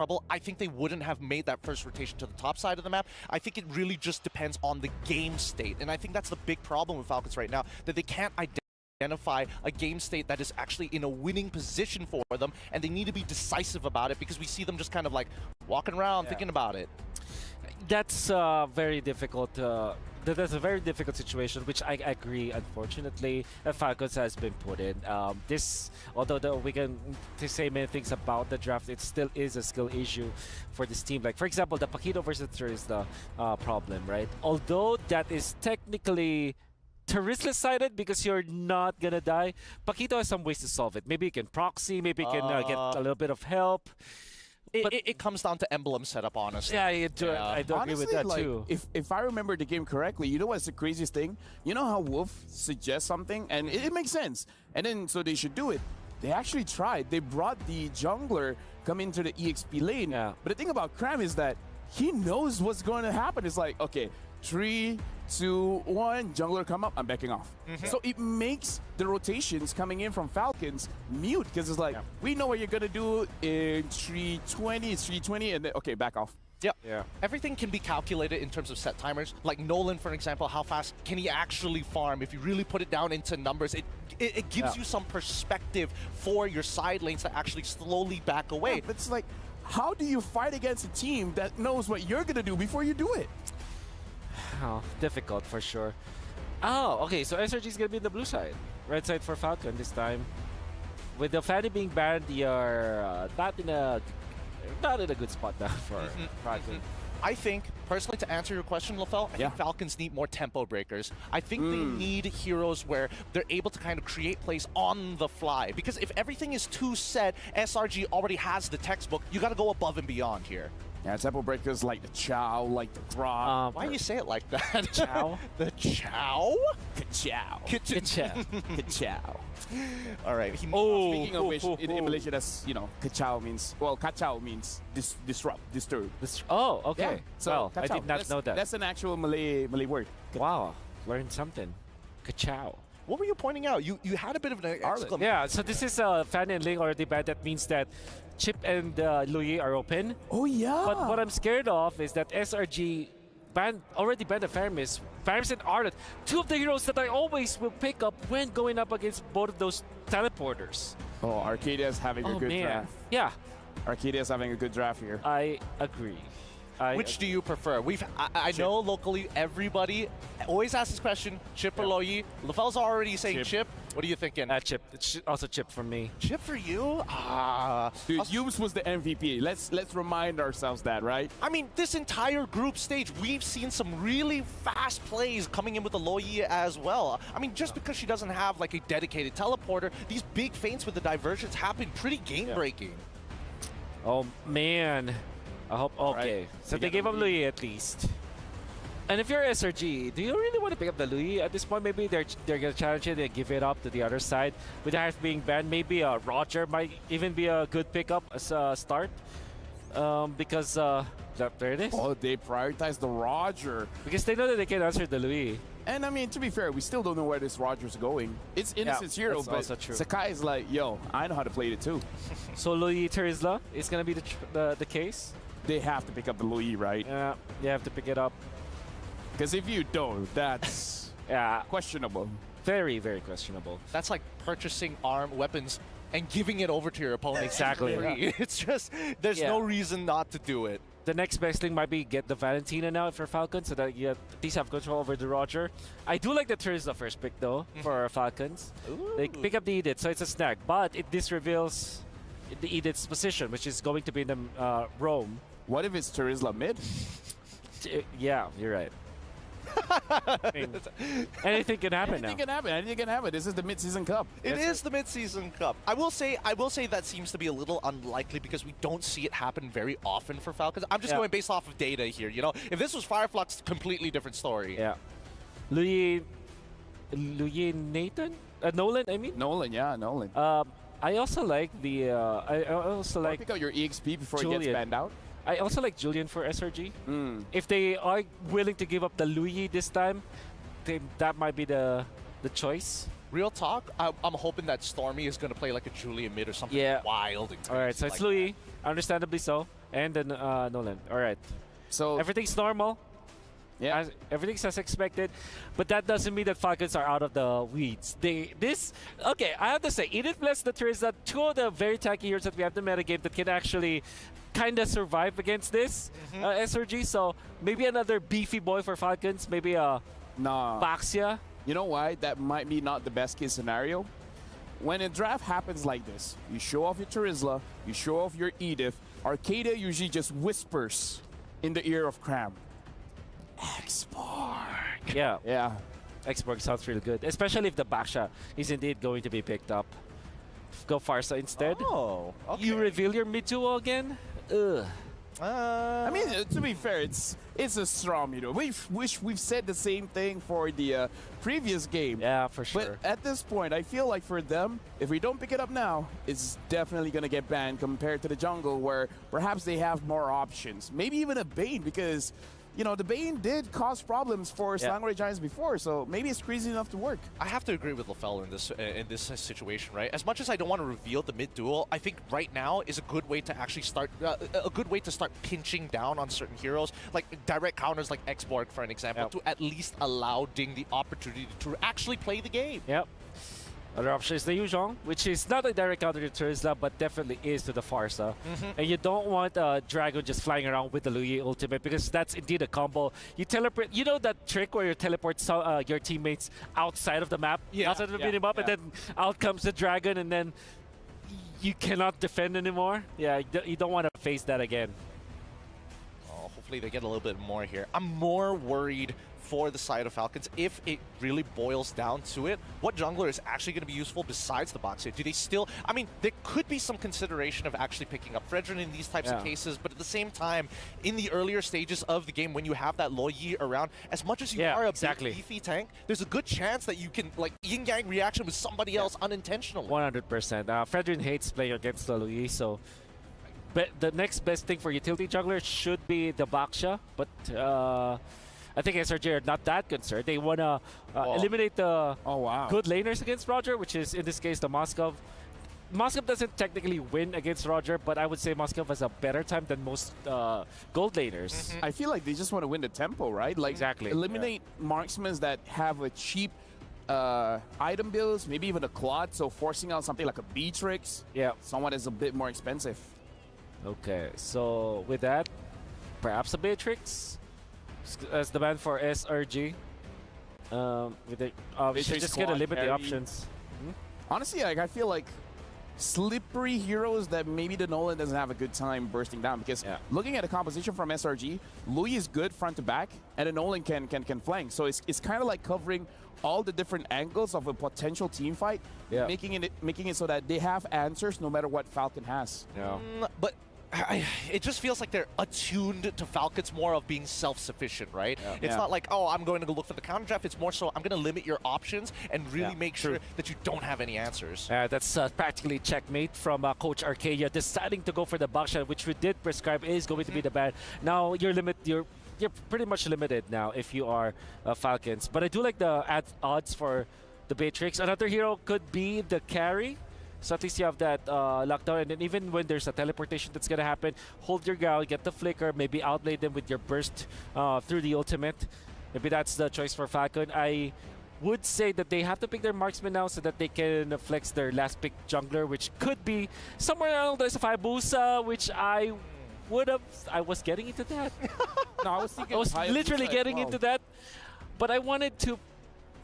trouble, I think they wouldn't have made that first rotation to the top side of the map. I think it really just depends on the game state, and I think that's the big problem with Falcons right now, that they can't identify a game state that is actually in a winning position for them, and they need to be decisive about it, because we see them just kind of like walking around thinking about it. That's very difficult. That's a very difficult situation, which I agree, unfortunately, that Falcons has been put in. Although we can say many things about the draft, it still is a skill issue for this team. Like, for example, the Paquito versus Terizla problem, right? Although that is technically Terizla sided because you're not gonna die, Paquito has some ways to solve it. Maybe you can proxy, maybe you can get a little bit of help. It comes down to emblem setup, honestly. Yeah, I do agree with that too. If I remember the game correctly, you know what's the craziest thing? You know how Wolf suggests something, and it makes sense. And then, so they should do it. They actually tried. They brought the jungler come into the EXP lane. Yeah. But the thing about Cram is that he knows what's going to happen. It's like, okay, 3, 2, 1, jungler come up, I'm backing off. So it makes the rotations coming in from Falcons mute, because it's like, we know what you're going to do in 320, it's 320, and then, okay, back off. Yep. Yeah. Everything can be calculated in terms of set timers. Like Nolan, for example, how fast can he actually farm? If you really put it down into numbers, it gives you some perspective for your side lanes to actually slowly back away. Yeah, but it's like, how do you fight against a team that knows what you're going to do before you do it? Oh, difficult for sure. Oh, okay, so SRG is going to be the blue side. Red side for Falcon this time. With the Fanny being banned, you're not in a good spot now for Falcon. I think, personally, to answer your question, LaFell, I think Falcons need more tempo breakers. I think they need heroes where they're able to kind of create plays on the fly. Because if everything is too set, SRG already has the textbook, you got to go above and beyond here. Yeah, tempo breakers like the Chow, like the Grok. Why do you say it like that? Chow? The Chow? Ka-chow. Ka-chow. Ka-chow. All right. Speaking of which, in Malaysia, that's, you know, ka-chow means, well, ka-chow means disrupt, disturb. Oh, okay. Yeah, so I did not know that. That's an actual Malay word. Wow, learned something. Ka-chow. What were you pointing out? You had a bit of an exclamation. Yeah, so this is Fan and Ling already banned. That means that Chip and Luyi are open. Oh, yeah. But what I'm scared of is that SRG already banned the Faramis. Faramis and Ardent, two of the heroes that I always will pick up when going up against both of those teleporters. Oh, Arcadia's having a good draft. Yeah. Arcadia's having a good draft here. I agree. Which do you prefer? I know locally everybody always asks this question, Chip or Loyi. LaFell's already saying Chip. What are you thinking? Chip. It's also Chip for me. Chip for you? Dude, Yums was the MVP. Let's remind ourselves that, right? I mean, this entire group stage, we've seen some really fast plays coming in with the Loyi as well. I mean, just because she doesn't have like a dedicated teleporter, these big feints with the diversions happen pretty game-breaking. Oh, man. I hope, okay. Right. So they gave up Luyi at least. And if you're SRG, do you really want to pick up the Luyi? At this point, maybe they're going to challenge it and give it up to the other side. With Harth being banned, maybe Roger might even be a good pickup as a start. Because, there it is. Oh, they prioritize the Roger. Because they know that they can answer the Luyi. And I mean, to be fair, we still don't know where this Roger's going. It's Innocent's hero, but Sakai is like, yo, I know how to play it too. So Luyi Terizla is going to be the case? They have to pick up the Luyi, right? Yeah, they have to pick it up. Because if you don't, that's questionable. Very, very questionable. That's like purchasing weapons and giving it over to your opponent. Exactly. It's just, there's no reason not to do it. The next best thing might be get the Valentina now for Falcons so that you at least have control over the Roger. I do like the Terizla first pick though for Falcons. They pick up the Edith, so it's a snag. But this reveals the Edith's position, which is going to be in the Rome. What if it's Terizla mid? Yeah, you're right. I mean, anything can happen now. Anything can happen. This is the mid-season cup. It is the mid-season cup. I will say that seems to be a little unlikely because we don't see it happen very often for Falcons. I'm just going based off of data here. You know, if this was Fireflux, completely different story. Yeah. Luyi Nathan? Nolan, I mean? Nolan, yeah, Nolan. I also like the. I also like. Pick out your EXP before Julian. it gets banned out. I also like Julian for SRG. If they are willing to give up the Luyi this time, that might be the choice. Real talk, I'm hoping that Stormy is going to play like a Julian mid or something wild. All right, so it's Luyi, understandably so. And then Nolan. All right. So Everything's normal. yeah, Everything's as expected, but that doesn't mean that Falcons are out of the weeds. Okay, I have to say, Edith plus the Terizla, two of the very tanky heroes that we have in the metagame that can actually kind of survive against this SRG. So maybe another beefy boy for Falcons, maybe a nah. Baxia. You know why? That might be not the best case scenario. When a draft happens like this, you show off your Terizla, you show off your Edith. Arcadia usually just whispers in the ear of Cram. X-Borg. Yeah, Yeah. Xborg sounds really good, especially if the Baxia is indeed going to be picked up. Go Farsa instead. Oh, okay. You reveal your mid duo again? Ugh. I mean, to be fair, it's a strong meter. We've said the same thing for the previous game. Yeah, for sure. But at this point, I feel like for them, if we don't pick it up now, it's definitely going to get banned compared to the jungle where perhaps they have more options. Maybe even a Bane because, you know, the Bane did cause problems for Slangway Giants before, so maybe it's crazy enough to work. I have to agree with LaFell in this situation, right? As much as I don't want to reveal the mid duel, I think right now is a good way to actually start pinching down on certain heroes, like direct counters like Xborg, for an example, to at least allow Ding the opportunity to actually play the game. Yep. Other option is the Yuzhong, which is not a direct counter to Terizla, but definitely is to the Farsa. And you don't want Dragon just flying around with the Luyi ultimate because that's indeed a combo. You teleport, you know that trick where you teleport your teammates outside of the map, outside of the beat 'em up, and then out comes the Dragon, and then you cannot defend anymore? Yeah, you don't want to face that again. Oh, hopefully they get a little bit more here. I'm more worried for the side of Falcons if it really boils down to it. What jungler is actually going to be useful besides the box hit? Do they still... I mean, there could be some consideration of actually picking up Fredrin in these types of cases, but at the same time, in the earlier stages of the game, when you have that Luyi around, as much as you are a big beefy tank, there's a good chance that you can, like, yin-yang reaction with somebody else unintentionally. 100%. Fredrin hates playing against the Luyi, so... But the next best thing for utility jungler should be the Baxia, but I think SRG are not that concerned. They want to eliminate the good laners against Roger, which is, in this case, the Moskov. Moskov doesn't technically win against Roger, but I would say Moskov has a better time than most gold laners. I feel like they just want to win the tempo, right? Like eliminate marksmen that have a cheap item builds, maybe even a Claude, so forcing out something like a Beatrix. Yeah. Someone is a bit more expensive. Okay, so with that, perhaps a Beatrix as the ban for SRG. We should just get a limit the options. Honestly, like, I feel like slippery heroes that maybe the Nolan doesn't have a good time bursting down because looking at the composition from SRG, Luyi is good front to back, and the Nolan can flank. So it's kind of like covering all the different angles of a potential team fight, making it so that they have answers no matter what Falcon has. But it just feels like they're attuned to Falcons more of being self-sufficient, right? It's not like, oh, I'm going to go look for the counter draft. It's more so I'm going to limit your options and really make sure that you don't have any answers. That's practically checkmate from Coach Arcadia deciding to go for the Baxia, which we did prescribe is going to be the ban. Now you're pretty much limited now if you are Falcons. But I do like the odds for the Beatrix. Another hero could be the carry. So at least you have that lockdown, and then even when there's a teleportation that's gonna happen, hold your ground, get the flicker, maybe outlay them with your burst through the ultimate. Maybe that's the choice for Falcon. I would say that they have to pick their marksman now so that they can flex their last pick jungler, which could be somewhere around there's a Hayabusa, which I was getting into that. No, I was thinking I was literally getting into that, but I wanted to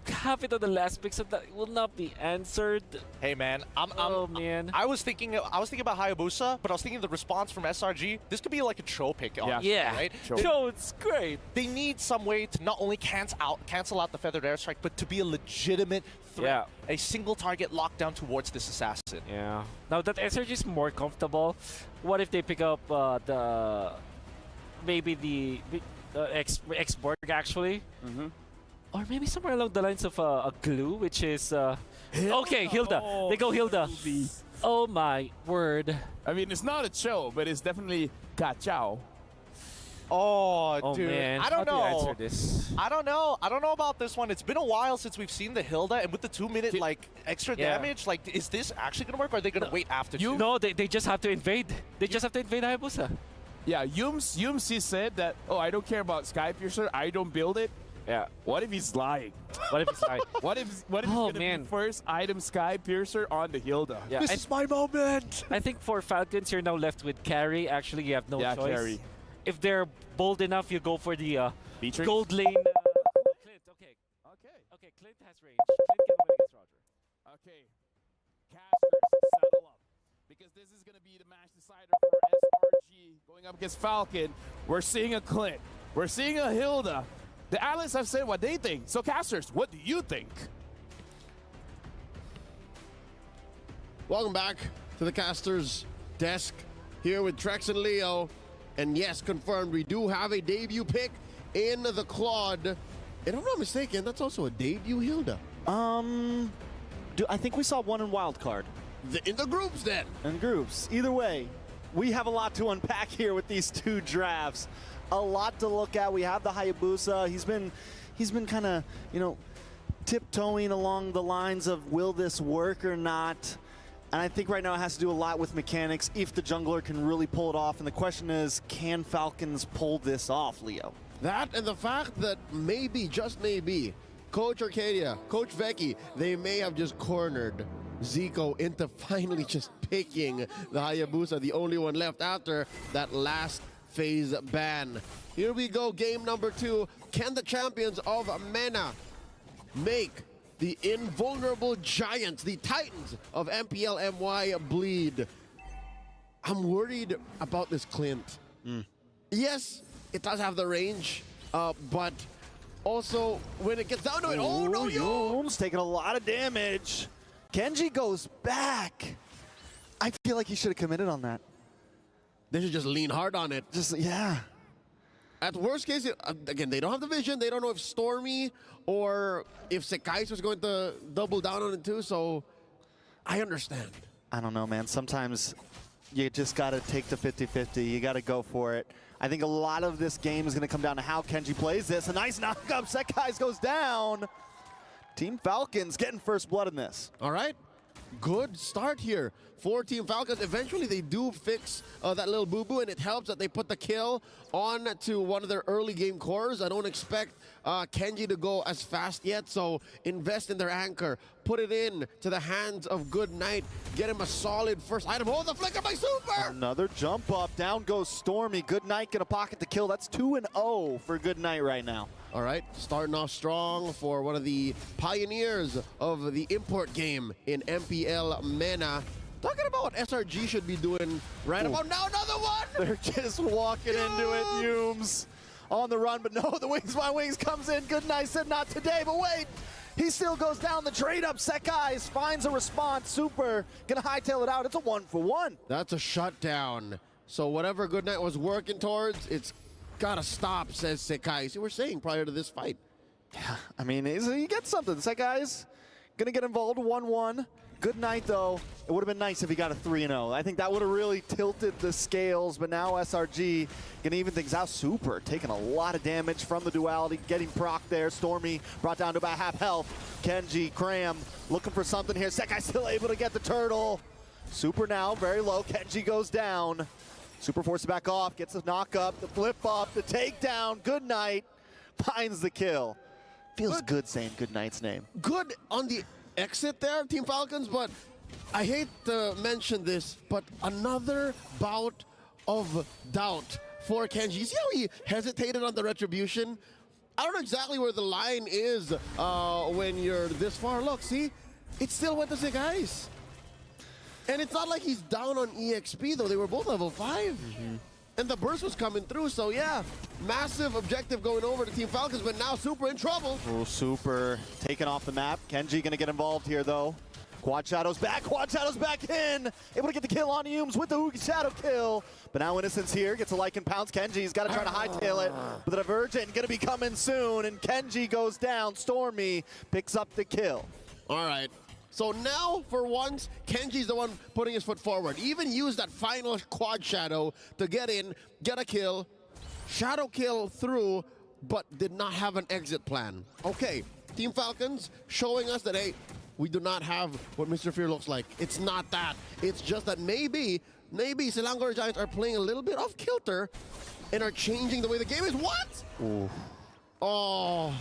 have it on the last pick so that it will not be answered. Hey man, man. I was thinking about Hayabusa, but I was thinking the response from SRG. This could be like a Cho pick, honestly, right? Cho, it's great. They need some way to not only cancel out the feathered airstrike, but to be a legitimate threat, a single target lockdown towards this assassin. Yeah. Now that SRG is more comfortable, what if they pick up maybe the X-Borg actually? Or maybe somewhere along the lines of a glue, which is... okay, Hilda. They go Hilda. Oh my word. I mean, it's not a Cho, but it's definitely Kachao. Oh, dude. Man. I don't know. How do you answer this? I don't know. I don't know about this one. It's been a while since we've seen the Hilda, and with the 2-minute like extra damage, like, is this actually gonna work, or are they gonna wait after? No, they just have to invade. They just have to invade Hayabusa. Yeah, Yums he said that, oh, I don't care about Skypiercer, I don't build it. Yeah. What if he's lying? What if it's like? What if Oh, it's gonna man. be first item Skypiercer on the Hilda? Yeah, This is my moment. I think for Falcons, you're now left with carry. Actually, you have no Yeah, choice. carry. If they're bold enough, you go for the Beatrix? gold lane. Clint, okay. Okay. Okay, Clint has range. Clint can win against Roger. Okay. Casters, saddle up. Because this is going to be the match decider for SRG going up against Falcon. We're seeing a Clint. We're seeing a Hilda. The analysts have said what they think. So, Casters, what do you think? Welcome back to the Casters desk here with Trex and Leo. And yes, confirmed, we do have a debut pick in the Claude. And if I'm not mistaken, that's also a debut Hilda. I think we saw one in wildcard In the groups then. in groups. Either way, we have a lot to unpack here with these two drafts. A lot to look at. We have the Hayabusa. He's been kind of, tiptoeing along the lines of will this work or not. And I think right now it has to do a lot with mechanics if the jungler can really pull it off. And the question is, can Falcons pull this off, Leo? That and the fact that maybe, just maybe, Coach Arcadia, Coach Vecchi, they may have just cornered Zico into finally just picking the Hayabusa, the only one left after that last phase ban. Here we go, game number 2. Can the champions of MENA make the invulnerable giants, the titans of MPL MY bleed? I'm worried about this Clint. Yes, it does have the range, but also when it gets down to it, oh no, Yums taking a lot of damage. Kenji goes back. I feel like he should have committed on that. they should just lean hard on it. Yeah. At worst case, again, they don't have the vision. They don't know if Stormy or if Sekais was going to double down on it too, so I understand. I don't know, man. Sometimes you just got to take the 50-50. You got to go for it. I think a lot of this game is going to come down to how Kenji plays this. A nice knock-up. Sekais goes down. Team Falcons getting first blood in this. All right, good start here for Team Falcons. Eventually, they do fix that little boo-boo, and it helps that they put the kill on to one of their early game cores. I don't expect Kenji to go as fast yet, so invest in their anchor. Put it in to the hands of Good Night. Get him a solid first item. Oh, the flicker by Super! Another jump up. Down goes Stormy. Good Night gonna pocket the kill. That's 2-0 for Good Night right now. All right, starting off strong for one of the pioneers of the import game in MPL MENA. Talking about what SRG should be doing right about now. Another one! They're just walking into it. Yums on the run, but no, the Wings by Wings comes in. Good Night said not today, but wait. He still goes down the trade up. Sekais finds a response. Super gonna hightail it out. It's a 1-for-1. That's a shutdown. So whatever Goodnight was working towards, it's gotta stop, says Sekai. See, we're saying prior to this fight. Yeah, I mean, he gets something. Sekai's gonna get involved. 1-1. Good Night, though. It would have been nice if he got a 3-0. I think that would have really tilted the scales, but now SRG gonna even things out. Super taking a lot of damage from the duality, getting proc there. Stormy brought down to about half health. Kenji, Cram looking for something here. Sekai still able to get the turtle. Super now very low. Kenji goes down. Super forces back off, gets the knock up, the flip up, the takedown. Good Night finds the kill. Feels good saying Good Night's name. Good on the exit there, Team Falcons, but I hate to mention this, but another bout of doubt for Kenji. You see how he hesitated on the retribution? I don't know exactly where the line is when you're this far. Look, see? It still went to Sekais. And it's not like he's down on EXP, though. They were both level 5. And the burst was coming through, so yeah. Massive objective going over to Team Falcons, but now Super in trouble. Oh, Super taken off the map. Kenji gonna get involved here, though. Quad Shadow's back. Quad Shadow's back in. Able to get the kill on Yums with the Oogie Shadow kill. But now Innocence here gets a Lycan pounce. Kenji's got to try to hightail it. But the Divergent gonna be coming soon, and Kenji goes down. Stormy picks up the kill. All right. So now, for once, Kenji's the one putting his foot forward. Even used that final Quad Shadow to get in, get a kill, Shadow kill through, but did not have an exit plan. Okay, Team Falcons showing us that, hey, we do not have what Mr. Fear looks like. It's not that. It's just that maybe maybe Selangor Giants are playing a little bit off kilter and are changing the way the game is. What? Ooh. Oh,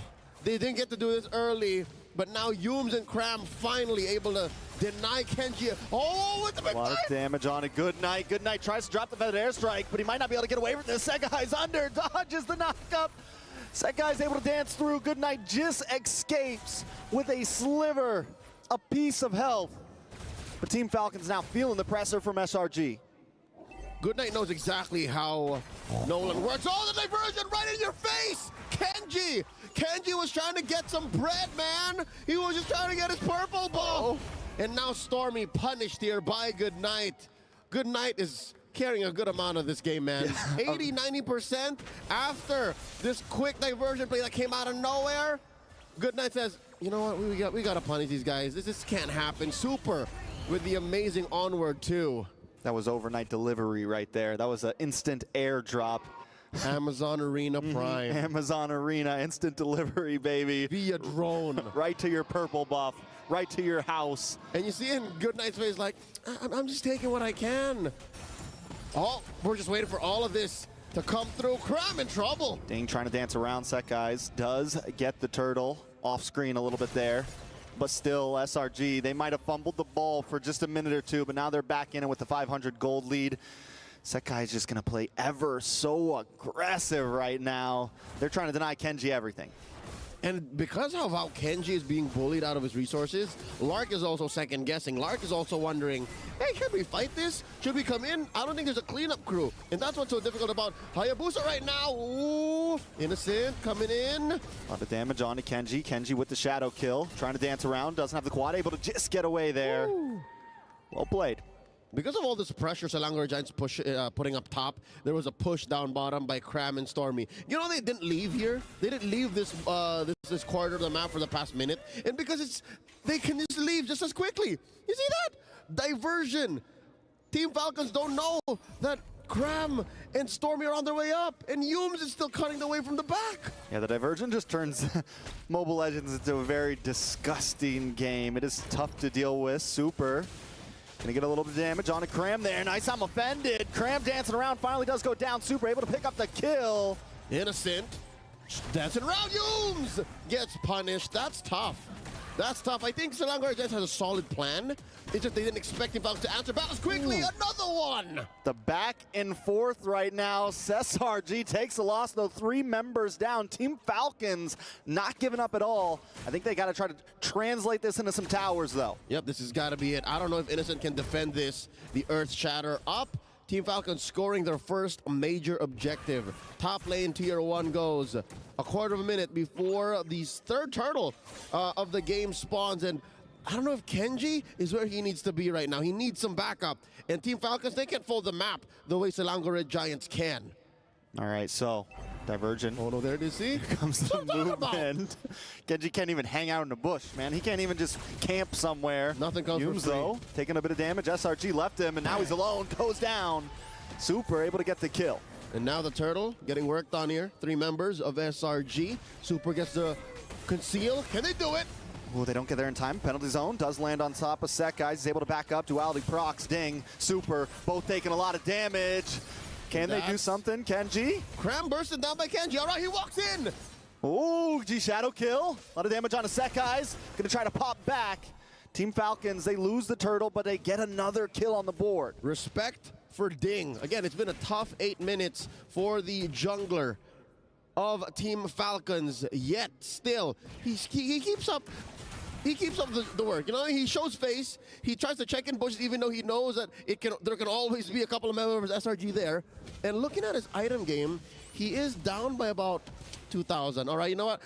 they didn't get to do this early, but now Yums and Cram finally able to deny Kenji. Oh, with the big A lot of damage on it. Good night. Good night tries to drop the feathered airstrike, but he might not be able to get away from this. Segai's under, dodges the knockup. Segai's able to dance through. Good night just escapes with a sliver, a piece of health. But Team Falcons now feeling the pressure from SRG. Goodnight knows exactly how Nolan works. Oh, the diversion right in your face! Kenji! Kenji was trying to get some bread, man! He was just trying to get his purple ball! And now Stormy punished here by Goodnight. Goodnight is carrying a good amount of this game, man. 80, 90% after this quick diversion play that came out of nowhere. Goodnight says, you know what, we gotta punish these guys. This can't happen. Super with the amazing onward too. That was overnight delivery right there. That was an instant airdrop. Amazon Arena Prime. Amazon Arena, instant delivery, baby. Via drone. Right to your purple buff, right to your house. And you see in Goodnight's face like, I'm just taking what I can. Oh, we're just waiting for all of this to come through. Cram in trouble. Ding trying to dance around. Set guys does get the turtle off screen a little bit there. But still, SRG, they might have fumbled the ball for just a minute or two, but now they're back in it with the 500 gold lead. Sekai is just going to play ever so aggressive right now. They're trying to deny Kenji everything. And because of how Kenji is being bullied out of his resources, Lark is also second guessing. Lark is also wondering, hey, should we fight this? Should we come in? I don't think there's a cleanup crew. And that's what's so difficult about Hayabusa right now. Ooh, Innocent coming in. A lot of damage on to Kenji. Kenji with the shadow kill, trying to dance around, doesn't have the quad, able to just get away there. Ooh. Well played. Because of all this pressure Selangor Giants putting up top, there was a push down bottom by Cram and Stormy. You know, they didn't leave here. They didn't leave this this quarter of the map for the past minute. And because they can just leave just as quickly. You see that? Diversion. Team Falcons don't know that Cram and Stormy are on their way up, and Yums is still cutting the way from the back. Yeah, the diversion just turns Mobile Legends into a very disgusting game. It is tough to deal with. Super. Gonna get a little bit of damage on a Cram there. Nice, I'm offended. Cram dancing around, finally does go down. Super able to pick up the kill. Innocent. Dancing around, Yums gets punished. That's tough. That's tough. I think Selangor Giants has a solid plan. It's just they didn't expect him to answer back as quickly. Ooh. Another one. The back and forth right now. SRG takes a loss, though. 3 members down. Team Falcons not giving up at all. I think they got to try to translate this into some towers, though. Yep, this has got to be it. I don't know if Innocent can defend this. The Earth Shatter up. Team Falcons scoring their first major objective. Top lane tier 1 goes. A quarter of a minute before the third turtle of the game spawns. And I don't know if Kenji is where he needs to be right now. He needs some backup. And Team Falcons, they can't fold the map the way Selangor Giants can. All right, so divergent. Oh no, there it is, see? Here comes the movement. Kenji can't even hang out in the bush, man. He can't even just camp somewhere. Nothing comes Yums, for free. though, taking a bit of damage. SRG left him, and now he's alone. Goes down. Super able to get the kill. And now the turtle getting worked on here. 3 members of SRG. Super gets the conceal. Can they do it? Oh, they don't get there in time. Penalty zone does land on top of Set guys. He's able to back up. Duality procs, Ding, Super, both taking a lot of damage. Can they do something, Kenji? Cram bursting down by Kenji. All right, he walks in. Oh, G-Shadow kill. A lot of damage on the Set guys. Gonna try to pop back. Team Falcons, they lose the turtle, but they get another kill on the board. Respect for Ding. Again, it's been a tough 8 minutes for the jungler of Team Falcons. Yet, still, he keeps up. He keeps up the work. You know, he shows face. He tries to check in bushes, even though he knows that there can always be a couple of members of SRG there. And looking at his item game, he is down by about 2,000. All right, you know what?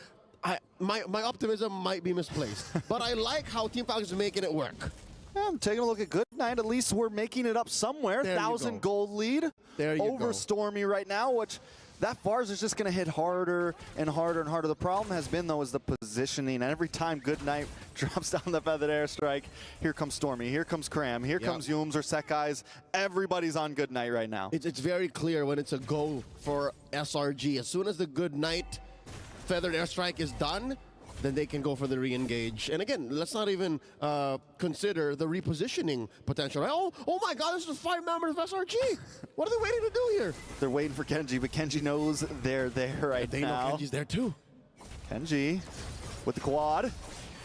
My optimism might be misplaced, but I like how Team Falcons is making it work. Yeah, I'm taking a look at Goodnight. At least we're making it up somewhere. 1,000 gold lead over Stormy right now, which that Fars is just going to hit harder and harder and harder. The problem has been, though, is the positioning. And every time Goodnight drops down the feathered airstrike, here comes Stormy, here comes Cram, here comes Yums or Sekai's. Everybody's on Goodnight right now. It's very clear when it's a go for SRG. As soon as the Goodnight feathered airstrike is done, then they can go for the re-engage. And again, let's not even consider the repositioning potential. Right? Oh my God, this is 5 members of SRG. What are they waiting to do here? They're waiting for Kenji, but Kenji knows they're there right They now. know Kenji's there too. Kenji with the quad.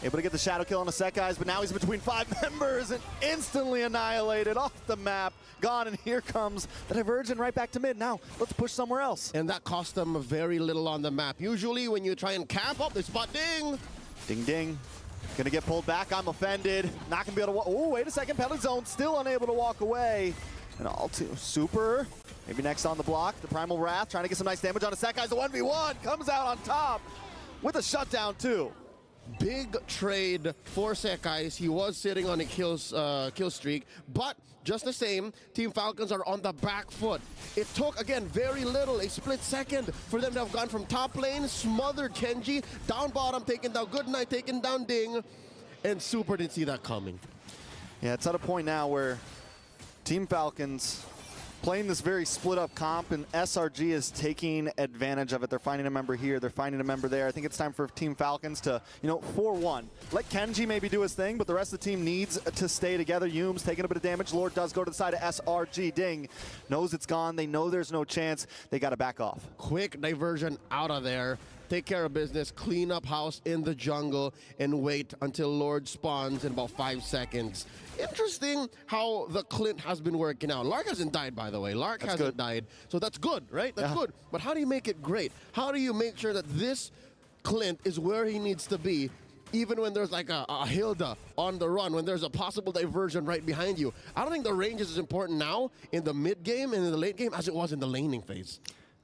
Able to get the shadow kill on the set, guys, but now he's between 5 members and instantly annihilated off the map. Gone, and here comes the divergent right back to mid. Now, let's push somewhere else. And that cost them very little on the map. Usually when you try and camp up, they spot ding. Ding, ding. Gonna get pulled back. I'm offended. Not gonna be able to walk. Oh, wait a second. Penalty zone, still unable to walk away. And all too super. Maybe next on the block. The Primal Wrath trying to get some nice damage on a set, guys. The 1v1 comes out on top with a shutdown, too. Big trade for Sekais. He was sitting on a kill streak, but just the same, Team Falcons are on the back foot. It took, again, very little, a split second for them to have gone from top lane, smothered Kenji, down bottom, taken down Goodnight, taken down Ding, and Super didn't see that coming. Yeah, it's at a point now where Team Falcons playing this very split up comp, and SRG is taking advantage of it. They're finding a member here, they're finding a member there. I think it's time for Team Falcons to, 4-1. Let Kenji maybe do his thing, but the rest of the team needs to stay together. Yume's taking a bit of damage. Lord does go to the side of SRG. Ding knows it's gone. They know there's no chance. They got to back off. Quick diversion out of there. Take care of business, clean up house in the jungle, and wait until Lord spawns in about 5 seconds. Interesting how the Clint has been working out. Lark hasn't died, by the way. Lark hasn't died, so that's good, right? That's good. But how do you make it great? How do you make sure that this Clint is where he needs to be, even when there's like a Hilda on the run, when there's a possible diversion right behind you? I don't think the range is as important now in the mid game and in the late game as it was in the laning phase.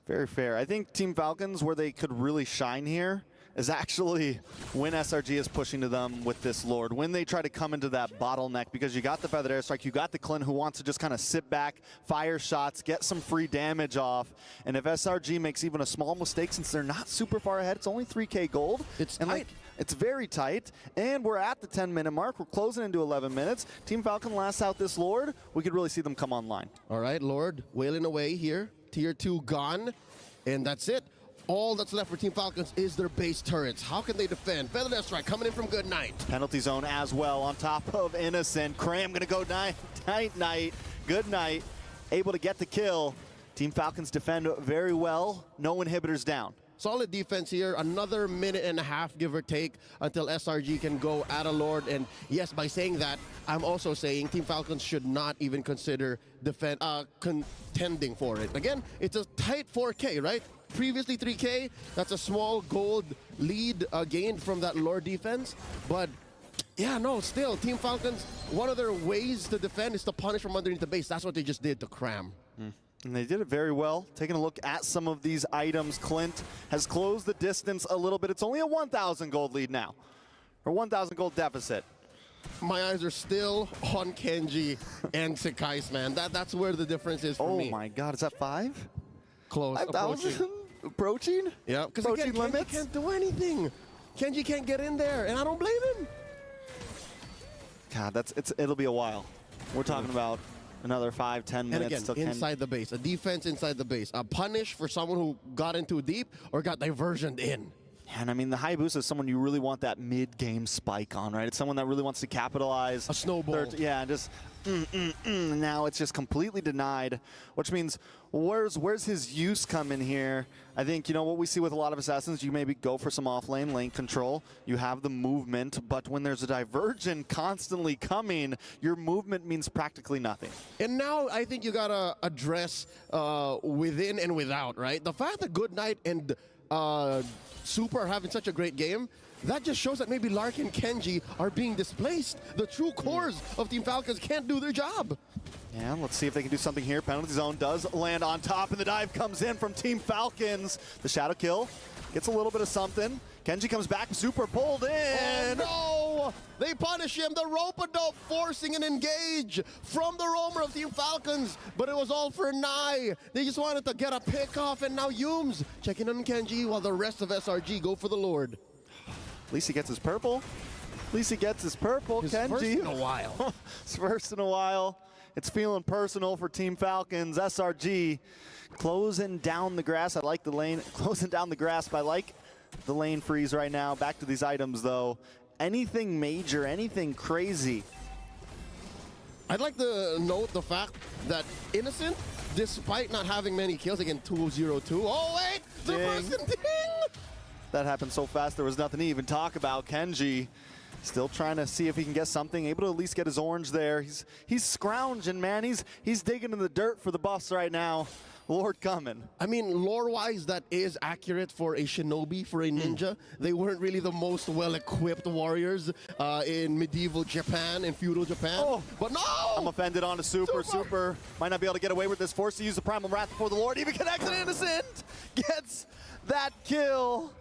Very fair. I think Team Falcons, where they could really shine here, is actually when SRG is pushing to them with this Lord. When they try to come into that bottleneck, because you got the Feathered Airstrike, you got the Clint who wants to just kind of sit back, fire shots, get some free damage off. And if SRG makes even a small mistake, since they're not super far ahead, it's only 3K gold. It's and tight. It's very tight, and we're at the 10-minute mark. We're closing into 11 minutes. Team Falcon lasts out this Lord. We could really see them come online. All right, Lord wailing away here. Tier 2 gone, and that's it. All that's left for Team Falcons is their base turrets. How can they defend? Feather Strike coming in from Goodnight. Penalty zone as well on top of Innocent. Cram gonna go night. Goodnight able to get the kill. Team Falcons defend very well. No inhibitors down. Solid defense here. Another minute and a half, give or take, until SRG can go at a Lord. And yes, by saying that, I'm also saying Team Falcons should not even consider contending for it. Again, it's a tight 4K, right? Previously 3K, that's a small gold lead gained from that Lord defense. But yeah, no, still, Team Falcons, one of their ways to defend is to punish from underneath the base. That's what they just did to Cram. And they did it very well. Taking a look at some of these items, Clint has closed the distance a little bit. It's only a 1,000 gold lead now, or 1,000 gold deficit. My eyes are still on Kenji and Sekais, man. That's where the difference is for me. Oh my God, is that 5? Close, 5,000? Approaching? Yeah, because approaching again, limits? Kenji can't do anything. Kenji can't get in there, and I don't blame him. God, it'll be a while. We're talking about another 5-10 minutes. And again, till inside the base, a defense inside the base, a punish for someone who got in too deep or got diversioned in. And I mean, the Hayabusa is someone you really want that mid-game spike on, right? It's someone that really wants to capitalize. A snowball. Yeah, just now it's just completely denied, which means where's his use come in here? I think, what we see with a lot of assassins, you maybe go for some off-lane lane control. You have the movement, but when there's a diversion constantly coming, your movement means practically nothing. And now I think you gotta address within and without, right? The fact that Goodnight and Super are having such a great game, that just shows that maybe Lark and Kenji are being displaced. The true cores of Team Falcons can't do their job. Yeah, let's see if they can do something here. Penalty zone does land on top, and the dive comes in from Team Falcons. The shadow kill gets a little bit of something. Kenji comes back, super pulled in. Oh no! They punish him. The rope-a-dope forcing an engage from the roamer of Team Falcons, but it was all for Nai. They just wanted to get a pick off, and now Yumes checking on Kenji while the rest of SRG go for the Lord. At least he gets his purple. Kenji. First in a while. His first in a while. It's feeling personal for Team Falcons. SRG closing down the grass. I like the lane. Closing down the grasp. I like the lane freeze right now. Back to these items, though. Anything major, anything crazy? I'd like to note the fact that Innocent, despite not having many kills, again 2-0-2. Oh wait, the Ding. person ding! That happened so fast there was nothing to even talk about. Kenji still trying to see if he can get something, able to at least get his orange there. He's scrounging, man. He's digging in the dirt for the buffs right now. Lord coming. I mean, lore-wise, that is accurate for a shinobi, for a ninja. They weren't really the most well-equipped warriors in medieval Japan, in feudal Japan. Oh. But no! I'm offended on to Super. Super might not be able to get away with this. Forced to use the Primal Wrath before the Lord. Even connects an Innocent. Gets that kill.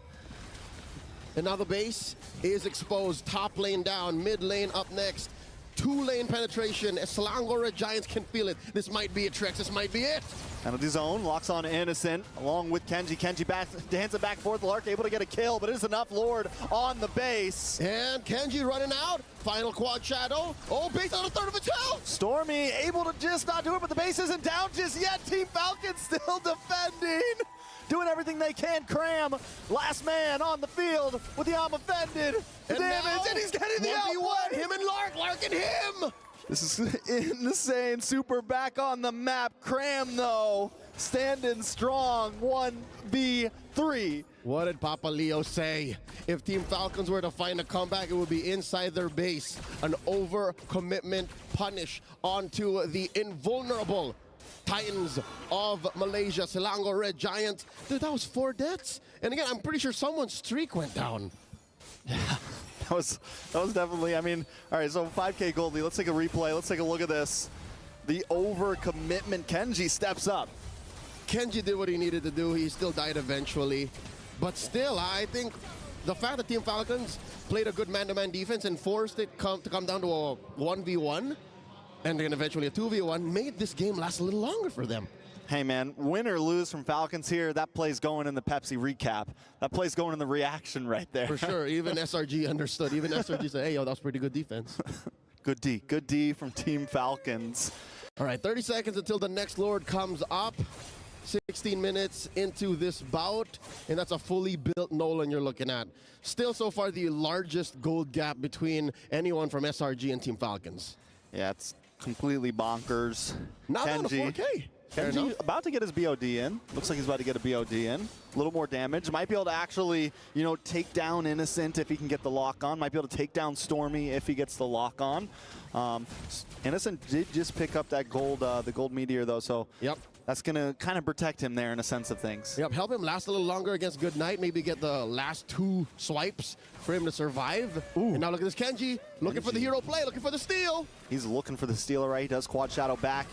And now the base is exposed. Top lane down, mid lane up next. 2-lane penetration. Selangor Red Giants can feel it. This might be a Trex. This might be it. Penalty zone, locks on Innocent, along with Kenji. Kenji hands it back and forth. Lark able to get a kill, but it is enough. Lord on the base. And Kenji running out. Final quad shadow. Oh, base on a third of its health. Stormy able to just not do it, but the base isn't down just yet. Team Falcon still defending. Doing everything they can. Cram, last man on the field with the arm offended. The damage, and he's getting the 1v1. Him and Lark. Lark and him. This is insane. Super back on the map. Cram, though, standing strong. 1v3. What did Papa Leo say? If Team Falcons were to find a comeback, it would be inside their base. An overcommitment punish onto the invulnerable Titans of Malaysia, Selangor Red Giants. Dude, that was 4 deaths. And again, I'm pretty sure someone's streak went down. Yeah, that was definitely, I mean, all right, so 5K Goldie, let's take a replay. Let's take a look at this. The overcommitment, Kenji steps up. Kenji did what he needed to do. He still died eventually. But still, I think the fact that Team Falcons played a good man-to-man defense and forced it to come down to a 1v1 and then eventually a 2v1 made this game last a little longer for them. Hey man, win or lose from Falcons here, that play's going in the Pepsi recap. That play's going in the reaction right there. For sure, even SRG understood. Even SRG said, hey, yo, that was pretty good defense. Good D from Team Falcons. All right, 30 seconds until the next Lord comes up. 16 minutes into this bout, and that's a fully built Nolan you're looking at. Still so far the largest gold gap between anyone from SRG and Team Falcons. Yeah, it's completely bonkers. Not down to 4K. Kenji about to get his BOD in. Looks like he's about to get a BOD in. A little more damage. Might be able to actually, you know, take down Innocent if he can get the lock on. Might be able to take down Stormy if he gets the lock on. Innocent did just pick up that gold, the gold meteor though, so yep. That's gonna kind of protect him there in a sense of things. Yep, help him last a little longer against Good Night. Maybe get the last 2 swipes for him to survive. Ooh. And now look at this Kenji, looking for the hero play, looking for the steal. He's looking for the steal, right? He does quad shadow back.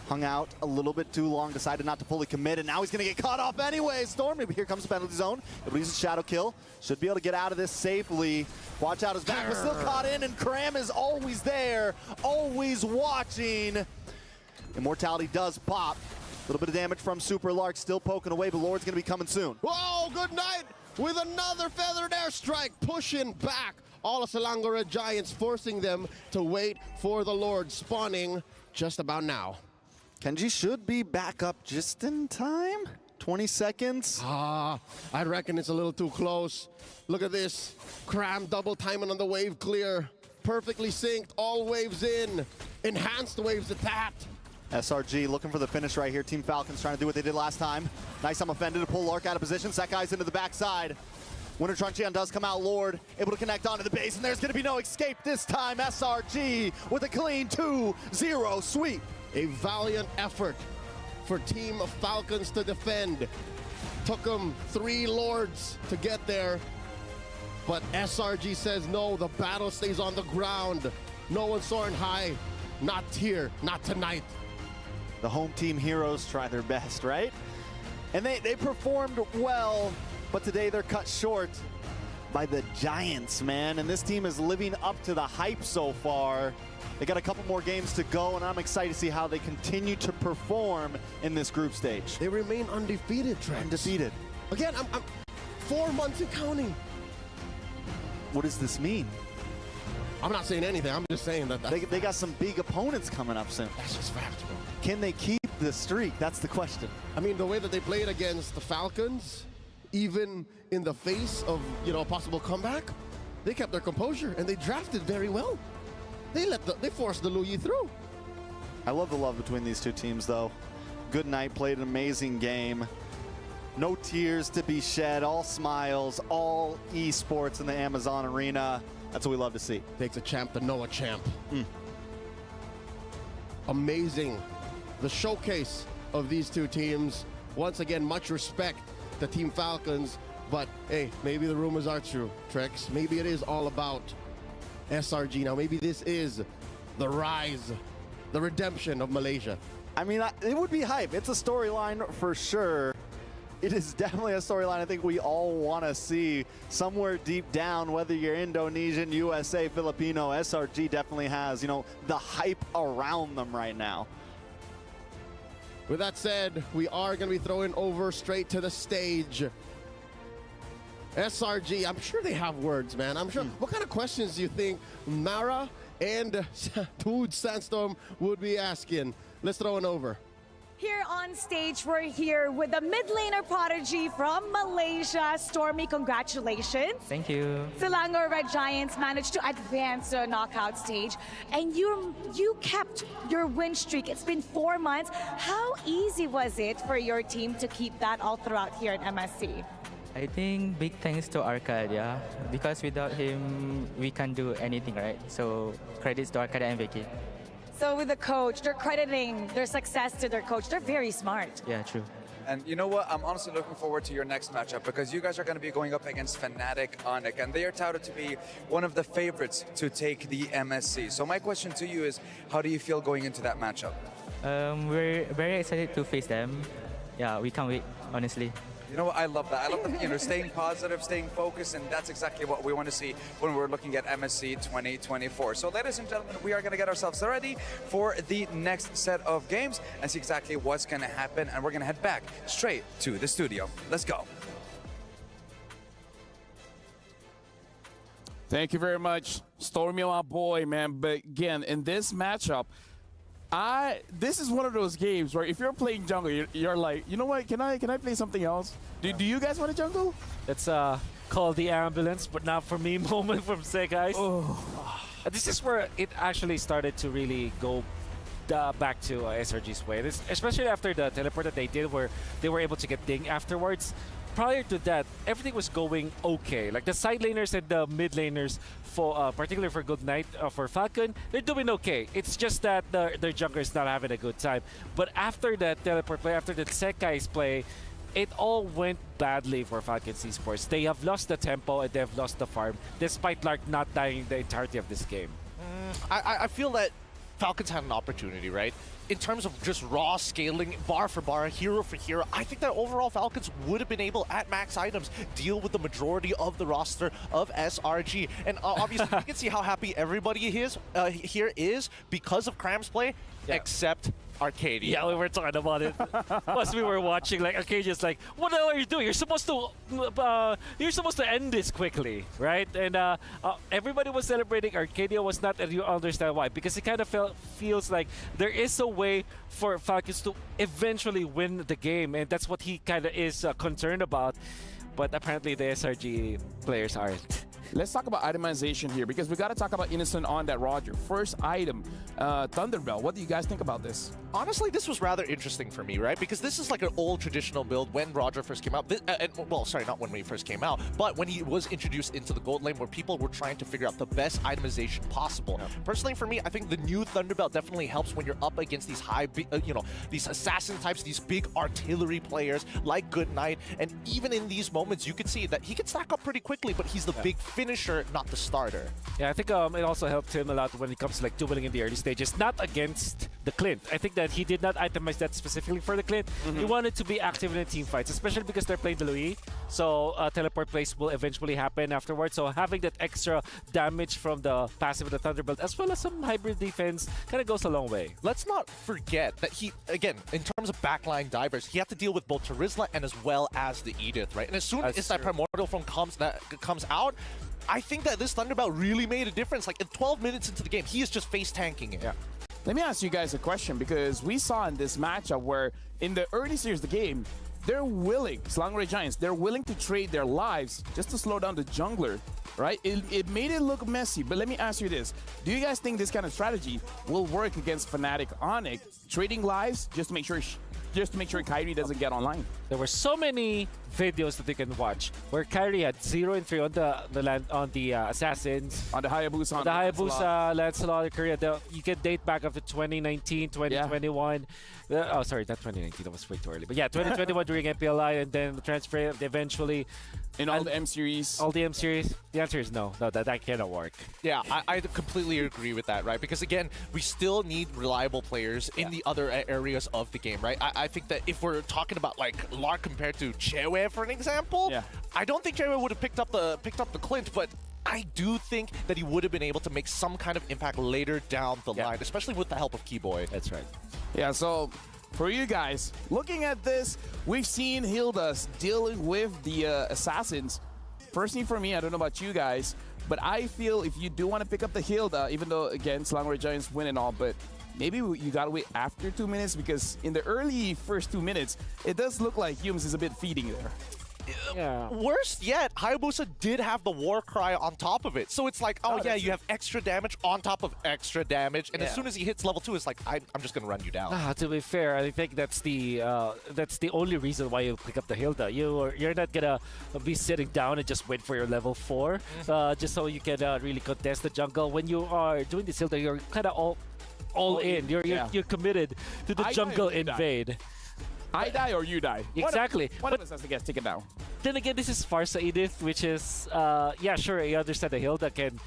Hung out a little bit too long, decided not to fully commit, and now he's gonna get caught off anyway. Stormy, but here comes the penalty zone. Able to use his shadow kill. Should be able to get out of this safely. Watch out, his back was still caught in, and Cram is always there, always watching. Immortality does pop. A little bit of damage from Super Lark, still poking away, but Lord's gonna be coming soon. Whoa, Good Night with another feathered airstrike, pushing back all of Selangor Red Giants, forcing them to wait for the Lord, spawning just about now. Kenji should be back up just in time. 20 seconds. I reckon it's a little too close. Look at this. Cram double timing on the wave clear. Perfectly synced, all waves in. Enhanced waves at that. SRG looking for the finish right here. Team Falcons trying to do what they did last time. Nice, I'm offended to pull Lark out of position. That guy's into the backside. Winter Truncheon does come out, Lord, able to connect onto the base, and there's gonna be no escape this time. SRG with a clean 2-0 sweep. A valiant effort for Team Falcons to defend. Took them 3 Lords to get there, but SRG says no, the battle stays on the ground. No one's soaring high, not here, not tonight. The home team heroes try their best, right? And they performed well, but today they're cut short by the Giants, man. And this team is living up to the hype so far. They got a couple more games to go, and I'm excited to see how they continue to perform in this group stage. They remain undefeated, Trent. Undefeated. Again, I'm 4 months and counting. What does this mean? I'm not saying anything. I'm just saying that They got some big opponents coming up soon. that's just facts, bro. Can they keep the streak? That's the question. I mean, the way that they played against the Falcons, even in the face of, you know, a possible comeback, they kept their composure and they drafted very well. They forced the Luyi through. I love the love between these two teams, though. Good Night played an amazing game. No tears to be shed, all smiles, all esports in the Amazon arena. That's what we love to see. Takes a champ to know a champ. Amazing. The showcase of these two teams. Once again, much respect to Team Falcons, but hey, maybe the rumors are true, Trex. Maybe it is all about SRG now. Maybe this is the rise, the redemption of Malaysia. I mean, it would be hype. It's a storyline for sure. It is definitely a storyline I think we all want to see somewhere deep down, whether you're Indonesian, USA, Filipino. SRG definitely has, you know, the hype around them right now. With that said, we are going to be throwing over straight to the stage. SRG, I'm sure they have words, man. I'm sure. What kind of questions do you think Mara and Toad Sandstorm would be asking? Let's throw it over. Here on stage, we're here with the mid laner prodigy from Malaysia. Stormy, congratulations. Thank you. Selangor Red Giants managed to advance to a knockout stage, and you kept your win streak. It's been 4 months. How easy was it for your team to keep that all throughout here at MSC? I think big thanks to Arcade, yeah. Because without him, we can't do anything, right? So credits to Arcade and Vicky. So with the coach, they're crediting their success to their coach. They're very smart. Yeah, true. And you know what? I'm honestly looking forward to your next matchup because you guys are going to be going up against Fnatic Onyx, and they are touted to be one of the favorites to take the MSC. So my question to you is, how do you feel going into that matchup? We're very excited to face them. Yeah, we can't wait, honestly. You know what? I love that. I love that, you know, staying positive, staying focused, and that's exactly what we want to see when we're looking at MSC 2024. So ladies and gentlemen, we are going to get ourselves ready for the next set of games and see exactly what's going to happen, and we're going to head back straight to the studio. Let's go. Thank you very much, Stormy, my boy, man. But again, in this matchup, this is one of those games where if you're playing jungle, you're like, you know what? Can I play something else? Do you guys want a jungle? It's called the ambulance, but not for me moment from Sekai's. This is where it actually started to really go back to SRG's way. Especially after the teleport that they did, where they were able to get ding afterwards. Prior to that, everything was going okay. Like the side laners and the mid laners, for particularly for Good Night, for Falcon, they're doing okay. It's just that their jungler is not having a good time. But after that teleport play, after the Sekai's play, it all went badly for Falcons Esports. They have lost the tempo and they've lost the farm, despite Lark not dying the entirety of this game. I feel that Falcons had an opportunity, right? In terms of just raw scaling, bar for bar, hero for hero, I think that overall Falcons would have been able, at max items, deal with the majority of the roster of SRG. And obviously, you can see how happy everybody here is because of Cram's play, except Arcadia. Yeah, we were talking about it. Plus, we were watching, like, Arcadia's like, what the hell are you doing? You're supposed to end this quickly, right? And everybody was celebrating. Arcadia was not, and you understand why. Because it kind of feels like there is a way for Falcons to eventually win the game, and that's what he kind of is concerned about. But apparently, the SRG players aren't. Let's talk about itemization here because we got to talk about Innocent on that Roger. First item, Thunderbell. What do you guys think about this? Honestly, this was rather interesting for me, right? Because this is like an old traditional build when Roger first came out. Well, sorry, not when he first came out, but when he was introduced into the gold lane where people were trying to figure out the best itemization possible. Yeah. Personally, for me, I think the new Thunderbell definitely helps when you're up against these these assassin types, these big artillery players like Good Night. And even in these moments, you can see that he can stack up pretty quickly, but he's the big finisher, not the starter. Yeah, I think it also helped him a lot when it comes to like dueling in the early stages, not against the Clint. I think that he did not itemize that specifically for the Clint. He wanted to be active in the team fights, especially because they're playing the Luyi. So teleport plays will eventually happen afterwards. So having that extra damage from the passive of the Thunderbolt, as well as some hybrid defense, kind of goes a long way. Let's not forget that he, again, in terms of backline divers, he had to deal with both Terizla and as well as the Edith, right? And as soon as that Primordial Form comes out, I think that this Thunderbelt really made a difference. Like in 12 minutes into the game, he is just face tanking it. Yeah. Let me ask you guys a question because we saw in this matchup where in the early series of the game, they're willing, Slangoray Giants, they're willing to trade their lives just to slow down the jungler, right? It made it look messy, but let me ask you this. Do you guys think this kind of strategy will work against Fnatic Onyx, trading lives just to make sure Kyrie doesn't get online? There were so many videos that you can watch where Kyrie had 0 and 3 on the assassins, On the Hayabusa, on the Hayabusa, Lancelot, Korea. You can date back up to 2019, 2021. Oh, sorry, not 2019. That was way too early. But yeah, 2021 during MPLI, and then the transfer eventually. In all the M series. All the M series? The answer is no. No, that cannot work. Yeah, I completely agree with that, right? Because again, we still need reliable players in the other areas of the game, right? I think that if we're talking about like Lark compared to Chewe, for an example, I don't think Chewe would have picked up the Clint, but I do think that he would have been able to make some kind of impact later down the line, especially with the help of Keyboy. That's right. Yeah, so for you guys, looking at this, we've seen Hilda dealing with the assassins. Personally, for me, I don't know about you guys, but I feel if you do want to pick up the Hilda, even though, again, Slangoray Giants win and all, but maybe you gotta wait after 2 minutes, because in the early first 2 minutes, it does look like Humes is a bit feeding there. Yeah. Worst yet, Hayabusa did have the war cry on top of it. So it's like, oh yeah, you have extra damage on top of extra damage. And as soon as he hits level 2, it's like, I'm just going to run you down. To be fair, I think that's the only reason why you pick up the Hilda. You're not going to be sitting down and just wait for your level 4 just so you can really contest the jungle. When you are doing this Hilda, you're kind of all in. You're committed to the jungle invade. I die or you die. Exactly. One of us has to get taken down. Then again, this is Farsa Edith, which is, yeah, sure, I understand the Hilda can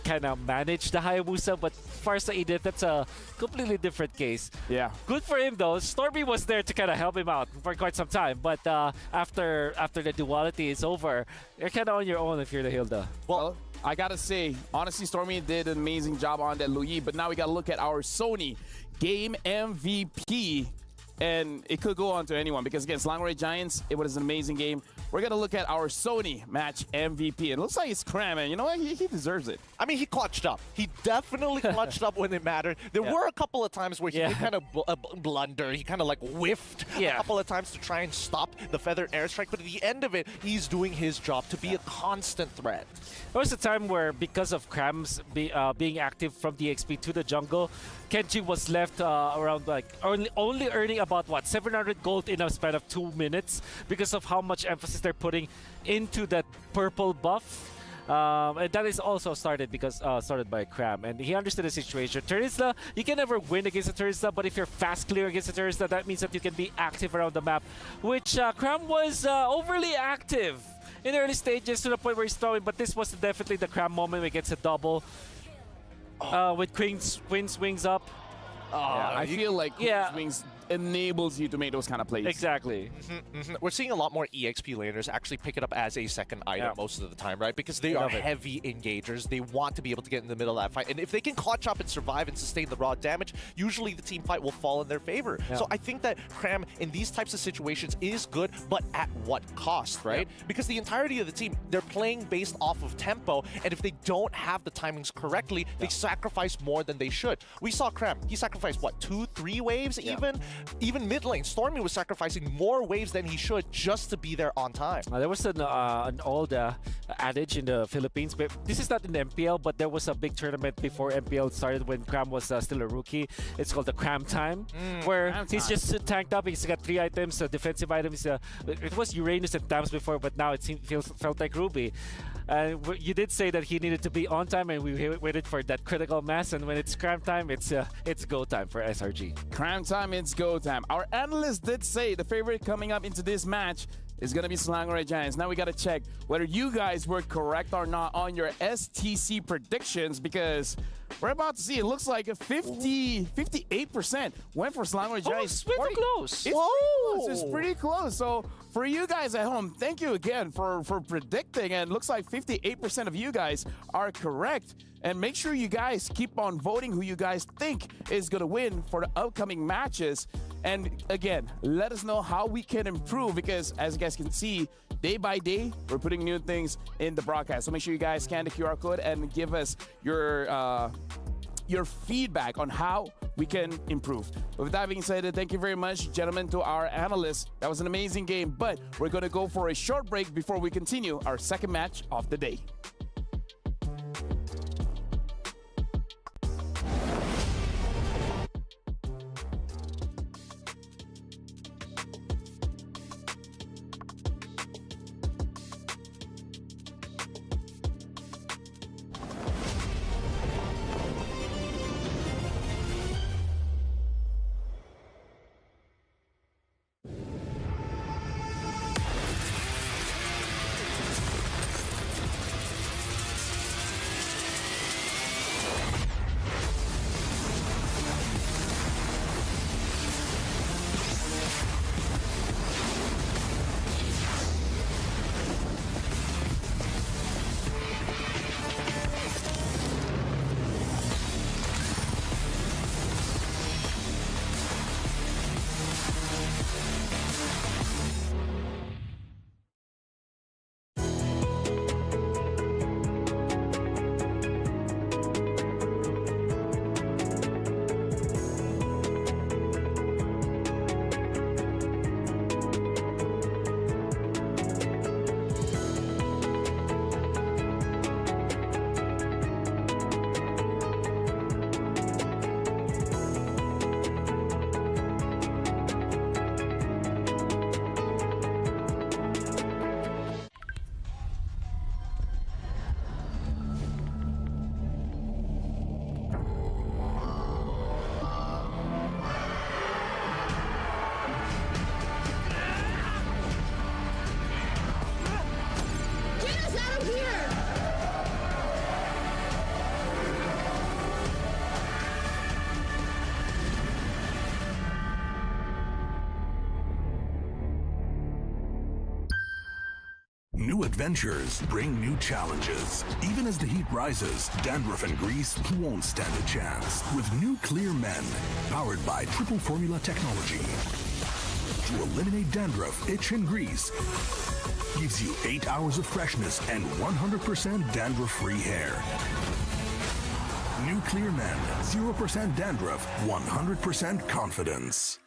kind of manage the Hayabusa, but Farsa Edith, that's a completely different case. Yeah. Good for him, though. Stormy was there to kind of help him out for quite some time, but after the duality is over, you're kind of on your own if you're the Hilda. Well, I gotta say, honestly, Stormy did an amazing job on that Louis, but now we gotta look at our Sony game MVP. And it could go on to anyone because against Slangoray Giants, it was an amazing game. We're going to look at our Sony match MVP. And it looks like it's Cram, and you know what? He deserves it. I mean, he clutched up. He definitely clutched up when it mattered. There were a couple of times where he did kind of blunder. He kind of like whiffed a couple of times to try and stop the Feather Airstrike. But at the end of it, he's doing his job to be a constant threat. There was a time where, because of Cram's being active from the XP to the jungle, Kenji was left around like only earning about what 700 gold in a span of 2 minutes because of how much emphasis they're putting into that purple buff. And that is also started by Cram, and he understood the situation. Terizla, you can never win against a Terizla, but if you're fast clear against a Terizla, that means that you can be active around the map, which Cram was overly active in the early stages to the point where he's throwing, but this was definitely the Cram moment where he gets a double. With Queen swings up. I feel like Queen swings enables you to make those kind of plays. Exactly. We're seeing a lot more EXP laners actually pick it up as a second item most of the time, right? Because they are heavy engagers. They want to be able to get in the middle of that fight. And if they can clutch up and survive and sustain the raw damage, usually the team fight will fall in their favor. So I think that Cram in these types of situations is good, but at what cost, right? Because the entirety of the team, they're playing based off of tempo, and if they don't have the timings correctly, they sacrifice more than they should. We saw Cram. He sacrificed, what, 2-3 waves even? Even mid lane, Stormy was sacrificing more waves than he should just to be there on time. There was an old adage in the Philippines, but this is not in the MPL, but there was a big tournament before MPL started when Cram was still a rookie. It's called the Cram Time, where he's just tanked up. He's got 3 items, defensive items. It was Uranus and Tams before, but now it felt like Ruby. You did say that he needed to be on time, and we waited for that critical mass. And when it's Cram time, it's go time for SRG. Cram time, it's go time. Our analyst did say the favorite coming up into this match is going to be Slangoray Giants. Now we got to check whether you guys were correct or not on your STC predictions, because we're about to see, it looks like a 58% went for Slangoray Giants. It's pretty close. It's pretty close. So for you guys at home, thank you again for predicting. And it looks like 58% of you guys are correct. And make sure you guys keep on voting who you guys think is going to win for the upcoming matches. And again, let us know how we can improve, because as you guys can see, day by day, we're putting new things in the broadcast. So make sure you guys scan the QR code and give us your feedback on how we can improve. With that being said, thank you very much, gentlemen, to our analysts. That was an amazing game, but we're going to go for a short break before we continue our second match of the day. New adventures bring new challenges. Even as the heat rises, dandruff and grease won't stand a chance. With new Clear Men, powered by triple formula technology. To eliminate dandruff, itch, and grease, gives you 8 hours of freshness and 100% dandruff-free hair. New Clear Men, 0% dandruff, 100% confidence.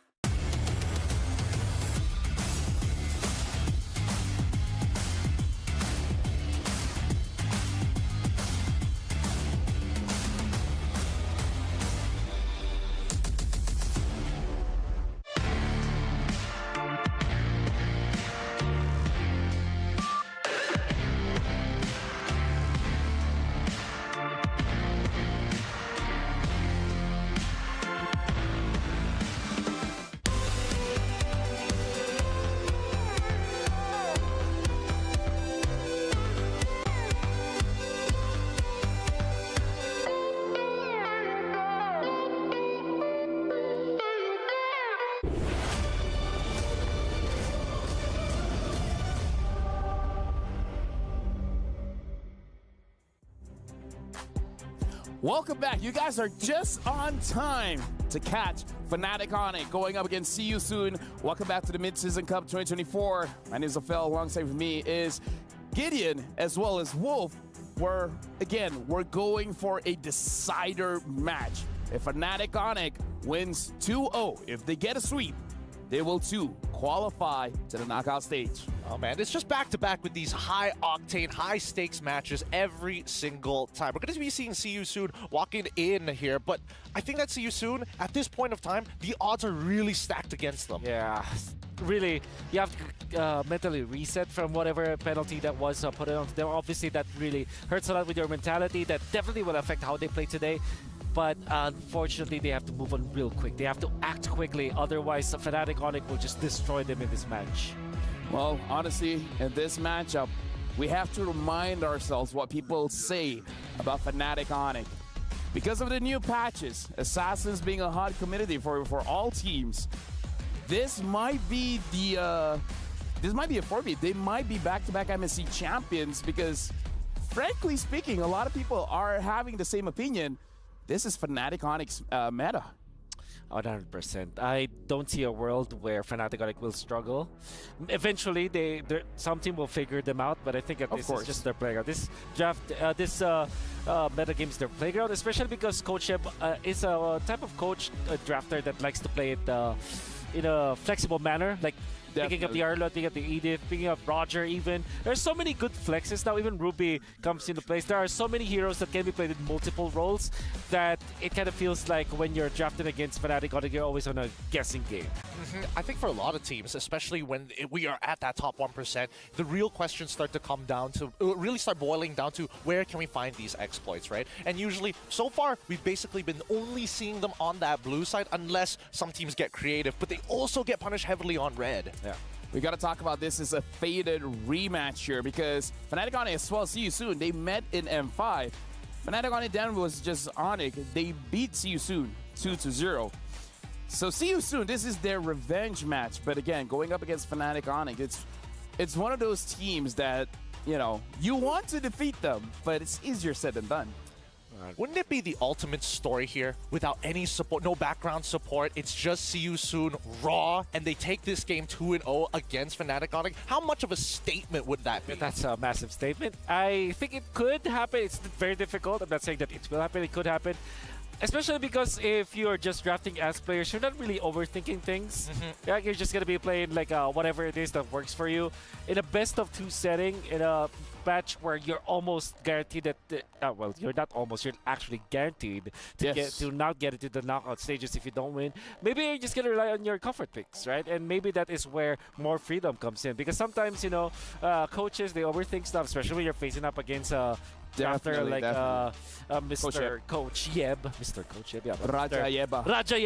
Welcome back. You guys are just on time to catch Fnatic on it going up against See You Soon. Welcome back to the Mid-Season Cup 2024. My name is Ophel. Alongside with me is Gideon as well as Wolf. We're going for a decider match. If Fnatic on it wins 2-0, if they get a sweep, they will too qualify to the knockout stage. Oh man, it's just back-to-back with these high-octane, high-stakes matches every single time. We're going to be seeing See You Soon walking in here, but I think that See You Soon, at this point of time, the odds are really stacked against them. Yeah, really, you have to mentally reset from whatever penalty that was put on them. Obviously, that really hurts a lot with your mentality. That definitely will affect how they play today. But unfortunately, they have to move on real quick. They have to act quickly, otherwise Fnatic Onyx will just destroy them in this match. Well, honestly, in this matchup, we have to remind ourselves what people say about Fnatic Onyx. Because of the new patches, Assassins being a hot community for all teams, this might be a forfeit. They might be back-to-back MSC champions because, frankly speaking, a lot of people are having the same opinion. This is Fnatic Onyx meta. 100%. I don't see a world where Fnatic will struggle. Eventually, some team will figure them out, but I think that this is just their playground. This draft, meta game is their playground, especially because Coach Eb is a type of coach, a drafter that likes to play it in a flexible manner, like picking up the Arlo, picking up the Edith, picking up Roger even. There's so many good flexes now. Even Ruby comes into place. There are so many heroes that can be played in multiple roles that it kind of feels like when you're drafted against Fnatic, you're always on a guessing game. I think for a lot of teams, especially when we are at that top 1%, the real questions start to come down to, really start boiling down to where can we find these exploits, right? And usually, so far, we've basically been only seeing them on that blue side unless some teams get creative, but they also get punished heavily on red. Yeah. We got to talk about this as a faded rematch here because Fnatic on it as well, See You Soon, they met in M5. Fnatic on it then was just Onyx. They beat See You Soon 2-0. So See You Soon, this is their revenge match. But again, going up against Fnatic Onyx, it's one of those teams that, you know, you want to defeat them, but it's easier said than done. Wouldn't it be the ultimate story here without any support, no background support? It's just See You Soon raw, and they take this game 2-0 against Fnatic Onyx. How much of a statement would that be? That's a massive statement. I think it could happen. It's very difficult. I'm not saying that it will happen. It could happen. Especially because if you're just drafting as players, you're not really overthinking things. Yeah, you're just going to be playing like whatever it is that works for you. In a best-of-2 setting, in a match where you're almost guaranteed that, well, you're not almost, you're actually guaranteed to not get into the knockout stages if you don't win. Maybe you're just going to rely on your comfort picks, right? And maybe that is where more freedom comes in. Because sometimes, you know, coaches, they overthink stuff, especially when you're facing up against drafter like Mr. Coach Yeb. Mr. Coach Yeb, yeah. Raja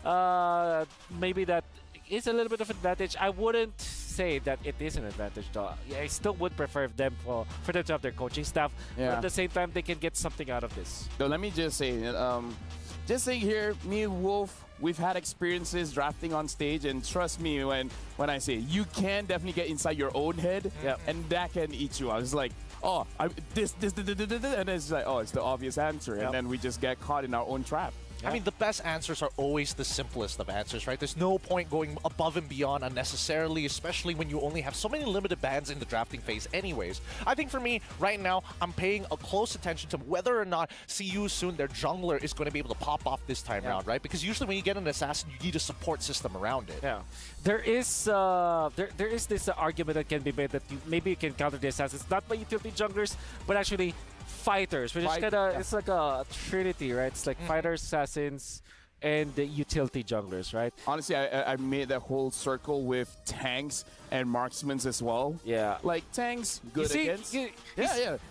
Yeba. Maybe that is a little bit of advantage. I wouldn't say that it is an advantage though. I still would prefer them for them to have their coaching staff. But at the same time, they can get something out of this. So let me just say, here, me and Wolf, we've had experiences drafting on stage, and trust me when I say you can definitely get inside your own head, and that can eat you out. It's like, oh, this, and it's like, oh, it's the obvious answer, and then we just get caught in our own trap. I mean, the best answers are always the simplest of answers, right? There's no point going above and beyond unnecessarily, especially when you only have so many limited bans in the drafting phase anyways. I think for me, right now, I'm paying a close attention to whether or not See You Soon, their jungler, is going to be able to pop off this time around, right? Because usually when you get an assassin, you need a support system around it. Yeah. There is this argument that can be made that maybe you can counter the assassins, not by utility junglers, but actually fighters, which is kind of, it's like a trinity, right? It's like fighters, assassins, and the utility junglers, right? Honestly, I made that whole circle with tanks and marksmen as well. Yeah. Like, tanks, good against.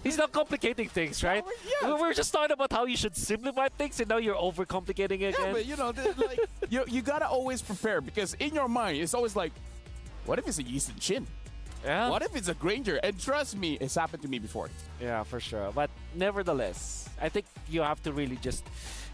He's not complicating things, right? Yeah. We were just talking about how you should simplify things, and now you're overcomplicating it again. Yeah, but you know, like, you gotta always prepare, because in your mind, it's always like, what if it's a Yeast Chin? Yeah. What if it's a Granger? And trust me, it's happened to me before. Yeah, for sure. But nevertheless, I think you have to really just,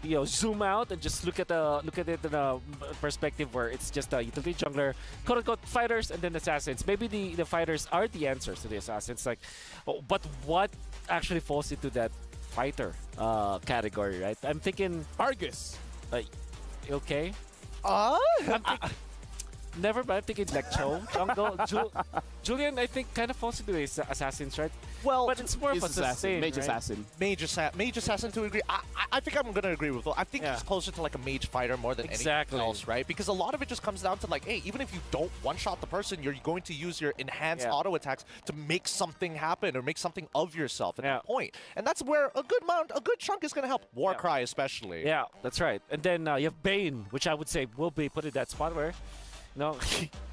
you know, zoom out and just look at it in a perspective where it's just a utility jungler, quote unquote fighters, and then assassins. Maybe the fighters are the answers to the assassins. Like, but what actually falls into that fighter category, right? I'm thinking Argus. Okay. Never, but I'm thinking like Cho, jungle. Julian, I think, kind of falls into the assassins, right? Well, but it's more of a sustain, mage right? assassin. Mage assassin to agree. I think I'm going to agree with Will. I think he's closer to like a mage fighter more than anything else, right? Because a lot of it just comes down to like, hey, even if you don't one-shot the person, you're going to use your enhanced auto attacks to make something happen or make something of yourself at that point. And that's where a good chunk is going to help. Warcry especially. Yeah, that's right. And then you have Bane, which I would say will be put in that spot where... No,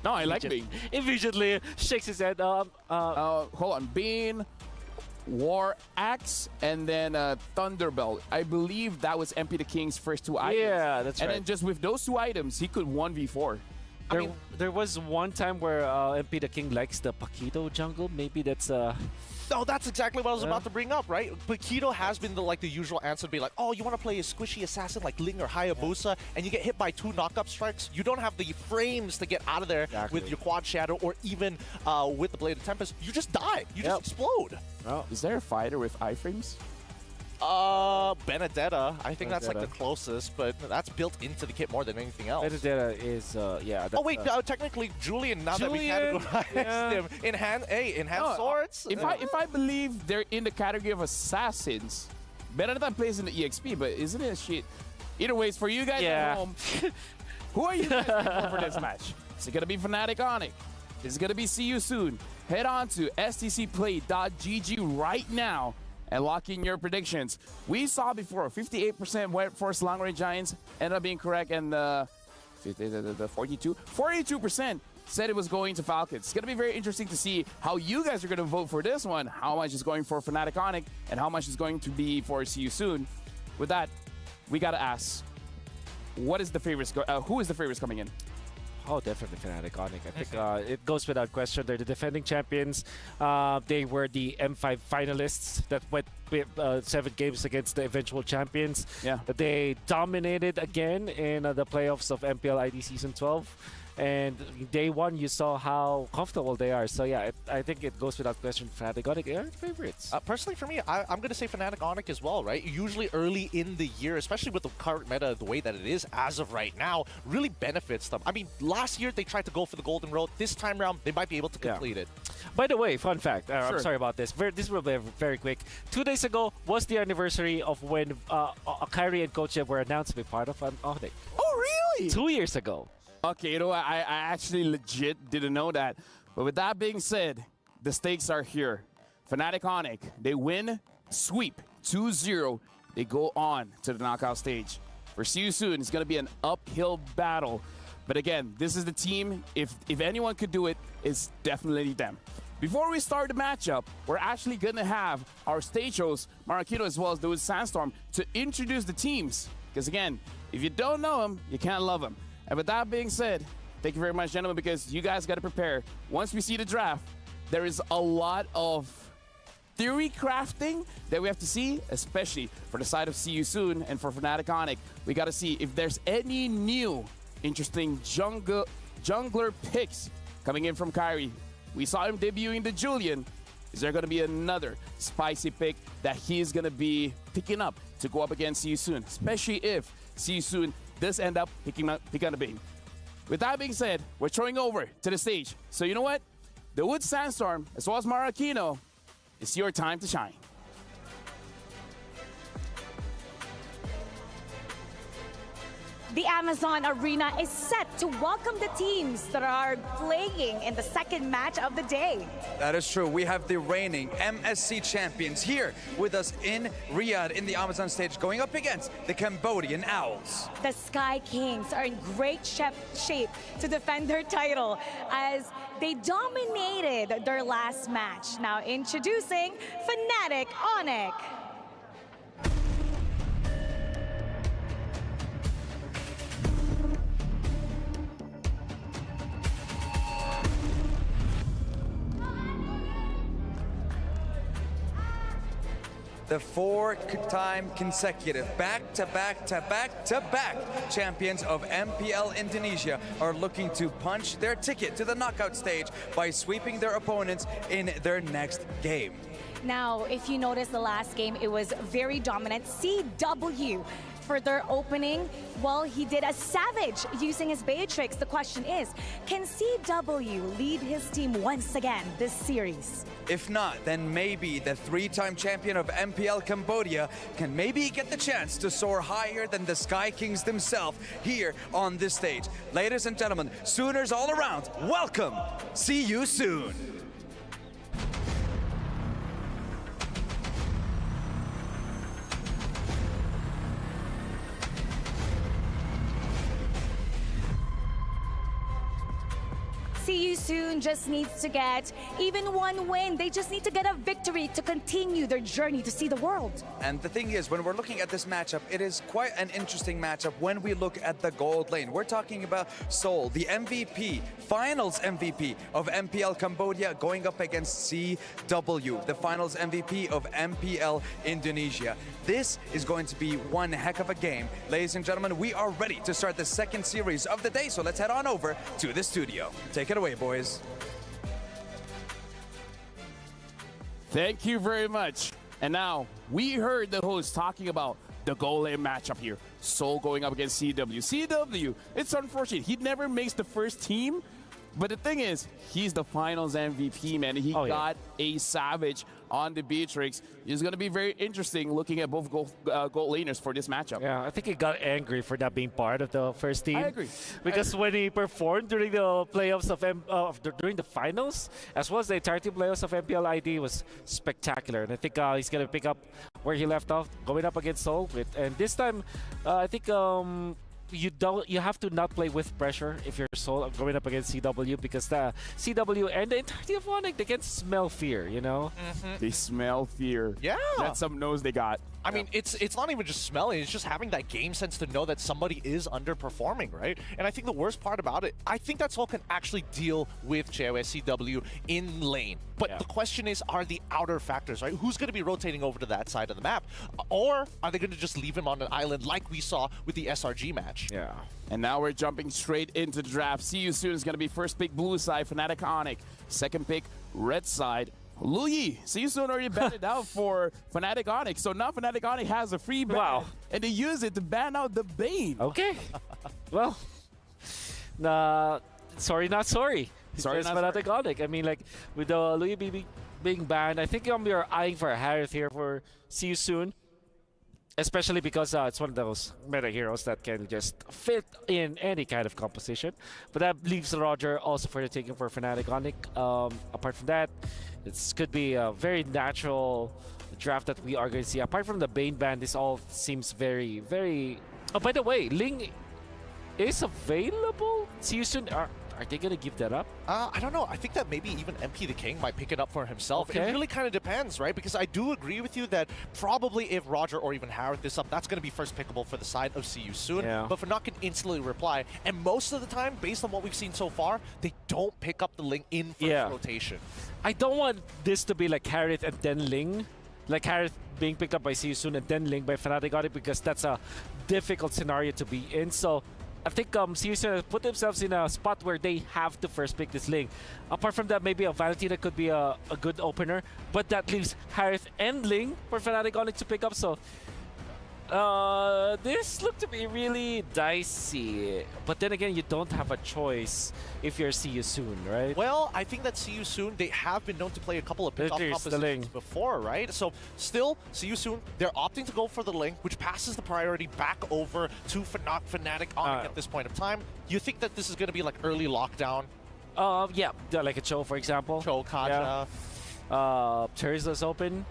no, I like Bane. Immediately shakes his head. Hold on, Bane, War Axe, and then Thunderbolt. I believe that was MP the King's first 2 items. Yeah, that's right. And then just with those 2 items, he could 1v4. There was one time where MP the King likes the Paquito jungle. Maybe that's No, that's exactly what I was about to bring up, right? Paquito has been the usual answer to be like, oh, you want to play a squishy assassin like Ling or Hayabusa, and you get hit by 2 knock-up strikes. You don't have the frames to get out of there with your Quad Shadow or even with the Blade of Tempest. You just die. You just explode. Is there a fighter with iframes? Benedetta. I think that's like the Benedetta. closest, but that's built into the kit more than anything else. Benedetta is, yeah. Oh wait, technically Julian. Now Julian, that we categorized him in hand, No, swords. If I believe they're in the category of assassins, Benedetta plays in the EXP, but isn't it a shit? Either way, it's for you guys Yeah. at home. Who are you guys looking for this match? Is it gonna be Fnatic Onyx? Is it gonna be See You Soon? Head on to stcplay.gg right now and lock in your predictions. We saw before 58% went for Long-Range Giants, ended up being correct, and the 42% said it was going to Falcons. It's going to be very interesting to see how you guys are going to vote for this one, how much is going for Fnatic Onyx, and how much is going to be for See You Soon. With that, we got to ask, what is the favorites? Who is the favorites coming in? Oh, definitely Fnatic Onyx. I think it goes without question. They're the defending champions. They were the M5 finalists that went 7 games against the eventual champions. Yeah. They dominated again in the playoffs of MPL ID Season 12. And day one, you saw how comfortable they are. So yeah, I think it goes without question. Fnatic Onyx are favorites. Personally, for me, I'm going to say Fnatic Onyx as well, right? Usually early in the year, especially with the current meta, the way that it is as of right now, really benefits them. I mean, last year they tried to go for the Golden Road. This time around, they might be able to complete it. By the way, fun fact. I'm Sure. sorry about this. This will be very quick. 2 days ago was the anniversary of when Kyrie and Coach were announced to be part of Onyx. Oh, really? 2 years ago. Okay, you know what? I actually legit didn't know that. But with that being said, the stakes are here. Fnatic Onyx, they win, sweep 2-0. They go on to the knockout stage. For See You Soon, it's going to be an uphill battle. But again, this is the team. If anyone could do it, it's definitely them. Before we start the matchup, we're actually going to have our stage host, Marquino, as well as Dude Sandstorm, to introduce the teams. Because again, if you don't know them, you can't love them. And with that being said, thank you very much, gentlemen, because you guys got to prepare. Once we see the draft, there is a lot of theory crafting that we have to see, especially for the side of See You Soon and for Fnatic Onyx. We got to see if there's any new interesting jungler picks coming in from Kyrie. We saw him debuting the Julian. Is there going to be another spicy pick that he's going to be picking up to go up against See You Soon, especially if See You Soon does end up picking up a beam. With that being said, we're throwing over to the stage. So you know what? The Wood Sandstorm, as well as Marquino, it's your time to shine. The Amazon Arena is set to welcome the teams that are playing in the second match of the day. That is true. We have the reigning MSC champions here with us in Riyadh in the Amazon stage, going up against the Cambodian Owls. The Sky Kings are in great shape to defend their title as they dominated their last match. Now introducing Fnatic Onyx. The 4-time consecutive back-to-back champions of MPL Indonesia are looking to punch their ticket to the knockout stage by sweeping their opponents in their next game. Now, if you notice the last game, it was very dominant. CW for their opening, well, he did a savage using his Beatrix. The question is, can CW lead his team once again this series? If not, then maybe the 3-time champion of MPL Cambodia can maybe get the chance to soar higher than the Sky Kings themselves here on this stage. Ladies and gentlemen, Sooners all around, welcome! See you soon! See You Soon just needs to get even one win. They just need to get a victory to continue their journey to see the world. And the thing is, when we're looking at this matchup, it is quite an interesting matchup when we look at the gold lane. We're talking about Seoul, the MVP, finals MVP of MPL Cambodia, going up against CW, the finals MVP of MPL Indonesia. This is going to be one heck of a game. Ladies and gentlemen, we are ready to start the second series of the day, so let's head on over to the studio. Take it away, boys. Thank you very much. And now we heard the host talking about the goal lane matchup here. Seoul going up against CW. CW, it's unfortunate. He never makes the first team. But the thing is, he's the finals MVP, man. He got a Savage on the Beatrix. It's going to be very interesting looking at both gold laners for this matchup. Yeah, I think he got angry for not being part of the first team. I agree. Because when he performed during the playoffs during the finals, as well as the entirety playoffs of MPL ID, was spectacular. And I think he's going to pick up where he left off, going up against Seoul. And this time, I think you have to not play with pressure if you're Seoul going up against CW, because the CW and the entirety of Onyx, they can smell fear, you know? They smell fear. Yeah. That's some nose they got. I mean, it's not even just smelling, it's just having that game sense to know that somebody is underperforming, right? And I think the worst part about it, I think that Seoul can actually deal with JOS CW in lane. But the question is, are the outer factors, right? Who's going to be rotating over to that side of the map? Or are they going to just leave him on an island like we saw with the SRG match? Yeah. And now we're jumping straight into the draft. See you soon is going to be first pick blue side, Fnatic Onyx. Second pick red side, Luyi. See you soon already batted out for Fnatic Onyx. So now Fnatic Onyx has a free ban. Wow. And they use it to ban out the Bane. Okay. Well, sorry, not sorry. Sorry, not Fnatic Onyx. I mean, like, with the Luyi being banned, I think we are eyeing for a Harith here for See You Soon. Especially because it's one of those meta heroes that can just fit in any kind of composition. But that leaves Roger also for the taking for Fnatic Onyx. Apart from that, it could be a very natural draft that we are going to see. Apart from the Bane ban, this all seems very, very... Oh, by the way, Ling is available? See You Soon. Are they going to give that up? I don't know. I think that maybe even MP the King might pick it up for himself. Okay. It really kind of depends, right? Because I do agree with you that probably if Roger or even Harith this up, that's going to be first pickable for the side of See You Soon. Yeah. But Fnatic can instantly reply. And most of the time, based on what we've seen so far, they don't pick up the Ling in first rotation. I don't want this to be like Harith and then Ling. Like Harith being picked up by See You Soon and then Ling by Fnatic Onyx, because that's a difficult scenario to be in. So I think See You Soon has put themselves in a spot where they have to first pick this Ling. Apart from that, maybe a Valentina could be a good opener, but that leaves Harith and Ling for Fnatic Onyx to pick up. So this looked to be really dicey. But then again, you don't have a choice if you're See You Soon, right? Well, I think that See You Soon, they have been known to play a couple of pick-off compositions before, right? So still, See You Soon, they're opting to go for the Ling, which passes the priority back over to Fnatic Onyx at this point of time. You think that this is going to be like early lockdown? Yeah, like a Cho, for example. Cho, Kaja. Terizla's open.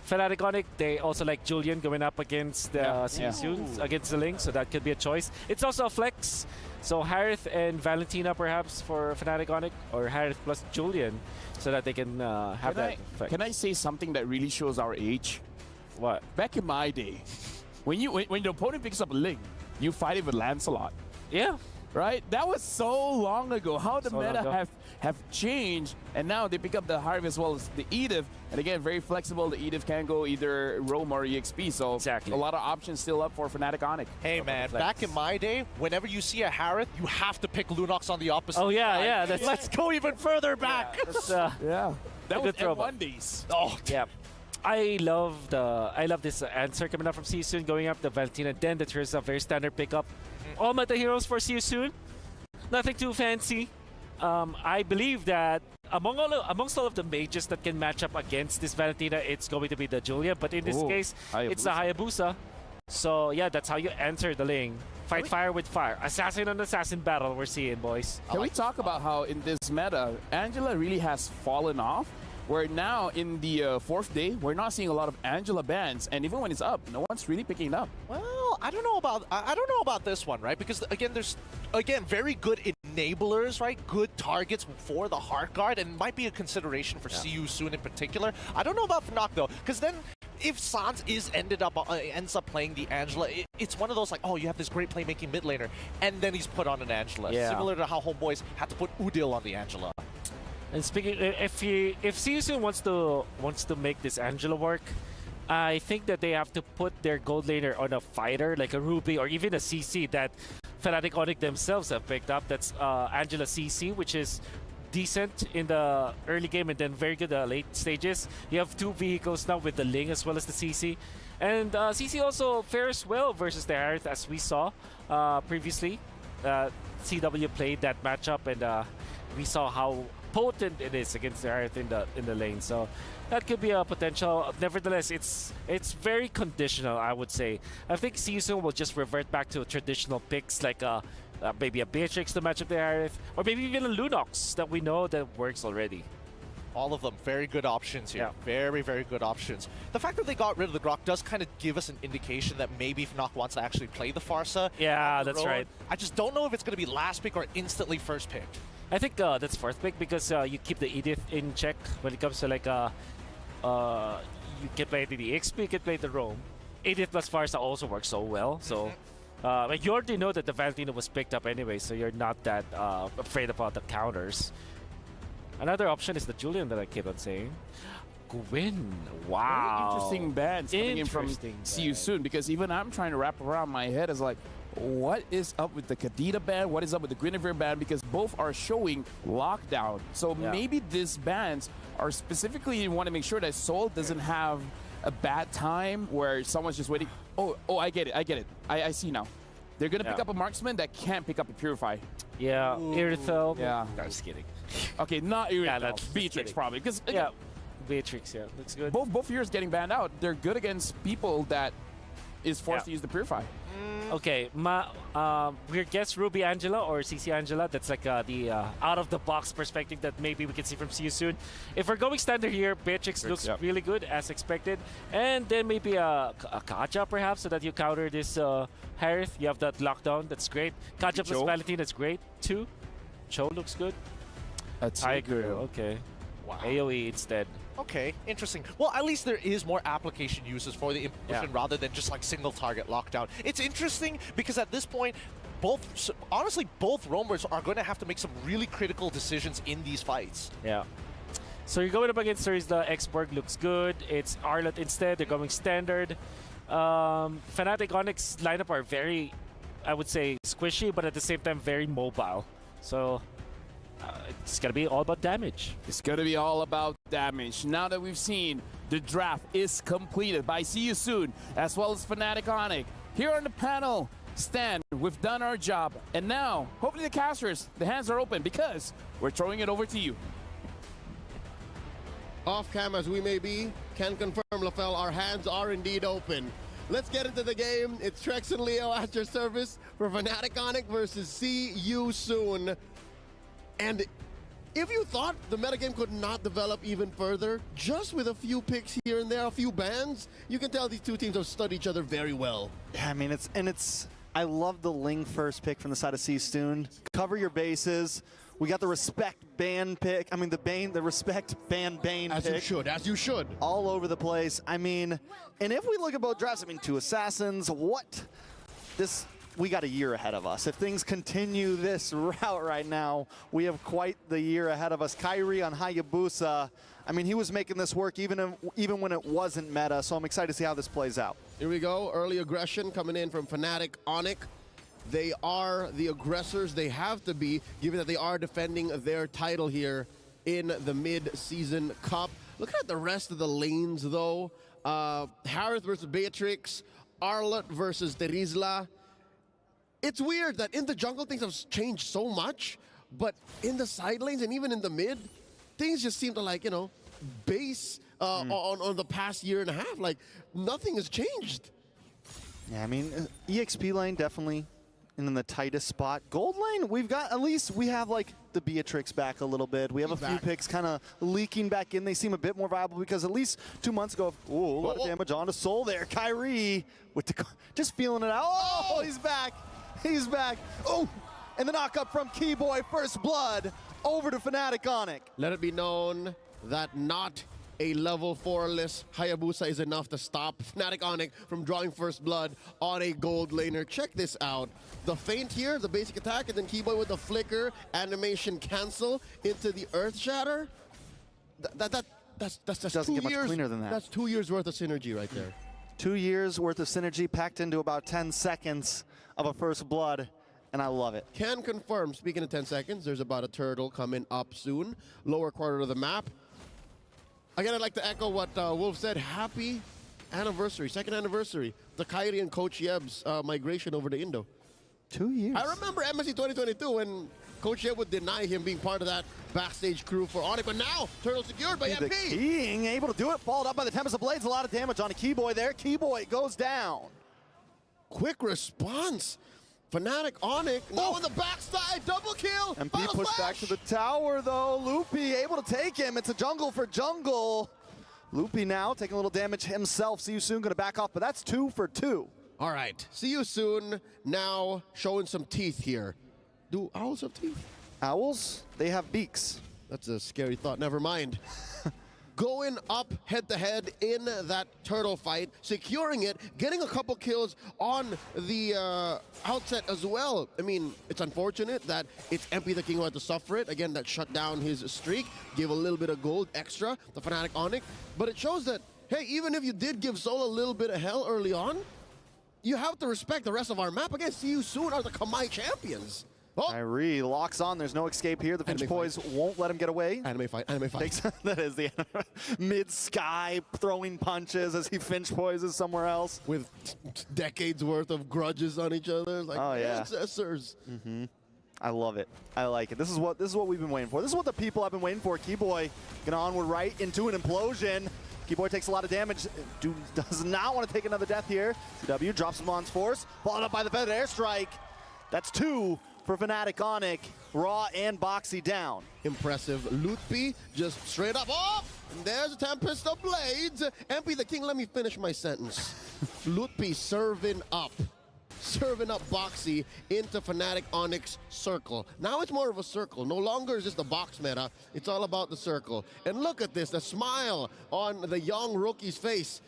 Fnatic Onyx, they also like Julian going up against the See You Soon, against the Ling, so that could be a choice. It's also a flex, so Harith and Valentina perhaps for Fnatic Onyx, or Harith plus Julian, so that they can have that effect. Can I say something that really shows our age? What? Back in my day, when the opponent picks up a Ling, you fight it with Lancelot. Yeah. Right? That was so long ago. How the meta have changed, and now they pick up the Harvey as well as the Edith. And again, very flexible. The Edith can go either Roam or EXP, so a lot of options still up for Fnatic Onyx. Hey man, back in my day, whenever you see a Harith, you have to pick Lunox on the opposite side. Yeah. Let's go even further back. That was F1 days. Oh, yeah. I love this answer coming up from See You Soon, going up the Valentina, then the Terizla, very standard pickup. All meta heroes for See You Soon. Nothing too fancy. I believe that amongst all of the mages that can match up against this Valentina, it's going to be the Julia. But in this case, it's the Hayabusa. So yeah, that's how you enter the Ling. Fight fire with fire. Assassin on assassin battle we're seeing, boys. Can we talk about how in this meta, Angela really has fallen off? Where now in the fourth day, we're not seeing a lot of Angela bans, and even when it's up, no one's really picking it up. Well, I don't know about this one, right? Because again, there's very good enablers, right? Good targets for the Heart Guard, and might be a consideration for See You Soon in particular. I don't know about Fnatic though, because then if Sans ends up playing the Angela, it's one of those like, oh, you have this great playmaking mid laner, and then he's put on an Angela, similar to how Homeboys had to put Udil on the Angela. And speaking, if See You Soon wants to make this Angela work, I think that they have to put their gold laner on a fighter like a Ruby or even a CC that Fnatic Onyx themselves have picked up. That's Angela CC, which is decent in the early game and then very good late stages. You have 2 vehicles now with the Ling as well as the CC. And CC also fares well versus the Harith, as we saw previously. CW played that matchup, and we saw how potent it is against the Harith in the lane. So that could be a potential. Nevertheless, it's very conditional, I would say. I think Season will just revert back to traditional picks like maybe a Beatrix to match up the Harith, or maybe even a Lunox that we know that works already. All of them, very good options here. Yeah. Very, very good options. The fact that they got rid of the Grok does kind of give us an indication that maybe Fnac wants to actually play the Farsa. Yeah, that's right. I just don't know if it's going to be last pick or instantly first pick. I think that's fourth pick because you keep the Edith in check when it comes to like you can play the EXP, you can play the Roam. Edith plus Farsa also works so well. So like you already know that the Valentino was picked up anyway, so you're not that afraid about the counters. Another option is the Julian that I keep on saying. Gwyn. Wow. Very interesting bands coming in from See You Soon, because even I'm trying to wrap around my head as like, what is up with the Kadita band? What is up with the Guinevere band? Because both are showing lockdown. So maybe these bands are specifically want to make sure that Seoul doesn't have a bad time where someone's just waiting. Oh, I get it. I see now. They're going to pick up a marksman that can't pick up a Purify. Yeah, Irithel. Yeah. No, just kidding. Okay, not Irithel. Yeah, that's Beatrix probably. Because Beatrix, looks good. both heroes getting banned out. They're good against people that is forced to use the Purify. Okay, weird guess Ruby Angela or CC Angela. That's like the out-of-the-box perspective that maybe we can see from See You Soon. If we're going standard here, Beatrix looks really good as expected. And then maybe a Kaja perhaps so that you counter this Harith. You have that lockdown, that's great. Kaja plus Valentine, that's great too. Cho looks good. Tiger, okay. Wow. AoE instead. Okay, interesting. Well, at least there is more application uses for the impulsion rather than just like single target lockdown. It's interesting because at this point, honestly, both roamers are going to have to make some really critical decisions in these fights. Yeah. So you're going up against her is the Xborg looks good. It's Arlott instead. They're going standard. Fnatic Onyx lineup are very, I would say, squishy, but at the same time very mobile. So it's going to be all about damage. It's going to be all about damage. Now that we've seen the draft is completed by See You Soon, as well as Fnatic Onyx. Here on the panel, Stan, we've done our job. And now, hopefully the casters, the hands are open because we're throwing it over to you. Off cam as we may be, can confirm, LaFell, our hands are indeed open. Let's get into the game. It's Trex and Leo at your service for Fnatic Onyx versus See You Soon. And if you thought the metagame could not develop even further, just with a few picks here and there, a few bans, you can tell these two teams have studied each other very well. Yeah, I mean, I love the Ling first pick from the side of See You Soon. Cover your bases. We got the respect ban pick. I mean, the respect ban Bane as pick. As you should. All over the place. I mean, and if we look at both drafts, I mean, 2 assassins, we got a year ahead of us. If things continue this route right now, we have quite the year ahead of us. Kyrie on Hayabusa, I mean, he was making this work even when it wasn't meta, so I'm excited to see how this plays out. Here we go, early aggression coming in from Fnatic Onyx. They are the aggressors. They have to be, given that they are defending their title here in the mid-season cup. Looking at the rest of the lanes, though. Harith versus Beatrix, Arlott versus Terizla. It's weird that in the jungle things have changed so much, but in the side lanes and even in the mid, things just seem to like, base on the past year and a half. Like, nothing has changed. Yeah, I mean, EXP lane definitely in the tightest spot. Gold lane, we have like the Beatrix back a little bit. We have a few picks kind of leaking back in. They seem a bit more viable because at least 2 months ago, a lot of damage on to Soul there. Kyrie with just feeling it out. Oh, he's back. He's back. Oh, and the knock-up from Keyboy, first blood, over to Fnatic Onyx. Let it be known that not a level 4-less Hayabusa is enough to stop Fnatic Onyx from drawing first blood on a gold laner. Check this out. The feint here, the basic attack, and then Keyboy with the flicker, animation cancel into the Earth Shatter. That's just doesn't 2 get much years. cleaner than that. That's 2 years worth of synergy right there. 2 years worth of synergy packed into about 10 seconds of a first blood. and I love it. Can confirm, speaking of 10 seconds, there's about a turtle coming up soon. Lower quarter of the map. Again, I'd like to echo what Wolf said. Happy anniversary, second anniversary. The Kyrie and Coach Yeb's migration over to Indo. 2 years. I remember MSC 2022 when Coach Yeb would deny him being part of that backstage crew for Onyx, but now Turtle secured by The MP. King able to do it, followed up by the Tempest of Blades. A lot of damage on a Keyboy there. Keyboy goes down. Quick response. Fnatic Onyx now on the backside, double kill. MP Final pushed splash. back to the tower though. Loopy able to take him. It's a jungle for jungle. Loopy now taking a little damage himself. See you soon, gonna back off, but that's 2 for 2. All right, see you soon. Now showing some teeth here. Do owls have teeth? Owls, they have beaks. That's a scary thought, never mind. Going up head-to-head in that turtle fight, securing it, getting a couple kills on the outset as well. I mean, it's unfortunate that it's MP the King who had to suffer it. Again, that shut down his streak, gave a little bit of gold extra, the Fnatic Onyx. But it shows that, hey, even if you did give Soul a little bit of hell early on, you have to respect the rest of our map. Again, see you soon are the Kamai champions. Oh, Kyrie locks on. There's no escape here. The Finch Boys won't let him get away. anime fight, anime fight. That is the mid-sky throwing punches as he Finch poises somewhere else. With decades worth of grudges on each other. Like Oh, yeah. ancestors. I love it. I like it. This is what we've been waiting for. This is what the people have been waiting for. Keyboy gonna onward right into an implosion. Keyboy takes a lot of damage. Dude does not want to take another death here. CW drops him on force, followed up by the feathered airstrike. That's 2 for Fnatic Onyx. Raw and Boxy down. Impressive. Lootby just straight up. Oh, and there's a Tempest of Blades. MP the King, let me finish my sentence. Lootby serving up Boxy into Fnatic Onyx circle. Now it's more of a circle. No longer is this the box meta. It's all about the circle. And look at this, the smile on the young rookie's face.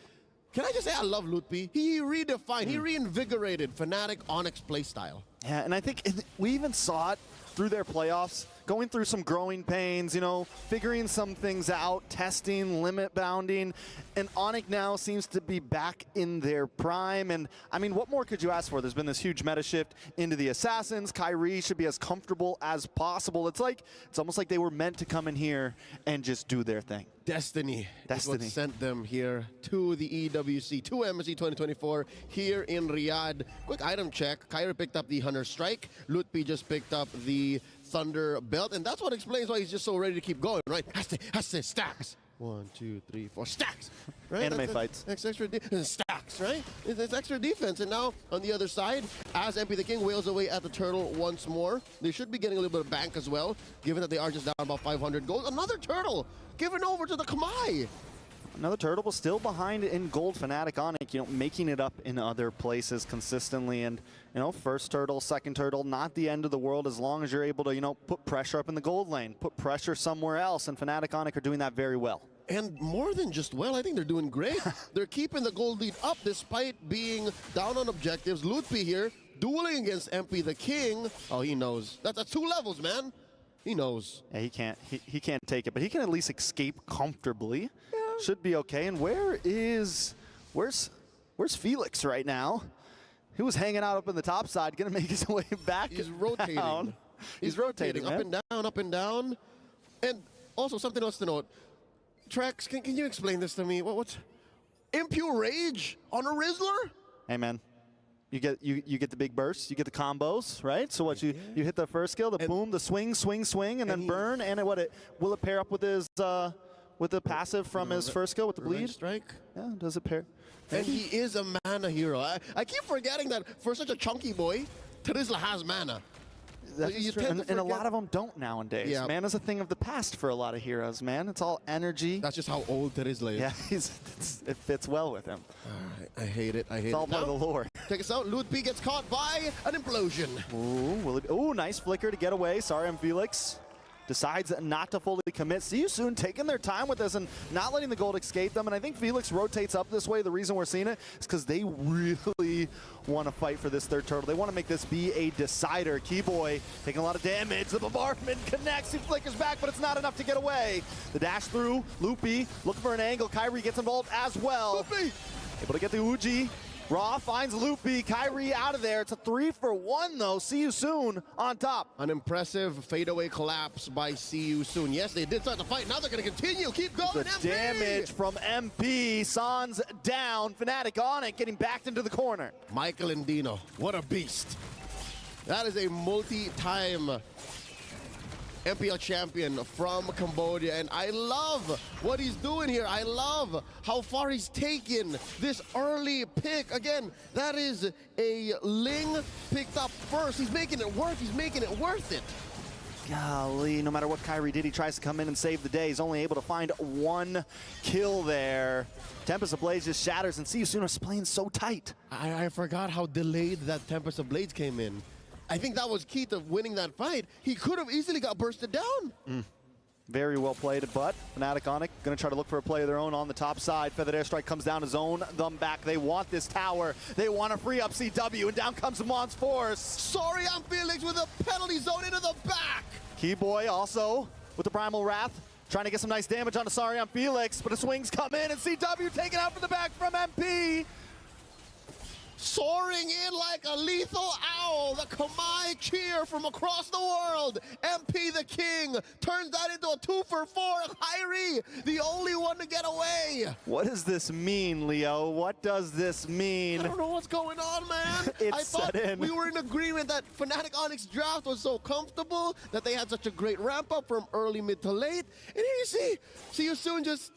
Can I just say I love Lootby? He redefined, he reinvigorated Fnatic Onyx playstyle. Yeah, and I think we even saw it through their playoffs, going through some growing pains, you know, figuring some things out, testing, limit bounding, and Onyx now seems to be back in their prime. And I mean, what more could you ask for? There's been this huge meta shift into the Assassins. Kyrie should be as comfortable as possible. It's almost like they were meant to come in here and just do their thing. Destiny is what sent them here to the EWC, to MSC 2024 here in Riyadh. Quick item check. Kyrie picked up the Hunter Strike. Lutpi just picked up the Thunder Belt. And that's what explains why he's just so ready to keep going, right? Has to stacks. 1, 2, 3, 4 stacks. Right? Anime fights. Extra stacks, right? It's extra defense. And now on the other side, as MP the King wails away at the turtle once more, they should be getting a little bit of bank as well, given that they are just down about 500 gold. Another turtle given over to the Kamai. Another turtle was still behind in gold. Fnatic Onyx, you know, making it up in other places consistently. And, you know, first turtle, second turtle, not the end of the world as long as you're able to, you know, put pressure up in the gold lane, put pressure somewhere else. And Fnatic Onyx are doing that very well. And more than just well, I think they're doing great. They're keeping the gold lead up despite being down on objectives. Lutpi here, dueling against MP the King. Oh, he knows. That's 2 levels, man. He knows. Yeah, he can't take it, but he can at least escape comfortably. Yeah. Should be okay. And where's Felix right now? He was hanging out up in the top side, gonna make his way back. He's rotating. Down. He's rotating, up and down, up and down. And also something else to note. Trex, can you explain this to me? What's Impure Rage on a Rizzler? Hey man, you get the big bursts, you get the combos, right? So what you hit the first skill, the boom, the swing, and then burn, and will it pair up with his with the passive from his first skill with the bleed? Strike. Yeah, does it pair? And he is a mana hero. I keep forgetting that for such a chunky boy, Terizla has mana. And a lot of them don't nowadays. Yeah. Mana's a thing of the past for a lot of heroes, man. It's all energy. That's just how old Terizla is. Yeah, it fits well with him. All right, I hate it. It's all part of the lore. Check us out. Lutpi gets caught by an implosion. Ooh, nice flicker to get away. Sorry, I'm Felix. Decides not to fully commit. See you soon, taking their time with this and not letting the gold escape them. And I think Felix rotates up this way. The reason we're seeing it is because they really want to fight for this third turtle. They want to make this be a decider. Keyboy taking a lot of damage. The bombardment connects. He flickers back, but it's not enough to get away. The dash through. Loopy looking for an angle. Kyrie gets involved as well. Loopy! Able to get the Uji. Raw finds Loopy, Kyrie out of there. It's a 3-for-1 though. See you soon on top. An impressive fadeaway collapse by See You Soon. Yes, they did start the fight. Now they're going to continue. Keep going, The MP! damage from MP. Sans down. Fnatic on it, getting backed into the corner. Michael and Dino, what a beast. That is a multi-time MPL champion from Cambodia, and I love what he's doing here. I love how far he's taken this early pick. Again, that is a Ling picked up first. He's making it work. He's making it worth it. Golly, no matter what Kyrie did, he tries to come in and save the day. He's only able to find one kill there. Tempest of Blades just shatters, and See You Soon is playing so tight. I forgot how delayed that Tempest of Blades came in. I think that was key to winning that fight. He could have easily got bursted down. Very well played, but Fnatic on it, gonna try to look for a play of their own on the top side. Feathered Airstrike comes down to zone them back. They want this tower. They want to free up CW, and down comes Mons Force. Sorry, I'm Felix with a penalty zone into the back. Keyboy also with the Primal Wrath, trying to get some nice damage on Asarion Felix, but the swings come in, and CW taken out from the back from MP. Soaring in like a lethal owl, the Kamai cheer from across the world. MP the King turns that into a 2-for-4. Kyrie, the only one to get away. What does this mean, Leo? What does this mean? I don't know what's going on, man. It's I thought set in. we were in agreement that Fnatic Onyx draft was so comfortable, that they had such a great ramp up from early, mid to late. And here you see You Soon just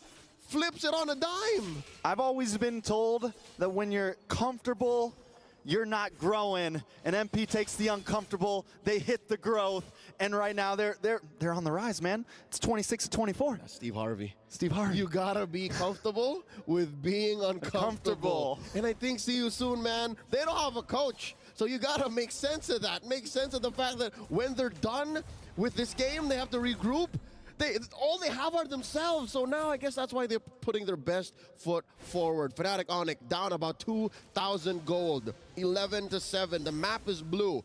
flips it on a dime. I've always been told that when you're comfortable, you're not growing, and MP takes the uncomfortable, they hit the growth, and right now they're on the rise, man. It's 26-24. Steve Harvey. Steve Harvey. You gotta be comfortable with being uncomfortable. And I think See You Soon, man, they don't have a coach. So you gotta make sense of that. Make sense of the fact that when they're done with this game, they have to regroup. All they have are themselves, so now I guess that's why they're putting their best foot forward. Fnatic Onyx down about 2,000 gold, 11-7. The map is blue.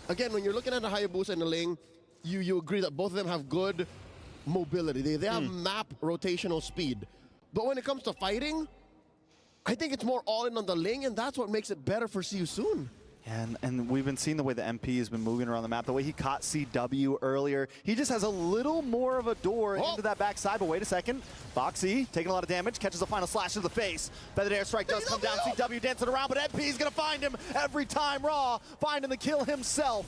Again, when you're looking at the Hayabusa and the Ling, you agree that both of them have good mobility. They have map rotational speed. But when it comes to fighting, I think it's more all in on the Ling, and that's what makes it better for See You Soon. And we've been seeing the way the MP has been moving around the map, the way he caught CW earlier. He just has a little more of a door into that backside, but wait a second. Boxy taking a lot of damage, catches a final slash to the face. Feathered Airstrike does come down, CW dancing around, but MP's gonna find him every time. Raw finding the kill himself.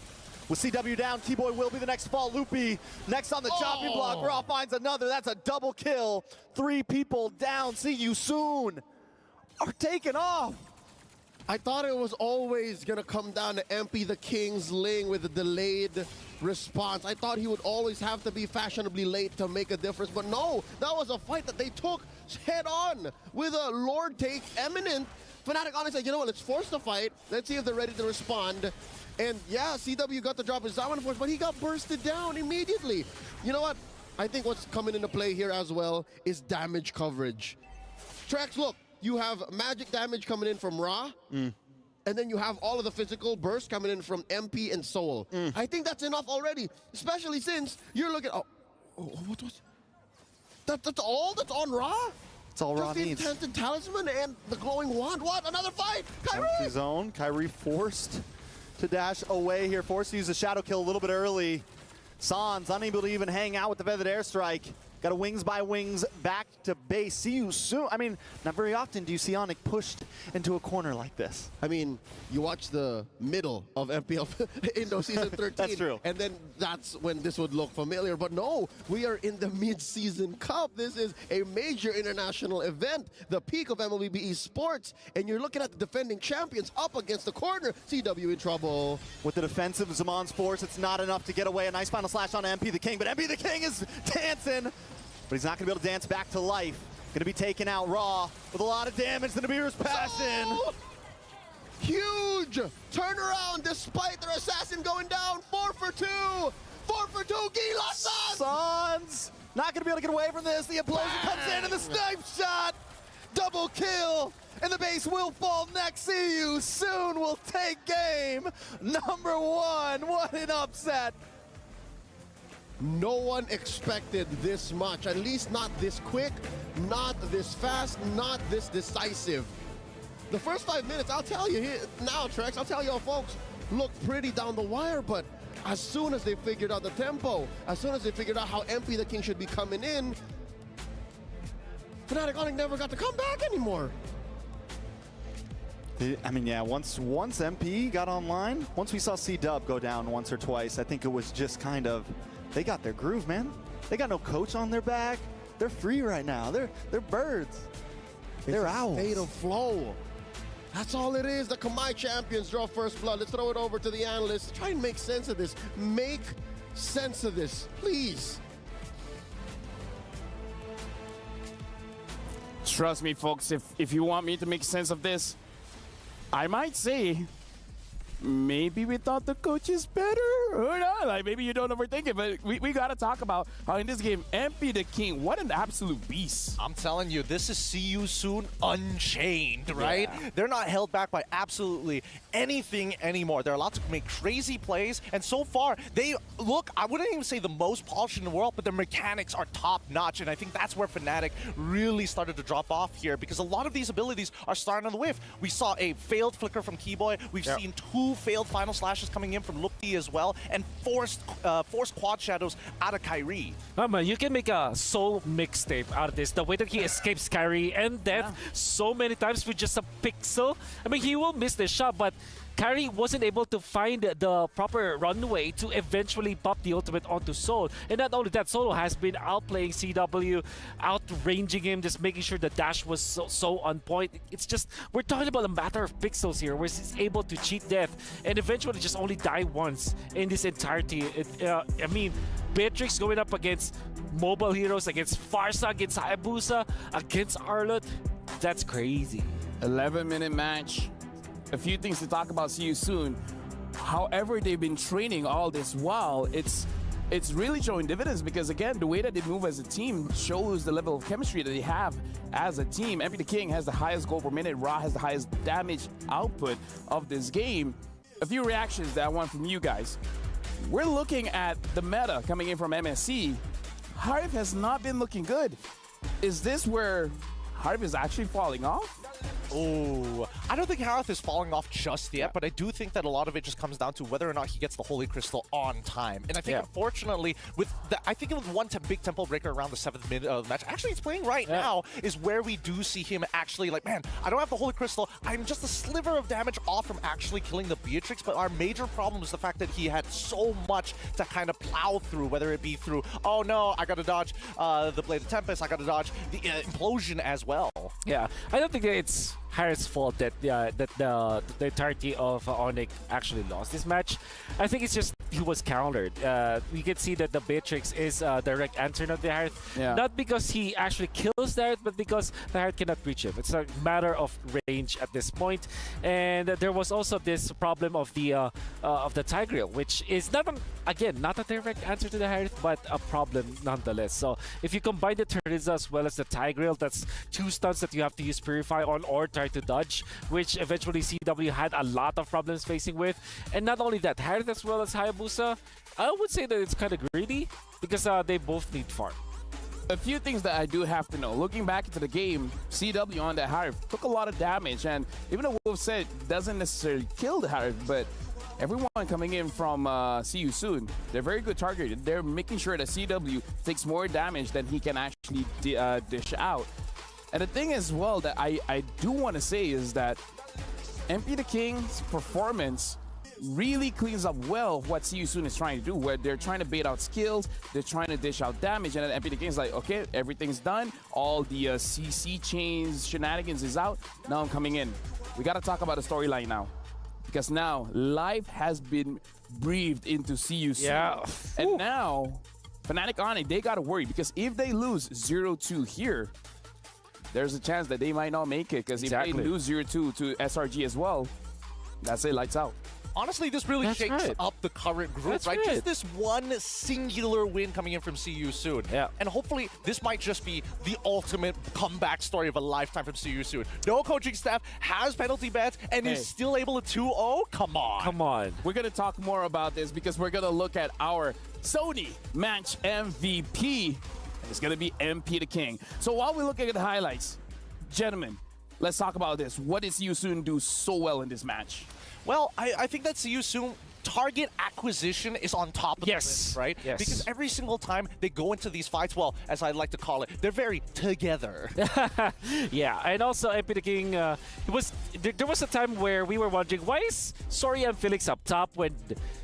With CW down, Keyboy will be the next fall. Loopy next on the chopping block. Raw finds another, that's a double kill. 3 people down, See You Soon are taken off. I thought it was always going to come down to MP the King's Ling with a delayed response. I thought he would always have to be fashionably late to make a difference, but no, that was a fight that they took head on with a Lord take eminent. Fnatic Onyx said, you know what, let's force the fight. Let's see if they're ready to respond. And yeah, CW got the drop with Zaman Force, but he got bursted down immediately. You know what? I think what's coming into play here as well is damage coverage. Trex, look. You have magic damage coming in from Ra, and then you have all of the physical bursts coming in from MP and Soul. I think that's enough already, especially since you're looking. What was? That's all that's on Ra. That's all Ra Just the needs. Enchanted Talisman and the Glowing Wand. What? Another fight? Kyrie! Empty zone. Kyrie forced to dash away here, forced to use a shadow kill a little bit early. Sans unable to even hang out with the Feathered Airstrike. Got a wings by wings back to base. See You Soon. I mean, not very often do you see Onyx pushed into a corner like this. I mean, you watch the middle of MPL Indo Season 13. That's true. And then that's when this would look familiar. But no, we are in the mid-season cup. This is a major international event, the peak of MLBB esports. And you're looking at the defending champions up against the corner. CW in trouble. With the defensive Zaman's Force, it's not enough to get away. A nice final slash on MP the King, but MP the King is dancing. But he's not going to be able to dance back to life. Going to be taken out Raw with a lot of damage. The Nabir's passion. Oh! Huge turnaround despite their assassin going down. 4-for-2. 4-for-2. Gila Sans. Sans not going to be able to get away from this. The implosion comes in and the snipe shot. Double kill. And the base will fall next. See You Soon will take game number 1. What an upset. No one expected this much, at least not this quick, not this fast, not this decisive. The first 5 minutes, I'll tell you here now, Trex, I'll tell y'all folks, look pretty down the wire, but as soon as they figured out the tempo, as soon as they figured out how MP the King should be coming in, Fnatic Onyx never got to come back anymore. I mean, yeah, once MP got online, once we saw C-Dub go down once or twice, I think it was just kind of, they got their groove, man. They got no coach on their back. They're free right now. They're birds. They're owls. State of flow. That's all it is. The Kamai champions draw first blood. Let's throw it over to the analysts. Try and make sense of this. Make sense of this, please. Trust me, folks, if you want me to make sense of this, I might say maybe we thought the coach is better or not. Like, maybe you don't overthink it, but we got to talk about how in this game, MP the King, what an absolute beast. I'm telling you, this is See You Soon unchained, right? Yeah. They're not held back by absolutely anything anymore. They're allowed to make crazy plays, and so far, they look, I wouldn't even say the most polished in the world, but their mechanics are top-notch, and I think that's where Fnatic really started to drop off here, because a lot of these abilities are starting on the whiff. We saw a failed flicker from Keyboy. We've seen 2 failed final slashes coming in from Lukti as well, and forced quad shadows out of Kyrie. Man, you can make a soul mixtape out of this. The way that he escapes Kyrie and death so many times with just a pixel. I mean, he will miss the shot, but Kyrie wasn't able to find the proper runway to eventually pop the ultimate onto Soul. And not only that, Solo has been outplaying CW, outranging him, just making sure the dash was so on point. It's just, we're talking about a matter of pixels here, where he's able to cheat death and eventually just only die once in this entirety. I mean, Beatrix going up against mobile heroes, against Farsa, against Hayabusa, against Arlott. That's crazy. 11-minute match. A few things to talk about. See you soon. However, they've been training all this while. It's really showing dividends, because again, the way that they move as a team shows the level of chemistry that they have as a team. MP the King has the highest goal per minute. Ra has the highest damage output of this game. A few reactions that I want from you guys. We're looking at the meta coming in from MSC. Harv has not been looking good. Is this where Harv is actually falling off? Oh, I don't think Harith is falling off just yet, but I do think that a lot of it just comes down to whether or not he gets the Holy Crystal on time. And I think, unfortunately, with I think it was one big tempo breaker around the 7th minute of the match. Actually, it's playing right now is where we do see him actually like, man, I don't have the Holy Crystal. I'm just a sliver of damage off from actually killing the Beatrix. But our major problem is the fact that he had so much to kind of plow through, whether it be through, oh no, I got to dodge the Blade of Tempest, I got to dodge the Implosion as well. Yeah, I don't think that it's Harris' fault that the entirety of Onyx actually lost this match. I think it's just he was countered. We can see that the Beatrix is a direct answer to the Harith. Not because he actually kills the Harith, but because the Harith cannot reach him. It's a matter of range at this point. And there was also this problem of the Tigreal, which is not not a direct answer to the Harith, but a problem nonetheless. So if you combine the Teresa as well as the Tigreal, that's 2 stunts that you have to use Purify on or try to dodge, which eventually CW had a lot of problems facing with. And not only that, Harith as well as Hayabusa, I would say that it's kind of greedy because they both need farm. A few things that I do have to know. Looking back into the game, CW on that Harith took a lot of damage, and even though Wolf said doesn't necessarily kill the Harith, but everyone coming in from See You Soon, they're very good targeted. They're making sure that CW takes more damage than he can actually dish out. And the thing as well that I do want to say is that MP the King's performance really cleans up well what See You Soon is trying to do, where they're trying to bait out skills, they're trying to dish out damage, and then MP the King's like, okay, everything's done, all the CC chains shenanigans is out, now I'm coming in. We got to talk about the storyline now, because now life has been breathed into See You Soon. And now Fnatic Onyx, they got to worry, because if they lose 0-2 here, there's a chance that they might not make it, because if they lose 0-2 to SRG as well, that's it, lights out. Honestly, this really shakes up the current group, right? Just this one singular win coming in from See You Soon. And hopefully, this might just be the ultimate comeback story of a lifetime from See You Soon. No coaching staff, has penalty bans, and is still able to 2-0? Come on. Come on. We're going to talk more about this, because we're going to look at our Sony match MVP. It's going to be MP the King. So while we're looking at the highlights, gentlemen, let's talk about this. What did Yusun do so well in this match? Well, I think that Yusun target acquisition is on top of the list, right? Yes. Because every single time they go into these fights, well, as I like to call it, they're very together. Yeah, and also MP the King, there was a time where we were wondering, why is Soria and Felix up top when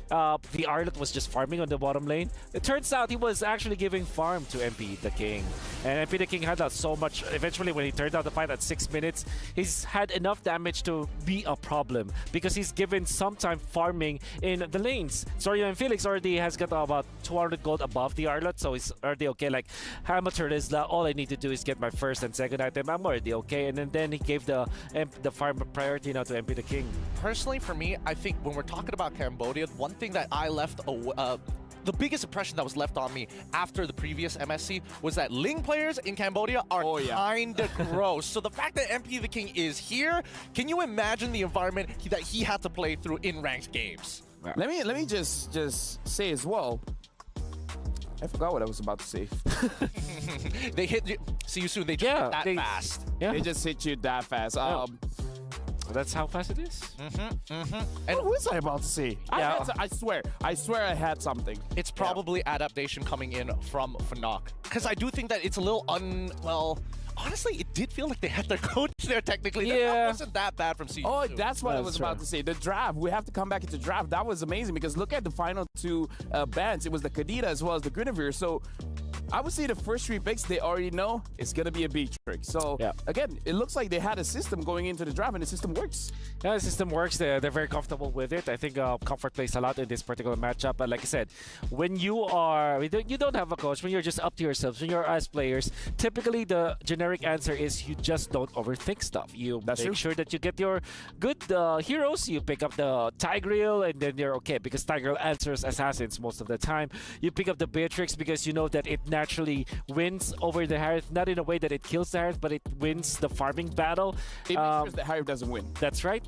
the Arlet was just farming on the bottom lane? It turns out he was actually giving farm to MP the King. And MP the King had so much, eventually when he turned out the fight at 6 minutes, he's had enough damage to be a problem because he's given some time farming in the lanes. Soria and Felix already has got about 200 gold above the Arlet, so he's already okay. Like, Amateur is all I need to do is get my first and second item. I'm already okay. And then he gave the farm priority now to MP the King. Personally, for me, I think when we're talking about Cambodia, one thing that I left the biggest impression that was left on me after the previous MSC was that Ling players in Cambodia are kind of gross. So the fact that MP the King is here, can you imagine the environment that he had to play through in ranked games? Let me just say as well. I forgot what I was about to say. They hit you. See you soon. They just hit that fast. Yeah. They just hit you that fast. That's how fast it is. And what was I about to say? Yeah. I swear I had something. it's probably adaptation coming in from Fnac. Because I do think that it's a little well, honestly, it did feel like they had their coach there technically. That wasn't that bad from CU. Oh, that's what I was about to say. The draft. We have to come back into draft. That was amazing because look at the final two bands. It was the Kadita as well as the Guinevere. So I would say the first 3 picks, they already know it's going to be a B trick. So again, it looks like they had a system going into the draft and the system works. Yeah, the system works. They're very comfortable with it. I think comfort plays a lot in this particular matchup. But like I said, when you don't have a coach, when you're just up to yourselves, when you're as players, typically the generic answer is you just don't overthink stuff. You make sure that you get your good heroes. You pick up the Tigreal and then you're okay because Tigreal answers assassins most of the time. You pick up the Beatrix because you know that it naturally wins over the Harith, not in a way that it kills the Harith, but it wins the farming battle. It makes sure the Harith doesn't win. That's right.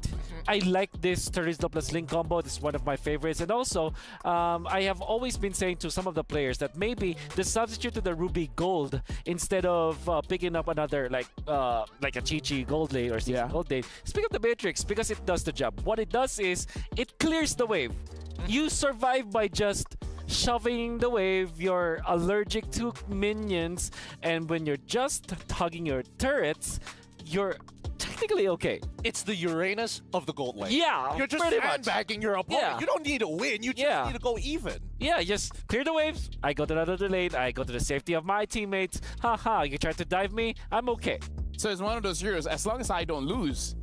I like this Terizla plus Link combo. This is one of my favorites. And also, I have always been saying to some of the players that maybe the substitute to the Ruby Gold, instead of picking up another like a Chi-Chi Gold lane or CC Gold lane, is pick up the Beatrix because it does the job. What it does is it clears the wave. You survive by just shoving the wave. You're allergic to minions, and when you're just hugging your turrets, you're technically okay. It's the Uranus of the gold lane. Yeah, you're just sandbagging your opponent. Yeah. You don't need to win. You just need to go even. Yeah, just clear the waves. I go to another lane. I go to the safety of my teammates. Haha, you try to dive me. I'm okay. So it's one of those heroes. As long as I don't lose,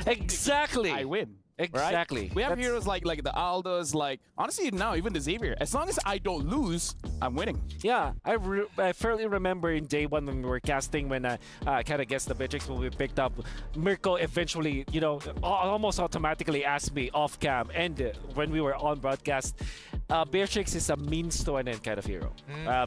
exactly, I win. Exactly. Right? We have heroes like the Aldos, like honestly now even the Xavier. As long as I don't lose, I'm winning. Yeah, I fairly remember in day one when we were casting when I kind of guessed the Beatrix when we picked up. Mirko eventually, almost automatically asked me off cam and when we were on broadcast, Beatrix is a means to an end kind of hero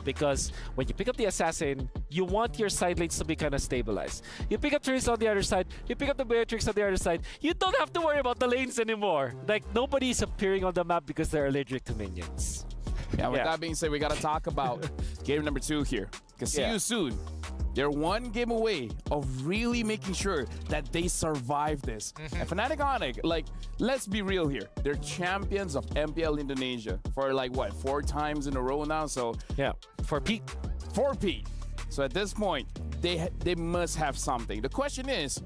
because when you pick up the assassin, you want your side lanes to be kind of stabilized. You pick up Therese on the other side, you pick up the Beatrix on the other side. You don't have to worry about the lanes anymore. Like nobody's appearing on the map because they're allergic to minions. Yeah, with that being said, we got to talk about game number 2 here. Because see you soon. They're one game away of really making sure that they survive this. And Fnatic Onyx, let's be real here. They're champions of MPL Indonesia for 4 times in a row now. So yeah, for Pete. So at this point, they must have something. The question is,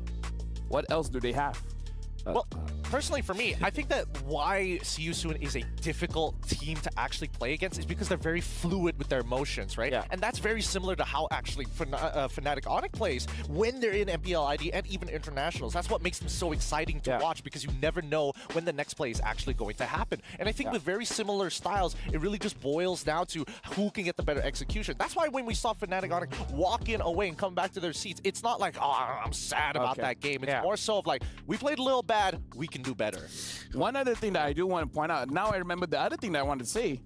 what else do they have? Well, personally for me, I think that why CU Soon is a difficult team to actually play against is because they're very fluid with their emotions, right? Yeah. And that's very similar to how actually Fnatic Onyx plays when they're in MPL ID and even internationals. That's what makes them so exciting to watch because you never know when the next play is actually going to happen. And I think with very similar styles, it really just boils down to who can get the better execution. That's why when we saw Fnatic Onyx walk in away and come back to their seats, it's not like, oh, I'm sad about that game. It's more so of like, we played a little bad, we can do better. One other thing that I do want to point out, now I remember the other thing that I wanted to say.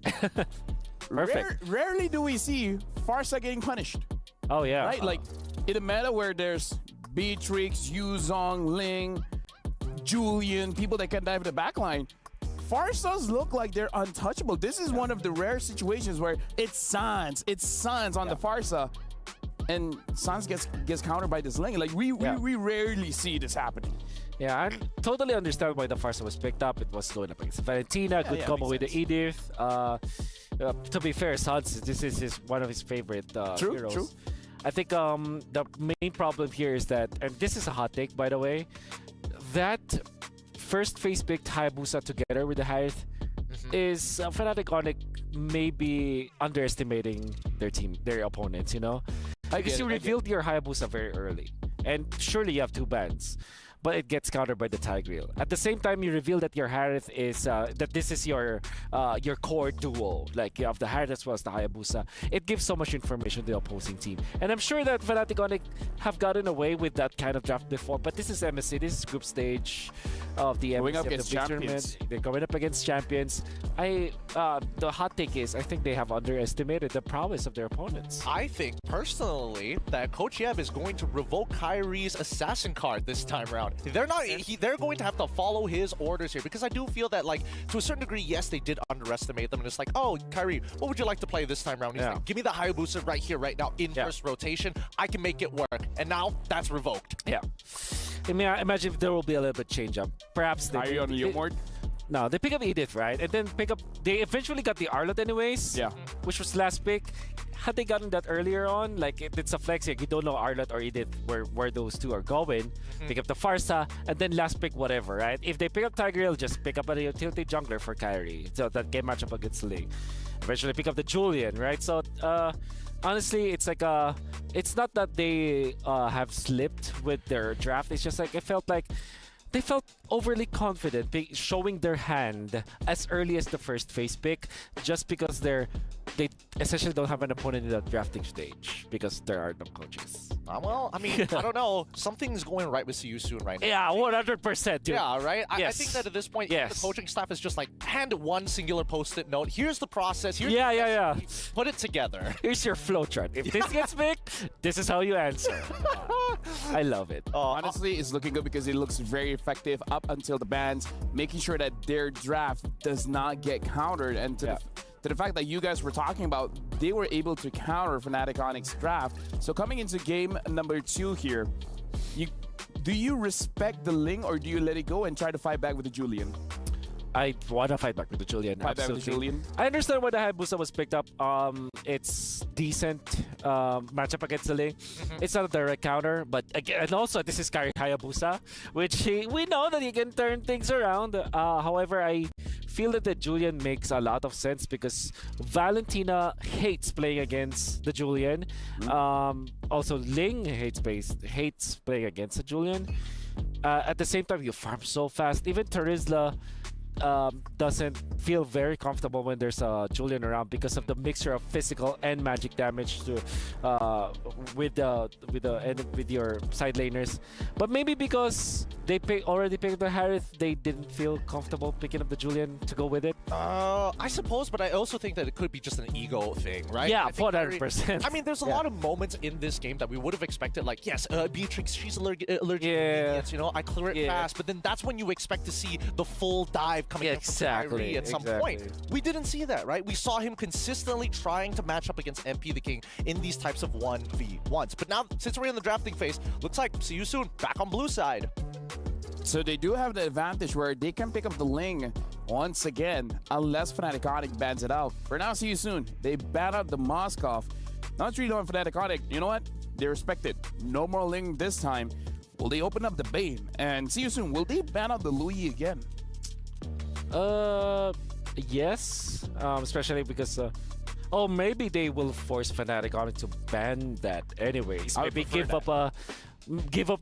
Rarely do we see Farsa getting punished. Oh, yeah. Right? Like, in a meta where there's Beatrix, Yuzong, Ling, Julian, people that can dive the backline, Farsas look like they're untouchable. This is one of the rare situations where it's Sans on the Farsa. and Sans gets countered by this Ling. Like we rarely see this happening. Yeah, I totally understand why the Farsa was picked up. It was going up against Valentina, good combo with the Edith. To be fair, Sans, this is one of his favorite heroes. True. I think the main problem here is that, and this is a hot take by the way, that first phase picked Hayabusa together with the Hyth is Fnatic Onyx maybe underestimating their opponents, you know? Because you revealed your Hayabusa very early. And surely you have 2 bans, but it gets countered by the Tigreal. At the same time, you reveal that your Harith is that this is your core duo. Like you have the Harith as well as the Hayabusa. It gives so much information to the opposing team, and I'm sure that Fnatic Onyx have gotten away with that kind of draft before. But this is MSC. This is group stage of the Going MSC up of the against big champions. tournament. They're going up against champions. The hot take is I think they have underestimated the prowess of their opponents. I think personally that Coach Yeb is going to revoke Kyrie's assassin card this time around. They're not. They're going to have to follow his orders here because I do feel that, like, to a certain degree, yes, they did underestimate them. And it's like, oh, Kyrie, what would you like to play this time around? He's like, give me the Hayabusa right here, right now, in first rotation. I can make it work. And now that's revoked. Yeah. I mean, I imagine if there will be a little bit change up. Perhaps they. Are you on the Yomord? No, they pick up Edith, right? And then they eventually got the Arlott anyways. Yeah. Which was last pick. Had they gotten that earlier on, like it's a flex here. You don't know Arlott or Edith where those two are going. Pick up the Farsa, and then last pick whatever, right? If they pick up Tigreal, just pick up a utility jungler for Kyrie. So that game matchup against Ling. Eventually pick up the Julian, right? So honestly, it's like it's not that they have slipped with their draft. It's just like it felt like they felt overly confident showing their hand as early as the first phase pick just because they essentially don't have an opponent in that drafting stage because there are no coaches. Well, I mean, I don't know. Something's going right with CU soon right now. Yeah, 100%, dude. Yeah, right? I Yes. think that at this point, Yes. the coaching staff is just like, hand one singular post-it note. Here's the process. Here's Yeah, the yeah, recipe. Put it together. Here's your flowchart. If this gets picked, this is how you answer. I love it. Honestly, it's looking good because it looks very effective up until the bans, making sure that their draft does not get countered. And to the fact that you guys were talking about, they were able to counter Fnatic Onyx draft. So coming into game number 2 here, do you respect the Ling or do you let it go and try to fight back with the Julian? I want to fight back with the Julian. Fight back with absolutely. the Julian? I understand why the Hayabusa was picked up. It's decent matchup against the Ling. It's not a direct counter, but again, and also this is Kyrie Hayabusa, which we know that he can turn things around. However, I feel that the Julian makes a lot of sense because Valentina hates playing against the Julian. Also, Ling hates playing against the Julian. At the same time, you farm so fast. Even Terizla doesn't feel very comfortable when there's a Julian around because of the mixture of physical and magic damage to with your side laners. But maybe because they already picked the Harith, they didn't feel comfortable picking up the Julian to go with it. I suppose, but I also think that it could be just an ego thing, right? Yeah, I think 400%. I mean, there's a lot of moments in this game that we would have expected, like, yes, Beatrix, she's allergic to ingredients, you know, I clear it fast, but then that's when you expect to see the full dive coming up from Kyrie at some point. We didn't see that, right? We saw him consistently trying to match up against MP the King in these types of 1v1s. But now, since we're in the drafting phase, looks like, see you soon, back on blue side. So they do have the advantage where they can pick up the Ling once again, unless Fnatic Onyx bans it out. For now, see you soon. They ban out the Moskov. Not really on Fnatic Onyx. You know what? They respect it. No more Ling this time. Will they open up the Bane? And see you soon. Will they ban out the Louis again? Yes. Especially because maybe they will force Fnatic Onyx to ban that anyways. Maybe give up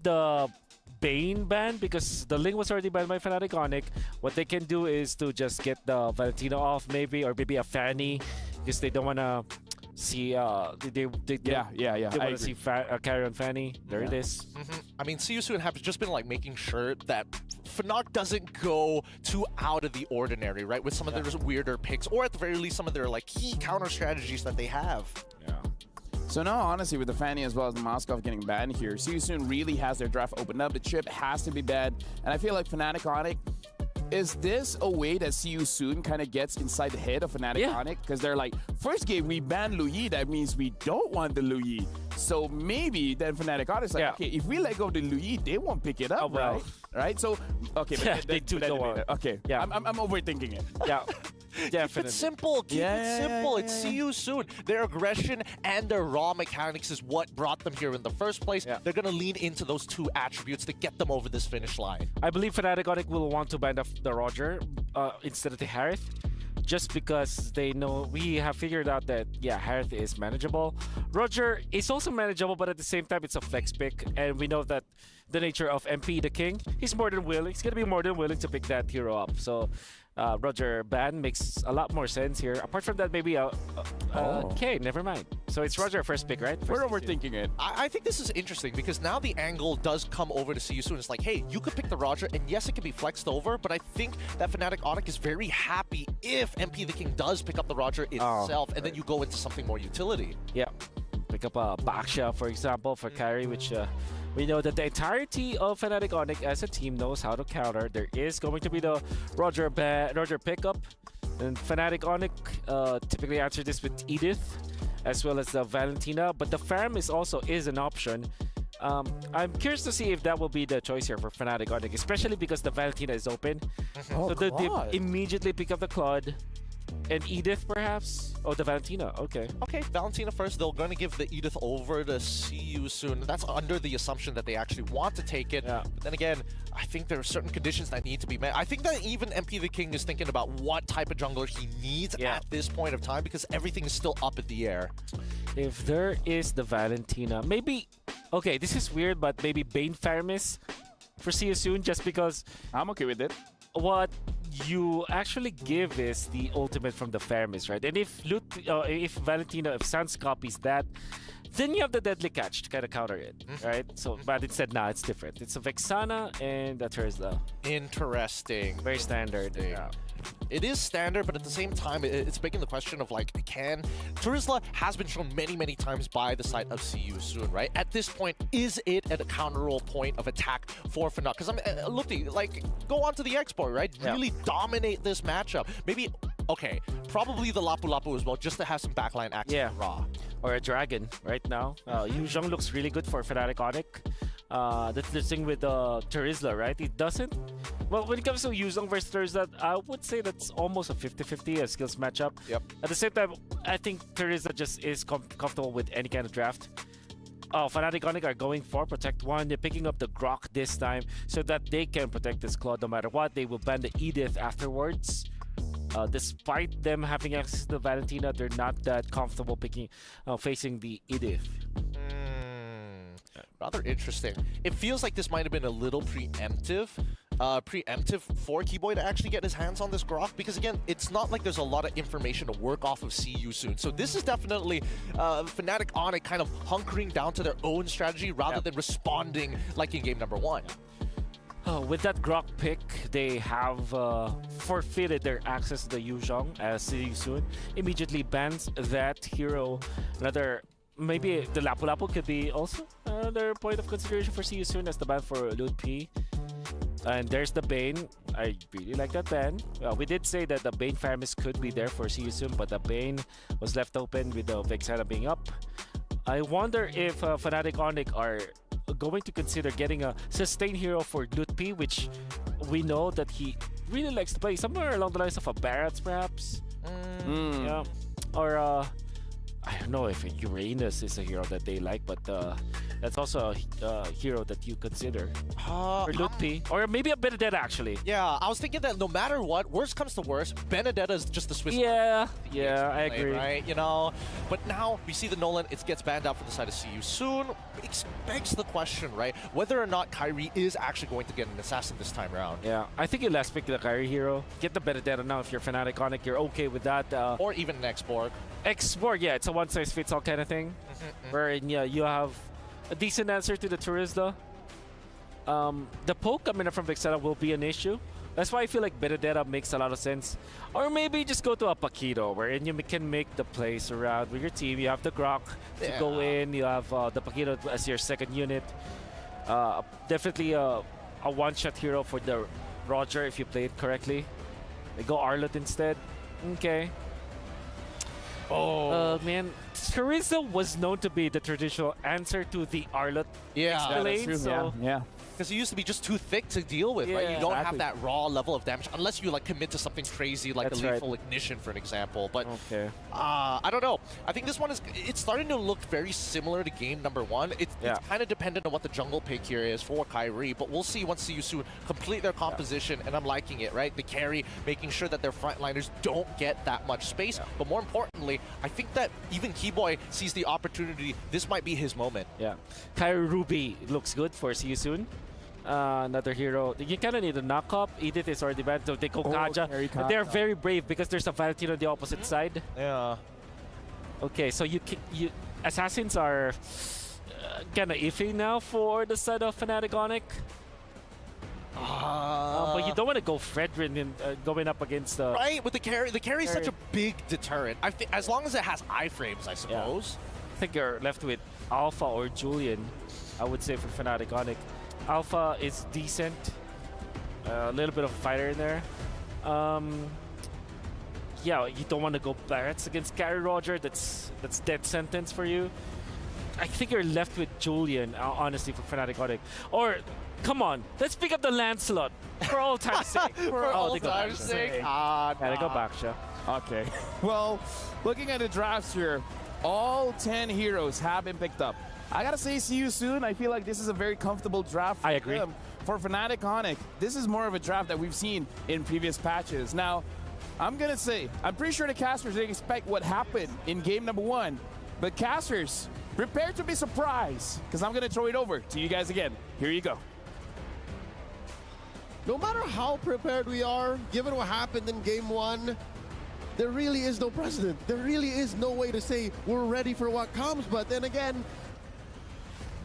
the Bane ban because the Ling was already banned by Fnatic Onyx. What they can do is to just get the Valentino off maybe, or maybe a Fanny because they don't want to see they want to see carry on Fanny. There it is. I mean, See You Soon have just been like making sure that Fnatic doesn't go too out of the ordinary, right? With some of their weirder picks, or at the very least, some of their like key counter strategies that they have. Yeah. So now, honestly, with the Fanny as well as the Moskov getting banned here, See You Soon really has their draft opened up. The chip has to be banned, and I feel like Fnatic Onyx, is this a way that See You Soon kind of gets inside the head of Fnatic Yeah. Onyx? Because they're like, first game we banned Lu Yi, that means we don't want the Lu Yi. So maybe then Fnatic Onyx like, Yeah. okay, if we let go of the Lu Yi, they won't pick it up, Oh, well. right? Right? So, okay. Yeah, they do but go on. Okay, Yeah. I'm overthinking it. Yeah, Keep definitely. it simple. Keep it simple. It's See You Soon. Their aggression and their raw mechanics is what brought them here in the first place. Yeah. They're going to lean into those two attributes to get them over this finish line. I believe Fnatic Onyx will want to ban the Roger instead of the Harith, just because they know we have figured out that Harith is manageable. Roger is also manageable, but at the same time it's a flex pick, and we know that the nature of MP the King, he's more than willing. He's gonna be more than willing to pick that hero up. So Roger ban makes a lot more sense here. Apart from that, maybe okay, never mind. So it's Roger first pick, right? We're First pick. overthinking it. I think this is interesting because now the angle does come over to See You Soon. It's like, hey, you could pick the Roger, and yes, it can be flexed over, but I think that Fnatic Onyx is very happy if MP the King does pick up the Roger itself, and then you go into something more utility. Yeah, pick up a Baksha, for example, for carry, which we know that the entirety of Fnatic Onyx as a team knows how to counter. There is going to be the Roger pickup, and Fnatic Onyx typically answer this with Edith, as well as the Valentina, but the Farm is also an option. I'm curious to see if that will be the choice here for Fnatic Onyx, especially because the Valentina is open. So they immediately pick up the Claude. And Edith, perhaps? Oh, the Valentina. Okay. Okay, Valentina first. They're going to give the Edith over to See You Soon. That's under the assumption that they actually want to take it. Yeah. But then again, I think there are certain conditions that need to be met. I think that even MP the King is thinking about what type of jungler he needs at this point of time because everything is still up in the air. If there is the Valentina, maybe... Okay, this is weird, but maybe Bane Faramis for See You Soon, just because I'm okay with it. what you actually give is the ultimate from the Faramis, right? And if Valentina, if Sans copies that, then you have the Deadly Catch to kind of counter it, right? So, but instead, nah, it's different. It's a Vexana and a Terzla. Interesting. Very standard. Yeah. It is standard, but at the same time, it's begging the question of like, Terizla has been shown many, many times by the side of See You Soon, right? At this point, is it at a counterroll point of attack for Fnatic? Because I'm looking, like, go on to the export, right? Yeah. Really dominate this matchup. Maybe, okay, probably the Lapu Lapu as well, just to have some backline access. Yeah. Raw. Or a Dragon right now. Yu Zhong looks really good for Fnatic Onyx. That's the thing with Terizla, right? It doesn't. Well, when it comes to Yu Zhong versus Terizla, I would say that's almost a 50-50 skills matchup. Yep. At the same time, I think Terizla just is comfortable with any kind of draft. Fnatic Onyx are going for Protect 1. They're picking up the Grok this time so that they can protect this Claude no matter what. They will ban the Edith afterwards. Despite them having access to the Valentina, they're not that comfortable facing the Edith. Rather interesting. It feels like this might have been a little preemptive for Keyboy to actually get his hands on this Grok, because again, it's not like there's a lot of information to work off of See You Soon. So this is definitely Fnatic Onyx kind of hunkering down to their own strategy rather than responding like in game number 1. With that Grok pick, they have forfeited their access to the Yu Zhong as See You Soon immediately bans that hero. Maybe the Lapu Lapu could be also another point of consideration for See You Soon as the ban for Lud P. And there's the Bane. I really like that ban. We did say that the Bane Faramis could be there for See You Soon, but the Bane was left open with the Vexana being up. I wonder if Fnatic Onyx are going to consider getting a sustain hero for Lud P, which we know that he really likes to play somewhere along the lines of a Barret's perhaps. Yeah. Or I don't know if Uranus is a hero that they like, but that's also a hero that you consider. Or Lutpi. Or maybe a Benedetta, actually. Yeah, I was thinking that no matter what, worst comes to worst, Benedetta is just the Swiss. Yeah, I agree. Right, you know? But now we see the Nolan, it gets banned out for the side of See You Soon. It begs the question, right? Whether or not Kyrie is actually going to get an assassin this time around. Yeah, I think you last pick the Kyrie hero. Get the Benedetta now if you're Fnatic Onyx. You're okay with that. Or even an X-Borg. X-Borg, yeah, it's a one-size-fits-all kind of thing. Wherein, yeah, you have a decent answer to the Terizla. The poke coming up from Vexana will be an issue. That's why I feel like Benedetta makes a lot of sense. Or maybe just go to a Paquito, wherein you can make the plays around with your team. You have the Grok to go in. You have the Paquito as your second unit. Definitely a one-shot hero for the Roger if you play it correctly. They go Arlott instead. Okay. Oh. Man, Carissa was known to be the traditional answer to the Arlott lane, so yeah. Because it used to be just too thick to deal with, right? Yeah, You don't exactly. have that raw level of damage unless you like commit to something crazy like That's a right. lethal ignition, for an example. But okay. I don't know. I think this one it's starting to look very similar to game number 1. It's kind of dependent on what the jungle pick here is for Kyrie, but we'll see once CU complete their composition, and I'm liking it, right? The carry, making sure that their frontliners don't get that much space, but more importantly, I think that even Keyboy sees the opportunity. This might be his moment. Yeah. Kyrie Ruby looks good for See You Soon. Another hero. You kind of need a knock-up. Edith is already banned, so they go Kaja. carry But they're Kaja. very brave because there's a Valentine on the opposite side. Yeah. Okay, so you Assassins are kind of iffy now for the side of Fnatic Onyx. But you don't want to go Fredrin in, going up against the... Right, with the carry. The carry is such a big deterrent. I think as long as it has iframes, I suppose. I think you're left with Alpha or Julian, I would say, for Fnatic Onyx. Alpha is decent. A little bit of a fighter in there. Yeah, you don't want to go Barretts against Gary Roger. That's death sentence for you. I think you're left with Julian, honestly, for Fnatic Onyx. Or, come on, let's pick up the Lancelot for all time's sake. For all they go time's Baksha. sake. Yeah, they go Baksha. Okay. Well, looking at the drafts here, all 10 heroes have been picked up. I gotta say, See You Soon. I feel like this is a very comfortable draft for I agree. them. For Fnatic Onyx, this is more of a draft that we've seen in previous patches. Now, I'm gonna say, I'm pretty sure the casters didn't expect what happened in game number 1. But casters, prepare to be surprised, because I'm gonna throw it over to you guys again. Here you go. No matter how prepared we are, given what happened in game 1, there really is no precedent. There really is no way to say we're ready for what comes. But then again,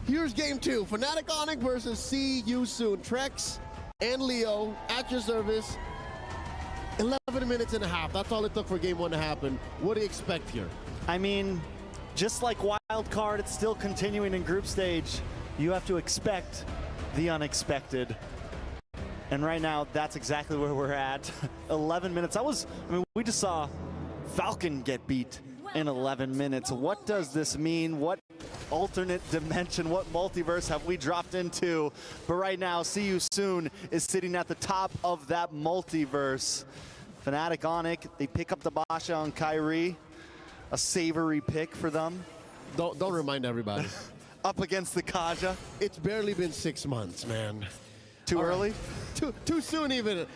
here's game 2. Fnatic Onyx versus See You Soon. Trex and Leo at your service. 11 minutes and a half. That's all it took for game 1 to happen. What do you expect here? I mean, just like Wild Card, it's still continuing in group stage. You have to expect the unexpected. And right now, that's exactly where we're at. 11 minutes. We just saw Falcon get beat in 11 minutes. What does this mean? What alternate dimension, what multiverse have we dropped into? But right now, See You Soon is sitting at the top of that multiverse. Fnatic Onyx, they pick up the Basha on Kyrie. A savory pick for them. Don't remind everybody. Up against the Kaja. It's barely been 6 months, man. Too early? Too soon even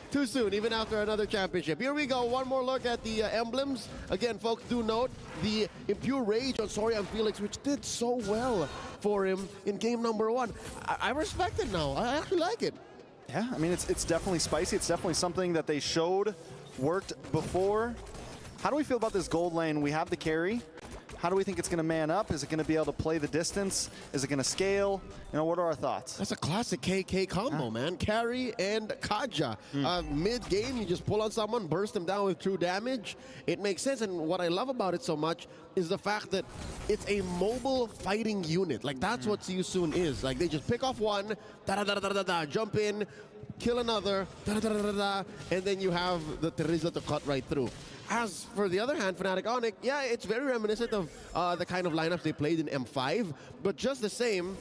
after another championship. Here we go, one more look at the emblems. Again, folks, do note the Impure Rage on Sorian Felix, which did so well for him in game number 1. I respect it now. I actually like it. Yeah, I mean, it's definitely spicy. It's definitely something that they showed worked before. How do we feel about this gold lane? We have the carry. How do we think it's going to man up? Is it going to be able to play the distance? Is it going to scale? You know, what are our thoughts? That's a classic KK combo, man. Carry and Kaja. Mid-game, you just pull on someone, burst them down with true damage. It makes sense, and what I love about it so much is the fact that it's a mobile fighting unit. Like, that's what See You Soon is. Like, they just pick off one, da-da-da-da-da-da, jump in, kill another, da-da-da-da-da-da, and then you have the Teresa to cut right through. As for the other hand, Fnatic Onyx, yeah, it's very reminiscent of the kind of lineups they played in M5, but just the same,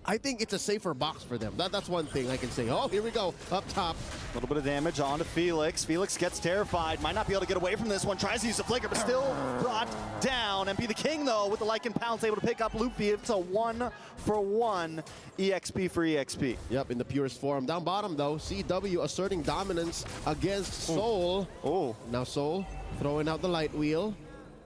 I think it's a safer box for them. That's one thing I can say. Oh, here we go, up top. A little bit of damage onto Felix. Felix gets terrified. Might not be able to get away from this one. Tries to use the flicker, but still brought down. MP the King, though, with the Lycan Pounce, able to pick up Luffy. It's a 1-for-1 EXP for EXP. Yep, in the purest form. Down bottom, though, CW asserting dominance against Soul. Oh. Now Soul throwing out the light wheel.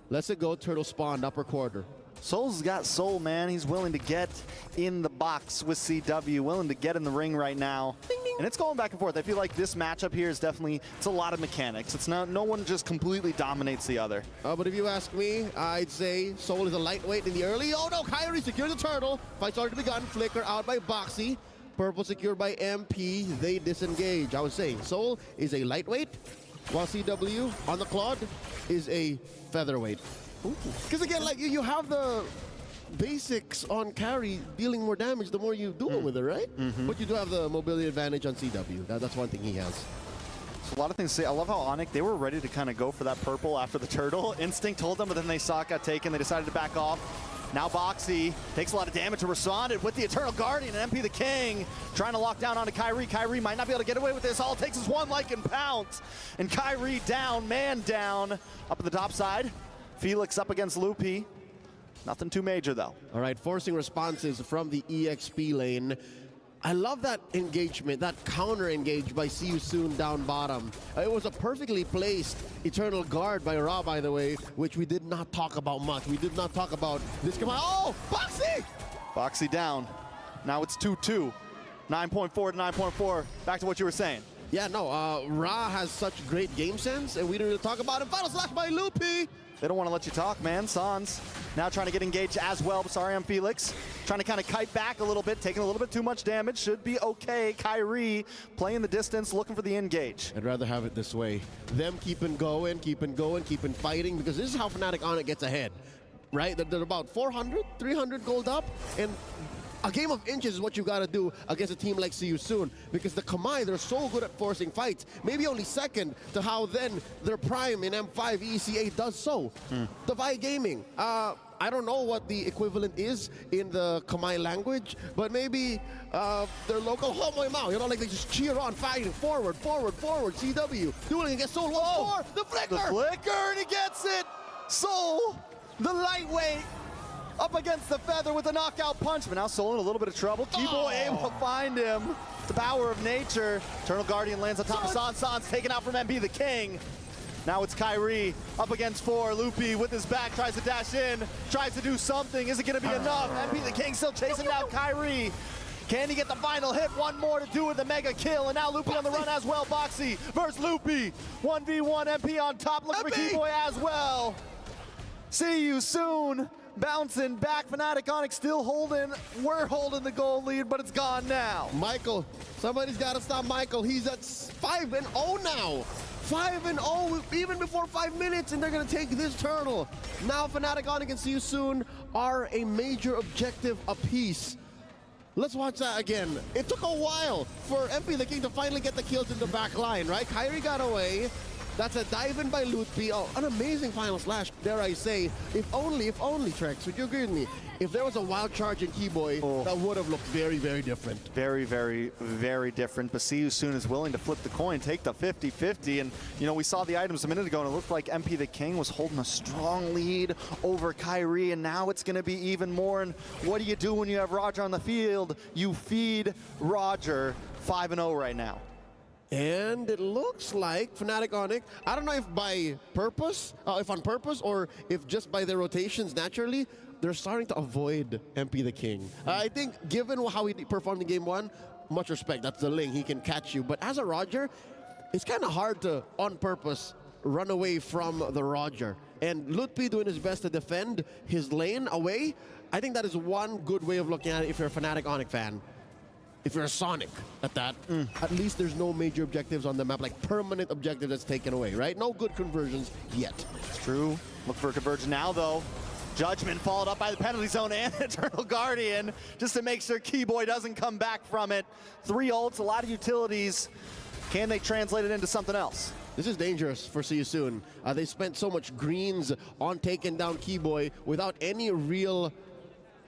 Lets it go, turtle spawned, upper quarter. Soul's got soul, man. He's willing to get in the box with CW, willing to get in the ring right now. Ding, ding. And it's going back and forth. I feel like this matchup here is definitely, it's a lot of mechanics. It's not, no one just completely dominates the other. But if you ask me, I'd say Soul is a lightweight in the early. Oh no, Kyrie secures the turtle. Fight's already begun. Flicker out by Boxy. Purple secured by MP. They disengage. I was saying, Soul is a lightweight, while CW on the Claude is a featherweight. Because again, like you have the basics on carry, dealing more damage the more you do it with it, right? But you do have the mobility advantage on CW. That's one thing he has. A lot of things to say. I love how Onyx, they were ready to kind of go for that purple after the turtle. Instinct told them, but then they saw it got taken. They decided to back off. Now Boxy takes a lot of damage to respond with the Eternal Guardian and MP the King trying to lock down onto Kyrie. Kyrie might not be able to get away with this. All it takes is one Lycan pounce. And Kyrie down, man down. Up at the top side. Felix up against Loopy. Nothing too major though. All right, forcing responses from the EXP lane. I love that engagement, that counter engage by See You Soon down bottom. It was a perfectly placed Eternal Guard by Ra, by the way, which we did not talk about much. We did not talk about this. Come on, oh, Boxy! Boxy down. Now it's 2-2. 9.4 to 9.4. Back to what you were saying. Yeah, no, Ra has such great game sense, and we didn't really talk about it. Final slash by Loopy! They don't want to let you talk, man. Sans now trying to get engaged as well. Sorry, I'm Felix. Trying to kind of kite back a little bit, taking a little bit too much damage. Should be okay. Kyrie playing the distance, looking for the engage. I'd rather have it this way. Them keeping going, keeping fighting, because this is how Fnatic on it gets ahead, right? They're about 400, 300 gold up, and a game of inches is what you got to do against a team like See You Soon, because the Kamai, they're so good at forcing fights, maybe only second to how then their prime in M5 ECA does so. Divide Gaming, I don't know what the equivalent is in the Kamai language, but maybe their local Homoy Mao, you know, like they just cheer on, fighting, forward, CW, dueling against Soul, more, the flicker! The flicker, and he gets it! Soul, the lightweight, up against the feather with a knockout punch, but now Soul in a little bit of trouble. Keyboy able to find him. The power of nature. Eternal Guardian lands on top of Sans. Sans taken out from MP the King. Now it's Kyrie up against 4. Loopy with his back tries to dash in, tries to do something. Is it going to be enough? MP the King still chasing down Kyrie. Can he get the final hit? One more to do with the mega kill, and now Loopy on the run as well. Boxy versus Loopy. 1v1, MP on top, looking for Keyboy as well. See You Soon. Bouncing back, Fnatic Onyx still holding. We're holding the goal lead, but it's gone now. Michael, somebody's got to stop Michael. He's at 5-0 now. 5-0 even before 5 minutes, and they're going to take this turtle. Now Fnatic Onyx and See You Soon are a major objective apiece. Let's watch that again. It took a while for MP the King to finally get the kills in the back line, right? Kyrie got away. That's a dive in by Lootby. Oh, an amazing final slash, dare I say. If only, Trex, would you agree with me? If there was a wild charge in Keyboy, that would have looked very, very different. Very, very, very different. But See You Soon is willing to flip the coin, take the 50-50. And, you know, we saw the items a minute ago, and it looked like MP the King was holding a strong lead over Kyrie, and now it's going to be even more. And what do you do when you have Roger on the field? You feed Roger. 5-0 right now. And it looks like Fnatic Onyx, I don't know if by purpose, if on purpose, or if just by their rotations naturally, they're starting to avoid MP the King. I think given how he performed in game 1, much respect, that's the Ling, he can catch you. But as a Roger, it's kind of hard to, on purpose, run away from the Roger. And Lutpi doing his best to defend his lane away, I think that is one good way of looking at it if you're a Fnatic Onyx fan. If you're a Sonic at that, at least there's no major objectives on the map, like permanent objective that's taken away, right? No good conversions yet. It's true. Look for a conversion now, though. Judgment followed up by the penalty zone and Eternal Guardian, just to make sure Keyboy doesn't come back from it. 3 ults, a lot of utilities. Can they translate it into something else? This is dangerous for See You Soon. They spent so much greens on taking down Keyboy without any real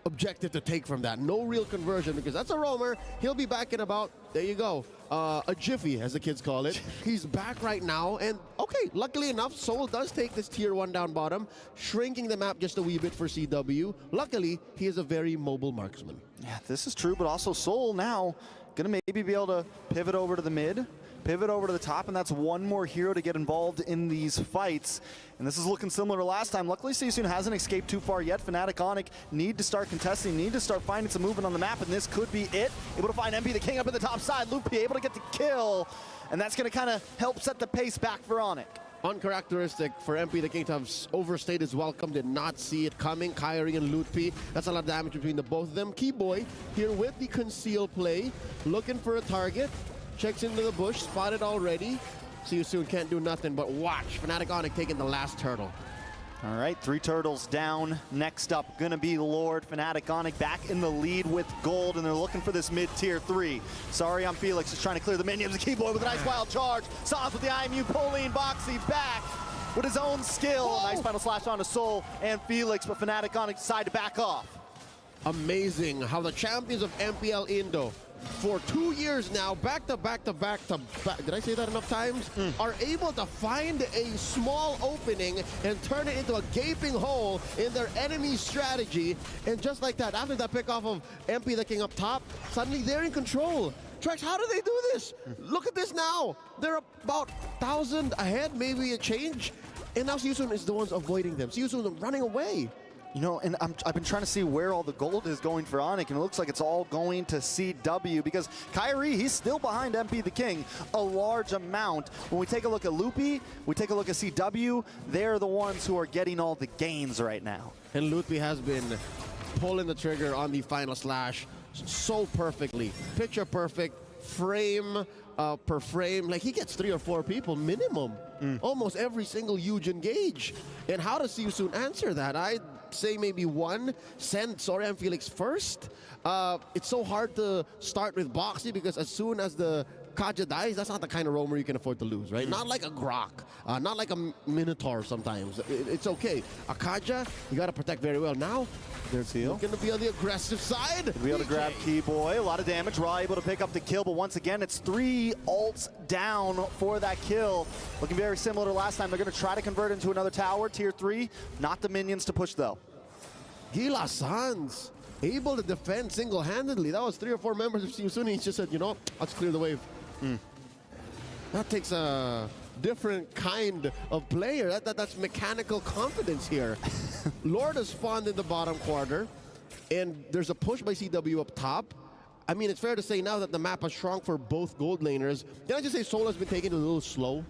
objective to take from that. No real conversion, because that's a roamer. He'll be back in about, there you go, a jiffy, as the kids call it. He's back right now, and okay, luckily enough, Soul does take this tier 1 down bottom, shrinking the map just a wee bit for CW. Luckily, he is a very mobile marksman. Yeah, this is true, but also Soul now gonna maybe be able to pivot over to the mid, pivot over to the top, and that's one more hero to get involved in these fights. And this is looking similar to last time. Luckily, See You Soon hasn't escaped too far yet. Fnatic Onyx need to start contesting, need to start finding some movement on the map, and this could be it. Able to find MP the King up at the top side. Loopy able to get the kill, and that's going to kind of help set the pace back for Onyx. Uncharacteristic for MP the King to have overstayed his welcome, did not see it coming. Kyrie and Lootpi, that's a lot of damage between the both of them. Keyboy here with the conceal play, looking for a target. Checks into the bush, spotted already. See You Soon can't do nothing but watch. Fnatic Onyx taking the last turtle. All right, 3 turtles down. Next up, gonna be Lord. Fnatic Onyx back in the lead with gold, and they're looking for this mid-tier 3. Sorry, I'm Felix, just trying to clear the minions. The Keyboy with a nice wild charge. Sans with the IMU, pulling Boxy back with his own skill. Whoa. Nice final slash onto Soul and Felix, but Fnatic Onyx decide to back off. Amazing how the champions of MPL Indo for 2 years now, back to back, did I say that enough times? Are able to find a small opening and turn it into a gaping hole in their enemy's strategy. And just like that, after that pick off of MP the King up top, suddenly they're in control. Trex, how do they do this? Look at this now. They're about 1,000 ahead, maybe a change. And now Siusun is the ones avoiding them. Siusun running away. You know, and I've been trying to see where all the gold is going for Onyx, and it looks like it's all going to CW because Kyrie, he's still behind MP the King a large amount. When we take a look at Loopy, we take a look at CW, they're the ones who are getting all the gains right now. And Loopy has been pulling the trigger on the final slash so perfectly. Picture perfect, frame per frame. Like, he gets 3 or 4 people minimum. Almost every single huge engage. And how does Siusun answer that? I'd say maybe 1. Send Sorian Felix first. It's so hard to start with Boxy because as soon as the Kaja dies, that's not the kind of roamer you can afford to lose, right? Not like a Grok, not like a Minotaur sometimes. It's okay. A Kaja, you got to protect very well. Now, There's Heel. going to be on the aggressive side. Be able to grab Keyboy, a lot of damage. Raw able to pick up the kill, but once again, it's 3 ults down for that kill. Looking very similar to last time. They're going to try to convert into another tower, tier 3. Not the minions to push, though. Gila Sans able to defend single-handedly. That was 3 or 4 members of Siusun. He just said, you know, let's clear the wave. That takes a different kind of player. That's mechanical confidence here. Lord has spawned in the bottom quarter, and there's a push by CW up top. I mean, it's fair to say now that the map has shrunk for both gold laners. Can I just say Sol has been taking it a little slow?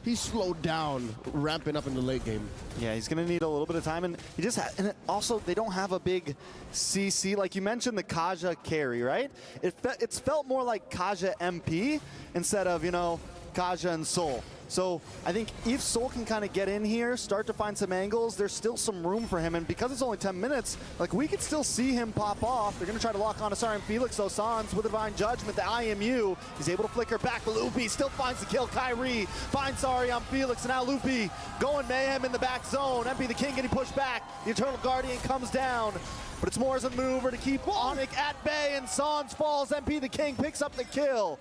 He's slowed down, ramping up in the late game. Yeah, he's going to need a little bit of time, and he just and also they don't have a big CC. Like you mentioned, the Kaja carry, right? It's felt more like Kaja MP instead of, you know, Kaja and Sol. So I think if Sol can kind of get in here, start to find some angles, there's still some room for him. And because it's only 10 minutes, like we could still see him pop off. They're going to try to lock on to Sarian Felix, though. Sans with the Divine Judgment, the IMU. He's able to flicker back, but Loopy still finds the kill. Kyrie finds Sarian Felix, and now Loopy going mayhem in the back zone. MP the King getting pushed back. The Eternal Guardian comes down. But it's more as a maneuver to keep Onyx at bay, and Sans falls. MP the King picks up the kill.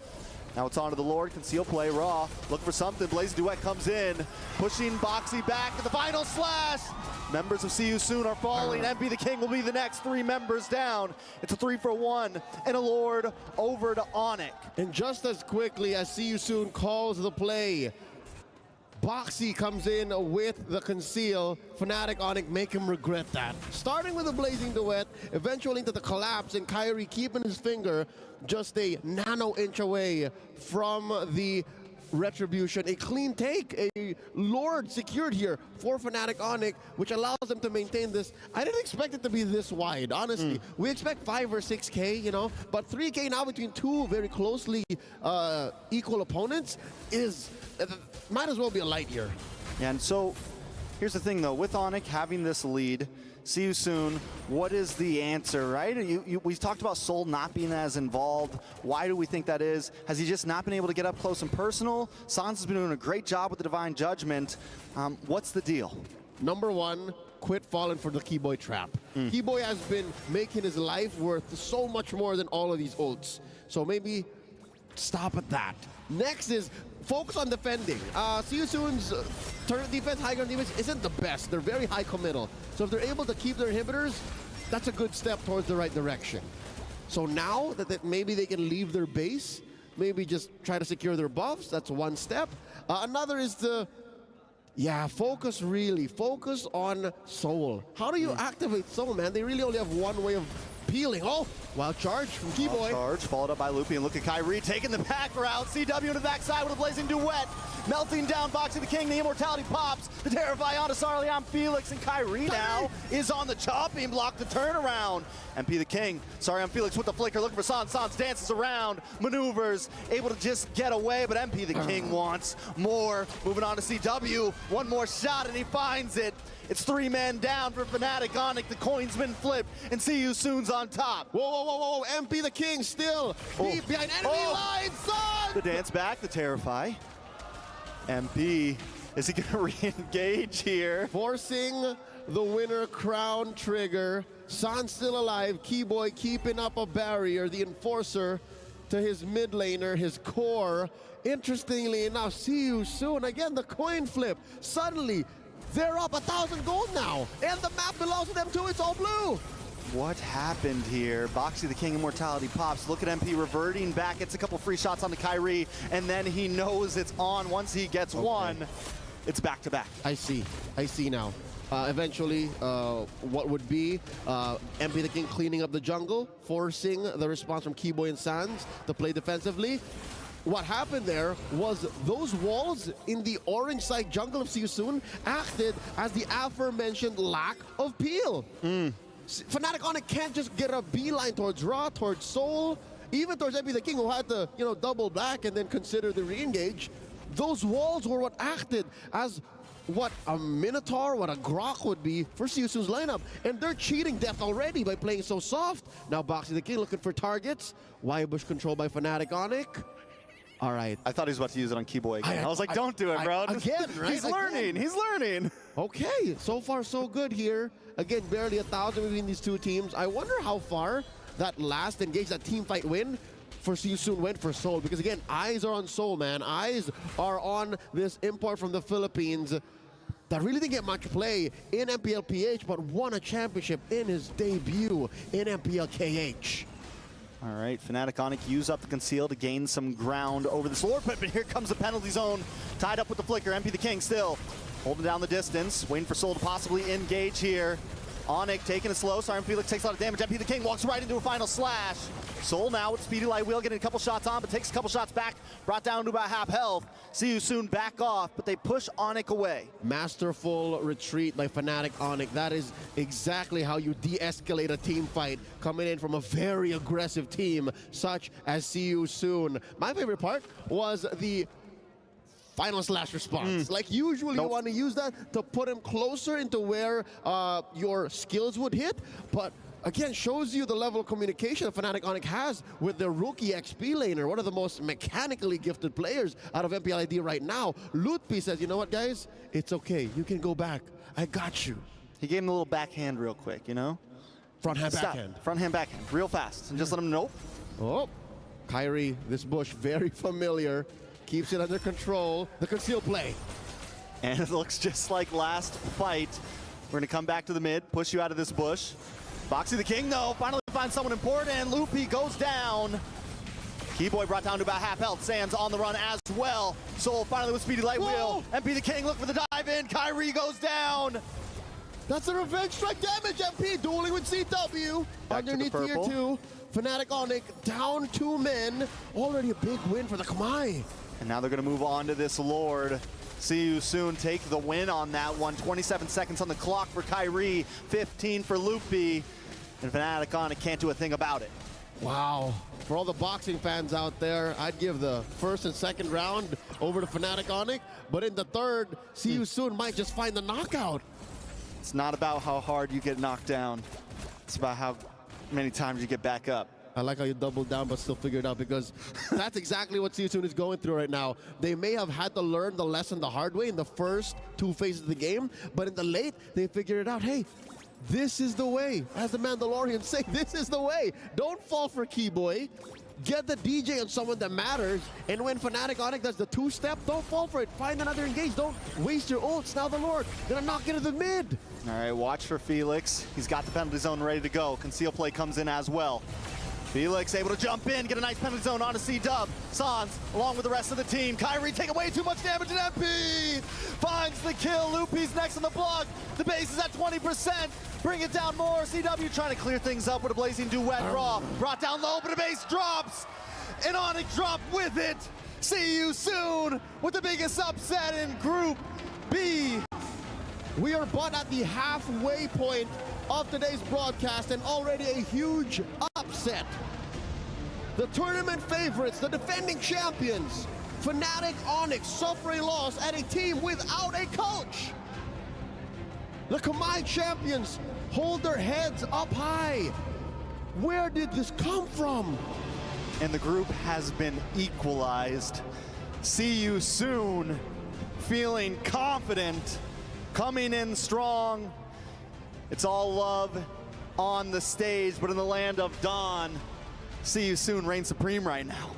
Now it's on to the Lord, conceal play, Raw, look for something, Blaze Duet comes in, pushing Boxy back to the final slash. Members of Siusun are falling, MP the King will be the next 3 members down. It's a 3-for-1, and a Lord over to Onyx. And just as quickly as Siusun calls the play, Boxy comes in with the conceal. Fnatic Onyx make him regret that. Starting with a Blazing Duet, eventually into the collapse, and Kyrie keeping his finger just a nano-inch away from the retribution. A clean take, a Lord secured here for Fnatic Onyx, which allows them to maintain this. I didn't expect it to be this wide, honestly. We expect 5 or 6K, you know, but 3K now between 2 very closely equal opponents is, might as well be a light year. Yeah, and so here's the thing, though, with Onyx having this lead, see you soon. What is the answer, right? We talked about Sol not being as involved. Why do we think that is? Has he just not been able to get up close and personal? Sans has been doing a great job with the Divine Judgment. What's the deal? Number 1, quit falling for the Keyboy trap. Keyboy has been making his life worth so much more than all of these ults. So maybe stop at that. Next is focus on defending. Siusun's turret defense, high ground defense isn't the best. They're very high committal. So if they're able to keep their inhibitors, that's a good step towards the right direction. So now that maybe they can leave their base, maybe just try to secure their buffs, that's one step. Another is to, focus on Soul. How do you activate Soul, man? They really only have one way of peeling. Oh, wild charge from Keyboy. Charge, followed up by Loopy, and look at Kyrie taking the back route. CW to the backside with a blazing duet. Melting down, Boxing the King, the immortality pops. The Terrify onto Sarlian Felix, and Kyrie now is on the chopping block, the turnaround. MP the King, Sarlian Felix with the flicker, looking for Sans. Sans dances around, maneuvers, able to just get away, but MP the King wants more. Moving on to CW, one more shot, and he finds it. It's 3 men down for Fnatic Onyx. The coin's been flipped, and see you soon's on top. Whoa, whoa, whoa, whoa, MP the King still deep behind enemy lines, son! The dance back, the Terrify. MP, is he gonna re-engage here? Forcing the winner crown trigger. San still alive, Keyboy keeping up a barrier, the enforcer to his mid laner, his core. Interestingly enough, see you soon. Again, the coin flip. Suddenly, they're up 1,000 gold now, and the map belongs to them too, it's all blue. What happened here? Boxy the King immortality pops. Look at MP reverting back, gets a couple free shots on the Kyrie, and then he knows it's on. Once he gets one, it's back to back. I see now. Eventually, what would be MP the King cleaning up the jungle, forcing the response from Keyboy and Sans to play defensively. What happened there was those walls in the orange side jungle of See You Soon acted as the aforementioned lack of peel. Fnatic Onyx can't just get a beeline towards Ra, towards Soul, even towards MP the King, who had to, double back and then consider the re-engage. Those walls were what acted as what a Minotaur, what a Grok would be for See You Soon's lineup. And they're cheating death already by playing so soft. Now Boxy the King looking for targets. Bush controlled by Fnatic Onyx. All right. I thought he was about to use it on Keyboy again. I was like, don't do it, bro. Again, right? He's learning. He's learning. Okay, so far so good here. Again, barely 1,000 between these two teams. I wonder how far that last engage, that team fight win for See You Soon went for Soul. Because again, eyes are on Soul, man. Eyes are on this import from the Philippines that really didn't get much play in MPLPH, but won a championship in his debut in MPLKH. All right, Fnatic Onyx use up the conceal to gain some ground over this Lord Pit, but here comes the penalty zone, tied up with the flicker. MP the King still holding down the distance, waiting for Soul to possibly engage here. Onyx taking it slow, Siren Felix takes a lot of damage. MP the King walks right into a final slash. Soul now with Speedy Light Wheel getting a couple shots on, but takes a couple shots back, brought down to about half health. See You Soon back off, but they push Onyx away. Masterful retreat by Fnatic Onyx. That is exactly how you de-escalate a team fight, coming in from a very aggressive team such as See You Soon. My favorite part was the final slash response. Like usually you want to use that to put him closer into where your skills would hit, but again, shows you the level of communication that Fnatic Onyx has with their rookie XP laner, one of the most mechanically gifted players out of MPLID right now. Lutpi says, you know what, guys? It's okay. You can go back. I got you. He gave him a little backhand real quick, Front hand, backhand. Front hand, backhand, real fast. And just let him know. Oh, Kyrie, this bush, very familiar. Keeps it under control. The conceal play. And it looks just like last fight. We're going to come back to the mid, push you out of this bush. Boxy the King, though, finally finds someone important, and Loopy goes down. Keyboy brought down to about half health. Sans on the run as well. Soul finally with Speedy Light Wheel. MP the King, look for the dive in. Kyrie goes down. That's a revenge strike damage, MP dueling with CW. Back underneath to the tier purple. 2. Fnatic Onyx down 2 men. Already a big win for the Khmer. And now they're going to move on to this Lord. See You Soon take the win on that one. 27 seconds on the clock for Kyrie, 15 for Loopy. And Fnatic Onyx can't do a thing about it. Wow. For all the boxing fans out there, I'd give the first and second round over to Fnatic Onyx. But in the third, See You Soon might just find the knockout. It's not about how hard you get knocked down. It's about how many times you get back up. I like how you doubled down but still figured it out, because that's exactly what See You Soon is going through right now. They may have had to learn the lesson the hard way in the first 2 phases of the game, but in the late, they figured it out. Hey, this is the way. As the Mandalorians say, this is the way. Don't fall for Keyboy. Get the DJ on someone that matters. And when Fnatic Onyx does the 2-step, don't fall for it. Find another engage. Don't waste your ults. Now the Lord gonna knock into the mid. All right, watch for Felix. He's got the penalty zone ready to go. Conceal play comes in as well. Felix able to jump in, get a nice penalty zone onto C-Dub. Sans, along with the rest of the team. Kyrie taking way too much damage, and MP finds the kill. Loopy's next on the block. The base is at 20%. Bring it down more. CW trying to clear things up with a blazing duet. Raw brought down low, but the base drops. And Onyx drop with it. See you soon with the biggest upset in Group B. We are but at the halfway point of today's broadcast, and already a huge upset. The tournament favorites, the defending champions, Fnatic Onyx, suffer a loss at a team without a coach. The combined champions hold their heads up high. Where did this come from? And the group has been equalized. See you soon. Feeling confident, coming in strong. It's all love on the stage, but in the land of Dawn, See you soon reigns supreme right now.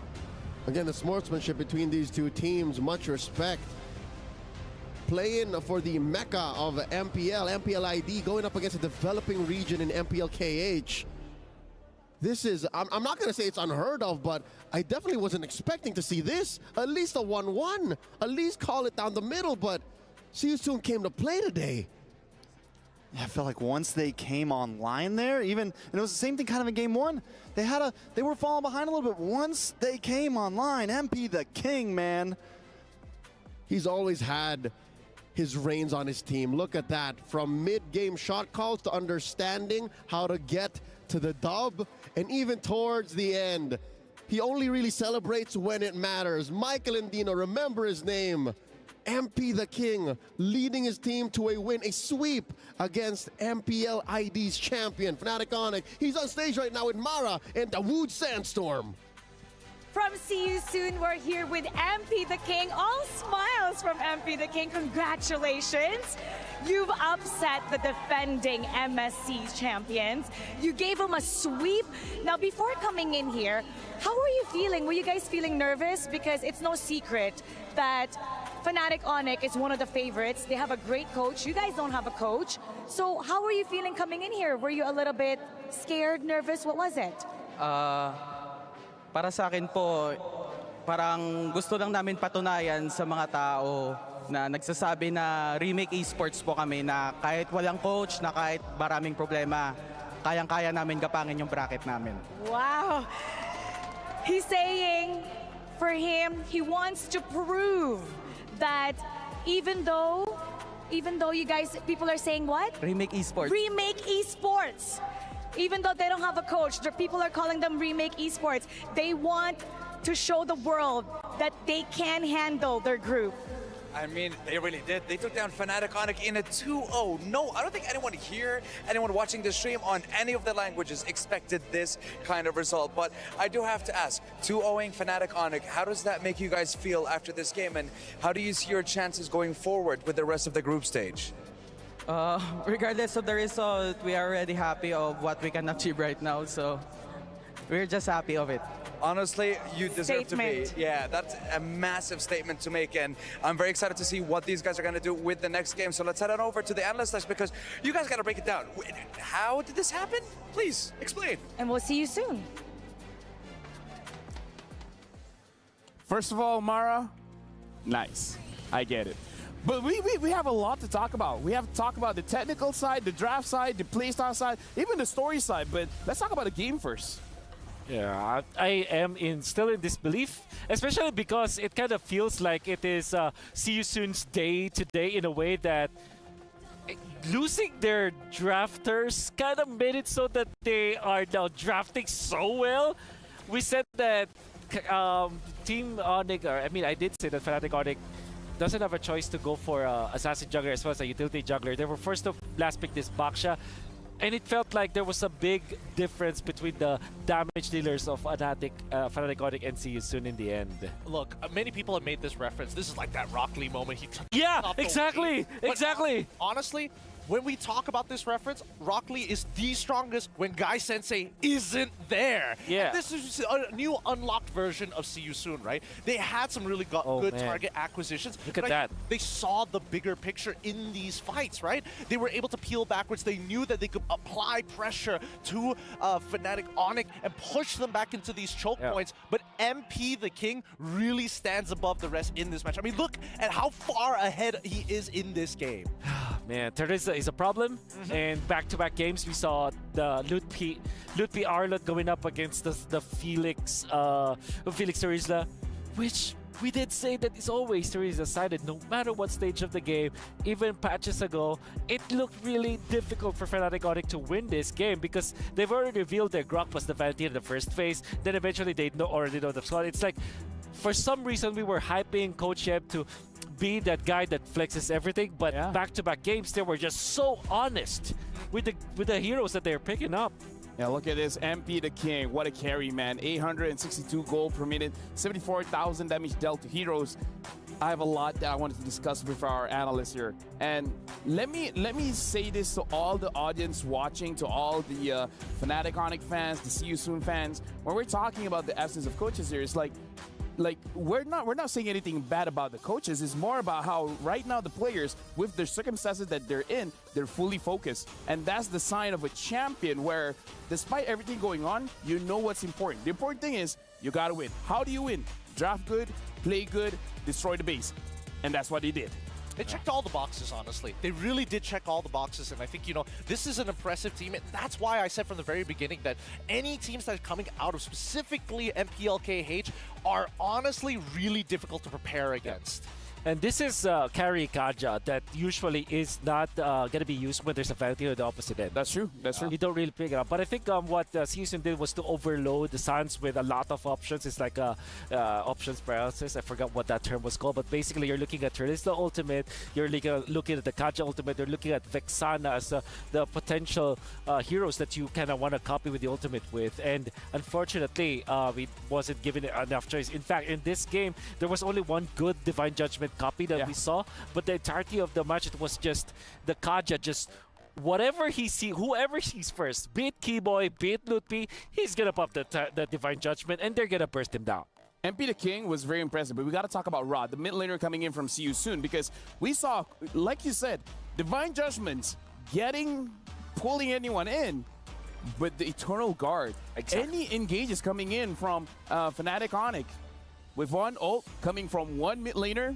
Again, the sportsmanship between these two teams, much respect. Playing for the mecca of MPL ID, going up against a developing region in MPL KH. This is, I'm not going to say it's unheard of, but I definitely wasn't expecting to see this. At least a 1-1. At least call it down the middle, but See You Soon came to play today. Yeah, I felt like once they came online there, and it was the same thing kind of in game one. They were falling behind a little bit. Once they came online, MP the king, man. He's always had his reins on his team. Look at that. From mid-game shot calls to understanding how to get to the dub, and even towards the end, he only really celebrates when it matters. Michael Andino, remember his name. MP the King leading his team to a win, a sweep against MPL ID's champion, Fnatic Onyx. He's on stage right now with Mara and Dawood Sandstorm. From See You Soon, we're here with MP the King. All smiles from MP the King. Congratulations. You've upset the defending MSC champions. You gave them a sweep. Now, before coming in here, how were you feeling? Were you guys feeling nervous? Because it's no secret that Fnatic Onyx is one of the favorites. They have a great coach. You guys don't have a coach. So how were you feeling coming in here? Were you a little bit scared, nervous? What was it? Para sa akin po, parang gusto lang namin patunayan sa mga tao na nagsasabi na Remake Esports po kami, na kahit walang coach, na kahit maraming problema, kayang-kaya namin gapangin yung bracket namin. Wow. He's saying for him, he wants to prove that even though you guys, people are saying what? Remake Esports. Remake Esports. Even though they don't have a coach, the people are calling them Remake Esports. They want to show the world that they can handle their group. I mean, they really did. They took down Fnatic Onyx in a 2-0. No, I don't think anyone here, anyone watching the stream on any of the languages expected this kind of result. But I do have to ask, 2-0ing Fnatic Onyx, how does that make you guys feel after this game? And how do you see your chances going forward with the rest of the group stage? Regardless of the result, we are already happy of what we can achieve right now. So we're just happy of it. Honestly, you deserve Statement. to be. Yeah, that's a massive statement to make, and I'm very excited to see what these guys are going to do with the next game. So let's head on over to the analyst desk, because you guys got to break it down. How did this happen? Please, explain. And we'll see you soon. First of all, Mara, nice. I get it. But we have a lot to talk about. We have to talk about the technical side, the draft side, the playstyle side, even the story side. But let's talk about the game first. Yeah, I am still in disbelief, especially because it kind of feels like it is See You Soon's day today, in a way that losing their drafters kind of made it so that they are now drafting so well. We said that Team Onyx, or I mean, I did say that Fnatic Onyx doesn't have a choice to go for Assassin Juggler as well as a Utility Juggler. They were forced to last pick this Baksha. And it felt like there was a big difference between the damage dealers of Fnatic Onyx and See You Soon in the end. Look, many people have made this reference. This is like that Rock Lee moment. He Yeah, off the exactly, wave. But exactly. honestly, when we talk about this reference, Rock Lee is the strongest when Guy Sensei isn't there. Yeah. And this is a new unlocked version of See You Soon, right? They had some really good man. target acquisitions. Look at but that. They saw the bigger picture in these fights, right? They were able to peel backwards. They knew that they could apply pressure to Fnatic Onyx and push them back into these choke points. But MP the King really stands above the rest in this match. I mean, look at how far ahead he is in this game. Man, Teresa is a problem. And back-to-back games, we saw the Lutpi Arlot going up against the Felix Teresa, which we did say that it's always Teresa's sided, no matter what stage of the game. Even patches ago, it looked really difficult for Fnatic Onyx to win this game because they've already revealed their Grok was the vanity in the first phase. Then eventually they already know the squad. It's like, for some reason, we were hyping Coach Yeb to be that guy that flexes everything, but back-to-back games, they were just so honest with the heroes that they're picking up. Yeah, look at this. MP the King. What a carry, man. 862 gold per minute, 74,000 damage dealt to heroes. I have a lot that I wanted to discuss with our analysts here. And let me say this to all the audience watching, to all the Fnatic Onyx fans, the See You Soon fans. When we're talking about the absence of coaches here, it's like we're not saying anything bad about the coaches. It's more about how right now the players, with the circumstances that they're in, they're fully focused. And that's the sign of a champion where despite everything going on, you know what's important. The important thing is you gotta win. How do you win? Draft good, play good, destroy the base. And that's what they did. They checked all the boxes, honestly. They really did check all the boxes, and I think, you know, this is an impressive team, and that's why I said from the very beginning that any teams that are coming out of specifically MPLKH are honestly really difficult to prepare against. And this is carry Kaja that usually is not going to be used when there's a vanity on the opposite end. That's true. That's true. You don't really pick it up. But I think what Season did was to overload the Suns with a lot of options. It's like options paralysis. I forgot what that term was called. But basically, you're looking at Teresa Ultimate. You're looking at the Kaja Ultimate. You're looking at Vexana as the potential heroes that you kind of want to copy with the Ultimate with. And unfortunately, we wasn't given enough choice. In fact, in this game, there was only one good Divine Judgment copy that we saw, but the entirety of the match, it was just the Kaja just whatever he sees, whoever sees first, be it Keyboy, be it Lutpi, he's gonna pop the Divine Judgment and they're gonna burst him down. MP the King was very impressive, but we got to talk about Rod, the mid laner coming in from See You Soon, because we saw, like you said, Divine Judgments pulling anyone in, but the Eternal Guard, any engages coming in from Fnatic Onyx with one ult coming from one mid laner,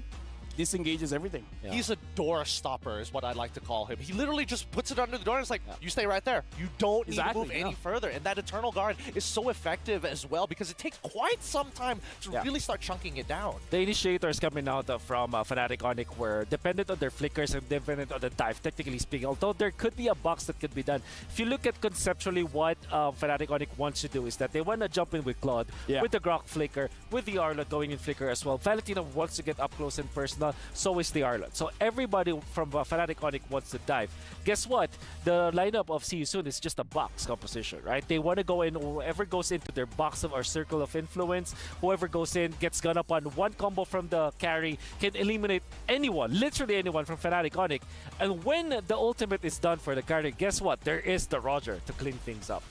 disengages everything. Yeah. He's a door stopper is what I like to call him. He literally just puts it under the door and it's like, you stay right there. You don't need to move any further. And that Eternal Guard is so effective as well because it takes quite some time to really start chunking it down. The initiators coming out from Fnatic Onyx were dependent on their flickers and dependent on the dive, technically speaking, although there could be a box that could be done. If you look at conceptually what Fnatic Onyx wants to do is that they want to jump in with Claude, with the Grok flicker, with the Arlot going in flicker as well. Valentino wants to get up close and personal. So is the Arlot. So everybody from Fnatic Onyx wants to dive. Guess what? The lineup of See You Soon is just a box composition, right? They want to go in, whoever goes into their box of or circle of influence, whoever goes in, gets gun up on one combo from the carry, can eliminate anyone, literally anyone from Fnatic Onyx. And when the ultimate is done for the carry, guess what? There is the Roger to clean things up.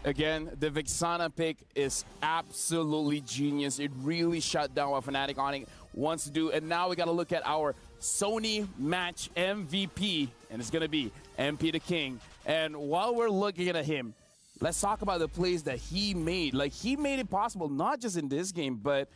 Again, the Vexana pick is absolutely genius. It really shut down what Fnatic Onyx wants to do. And now we got to look at our Sony match MVP, and it's going to be MP the King. And while we're looking at him, let's talk about the plays that he made. Like, he made it possible, not just in this game, but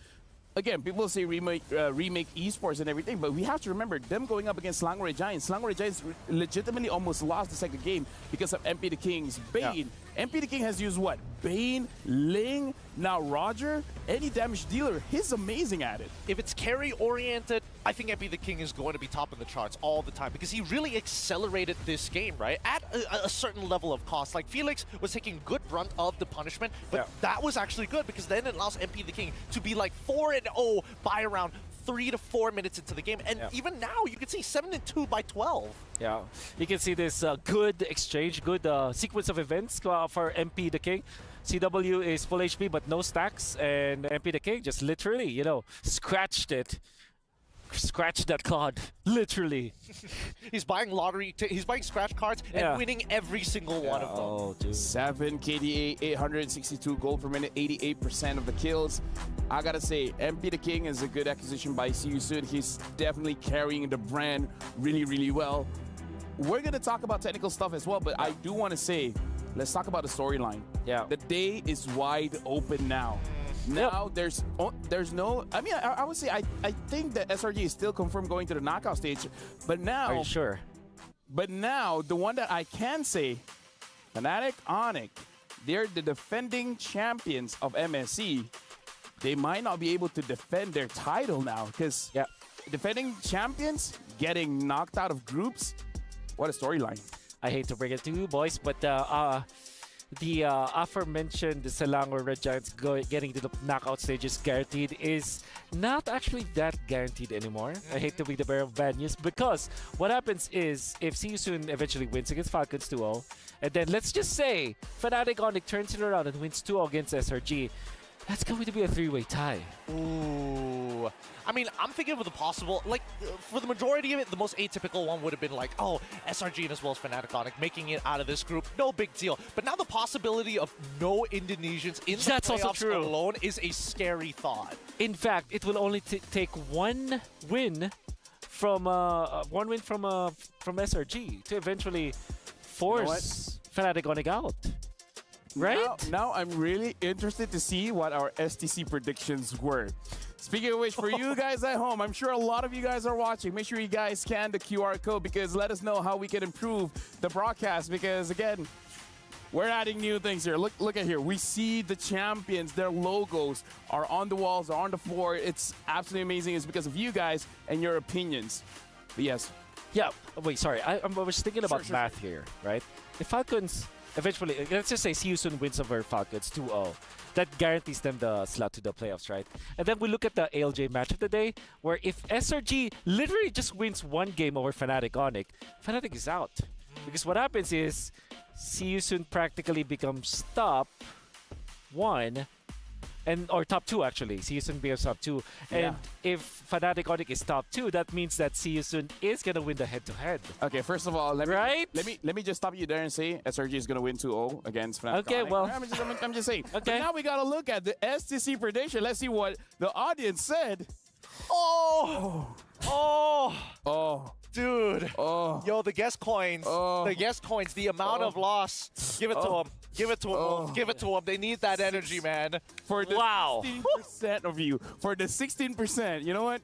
again, people say remake esports and everything, but we have to remember them going up against Slangore Giants. Slangore Giants legitimately almost lost the second game because of MP the King's Bane. MP the King has used what? Bane, Ling, now Roger, any damage dealer. He's amazing at it. If it's carry-oriented, I think MP the King is going to be top in the charts all the time because he really accelerated this game, right? At a certain level of cost. Like, Felix was taking good brunt of the punishment, but that was actually good because then it allows MP the King to be like 4-0 by around 3 to 4 minutes into the game. And even now, you can see 7-2 by 12. Yeah, you can see this good exchange, good sequence of events for MP the King. CW is full HP but no stacks, and MP the King just literally, you know, scratched it. scratch that card, literally. He's buying he's buying scratch cards Yeah. and winning every single one of them. Oh, dude. 7 KDA, 862 gold per minute, 88% of the kills. I gotta say, MP the King is a good acquisition by See You Soon. He's definitely carrying the brand really, really well. We're gonna talk about technical stuff as well, but I do want to say, let's talk about the storyline. Yeah. The day is wide open now. Now there's no. I mean, I would say I think that SRG is still confirmed going to the knockout stage, but now. Are you sure? But now the one that I can say, Fnatic Onyx, they're the defending champions of MSC. They might not be able to defend their title now because defending champions getting knocked out of groups. What a storyline! I hate to bring it to you, boys, but the aforementioned Selangor Red Giants getting to the knockout stages guaranteed is not actually that guaranteed anymore. I hate to be the bearer of bad news because what happens is if See You Soon eventually wins against Falcons 2-0, and then let's just say Fnatic Onyx turns it around and wins 2-0 against SRG, that's going to be a three-way tie. Ooh. I mean, I'm thinking of the possible, like, for the majority of it, the most atypical one would have been like, oh, SRG and as well as Fnatic Onyx making it out of this group, no big deal. But now the possibility of no Indonesians in the That's also playoffs true. alone is a scary thought. In fact, it will only take one win from SRG to eventually force Fnatic Onyx out. Right? Now I'm really interested to see what our STC predictions were. Speaking of which, for you guys at home, I'm sure a lot of you guys are watching. Make sure you guys scan the QR code because let us know how we can improve the broadcast because, again, we're adding new things here. Look at here. We see the champions. Their logos are on the walls, are on the floor. It's absolutely amazing. It's because of you guys and your opinions. But yes. Yeah. Wait, sorry. I was thinking about math here, right? The Falcons eventually, let's just say See You Soon wins over Falcons 2-0. That guarantees them the slot to the playoffs, right? And then we look at the ALJ match of the day, where if SRG literally just wins one game over Fnatic Onyx, Fnatic is out. Because what happens is See You Soon practically becomes top 1, or top 2 actually. See You Soon becomes top 2. And if Fnatic Onyx is top 2, that means that See You Soon is gonna win the head-to-head. Okay, first of all, let me just stop you there and say SRG is gonna win 2-0 against Fnatic. Okay, Onyx. well, I'm just saying. Okay. But now we gotta look at the STC prediction. Let's see what the audience said. Oh! Dude. Oh. Yo, the guest coins. The guest coins, the amount of loss. Give it to them. Give it to them. Give it to them. They need that energy, man. For the 16% of you. For the 16%, you know what?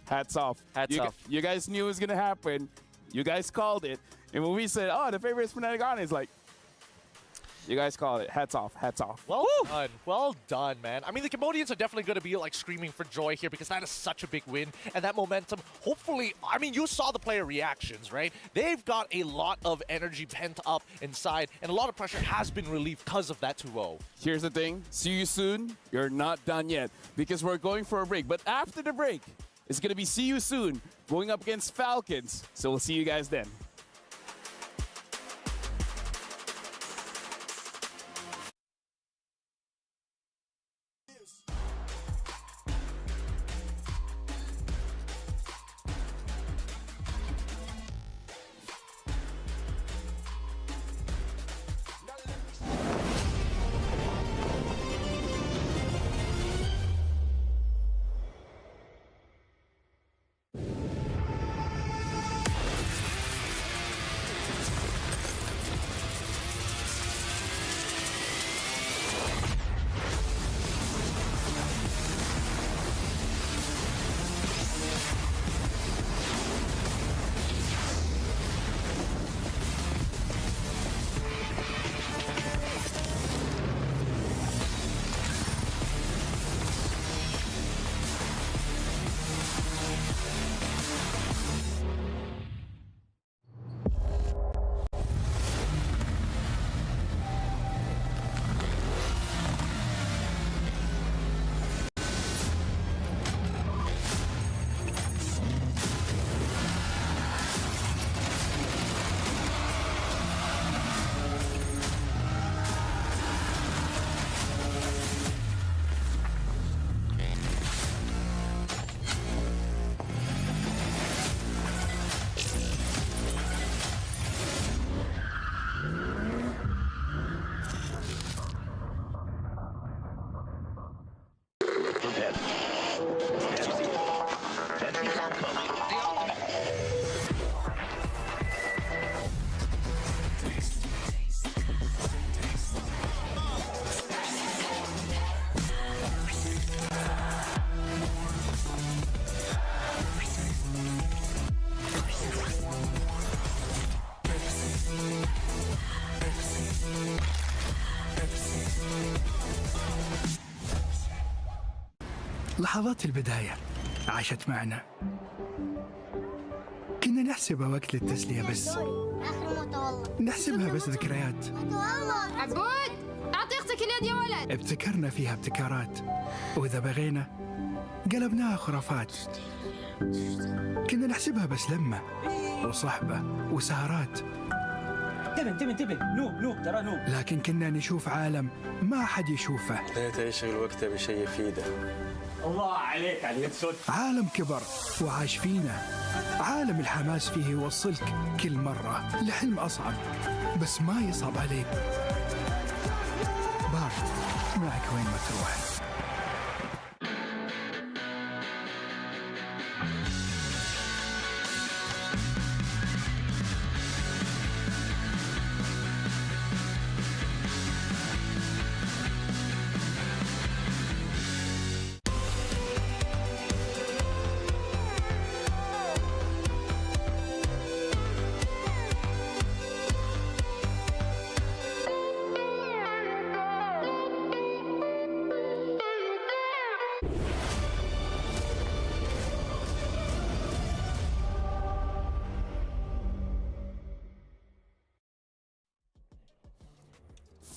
Hats off. Hats off. You guys knew it was going to happen. You guys called it. And when we said, oh, the favorite is Fnatic Onyx, like, you guys called it. Hats off. Hats off. Well done. Well done, man. I mean, the Cambodians are definitely going to be like screaming for joy here because that is such a big win. And that momentum, hopefully, I mean, you saw the player reactions, right? They've got a lot of energy pent up inside and a lot of pressure has been relieved because of that 2-0. Here's the thing. See you soon. You're not done yet because we're going for a break. But after the break, it's going to be See You Soon going up against Falcons. So we'll see you guys then. لحظات البداية عاشت معنا. كنا نحسبها وقت للتسلية بس. نحسبها بس ذكريات. عبود أعطي أختك اليد يا ولد. ابتكرنا فيها ابتكارات، وإذا بغينا قلبناها خرافات. كنا نحسبها بس لمة وصحبة وسهرات. انتبه نوب ترى نوب. لكن كنا نشوف عالم ما حد يشوفه. ليت يشغل وقته بشيء يفيده. الله عليك على اليد. عالم كبر وعاش فينا. عالم الحماس فيه يوصلك كل مرة لحلم أصعب، بس ما يصعب عليك. بارد معك وين ما تروح.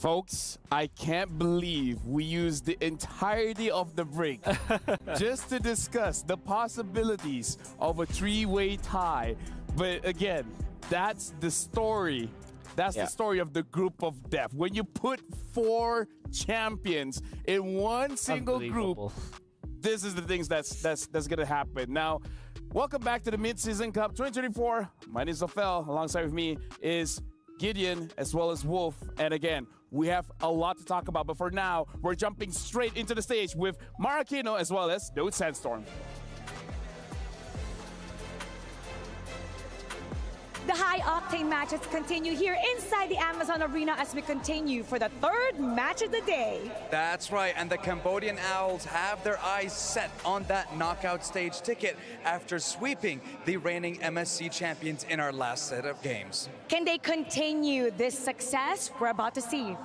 Folks, I can't believe we used the entirety of the break just to discuss the possibilities of a three-way tie. But again, that's the story. That's the story of the group of death. When you put 4 champions in one single group, this is the things that's gonna happen. Now, welcome back to the Mid-Season Cup 2024. My name is Ophel. Alongside with me is Gideon as well as Wolf. And again, we have a lot to talk about, but for now, we're jumping straight into the stage with Maracino as well as Dude Sandstorm. The high-octane matches continue here inside the Amazon Arena as we continue for the 3rd match of the day. That's right, and the Cambodian Owls have their eyes set on that knockout stage ticket after sweeping the reigning MSC champions in our last set of games. Can they continue this success? We're about to see.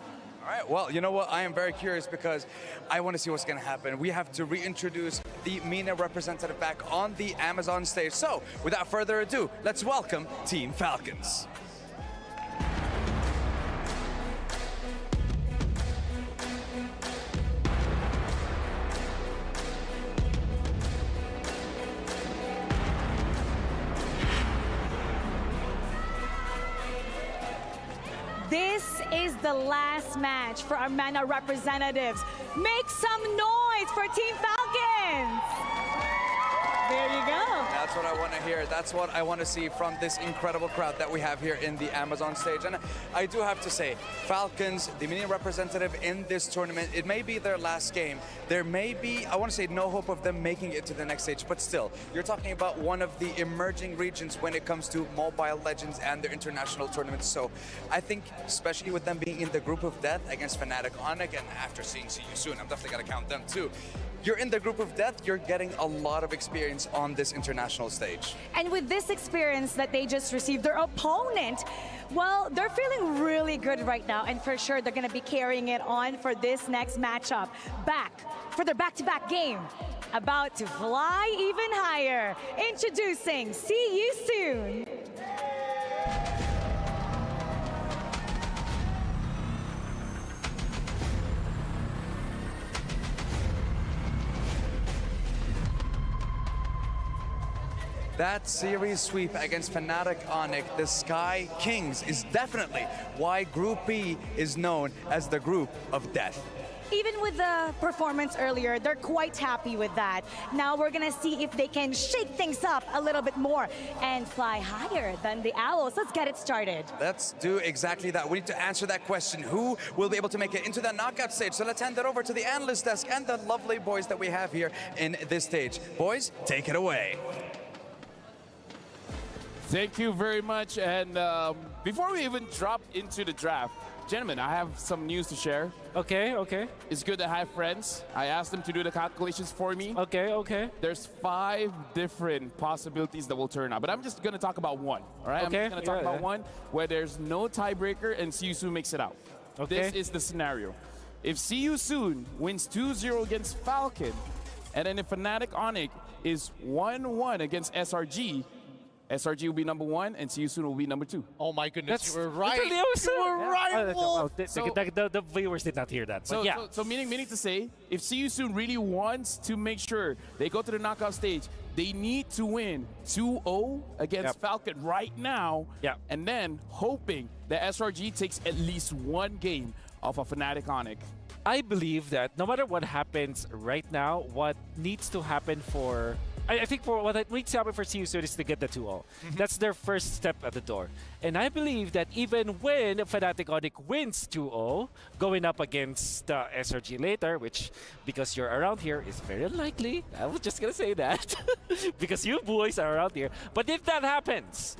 All right, well, you know what? I am very curious because I want to see what's going to happen. We have to reintroduce the MENA representative back on the Amazon stage. So, without further ado, let's welcome Team Falcons. This is the last match for our MENA representatives. Make some noise for Team Falcons! There you go. That's what I want to hear. That's what I want to see from this incredible crowd that we have here in the Amazon stage. And I do have to say, Falcons, the MENA representative in this tournament, it may be their last game. There may be, I want to say, no hope of them making it to the next stage, but still, you're talking about one of the emerging regions when it comes to Mobile Legends and their international tournaments. So I think, especially with them being in the group of death against Fnatic Onyx, and after seeing See You Soon, I'm definitely going to count them too. You're in the group of death, you're getting a lot of experience on this international stage. And with this experience that they just received, their opponent, well, they're feeling really good right now, and for sure they're going to be carrying it on for this next matchup. Back for their back-to-back game. About to fly even higher. Introducing See You Soon. That series sweep against Fnatic Onyx, the Sky Kings, is definitely why Group B is known as the Group of Death. Even with the performance earlier, they're quite happy with that. Now we're gonna see if they can shake things up a little bit more and fly higher than the Owls. Let's get it started. Let's do exactly that. We need to answer that question. Who will be able to make it into that knockout stage? So let's hand it over to the analyst desk and the lovely boys that we have here in this stage. Boys, take it away. Thank you very much. And before we even drop into the draft, gentlemen, I have some news to share. Okay, okay. It's good to have friends. I asked them to do the calculations for me. Okay, okay. There's 5 different possibilities that will turn out, but I'm just going to talk about one, all right? Okay. I'm just going to talk about one where there's no tiebreaker and See You Soon makes it out. Okay. This is the scenario. If See You Soon wins 2-0 against Falcon, And then if Fnatic Onyx is 1-1 against SRG, SRG will be number 1 and See You Soon will be number 2. Oh my goodness, That's you were right. literally what I said. You were right, Oh, Wolf. the viewers did not hear that. So, But yeah. so meaning to say, if See You Soon really wants to make sure they go to the knockout stage, they need to win 2-0 against Falcon right now. Yeah. And then hoping that SRG takes at least one game off of Fnatic Onyx. I believe that no matter what happens right now, what needs to happen for... I think for what needs to happen for CU Soon is to get the 2-0. That's their first step at the door. And I believe that even when Fnatic Onyx wins 2-0, going up against SRG later, which, because you're around here, is very unlikely. I was just going to say that. Because you boys are around here. But if that happens,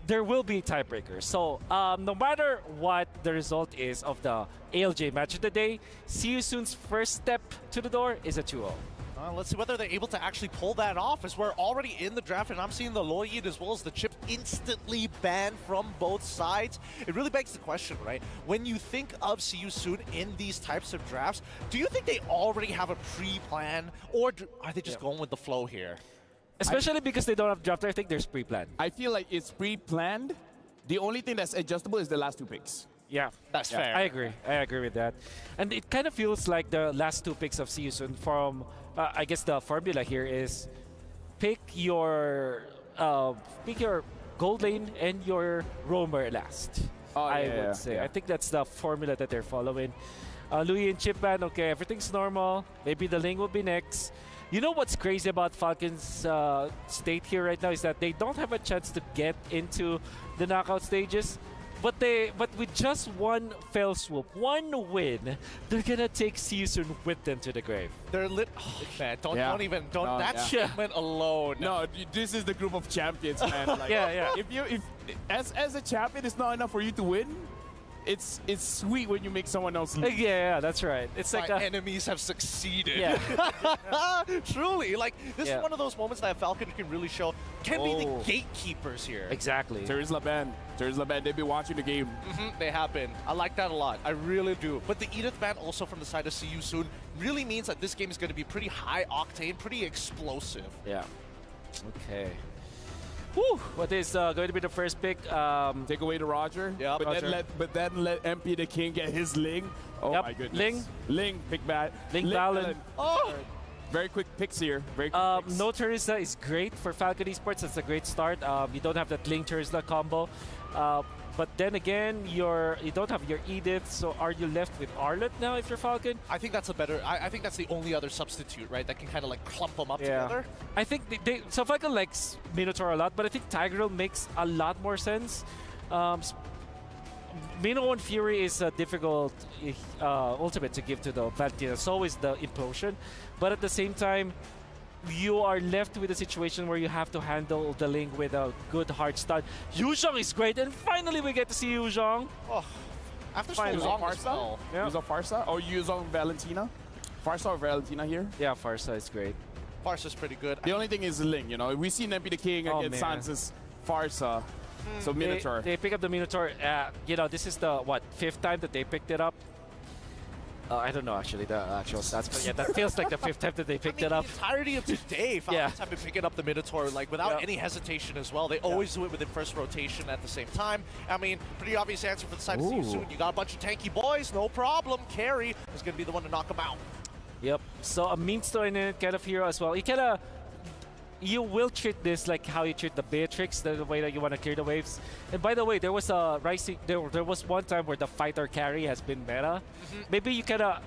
there will be tiebreakers. So no matter what the result is of the ALJ match of the day, CU Soon's first step to the door is a 2-0. Let's see whether they're able to actually pull that off, as we're already in the draft, and I'm seeing the Lloyd as well as the Chip instantly banned from both sides. It really begs the question, right? When you think of See You Soon in these types of drafts, do you think they already have a pre-plan, or are they just going with the flow here? Especially because they don't have draft, I think there's pre-planned. I feel like it's pre-planned. The only thing that's adjustable is the last 2 picks. Yeah, that's fair. I agree. I agree with that. And it kind of feels like the last 2 picks of See You Soon from, I guess the formula here is pick your gold lane and your roamer last. I would say. I think that's the formula that they're following. Louis and Chipman, okay, everything's normal. Maybe the lane will be next. You know what's crazy about Falcon's state here right now is that they don't have a chance to get into the knockout stages. But with just one fell swoop, one win, they're gonna take See You Soon with them to the grave. They're lit. Oh, man, don't even that statement alone. No, this is the group of champions, man. Like, If as a champion, it's not enough for you to win. It's sweet when you make someone else lose. Yeah, that's right. It's My like enemies have succeeded. Yeah. Truly, like this is one of those moments that Falcon can really show can be the gatekeepers here. Exactly. There's Laban. They've been watching the game. They have been. I like that a lot. I really do. But the Edith ban also from the side of See You Soon really means that this game is going to be pretty high octane, pretty explosive. Yeah. Okay. Whew, what is going to be the first pick? Take away the Roger. Yeah, but then let MP the King get his Ling. Oh my goodness. Ling, pick bad. Ling Valen. Oh! Very quick picks here. Very quick picks. No Teresa is great for Falcon Esports. That's a great start. You don't have that Ling Teresa combo. But then again, you don't have your Edith, so are you left with Arlet now if you're Falcon? I think that's a better. I think that's the only other substitute, right? That can kind of like clump them up together. I think so Falcon likes Minotaur a lot, but I think Tigreal makes a lot more sense. Mino and Fury is a difficult ultimate to give to the Valentina. So is the Implosion, but at the same time, you are left with a situation where you have to handle the link with a good hard start. Yuzhong is great, and finally we get to see Yuzhong. Oh, after so use long on Farsa? Use on Farsa? Or use on Valentina? Farsa or Valentina here? Yeah, Farsa is great. Farsa's pretty good. The only thing is Ling, you know. We see MP the King against Sans's Farsa. So Minotaur. They pick up the Minotaur. You know, this is the, 5th time that they picked it up? I don't know actually the actual stats, but yeah, that feels like the 5th time that they picked it up. The entirety of today, Falcons have been picking up the Minotaur like without any hesitation as well. They always do it within first rotation at the same time. I mean, pretty obvious answer for the side of See You Soon. You got a bunch of tanky boys, no problem. Carry is going to be the one to knock them out. Yep. So a means to an end kind of hero as well. You will treat this like how you treat the Beatrix, the way that you want to clear the waves. And by the way, there was a rising. There was one time where the fighter carry has been meta. Maybe you kind of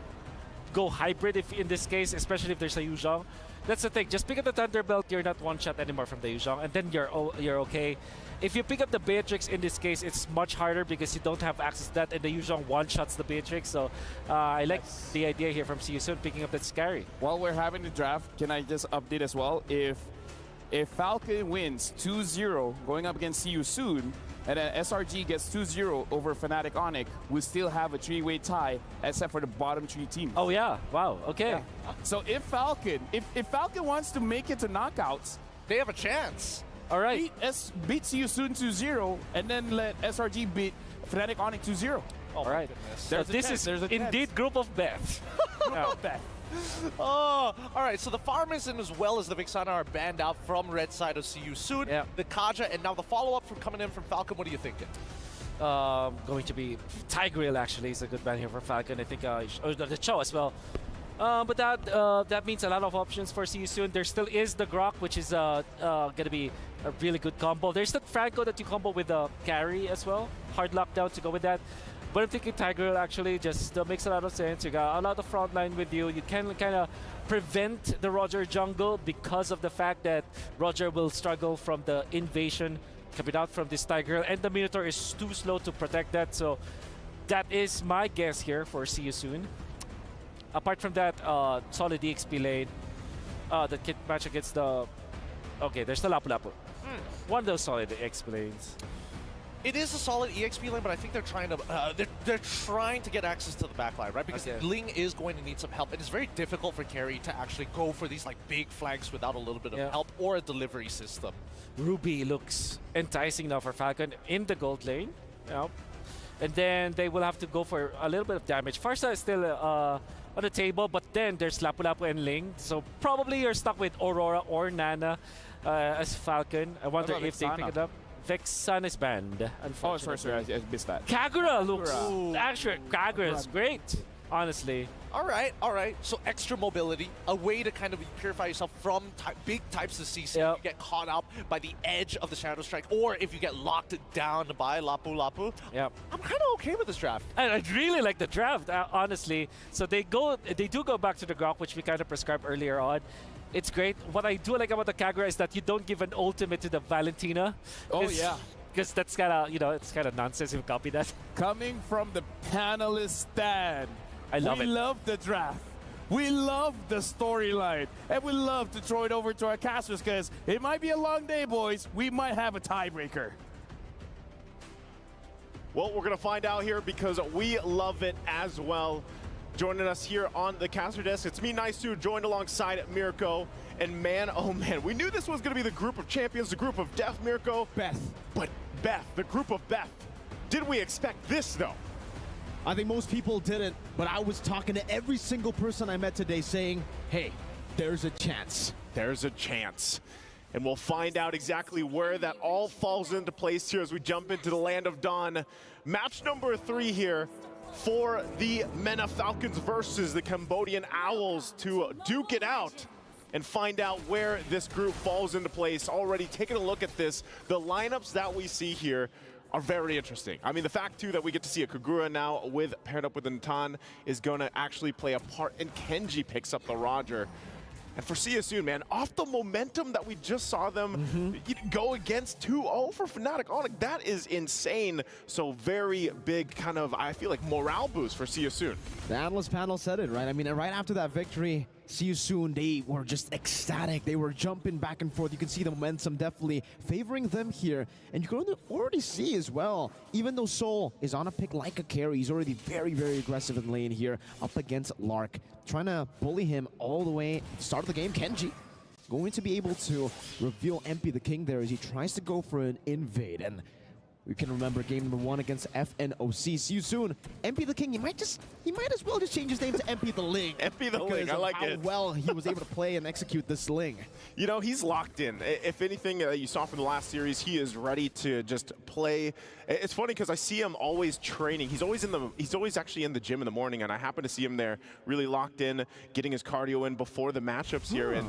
go hybrid if in this case, especially if there's a Yuzhong. That's the thing. Just pick up the Thunderbelt. You're not one shot anymore from the Yuzhong, and then you're okay. If you pick up the Beatrix in this case, it's much harder because you don't have access to that, and the Yuzhong one shots the Beatrix. So I like the idea here from See You Soon picking up that Scary. While we're having the draft, can I just update as well? If Falcon wins 2-0 going up against See You Soon, and then SRG gets 2-0 over Fnatic Onyx, we still have a 3-way tie except for the bottom 3 teams. Oh yeah, wow, okay. Yeah. So if Falcon wants to make it to knockouts, they have a chance. All right. Beat See You Soon 2-0, and then let SRG beat Fnatic Onyx 2-0. All right. So this is indeed group of death. Group of death. Oh, all right. So the Farmison as well as the Vixana are banned out from red side of CU soon. Yeah. The Kaja and now the follow-up from coming in from Falcon. What are you thinking? Going to be Tigreal actually is a good ban here for Falcon. I think the Cho as well. But that means a lot of options for CU soon. There still is the Grok, which is going to be a really good combo. There's the Franco that you combo with the carry as well. Hard lockdown to go with that. But I'm thinking Tigreal actually just makes a lot of sense. You got a lot of front line with you. You can kind of prevent the Roger jungle because of the fact that Roger will struggle from the invasion coming out from this Tigreal, and the Minotaur is too slow to protect that. So that is my guess here for CU soon. Apart from that, solid EXP lane. The kit match against the... Okay, there's the Lapu Lapu. One of those solid EXP lanes. It is a solid EXP lane, but I think they're trying to they're trying to get access to the backline, right? Because Ling is going to need some help. It is very difficult for carry to actually go for these like big flanks without a little bit of help or a delivery system. Ruby looks enticing now for Falcon in the gold lane. Yep. And then they will have to go for a little bit of damage. Farsa is still on the table, but then there's Lapu Lapu and Ling. So probably you're stuck with Aurora or Nana as Falcon. I wonder if they pick it up. Vexan is banned, unfortunately. Oh, sorry, I missed that. Kagura looks... Actually, Kagura is great, honestly. All right. So extra mobility, a way to kind of purify yourself from big types of CC. You get caught up by the edge of the Shadow Strike, or if you get locked down by Lapu Lapu. Yep. I'm kind of okay with this draft. And I really like the draft, honestly. So they do go back to the Grok, which we kind of prescribed earlier on. It's great. What I do like about the Kagura is that you don't give an ultimate to the Valentina. Oh, yeah. Because that's kind of, it's kind of nonsense if you copy that. Coming from the panelist stand. I love it. We love the draft. We love the storyline. And we love to throw it over to our casters because it might be a long day, boys. We might have a tiebreaker. Well, we're going to find out here because we love it as well. Joining us here on the caster desk, it's me, Nice2, joined alongside Mirko. And man, oh man, we knew this was going to be the group of champions, the group of Death, Mirko. Beth. But Beth, the group of Beth. Did we expect this, though? I think most people didn't, but I was talking to every single person I met today saying, hey, there's a chance. There's a chance. And we'll find out exactly where that all falls into place here as we jump into the Land of Dawn. Match number 3 here for the MENA Falcons versus the Cambodian Owls to duke it out and find out where this group falls into place. Already taking a look at this, the lineups that we see here are very interesting. I mean, the fact, too, that we get to see a Kagura now paired up with a Natan is going to actually play a part, and Kenji picks up the Roger. And for CU soon, man, off the momentum that we just saw them go against 2-0 for Fnatic Onyx, that is insane. So very big kind of, I feel like, morale boost for CU soon. The analyst panel said it, right? I mean, right after that victory, CU soon, they were just ecstatic. They were jumping back and forth. You can see the momentum definitely favoring them here. And you can already see as well, even though Soul is on a pick like a carry, he's already very, very aggressive in lane here up against Lark. Trying to bully him all the way at the start of the game. Kenji going to be able to reveal MP the King there as he tries to go for an invade. And we can remember game number 1 against FNOC. See you soon. MP the King, he might as well just change his name to MP the Ling. MP the Ling, I like it. How well he was able to play and execute this Ling. You know, he's locked in. If anything you saw from the last series, he is ready to just play. It's funny because I see him always training. He's always actually in the gym in the morning, and I happen to see him there really locked in, getting his cardio in before the matchups here. And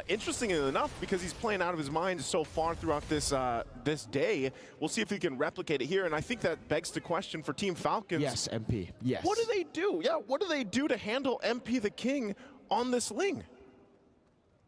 interestingly enough, because he's playing out of his mind so far throughout this this day, we'll see if he can replicate it here. And I think that begs the question for Team Falcons. Yes, MP. Yes. What do they do? Yeah, what do they do to handle MP the King on this Ling?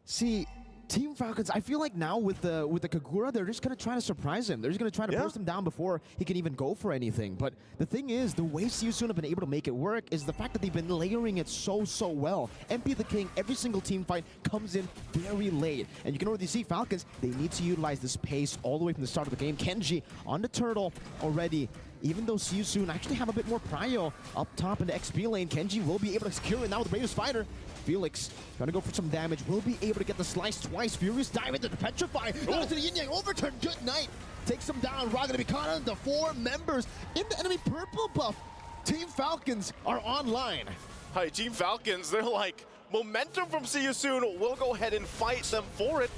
See, Team Falcons, I feel like now with the Kagura, they're just going to try to surprise him. They're just going to try to burst him down before he can even go for anything. But the thing is, the way CU soon have been able to make it work is the fact that they've been layering it so well. MP the King, every single team fight comes in very late. And you can already see Falcons, they need to utilize this pace all the way from the start of the game. Kenji on the turtle already. Even though CU soon actually have a bit more prio up top in the XP lane, Kenji will be able to secure it now with the Bravest Fighter. Felix trying to go for some damage, will be able to get the slice twice. Furious dive into the Petrify. Down to the Yin Yang overturn. Good night. Takes him down. Ra gonna be caught on the 4 members in the enemy purple buff. Team Falcons are online. Hi, Team Falcons, they're like momentum from See You Soon will go ahead and fight them for it.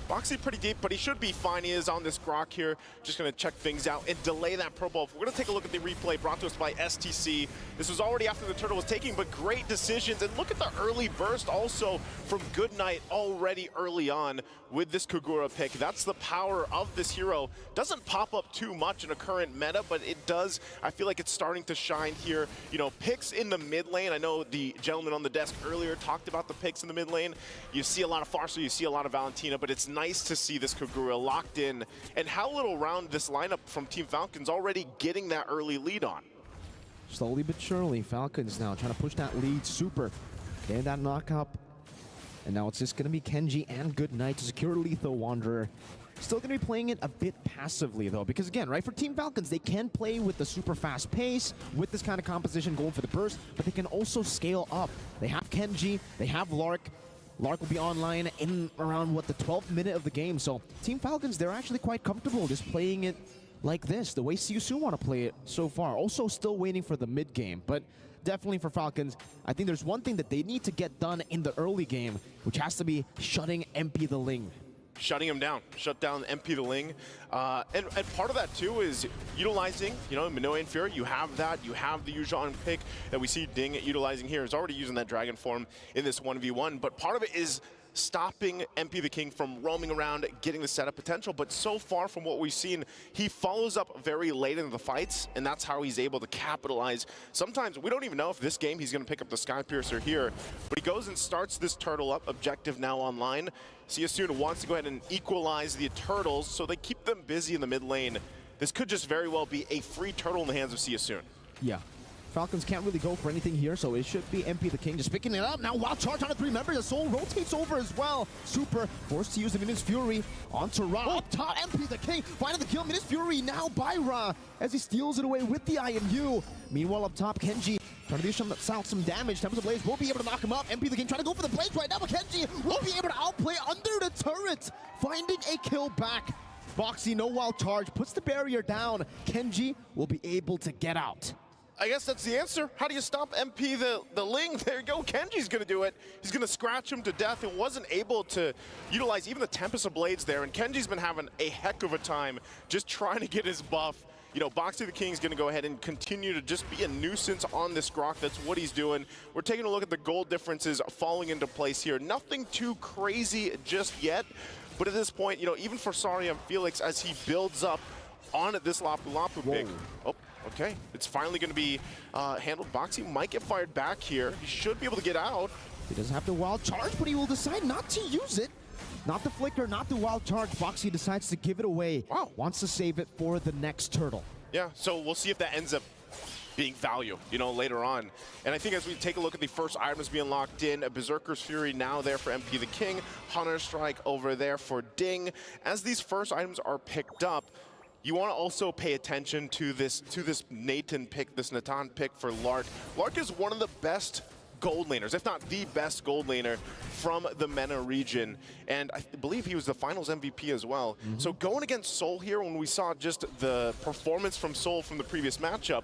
Boxy pretty deep, but he should be fine. He is on this Grok here. Just going to check things out and delay that Pro Ball. We're going to take a look at the replay brought to us by STC. This was already after the turtle was taking, but great decisions. And look at the early burst also from Goodnight already early on with this Kagura pick. That's the power of this hero. Doesn't pop up too much in a current meta, but it does. I feel like it's starting to shine here. You know, picks in the mid lane. I know the gentleman on the desk earlier talked about the picks in the mid lane. You see a lot of Farsa, you see a lot of Valentina, but it's nice to see this Kagura locked in, and how little round this lineup from Team Falcons already getting that early lead on. Slowly but surely, Falcons now trying to push that lead. Super getting that knock up, and now it's just going to be Kenji and Goodnight to secure Lethal Wanderer. Still going to be playing it a bit passively though, because again, right, for Team Falcons, they can play with the super fast pace, with this kind of composition going for the burst, but they can also scale up. They have Kenji, they have Lark. Lark will be online in around, what, the 12th minute of the game. So Team Falcons, they're actually quite comfortable just playing it like this, the way See You Soon want to play it so far. Also still waiting for the mid game, but definitely for Falcons, I think there's one thing that they need to get done in the early game, which has to be shutting MP the Ling. Shutting him down, shut down MP the Ling. And part of that too is utilizing, you know, Minoa and Fury, you have that, you have the Yuuzhan pick that we see Ding utilizing here. Is already using that Dragon form in this 1v1, but part of it is stopping MP the King from roaming around, getting the setup potential. But so far from what we've seen, he follows up very late in the fights, and that's how he's able to capitalize. Sometimes we don't even know if this game he's going to pick up the Skypiercer here, but he goes and starts this turtle up, objective now online. See You Soon wants to go ahead and equalize the turtles, so they keep them busy in the mid lane. This could just very well be a free turtle in the hands of See You Soon. Yeah. Falcons can't really go for anything here, so it should be MP the King just picking it up. Now wild charge on the 3 members. The Soul rotates over as well. Super forced to use the Minus Fury onto Ra. Up top, MP the King finding the kill. Minus Fury now by Ra as he steals it away with the IMU. Meanwhile, up top, Kenji trying to do some damage. Tempest of Blaze will be able to knock him up. MP the King trying to go for the Blaze right now, but Kenji will be able to outplay under the turret, finding a kill back. Boxy, no wild charge, puts the barrier down. Kenji will be able to get out. I guess that's the answer. How do you stop MP the Ling? There you go. Kenji's going to do it. He's going to scratch him to death and wasn't able to utilize even the Tempest of Blades there. And Kenji's been having a heck of a time just trying to get his buff. You know, Boxy the King's going to go ahead and continue to just be a nuisance on this Grok. That's what he's doing. We're taking a look at the gold differences falling into place here. Nothing too crazy just yet. But at this point, you know, even for Saryam Felix, as he builds up on this Lapu Lapu pick. Oh, okay. It's finally going to be handled. Boxy might get fired back here. He should be able to get out. He doesn't have the wild charge, but he will decide not to use it. Not the flicker, not the wild charge. Boxy decides to give it away. Wow. Wants to save it for the next turtle. Yeah, so we'll see if that ends up being value, you know, later on. And I think as we take a look at the first items being locked in, a Berserker's Fury now there for MP the King, Hunter Strike over there for Ding. As these first items are picked up, you want to also pay attention to this Nathan pick, this Natan pick for Lark. Lark is one of the best gold laners, if not the best gold laner from the MENA region. And I believe he was the finals MVP as well. So going against Soul here, when we saw just the performance from Soul from the previous matchup,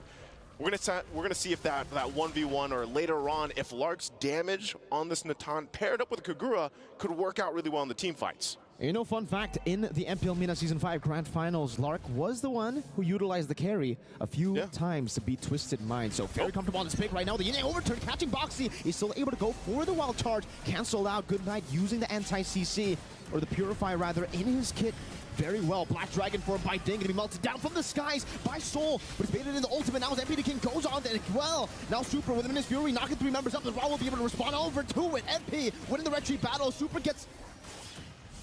we're gonna see if that 1v1 or later on, if Lark's damage on this Natan paired up with Kagura could work out really well in the team fights. You know, fun fact, in the MPL MENA Season 5 Grand Finals, Lark was the one who utilized the carry a few times to beat Twisted Mind. So very comfortable on this pick right now. The Yin overturn catching Boxy. He's still able to go for the wild charge. Cancel out Goodnight using the anti-CC, or the Purify rather, in his kit. Very well. Black Dragon form by Ding, gonna be melted down from the skies by Soul, but it's baited in the ultimate. Now as MP the King goes on as well. Now Super with him in his Fury, knocking 3 members up. The Raw will be able to respond over to it. MP winning the retreat battle. Super gets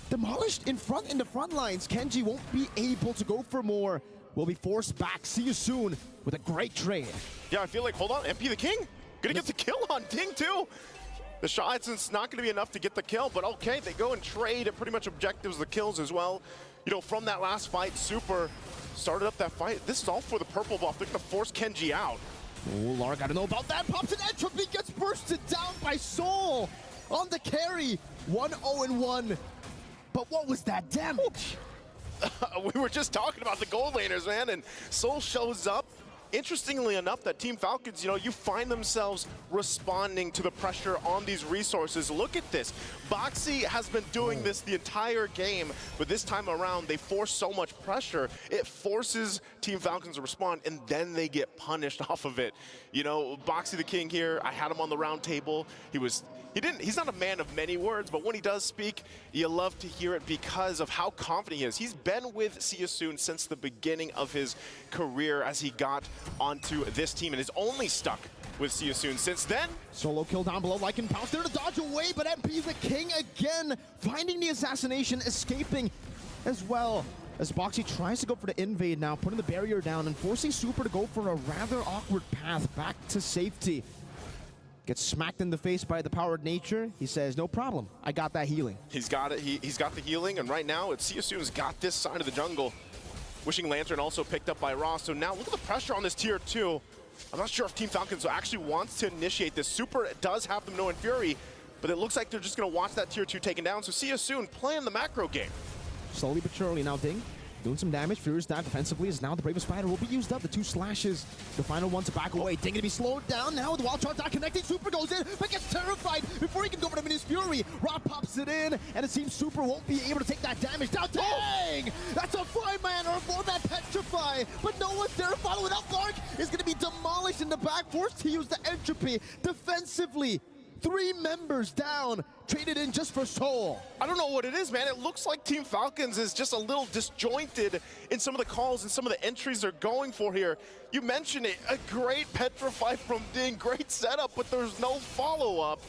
demolished in the front lines. Kenji won't be able to go for more. Will be forced back. See You Soon with a great trade. Yeah, I feel like, hold on, MP the King gonna get the kill on Ding too. The shots, it's not gonna be enough to get the kill, but okay, they go and trade at pretty much objectives, the kills as well. You know, from that last fight, Super started up that fight. This is all for the purple buff. They're gonna force Kenji out. Oh, Lark, I don't know about that. Pops an entropy, gets bursted down by Soul on the carry. 1-0-1. But what was that damage? We were just talking about the gold laners, man, and Soul shows up interestingly enough, that Team Falcons, you know, you find themselves responding to the pressure on these resources. Look at this. Boxy has been doing this the entire game, but this time around, they force so much pressure, it forces Team Falcons to respond, and then they get punished off of it. You know, Boxy the King here, I had him on the round table. He's not a man of many words, but when he does speak, you love to hear it because of how confident he is. He's been with See You Soon since the beginning of his career as he got onto this team and is only stuck with See You Soon since then. Solo kill down below, Lycan pounce there to dodge away, but MP the King again, finding the assassination, escaping as well. As Boxy tries to go for the invade now, putting the barrier down and forcing Super to go for a rather awkward path back to safety. Gets smacked in the face by the powered nature. He says, no problem, I got that healing. He's got it, he's got the healing, and right now, it's See You Soon's got this side of the jungle. Wishing Lantern also picked up by Ross, so now look at the pressure on this tier 2. I'm not sure if Team Falcons actually wants to initiate this. Super does have them no Fury, but it looks like they're just gonna watch that tier 2 taken down, so See You Soon playing the macro game. Slowly but surely now, Ding doing some damage. Furious dive defensively as now the Bravest Spider will be used up. The 2 slashes. The final one to back away. Ding gonna be slowed down now. The wild charge not connecting. Super goes in, but gets terrified before he can go for the Mini's Fury. Rod pops it in, and it seems Super won't be able to take that damage. Now, dang! That's a 5-man or a 4-man Petrify, but no one's there to follow it up. Lark is gonna be demolished in the back, forced to use the entropy defensively. 3 members down, traded in just for Soul. I don't know what it is, man. It looks like Team Falcons is just a little disjointed in some of the calls and some of the entries they're going for here. You mentioned it, a great Petrify from Ding, great setup, but there's no follow-up.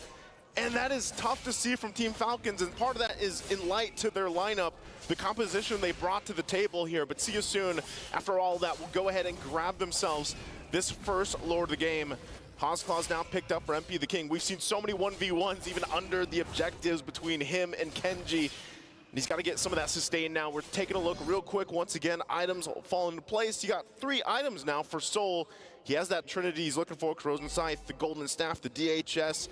And that is tough to see from Team Falcons, and part of that is in light to their lineup, the composition they brought to the table here. But See You Soon, after all that, will go ahead and grab themselves this first Lord of the game. Hozclaw's now picked up for MP the King. We've seen so many 1v1s even under the objectives between him and Kenji. And he's got to get some of that sustain now. We're taking a look real quick. Once again, items fall into place. You got 3 items now for Soul. He has that Trinity he's looking for, Corrosion Scythe, the Golden Staff, the DHS,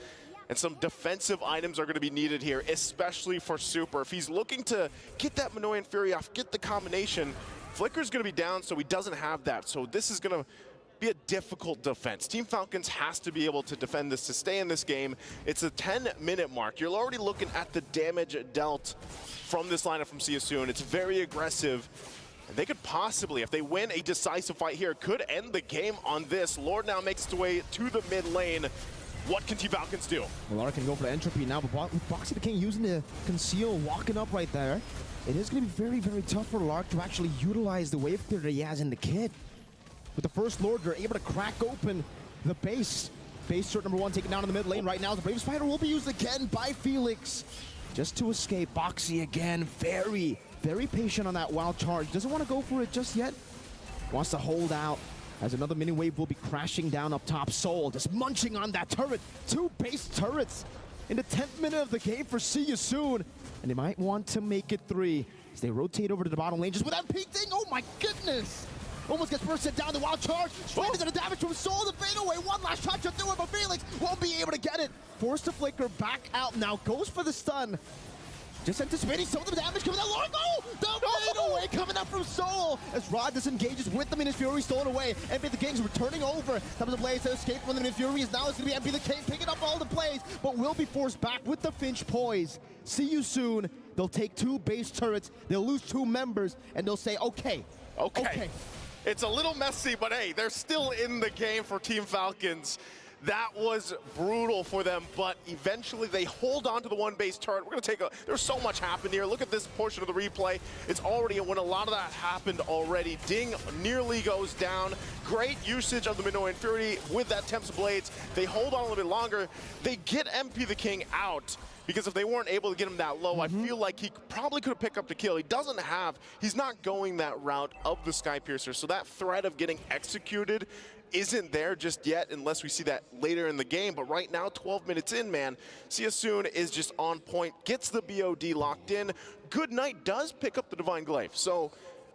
and some defensive items are going to be needed here, especially for Super. If he's looking to get that Minoan Fury off, get the combination, Flicker's going to be down, so he doesn't have that. So this is going to be a difficult defense. Team Falcons has to be able to defend this to stay in this game. It's a 10-minute mark. You're already looking at the damage dealt from this lineup from See You Soon. It's very aggressive. And they could possibly, if they win a decisive fight here, could end the game on this. Lord now makes its way to the mid lane. What can Team Falcons do? Lara can go for the entropy now, but with Boxy the King using the conceal, walking up right there, it is going to be very, very tough for Lark to actually utilize the wave clear that he has in the kit. With the first Lord, they're able to crack open the base. Base turret number 1 taken down in the mid lane right now. The Brave Spider will be used again by Felix just to escape. Boxy again, very, very patient on that wild charge. Doesn't want to go for it just yet. Wants to hold out as another mini wave will be crashing down up top. Soul just munching on that turret. 2 base turrets in the 10th minute of the game for See You Soon. And they might want to make it 3 as they rotate over to the bottom lane just with that peak thing. Oh my goodness! Almost gets bursted down the wild charge. Straight into the damage from Soul. The fade away. One last shot to do it, but Felix won't be able to get it. Forced to flicker back out now. Goes for the stun. Just anticipating some of the damage coming out. Lord, no! The fade away coming up from Soul as Rod disengages with the Mini's Fury stolen away. MP the King's returning over. Top of the blaze to escape from the Mini's Fury is now it's going to be MP the King picking up all the plays, but will be forced back with the Finch poise. See You Soon. They'll take 2 base turrets. They'll lose 2 members, and they'll say, okay. It's a little messy, but hey, they're still in the game for Team Falcons. That was brutal for them, but eventually they hold on to the 1 base turret. We're gonna take there's so much happened here. Look at this portion of the replay. It's already, when a lot of that happened already. Ding nearly goes down. Great usage of the Minoan Fury with that Temps Blades. They hold on a little bit longer. They get MP the King out. Because if they weren't able to get him that low, I feel like he probably could have picked up the kill. He's not going that route of the Skypiercer, so that threat of getting executed isn't there just yet unless we see that later in the game. But right now, 12 minutes in, man, See You Soon is just on point, gets the BOD locked in. Good Night does pick up the Divine Glaive. So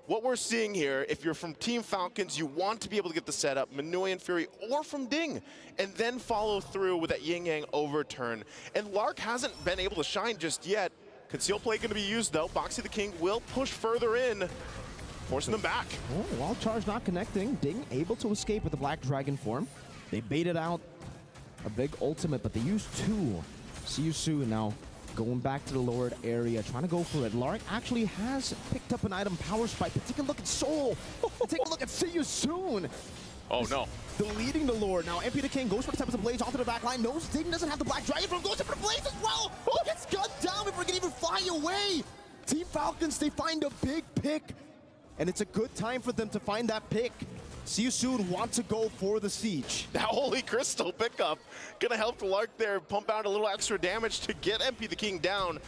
what we're seeing here, if you're from Team Falcons, you want to be able to get the setup, Minoan Fury or from Ding, and then follow through with that Yin Yang overturn. And Lark hasn't been able to shine just yet. Conceal play going to be used though. Boxy the King will push further in. forcing them back. Oh, wall charge not connecting. Ding able to escape with the Black Dragon form. They baited out a big ultimate, but they used 2. See you soon now. Going back to the lowered area, trying to go for it. Lark actually has picked up an item, Power Spike, but take a look at Soul. Take a look at See You Soon. Oh, no. Deleting the Lord. Now, MP the King goes for the Tempest of Blaze onto the back line. Knows Ding doesn't have the Black Dragon from, goes in for the Blaze as well. Oh, gets gunned down before he can even fly away. Team Falcons, they find a big pick, and it's a good time for them to find that pick. See You Soon want to go for the siege. That Holy Crystal pickup gonna help the Lark there pump out a little extra damage to get MP the King down.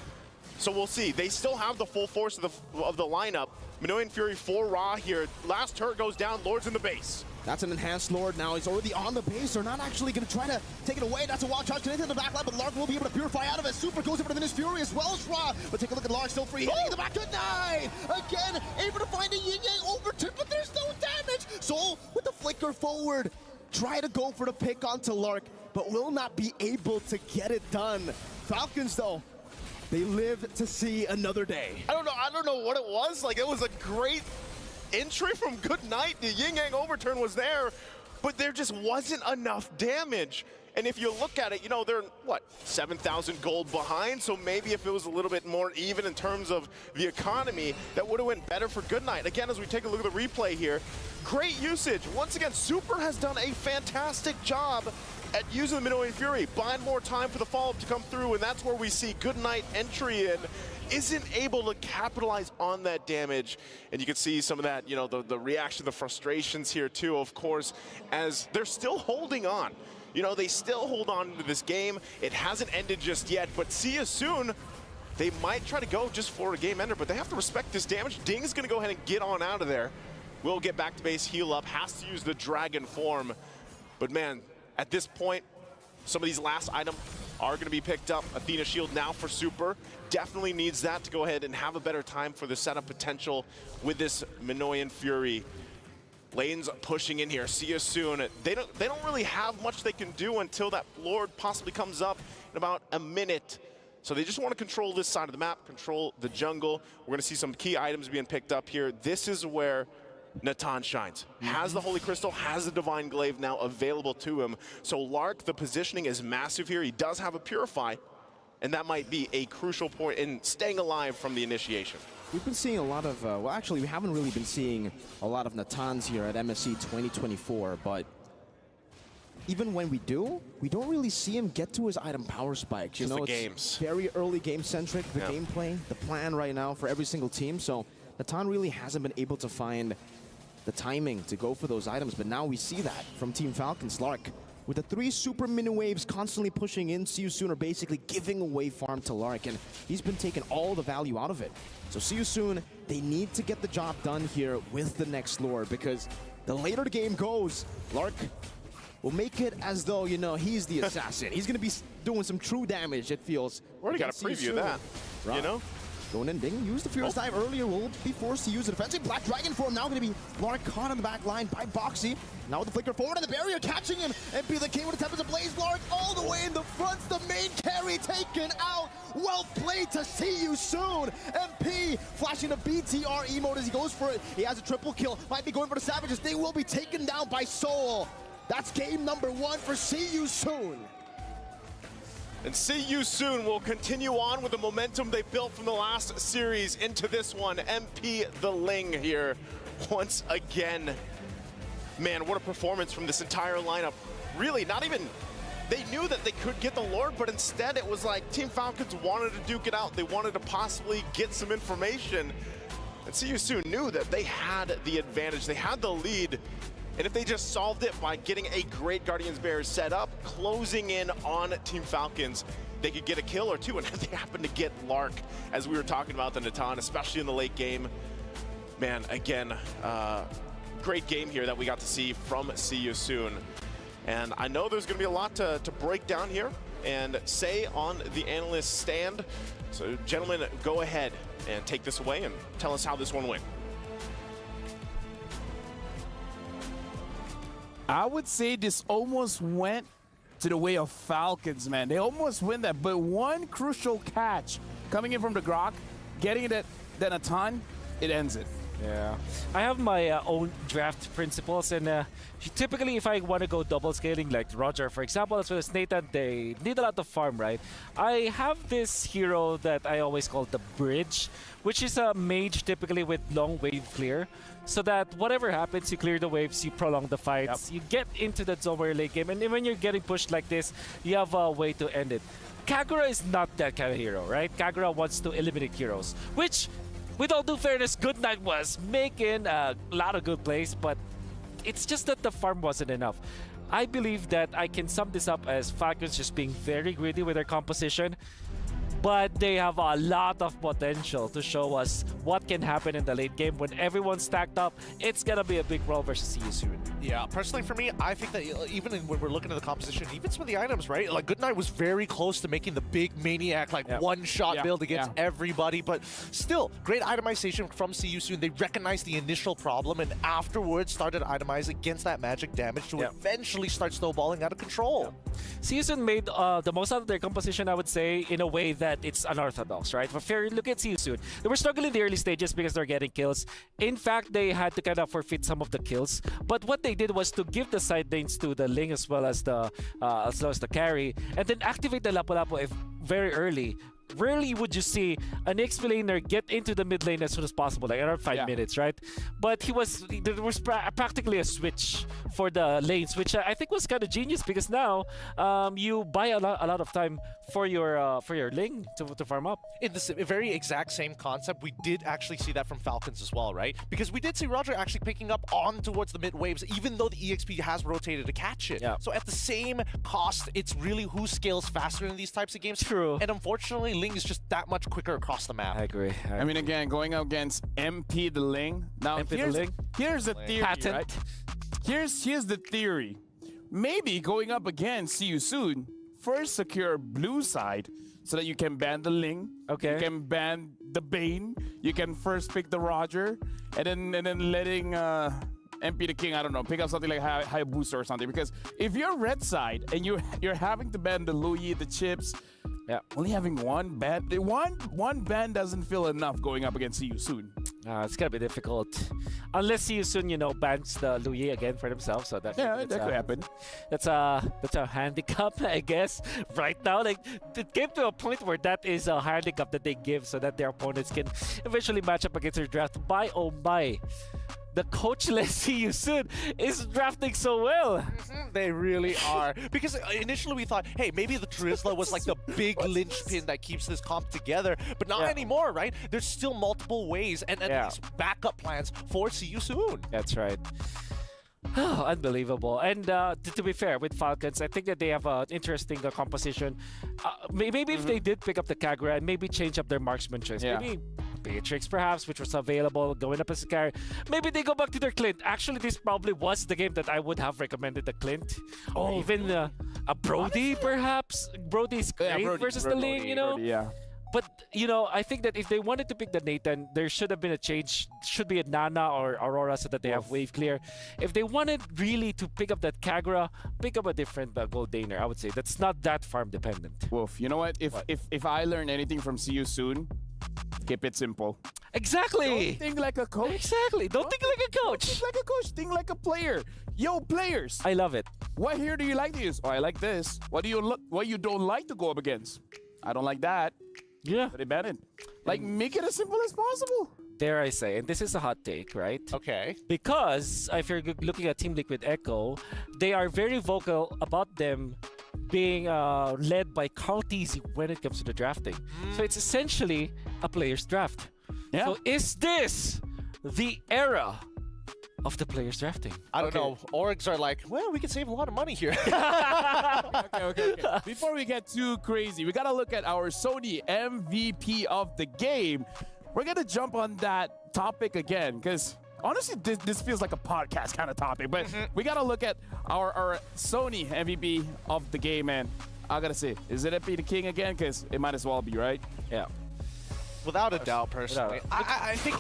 So we'll see. They still have the full force of the lineup. Minoan Fury 4 Raw here. Last turret goes down, Lord's in the base. That's an enhanced Lord now. He's already on the base. They're not actually going to try to take it away. That's a wild charge connected to the back line, but Lark will be able to purify out of it. Super goes over to Minish Fury as well as Raw. But take a look at Lark, still free. Hitting in the back. Good night. Again, able to find a Yin Yang overturn, but there's no damage. Soul with the flicker forward. Try to go for the pick onto Lark, but will not be able to get it done. Falcons, though, they live to see another day. I don't know what it was. Like, it was a great entry from Good Night. The Yin Yang overturn was there, but there just wasn't enough damage. And if you look at it, you know, they're, what, 7,000 gold behind? So maybe if it was a little bit more even in terms of the economy, that would have went better for Good Night. Again, as we take a look at the replay here, great usage. Once again, Super has done a fantastic job at using the Minoan Fury, buying more time for the follow-up to come through, and that's where we see Good Night entry in. Isn't able to capitalize on that damage. And you can see some of that, you know, the reaction, the frustrations here too, of course, as they're still holding on. You know, they still hold on to this game. It hasn't ended just yet, but See You Soon, they might try to go just for a game ender, but they have to respect this damage. Ding's gonna go ahead and get on out of there. Will get back to base, heal up, has to use the dragon form. But man, at this point, some of these last items are going to be picked up. Athena Shield now for Super. Definitely needs that to go ahead and have a better time for the setup potential with this Minoan Fury. Lane's pushing in here. See You Soon. They don't really have much they can do until that Lord possibly comes up in about a minute. So they just want to control this side of the map, control the jungle. We're going to see some key items being picked up here. This is where Natan shines. Has the Holy Crystal, has the Divine Glaive now available to him. So Lark, the positioning is massive here. He does have a Purify, and that might be a crucial point in staying alive from the initiation. We've been seeing a lot of, well, actually, we haven't really been seeing a lot of Natans here at MSC 2024, but even when we do, we don't really see him get to his item Power Spikes. You know, the it's games. Very early game-centric, the gameplay, the plan right now for every single team. So Natan really hasn't been able to find the timing to go for those items, but now we see that from Team Falcons. Lark, with the 3 super mini waves constantly pushing in, See You Soon are basically giving away farm to Lark, and he's been taking all the value out of it. So See You Soon, they need to get the job done here with the next Lord, because the later the game goes, Lark will make it as though, you know, he's the assassin. He's going to be doing some true damage, it feels. We already got a preview of that, you know? Going in, Ding used the Furious Dive earlier, will be forced to use the defensive Black Dragon form. Now going to be Lark caught on the back line by Boxy. Now with the flicker forward and the barrier catching him. MP the King with the Tempest of Blaze. Lark all the way in the front. The main carry taken out. Well played to See You Soon. MP flashing a BTR emote as he goes for it. He has a triple kill. Might be going for the Savages. They will be taken down by Soul. That's game number 1 for See You Soon. And See You Soon will continue on with the momentum they built from the last series into this one. MP the Ling here once again. Man, what a performance from this entire lineup. Really, not even, they knew that they could get the Lord, but instead it was like Team Falcons wanted to duke it out. They wanted to possibly get some information. And See You Soon knew that they had the advantage. They had the lead. And if they just solved it by getting a great Guardians Bears set up, closing in on Team Falcons, they could get a kill or two. And they happened to get Lark, as we were talking about the Natan, especially in the late game. Man, again, great game here that we got to see from See You Soon. And I know there's going to be a lot to break down here and say on the analyst stand. So, gentlemen, go ahead and take this away and tell us how this one went. I would say this almost went to the way of Falcons, man. They almost win that, but one crucial catch coming in from the Grok, getting it at Natan, it ends it. Yeah, I have my own draft principles, and typically if I want to go double scaling, like Roger, for example, as well as Nathan, they need a lot of farm, right? I have this hero that I always call the Bridge, which is a mage typically with long wave clear, so that whatever happens, you clear the waves, you prolong the fights, you get into that zone where you're late game, and when you're getting pushed like this, you have a way to end it. Kagura is not that kind of hero, right? Kagura wants to eliminate heroes, which, with all due fairness, Goodnight was making a lot of good plays, but it's just that the farm wasn't enough. I believe that I can sum this up as Falcons just being very greedy with their composition, but they have a lot of potential to show us what can happen in the late game. When everyone's stacked up, it's gonna be a big roll versus See You Soon. Yeah, personally for me, I think that even when we're looking at the composition, even some of the items, right? Like Goodnight was very close to making the big maniac, like one-shot build against everybody, but still, great itemization from See You Soon. They recognized the initial problem and afterwards started itemizing against that magic damage to eventually start snowballing out of control. See You Soon made the most out of their composition, I would say, in a way that it's unorthodox, right? But fair, look at See You Soon. They were struggling in the early stages because they're getting kills. In fact, they had to kind of forfeit some of the kills. But what they did was to give the side lanes to the Ling as well as the carry, and then activate the Lapu-Lapu very early. Rarely would you see an XP laner get into the mid lane as soon as possible, like around 5 minutes, right? But there was practically a switch for the lanes, which I think was kind of genius because now you buy a lot of time for your Ling to farm up. In the very exact same concept, we did actually see that from Falcons as well, right? Because we did see Roger actually picking up on towards the mid waves, even though the EXP has rotated to catch it. Yeah. So at the same cost, it's really who scales faster in these types of games. True. And unfortunately, Ling is just that much quicker across the map. I agree. I mean, again, going up against MP the Ling. Now, here's the theory, right? Here's the theory. Maybe going up again, See You Soon, first secure blue side so that you can ban the Ling. Okay. You can ban the Bane. You can first pick the Roger, and then letting MP the King, I don't know, pick up something like Hayabusa or something. Because if you're red side and you're having to ban the Louis, the Chips, only having one ban, one ban doesn't feel enough going up against See You Soon. It's gonna be difficult, unless See You Soon, bans the Louis again for themselves. So that could happen. That's a handicap, I guess. Right now, like it came to a point where that is a handicap that they give so that their opponents can eventually match up against their draft. Oh my. The coachless See You Soon is drafting so well. They really are. Because initially we thought, hey, maybe the Drizzler was like the big linchpin that keeps this comp together, but not anymore, right? There's still multiple ways and at least backup plans for See You Soon. That's right. Unbelievable. And to be fair, with Falcons, I think that they have an interesting composition. Maybe if they did pick up the Kagura and maybe change up their marksman choice. Maybe Beatrix, perhaps, which was available, going up as a carry. Maybe they go back to their Clint. Actually, this probably was the game that I would have recommended the Clint. Or even a Brody, perhaps. Brody's great versus the Ling, Brody, But, I think that if they wanted to pick the Nathan, there should have been a change. Should be a Nana or Aurora so that they have wave clear. If they wanted really to pick up that Kagura, pick up a different Goldaner, I would say. That's not that farm dependent. Wolf, you know what? If I learn anything from See You Soon, keep it simple. Exactly. Don't think like a coach. Exactly. Don't think like a coach. Think like a coach. Think like a player. Yo, players. I love it. What hero do you like to use? Oh, I like this. What you don't like to go up against? I don't like that. Yeah. So they ban it. Like, make it as simple as possible. Dare I say, and this is a hot take, right? Okay. Because if you're looking at Team Liquid Echo, they are very vocal about them being led by Carl Tizzy when it comes to the drafting. So it's essentially a player's draft. Yeah. So is this the era of the players drafting? I don't know. Orgs are like, well, we can save a lot of money here. Okay. Before we get too crazy, we gotta look at our Sony MVP of the game. We're gonna jump on that topic again, because honestly, this feels like a podcast kind of topic, but we gotta look at our Sony MVP of the game, man. I gotta say, is it MP the King again? Because it might as well be, right? Yeah. Without a doubt, personally. I think...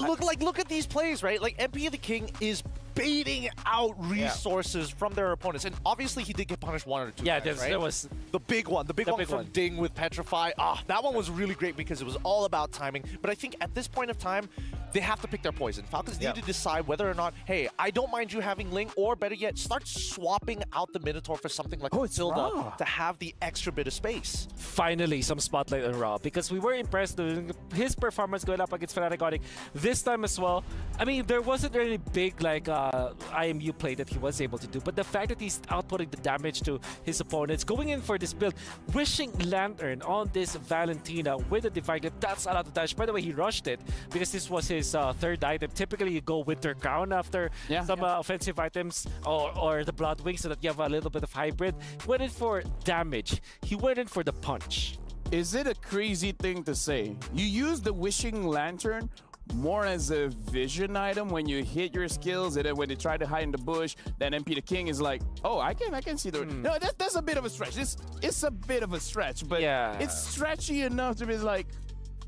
Look at these plays, right? Like, MP the King is baiting out resources from their opponents. And obviously, he did get punished one or two times, right? There was... The big one from Ding with Petrify. That one was really great because it was all about timing. But I think at this point of time, they have to pick their poison. Falcons need Yeah. to decide whether or not, hey, I don't mind you having Ling, or better yet, start swapping out the Minotaur for something like Matilda to have the extra bit of space. Finally, some spotlight on Raw, because we were impressed with his performance going up against Fnatic Onyx this time as well. I mean, there wasn't really big like IMU play that he was able to do, but the fact that he's outputting the damage to his opponents, going in for this build, wishing Lantern on this Valentina with a Divine Grip, that's a lot of damage. By the way, he rushed it because this was his third item. Typically, you go Winter Crown after some offensive items or the Blood Wing so that you have a little bit of hybrid. He went in for damage. He went in for the punch. Is it a crazy thing to say? You use the Wishing Lantern more as a vision item when you hit your skills, and then when they try to hide in the bush, then MP the King is like, oh, I can see the... No, that's a bit of a stretch. It's a bit of a stretch, but it's stretchy enough to be like,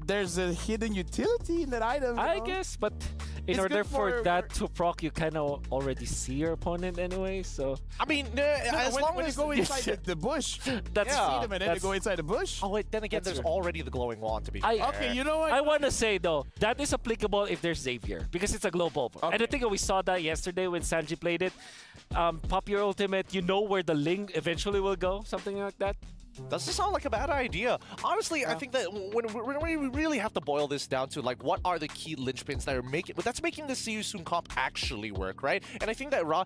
there's a hidden utility in that item. I guess, but in order for that to proc, you kind of already see your opponent anyway, so... I mean, when you go inside the bush, that's see them and then they go inside the bush. Oh wait, then again, there's already the glowing wand to be Okay, you know what? I want to say though, that is applicable if there's Xavier, because it's a global. And I think we saw that yesterday when Sanji played it. Pop your ultimate, you know where the Ling eventually will go, something like that. Doesn't sound like a bad idea. Honestly, I think that when we really have to boil this down to like what are the key linchpins that are making the See You Soon comp actually work, right? And I think that Ra,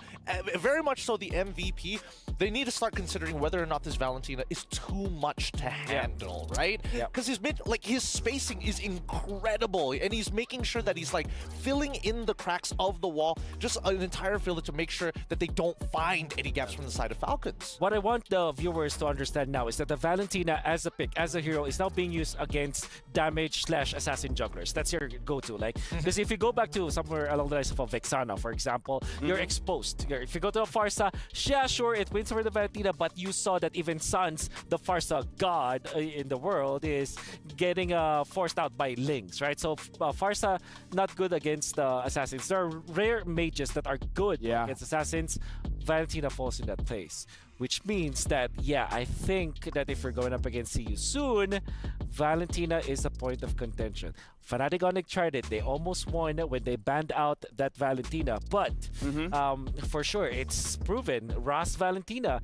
very much so the MVP, they need to start considering whether or not this Valentina is too much to handle, right? Because his spacing is incredible, and he's making sure that he's like filling in the cracks of the wall, just an entire filter to make sure that they don't find any gaps from the side of Falcons. What I want the viewers to understand now is that the Valentina as a pick, as a hero, is now being used against damage / assassin jugglers. That's your go-to. Like, because if you go back to somewhere along the lines of a Vexana, for example, you're exposed. If you go to a Farsa, yeah, sure, it wins over the Valentina, but you saw that even Sans, the Farsa god in the world, is getting forced out by Lings, right? So Farsa, not good against assassins. There are rare mages that are good against assassins. Valentina falls in that place. Which means that, I think that if we're going up against See You Soon, Valentina is a point of contention. Fnatic Onyx tried it. They almost won when they banned out that Valentina. But for sure, it's proven. Ras Valentina,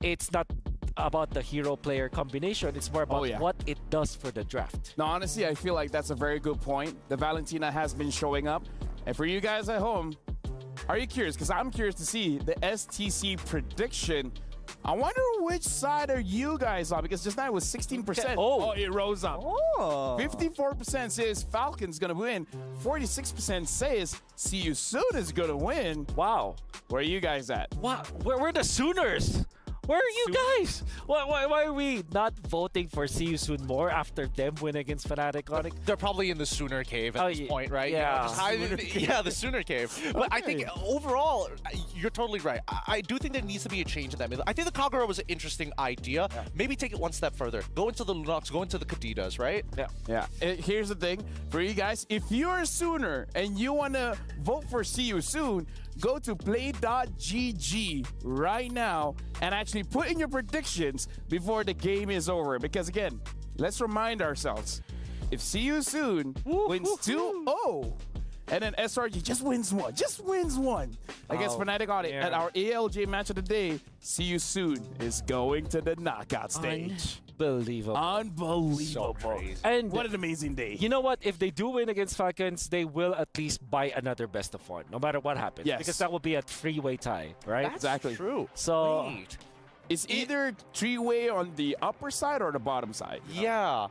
it's not about the hero-player combination. It's more about what it does for the draft. No, honestly, I feel like that's a very good point. The Valentina has been showing up. And for you guys at home, are you curious? Because I'm curious to see the STC prediction. I wonder which side are you guys on, because just now it was 16%. Oh, it rose up. 54% says Falcons gonna win. 46% says See You Soon is gonna win. Wow. Where are you guys at? Wow, we're the Sooners. Where are you guys? Why are we not voting for See You Soon more after them win against Fnatic Onyx? They're probably in the Sooner Cave at this point, right? Yeah. The Sooner Cave. But I think overall, you're totally right. I do think there needs to be a change in that. I think the Kagura was an interesting idea. Maybe take it one step further. Go into the Lunox, go into the Kadidas, right? Yeah. Here's the thing. For you guys, if you're a Sooner and you want to vote for See You Soon, go to play.gg right now and actually put in your predictions before the game is over. Because again, let's remind ourselves, if See You Soon wins 2-0, and then SRG just wins one against Fnatic Onyx at our ALJ match of the day, See You Soon is going to the knockout stage. Unbelievable. So crazy. And what an amazing day. You know what? If they do win against Falcons, they will at least buy another best of one, no matter what happens. Yes. Because that will be a three-way tie, right? Exactly. True. So it's either three-way on the upper side or the bottom side. Yeah.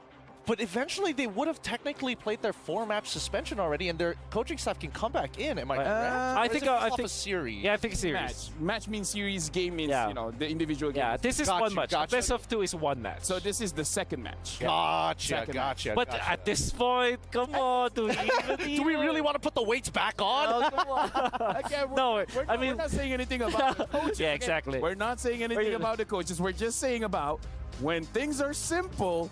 But eventually they would have technically played their 4-match suspension already, and their coaching staff can come back in. Am I correct? I think a series. Yeah, I think series. Match means series, game means the individual game. Yeah, this is one match. Best of 2 is one match. So this is the second match. Gotcha. But at this point, come on, do we really want to put the weights back on? Oh, come on. Again, we're not saying anything about the coaches. Yeah, exactly. We're not saying anything about the coaches. We're just saying about when things are simple,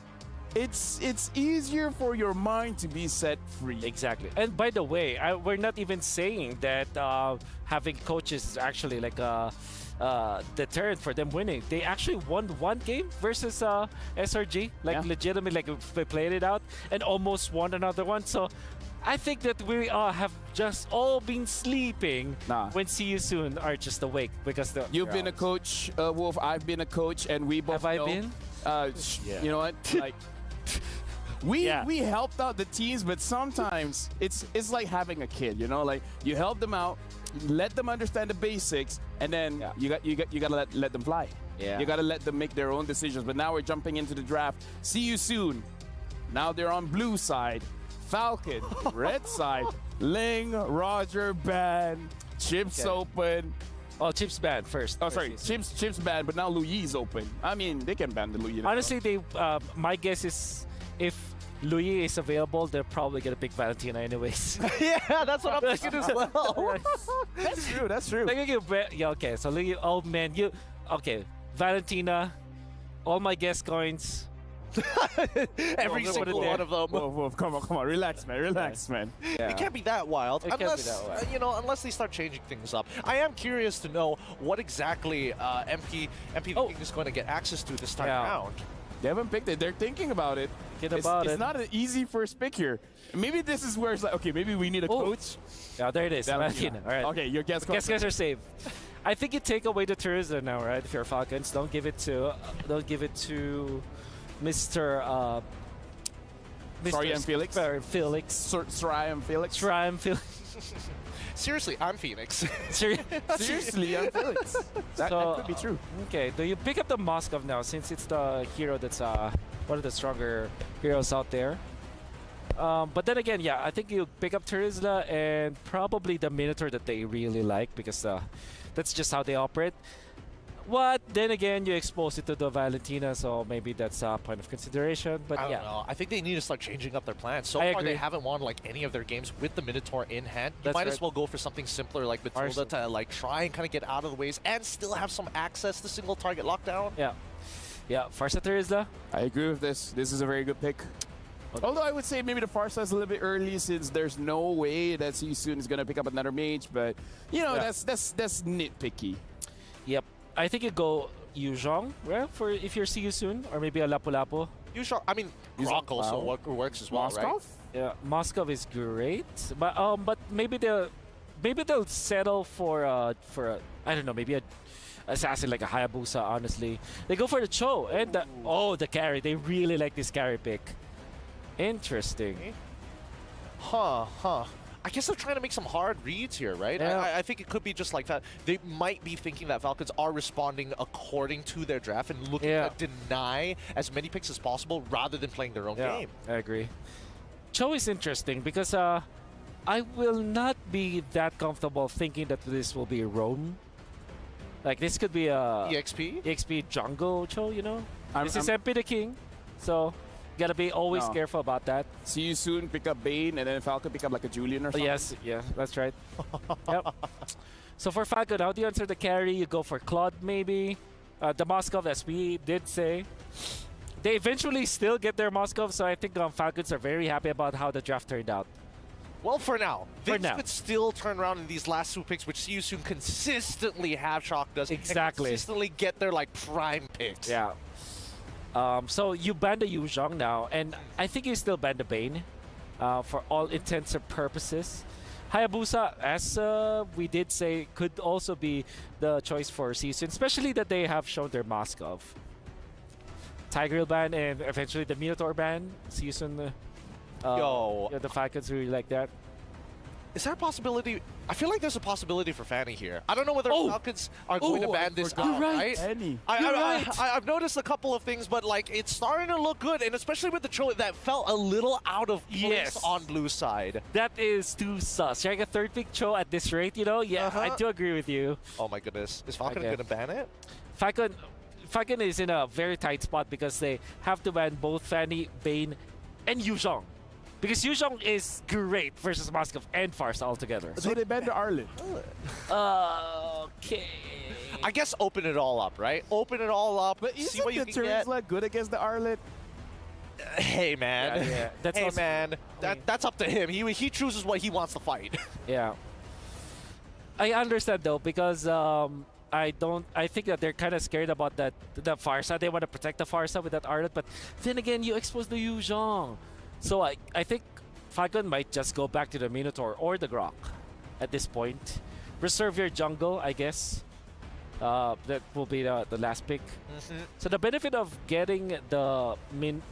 it's easier for your mind to be set free. Exactly. And by the way, we're not even saying that having coaches is actually like a deterrent for them winning. They actually won one game versus SRG, like legitimately, like they played it out and almost won another one. So I think that we have just all been sleeping when See You Soon are just awake because you've been a coach, Wolf. I've been a coach, and we both have know. I been? You know what? Like we helped out the teams, but sometimes it's like having a kid. You know, like you help them out, let them understand the basics, and then you gotta let them fly. Yeah. You gotta let them make their own decisions. But now we're jumping into the draft. See You Soon. Now they're on blue side. Falcon, red side, Ling, Roger, ban, Chips open. Oh, Chips ban first. Oh, sorry, Chips ban, but now Louis is open. I mean, they can ban the Louis. Honestly, they. My guess is if Louis is available, they're probably gonna pick Valentina anyways. Yeah, that's what I'm thinking as well. That's true. That's true. Yeah, okay. So Louis, oh man, Valentina, all my guess coins. Every single one of them. Whoa, come on, relax, man. Yeah. It can't be that wild, unless can't be that wild. unless they start changing things up. I am curious to know what exactly MP is going to get access to this time around. They haven't picked it. They're thinking about it. It's not an easy first pick here. Maybe this is where it's like, okay, maybe we need a coach. Yeah, there it is. Valentina. All right. Okay, your guess. Guess are safe. I think you take away the tourism now, right? If you're Falcons, don't give it to Mr. Sorian Felix. Sorian Felix. Seriously, I'm Phoenix. Seriously, I'm Felix. That could be true. Okay, do you pick up the Moskov now since it's the hero that's one of the stronger heroes out there? But then again, I think you pick up Terizla and probably the Minotaur that they really like because that's just how they operate. Then again, you expose it to the Valentina, so maybe that's a point of consideration. But I don't know. I think they need to start changing up their plans. So far, they haven't won like any of their games with the Minotaur in hand. You might as well go for something simpler like Matilda to like try and kind of get out of the ways and still have some access to single target lockdown. Yeah. Farsa Terizla. I agree with this. This is a very good pick. Okay. Although I would say maybe the Farsa is a little bit early since there's no way that See You Soon is going to pick up another mage. But you know that's nitpicky. Yep. I think you go Yuzhong, right? For if you're See You Soon, or maybe a Lapu-Lapu. Yuzhong, I mean, Rock also works as well, right? Yeah, Moskov is great, but maybe they'll settle for I don't know, maybe a assassin like a Hayabusa. Honestly, they go for the Cho and the carry. They really like this carry pick. Interesting. I guess they're trying to make some hard reads here, right? Yeah. I think it could be just like that. They might be thinking that Falcons are responding according to their draft and looking to deny as many picks as possible rather than playing their own game. I agree. Cho is interesting because I will not be that comfortable thinking that this will be a roam. Like this could be a EXP jungle Cho, you know? This is MP the King, so gotta be always careful about that. See You Soon, pick up Bane, and then Falcon pick up like a Julian or something. Yes, that's right. Yep. So for Falcon, how do you answer the carry? You go for Claude maybe. The Moskov, as we did say. They eventually still get their Moskov, so I think Falcons are very happy about how the draft turned out. Well, for now. Things could still turn around in these last two picks, which See You Soon consistently have shocked us. Exactly. And consistently get their like prime picks. Yeah. So you ban the Yuzhong now, and I think you still ban the Bane for all intents and purposes. Hayabusa, as we did say, could also be the choice for See You Soon, especially that they have shown their Moskov. Tigreal ban and eventually the Minotaur ban. See You Soon. The Falcons really like that. Is there a possibility? I feel like there's a possibility for Fanny here. I don't know whether Falcons are going to ban this out, right? I've noticed a couple of things, but like it's starting to look good, and especially with the Cho that felt a little out of place on blue side. That is too sus. Like a third pick Cho at this rate, you know? Yeah, I do agree with you. Oh my goodness. Is Falcon going to ban it? Falcon is in a very tight spot because they have to ban both Fanny, Bane, and Yuzhong. Because Yuzhong is great versus Moskov and Farsa altogether. So they banned the Arlet. Okay. I guess open it all up, right? Open it all up. But see what you can get. Like good against the Arlet? Hey man. That's up to him. He chooses what he wants to fight. Yeah. I understand though because I think that they're kind of scared about the Farsa. They want to protect the Farsa with that Arlet, but then again, you expose the Yu Zhong. So I think Falcon might just go back to the Minotaur or the Grok at this point. Reserve your jungle, I guess. That will be the last pick. So the benefit of getting the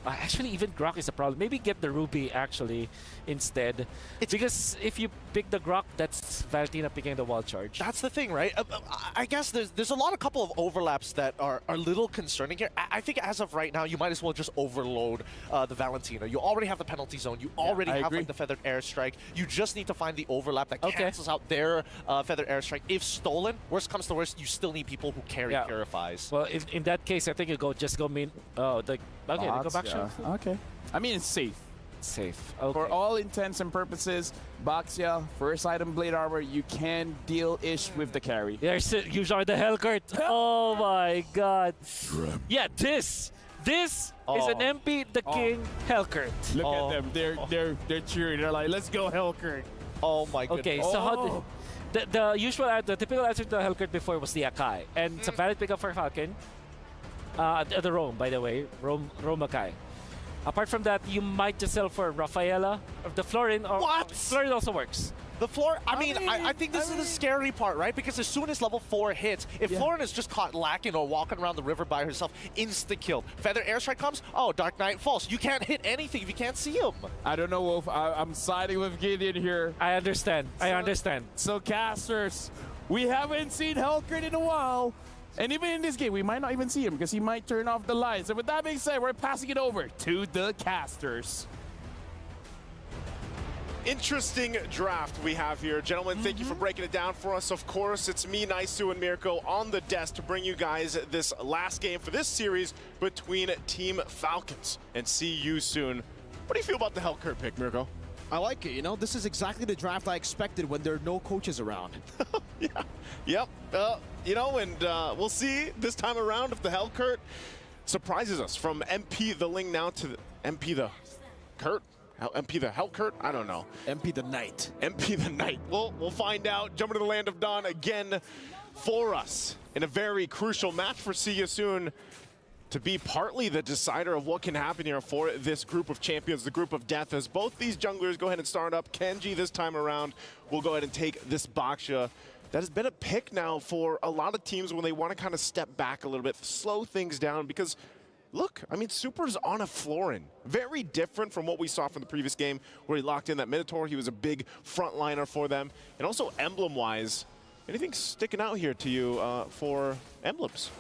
actually even Grok is a problem. Maybe get the Ruby actually instead. Because if you pick the Grok, that's Valentina picking the wall charge. That's the thing, right? I guess there's a couple of overlaps that are a little concerning here. I think as of right now, you might as well just overload the Valentina. You already have the penalty zone. You already have like the feathered airstrike. You just need to find the overlap that cancels out their feathered airstrike. If stolen, worst comes to worst, you still need people who carry purifies. Well, in that case, I think you just go main. Oh, they go back shot. Okay. I mean, it's safe. Safe. Okay. For all intents and purposes, Boxia, first item blade armor, you can deal-ish with the carry. There's usually the Hellcurt. Oh my god. Yeah, this is an MP the King Hellcurt. Look at them. They're cheering. They're like, let's go Hellcurt. Oh my goodness. Okay, so how the typical answer to the Hellcurt before was the Akai, and it's a valid pickup for Falcon. The Rome, by the way, Rome Akai. Apart from that, you might just sell for Rafaela. The Florin, Florin also works. The floor, I think this is the scary part, right? Because as soon as level 4 hits, if Florin is just caught lacking or walking around the river by herself, insta-killed. Feather Airstrike comes, Dark Knight falls. You can't hit anything if you can't see him. I don't know, Wolf. I'm siding with Gideon here. I understand. So casters, we haven't seen Hellcurt in a while. And even in this game, we might not even see him because he might turn off the lights. And with that being said, we're passing it over to the casters. Interesting draft we have here. Gentlemen, thank you for breaking it down for us. Of course, it's me, Naisu, and Mirko on the desk to bring you guys this last game for this series between Team Falcons. And see you soon. What do you feel about the Hellcurt pick, Mirko? I like it. You know, this is exactly the draft I expected when there are no coaches around. Yep. We'll see this time around if the Hellcurt surprises us from MP the Ling now to MP the Kurt. MP the Hellcurt? I don't know. MP the Knight. MP the Knight. We'll find out. Jumping to the Land of Dawn again for us in a very crucial match for See You Soon to be partly the decider of what can happen here for this group of champions, the group of death, as both these junglers go ahead and start up. Kenji this time around will go ahead and take this Boxia. That has been a pick now for a lot of teams when they want to kind of step back a little bit, slow things down, because look, Super's on a Florin. Very different from what we saw from the previous game where he locked in that Minotaur. He was a big frontliner for them. And also emblem-wise, anything sticking out here to you for emblems?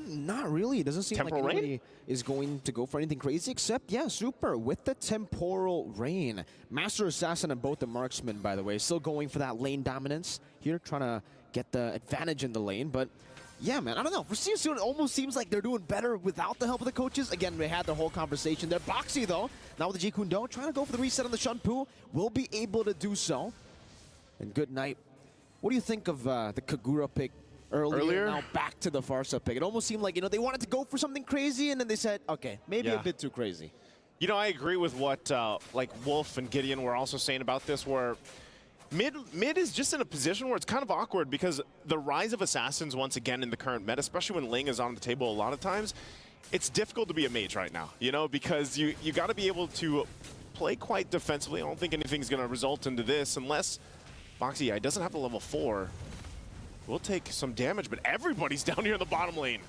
Not really. It doesn't seem like anybody is going to go for anything crazy, except, Super with the Temporal Rain. Master Assassin and both the Marksmen, by the way, still going for that lane dominance here, trying to get the advantage in the lane. But yeah, man, I don't know. For See You Soon, it almost seems like they're doing better without the help of the coaches. Again, we had the whole conversation there. Boxy, though, now with the Jikundo, trying to go for the reset on the Shunpu, will be able to do so. And good night. What do you think of the Kagura pick earlier? Now back to the Farsa pick? It almost seemed like, they wanted to go for something crazy, and then they said, okay, maybe a bit too crazy. I agree with what Wolf and Gideon were also saying about this, where Mid is just in a position where it's kind of awkward because the rise of assassins once again in the current meta, especially when Ling is on the table a lot of times, it's difficult to be a mage right now, because you got to be able to play quite defensively. I don't think anything's going to result into this unless Boxy doesn't have the level 4. We'll take some damage, but everybody's down here in the bottom lane.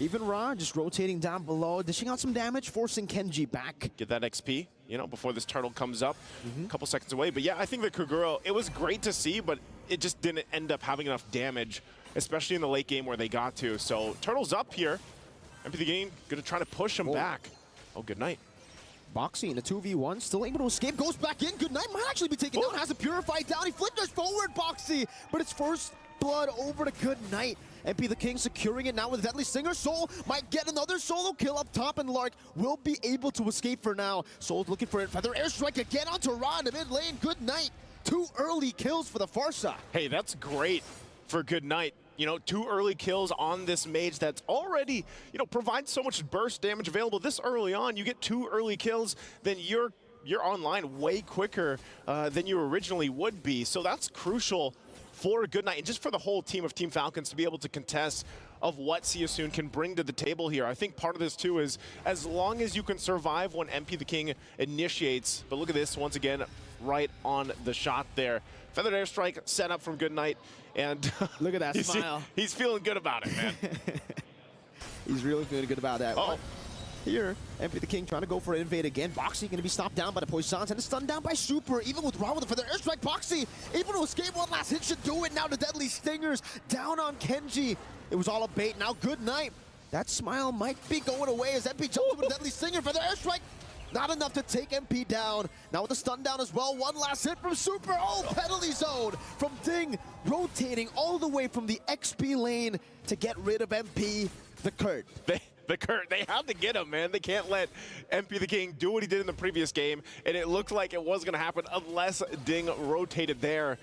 Even Ra just rotating down below, dishing out some damage, forcing Kenji back. Get that XP, before this turtle comes up. A couple seconds away. But yeah, I think the Kagura, it was great to see, but it just didn't end up having enough damage, especially in the late game where they got to. So turtle's up here. MP the game, gonna try to push him back. Oh, good night. Boxy in a 2v1, still able to escape, goes back in. Good night, might actually be taken down, has a Purify down. He flickers forward, Boxy, but it's first blood over to Good Night. MP the King securing it now with Deadly Singer. Soul might get another solo kill up top, and Lark will be able to escape for now. Soul's looking for it. Feather Airstrike again onto Ra in the mid lane. Good Night. 2 early kills for the Farsa. Hey, that's great for Good Night. 2 early kills on this mage that's already, provides so much burst damage available this early on. You get 2 early kills, then you're online way quicker than you originally would be. So that's crucial for Goodnight and just for the whole team of Team Falcons to be able to contest of what See You Soon can bring to the table here. I think part of this too is as long as you can survive when MP the King initiates, but look at this once again, right on the shot there. Feathered Airstrike set up from Goodnight, and look at that smile. He's feeling good about it, man. He's really feeling good about that. Oh. Here, MP the King trying to go for an invade again. Boxy going to be stopped down by the Poisons and stunned down by Super. Even with Raw with the Feather Airstrike, Boxy able to escape. One last hit should do it. Now the Deadly Stingers down on Kenji. It was all a bait. Now Goodnight. That smile might be going away as MP jumps with a Deadly Stinger. Feather Airstrike. Not enough to take MP down. Now with the stun down as well. One last hit from Super. Oh, penalty zone from Ding. Rotating all the way from the XP lane to get rid of MP the Kurt. They have to get him, man. They can't let MP the King do what he did in the previous game, and it looked like it was going to happen unless Ding rotated there.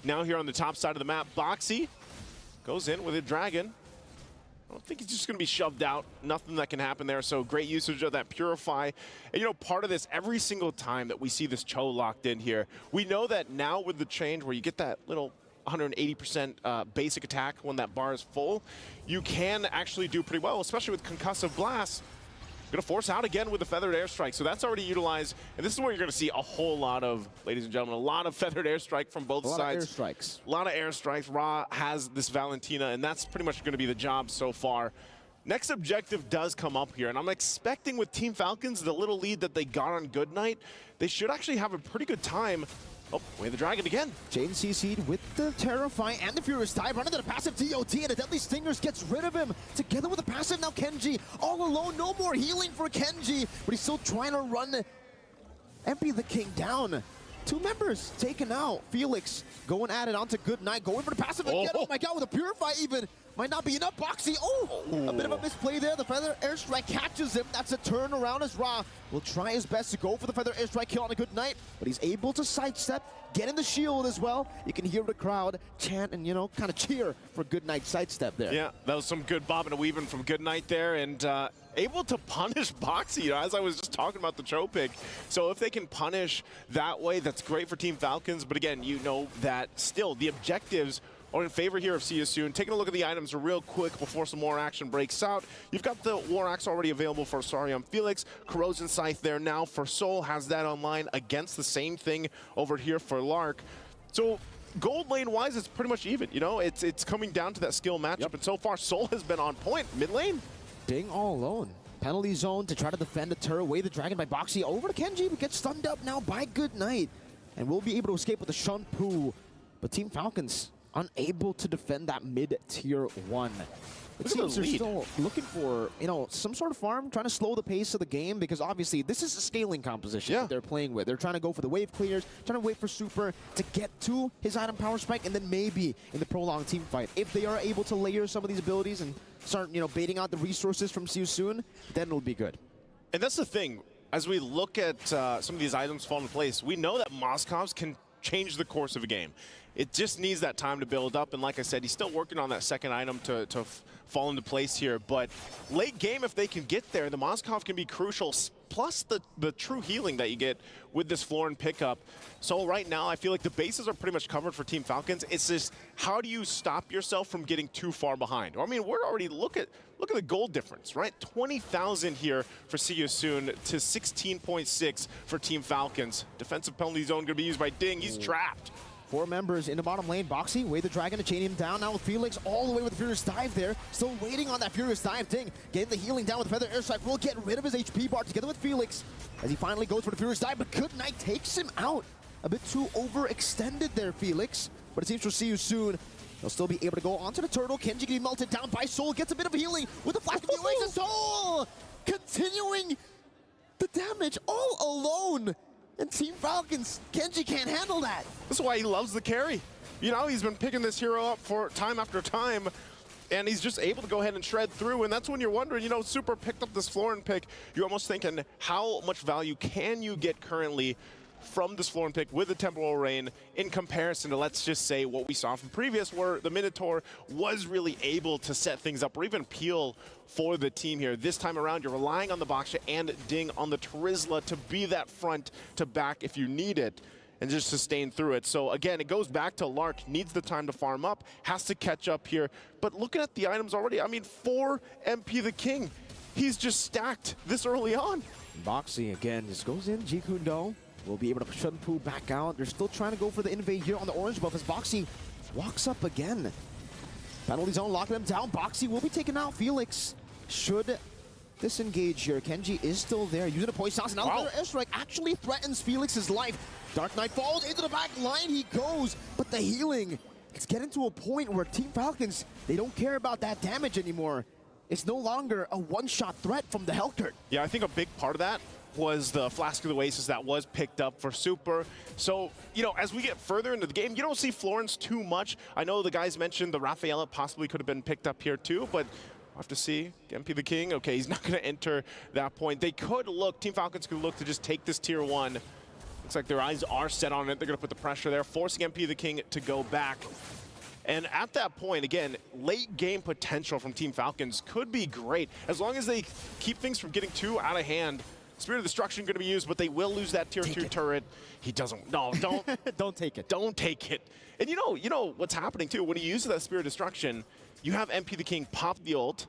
Now here on the top side of the map, Boxy goes in with a Dragon. I don't think he's just going to be shoved out. Nothing that can happen there, so great usage of that Purify. And, you know, part of this, every single time that we see this Cho locked in here, we know that now with the change where you get that little 180% basic attack when that bar is full, you can actually do pretty well, especially with Concussive Blast. Going to force out again with the Feathered Airstrike, so that's already utilized. And this is where you're going to see a whole lot of, ladies and gentlemen, a lot of Feathered Airstrike from both sides. A lot of airstrikes. A lot of airstrikes. Ra has this Valentina, and that's pretty much going to be the job so far. Next objective does come up here, and I'm expecting with Team Falcons, the little lead that they got on Goodnight, they should actually have a pretty good time. Oh, way the Dragon again. Jaden CC'd with the Terrify and the Furious Dive, running to the passive DOT, and the Deadly Stingers gets rid of him. Together with the passive, now Kenji all alone. No more healing for Kenji, but he's still trying to run MP the King down. Two members taken out. Felix going at it onto Goodnight, going for the passive again. Oh my God, with a Purify even. Might not be enough. Boxy, a bit of a misplay there. The Feather Airstrike catches him. That's a turnaround as Ra will try his best to go for the Feather Airstrike kill on a Goodnight, but he's able to sidestep, get in the shield as well. You can hear the crowd chant and, you know, kind of cheer for Goodnight sidestep there. Yeah, that was some good bobbing and weaving from Goodnight there, and able to punish Boxy, you know, as I was just talking about the Cho pick. So if they can punish that way, that's great for Team Falcons. But again, you know that still the objectives are in favor here of See You Soon. Taking a look at the items real quick before some more action breaks out. You've got the War Axe already available for Sarium Felix. Corrosion Scythe there now for Soul, has that online against the same thing over here for Lark. So gold lane wise, it's pretty much even. You know, it's coming down to that skill matchup, and so far Soul has been on point. Mid lane, Ding all alone. Penalty zone to try to defend the turret. Away the Dragon by Boxy. Over to Kenji, but gets stunned up now by Goodnight. And will be able to escape with the Shun Poo. But Team Falcons unable to defend that mid-tier 1. It seems they're still looking for, you know, some sort of farm, trying to slow the pace of the game, because obviously this is a scaling composition that they're playing with. They're trying to go for the wave clears, trying to wait for Super to get to his item power spike, and then maybe in the prolonged team fight, if they are able to layer some of these abilities and start, you know, baiting out the resources from See You Soon, then it'll be good. And that's the thing. As we look at some of these items fall into place, we know that Moscov's can change the course of a game. It just needs that time to build up, and like I said, he's still working on that second item to fall into place here. But late game, if they can get there, the Moskov can be crucial, plus the true healing that you get with this Florin pickup. So right now, I feel like the bases are pretty much covered for Team Falcons. It's just, how do you stop yourself from getting too far behind? I mean, we're already, look at the gold difference, right? 20,000 here for See You Soon to 16.6 for Team Falcons. Defensive penalty zone going to be used by Ding. He's trapped. 4 members in the bottom lane. Boxy, way the Dragon to chain him down. Now with Felix all the way with the Furious Dive there. Still waiting on that Furious Dive. Ding getting the healing down with Feather Airstrike. Will get rid of his HP bar together with Felix as he finally goes for the Furious Dive. But Goodnight takes him out. A bit too overextended there, Felix. But it seems for See You Soon, he'll still be able to go onto the turtle. Kenji getting melted down by Soul. Gets a bit of healing with the flash of the Oasis. Soul continuing the damage all alone. And Team Falcons, Kenji can't handle that. This is why he loves the carry. You know, he's been picking this hero up for time after time, and he's just able to go ahead and shred through. And that's when you're wondering, you know, Super picked up this Florin pick. You're almost thinking, how much value can you get currently from this Florin pick with the Temporal Rain in comparison to, let's just say, what we saw from previous, where the Minotaur was really able to set things up or even peel for the team here. This time around, you're relying on the Boxia and Ding on the Trizla to be that front to back if you need it. and just sustain through it. So again, it goes back to Lark, needs the time to farm up, has to catch up here. But looking at the items already, I mean, for MP the King, he's just stacked this early on. Boxy again just goes in. Jikundo will be able to shut Poo back out. They're still trying to go for the invade here on the orange buff as Boxy walks up again. Penalty zone locking him down. Boxy will be taken out. Felix should disengage here. Kenji is still there using a poison sauce. Now the airstrike actually threatens Felix's life. Dark Knight falls into the back line. He goes, but the healing, it's getting to a point where Team Falcons, they don't care about that damage anymore. It's no longer a one-shot threat from the Hellcurt. Yeah, I think a big part of that was the Flask of the Oasis that was picked up for Super. So, you know, as we get further into the game, you don't see Florence too much. I know the guys mentioned the Rafaela possibly could have been picked up here too, but we'll have to see. MP the King, okay, he's not going to enter that point. They could look, Team Falcons could look to just take this tier 1. Looks like their eyes are set on it. They're going to put the pressure there, forcing MP the King to go back. And at that point, again, late game potential from Team Falcons could be great. As long as they keep things from getting too out of hand. Spirit of Destruction going to be used, but they will lose that tier 2 turret. He doesn't, no, don't. Don't take it. Don't take it. And you know what's happening too, when he uses that Spirit of Destruction, you have MP the King pop the ult,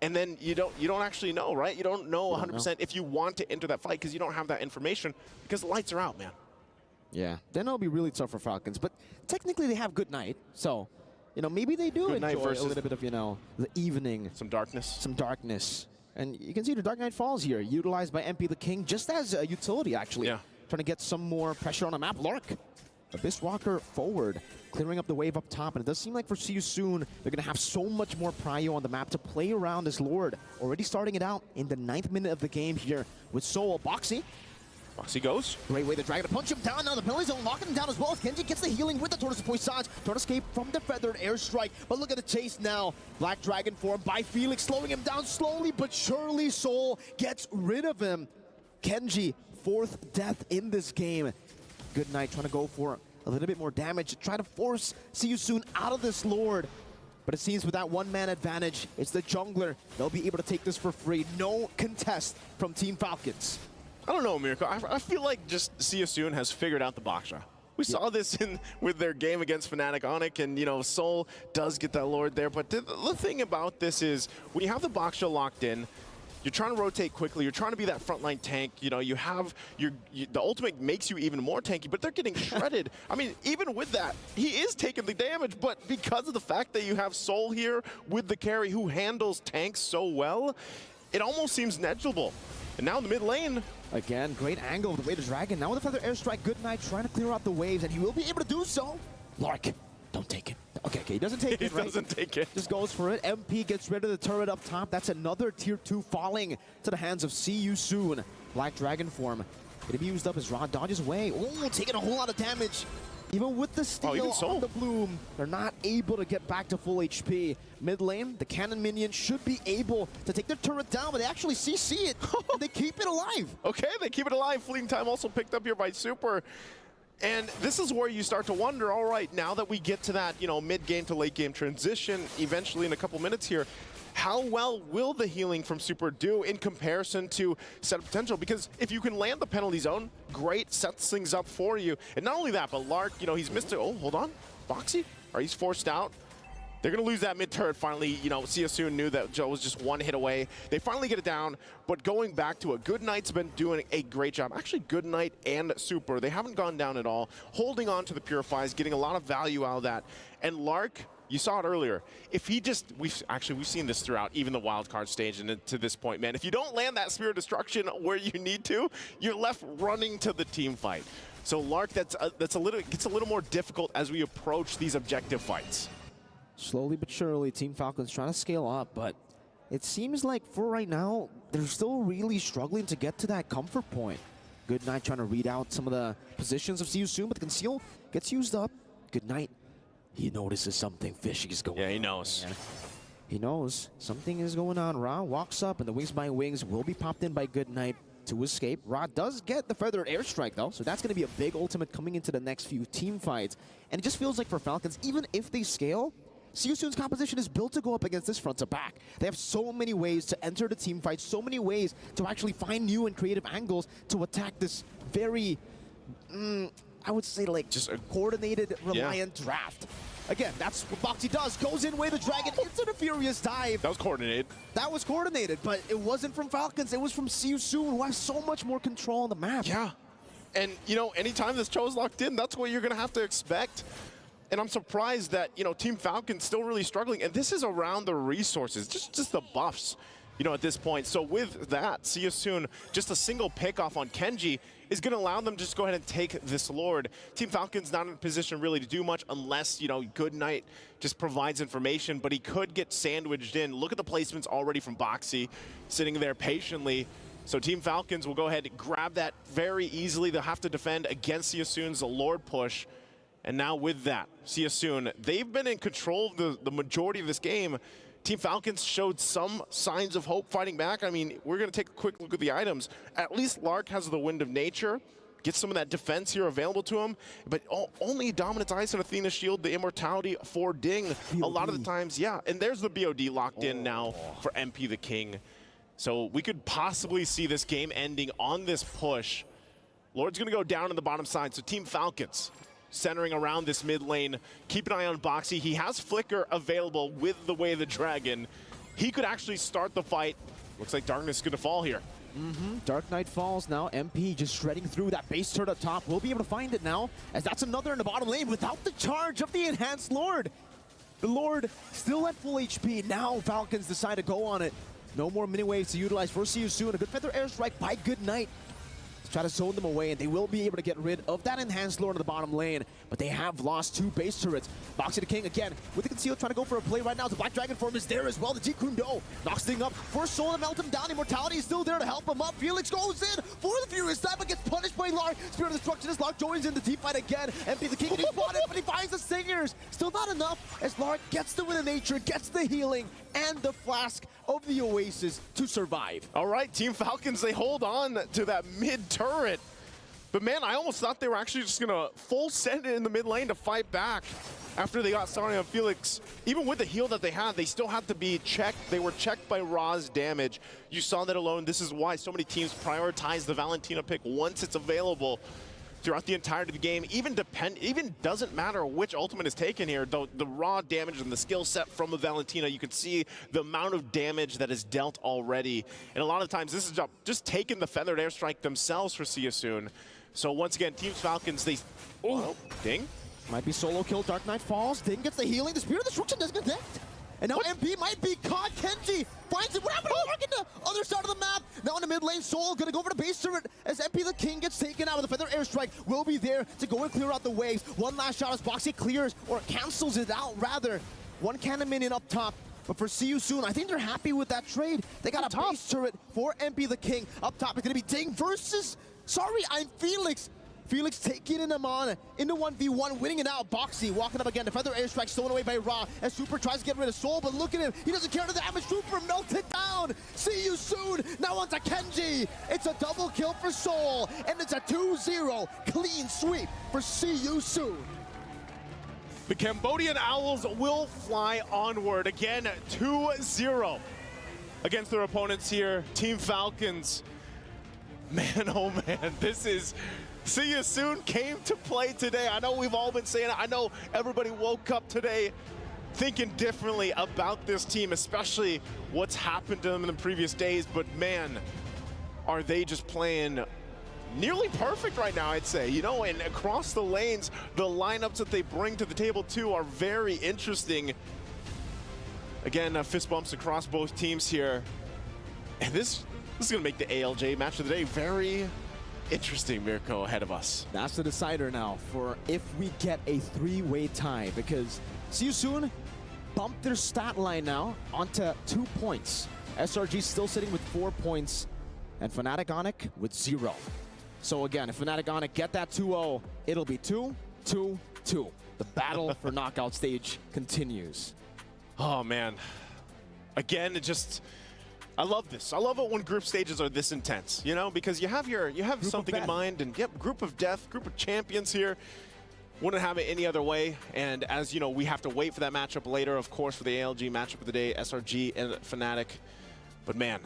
and then you don't actually know, right? You don't know 100% if you want to enter that fight because you don't have that information because the lights are out, man. Yeah, then it'll be really tough for Falcons. But technically they have Good Night, so, you know, maybe they do enjoy a little bit of, you know, the evening. Some darkness. Some darkness. And you can see the Dark Knight Falls here, utilized by MP the King just as a utility, actually. Yeah. Trying to get some more pressure on the map. Lark, Abyss Walker forward, clearing up the wave up top. And it does seem like for See You Soon, they're going to have so much more prio on the map to play around as Lord. Already starting it out in the 9th minute of the game here with Soul. Boxy. Boxy goes. Great way to drag it to punch him down. Now the penalty zone locking him down as well. Kenji gets the healing with the Tortoise Poisons. Trying to escape from the feathered airstrike. But look at the chase now. Black Dragon form by Felix, slowing him down slowly but surely. Soul gets rid of him. Kenji, 4th death in this game. Good Night trying to go for a little bit more damage to try to force See You Soon out of this Lord. But it seems with that one-man advantage, it's the jungler. They'll be able to take this for free. No contest from Team Falcons. I don't know, Mirko. I feel like just See You Soon has figured out the Baksha. We saw this with their game against Fnatic Onic, and, you know, Soul does get that Lord there. But the thing about this is, when you have the Baksha locked in, you're trying to rotate quickly. You're trying to be that frontline tank. You know, you have the ultimate makes you even more tanky, but they're getting shredded. I mean, even with that, he is taking the damage, but because of the fact that you have Soul here with the carry who handles tanks so well, it almost seems negligible. And now in the mid lane. Again, great angle of the way to Dragon. Now with the Feather Airstrike, Good Night trying to clear out the waves, and he will be able to do so. Lark, don't take it. Okay, he doesn't take it, right? He doesn't take it. Just goes for it. MP gets rid of the turret up top. That's another tier 2 falling to the hands of See You Soon. Black Dragon form. Gonna be used up as Rod dodges away. Oh, taking a whole lot of damage. Even with the steal on the Bloom, they're not able to get back to full HP. Mid lane, the cannon minion should be able to take their turret down, but they actually CC it, and they keep it alive. Okay, they keep it alive. Fleeting time also picked up here by Super. And this is where you start to wonder, all right, now that we get to that, you know, mid-game to late-game transition, eventually in a couple minutes here, how well will the healing from Super do in comparison to set of potential? Because if you can land the penalty zone, great, sets things up for you. And not only that, but Lark, you know, he's missed it. Oh, hold on. Boxy? Or he's forced out. They're going to lose that mid-turret finally. You know, See You Soon knew that Joe was just one hit away. They finally get it down, but going back to it, Good Night's been doing a great job. Actually, Good Night and Super, they haven't gone down at all. Holding on to the Purifies, getting a lot of value out of that. And Lark, you saw it earlier. If he just, we've seen this throughout even the wildcard stage and to this point, man. If you don't land that Spirit of Destruction where you need to, you're left running to the team fight. So Lark, gets a little more difficult as we approach these objective fights. Slowly but surely, Team Falcons trying to scale up, but it seems like for right now, they're still really struggling to get to that comfort point. Good Night trying to read out some of the positions of See You Soon, but the conceal gets used up. Good Night, he notices something fishy is going on. Yeah, he knows. He knows something is going on. Ra walks up, and the Wings by Wings will be popped in by Good Night to escape. Ra does get the Feathered Airstrike, though, so that's going to be a big ultimate coming into the next few team fights. And it just feels like for Falcons, even if they scale, See You Soon's composition is built to go up against this front to back. They have so many ways to enter the team fight, so many ways to actually find new and creative angles to attack this very I would say, like, just a coordinated, reliant draft. Again, that's what Boxy does. Goes in, way the dragon, into the Furious Dive. That was coordinated. That was coordinated, but it wasn't from Falcons. It was from See You Soon, who has so much more control on the map. Yeah. And, you know, anytime this Cho's locked in, that's what you're going to have to expect. And I'm surprised that, you know, Team Falcon's still really struggling. And this is around the resources, just the buffs, you know, at this point. So with that, See You Soon, just a single pick off on Kenji is going to allow them to just go ahead and take this Lord. Team Falcon's not in a position really to do much unless, you know, Goodnight just provides information, but he could get sandwiched in. Look at the placements already from Boxy, sitting there patiently. So Team Falcons will go ahead and grab that very easily. They'll have to defend against See You Soon's Lord push. And now with that, See You Soon, they've been in control of the majority of this game. Team Falcons showed some signs of hope fighting back. I mean, we're going to take a quick look at the items. At least Lark has the Wind of Nature. Get some of that defense here available to him. But only Dominance Ice and Athena Shield, the Immortality for Ding. BOD. A lot of the times, yeah. And there's the BOD locked in now for MP the King. So we could possibly see this game ending on this push. Lord's going to go down on the bottom side. So Team Falcons centering around this mid lane. Keep an eye on Boxy. He has Flicker available with the Way of the Dragon. He could actually start the fight. Looks like Darkness is going to fall here. Dark Knight falls now. MP just shredding through that base turret up top. We'll be able to find it now, as that's another in the bottom lane without the charge of the Enhanced Lord. The Lord still at full HP. Now Falcons decide to go on it. No more mini waves to utilize for See You Soon. A good feather airstrike by Goodnight. Try to zone them away, and they will be able to get rid of that Enhanced Lord in the bottom lane, but they have lost 2 base turrets. Boxy the King again with the conceal, trying to go for a play right now. The Black Dragon form is there as well. The Jeet Kune Do knocks thing up. First soul to melt him down. Immortality is still there to help him up. Felix goes in for the Furious Dive, but gets punished by Lark. Spirit of Destruction as Lark joins in the team fight again. MP the King getting spotted, but he finds the Singers. Still not enough as Lark gets the Wind of Nature, gets the healing, and the Flask of the Oasis to survive. All right, Team Falcons, they hold on to that mid turret. But man, I almost thought they were actually just gonna full send it in the mid lane to fight back after they got started on Felix. Even with the heal that they had, they still had to be checked. They were checked by Ra's damage. You saw that alone. This is why so many teams prioritize the Valentina pick once it's available throughout the entirety of the game. Even doesn't matter which ultimate is taken here, though the raw damage and the skill set from the Valentina, you can see the amount of damage that is dealt already. And a lot of times this is just taking the feathered airstrike themselves for See You Soon. So once again, Team Falcons, they... Oh, Ding. Might be solo kill. Dark Knight falls. Ding gets the healing. The Spirit of Destruction doesn't connect. And now MP might be caught. Kenji finds it. What happened to Lark in the other side of the map? Now in the mid lane, Soul gonna go for the base turret as MP the King gets taken out. With the feather airstrike will be there to go and clear out the waves. One last shot as Boxy clears, or cancels it out rather. One cannon minion up top. But for See You Soon, I think they're happy with that trade. They got a base turret for MP the King. Up top, it's gonna be Ding versus... Sorry, I'm Felix. Felix taking him on into 1v1, winning it out. Boxy walking up again. The feather airstrike stolen away by Ra as Super tries to get rid of Soul, but look at him. He doesn't care the damage. Super melted down. See You Soon. Now onto Kenji. It's a double kill for Soul, and it's a 2-0 clean sweep for See You Soon. The Cambodian Owls will fly onward again, 2-0 against their opponents here. Team Falcons. Man, oh man, this is... See You Soon came to play today. I know we've all been saying it. I know everybody woke up today thinking differently about this team, especially what's happened to them in the previous days. But man, are they just playing nearly perfect right now, I'd say. You know, and across the lanes, the lineups that they bring to the table too are very interesting. Again, fist bumps across both teams here. And this is going to make the ALJ match of the day very interesting, Mirko, ahead of us. That's the decider now for if we get a 3-way tie, because See You Soon bumped their stat line now onto 2 points. SRG still sitting with 4 points, and Fnatic Onic with 0. So again, if Fnatic Onic get that 2-0, it'll be 2-2-2. The battle for knockout stage continues. Oh man, again, it just... I love this. I love it when group stages are this intense, you know, because you have something in mind, and yep, group of death, group of champions here. Wouldn't have it any other way. And as you know, we have to wait for that matchup later, of course, for the ALG matchup of the day, SRG and Fnatic. But man,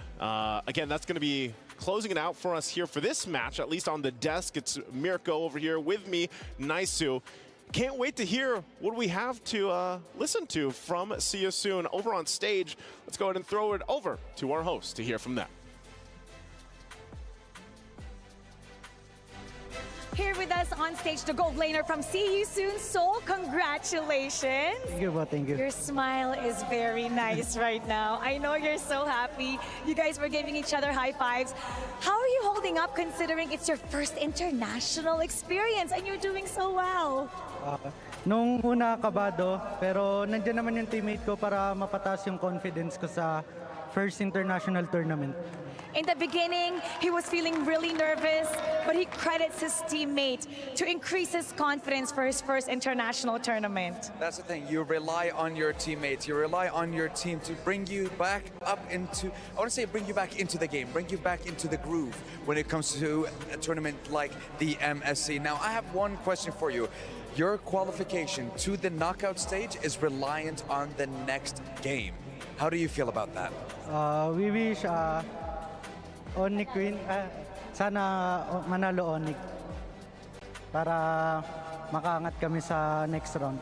again, that's going to be closing it out for us here for this match, at least on the desk. It's Mirko over here with me, Naisu. Can't wait to hear what we have to listen to from See You Soon over on stage. Let's go ahead and throw it over to our host to hear from them. Here with us on stage, the gold laner from See You Soon, Soul. Congratulations. Thank you, thank you. Your smile is very nice right now. I know you're so happy. You guys were giving each other high fives. How are you holding up considering it's your first international experience and you're doing so well? Nung una kabado, pero nandiyan naman yung teammate ko para mapataas yung confidence ko sa first international tournament. In the beginning, he was feeling really nervous, but he credits his teammate to increase his confidence for his first international tournament. That's the thing. You rely on your teammates. You rely on your team to bring you back up into, I want to say bring you back into the game, bring you back into the groove when it comes to a tournament like the MSC. Now, I have one question for you. Your qualification to the knockout stage is reliant on the next game. How do you feel about that? We wish Onyx win. Sana manalo Onyx para makaangat kami sa next round.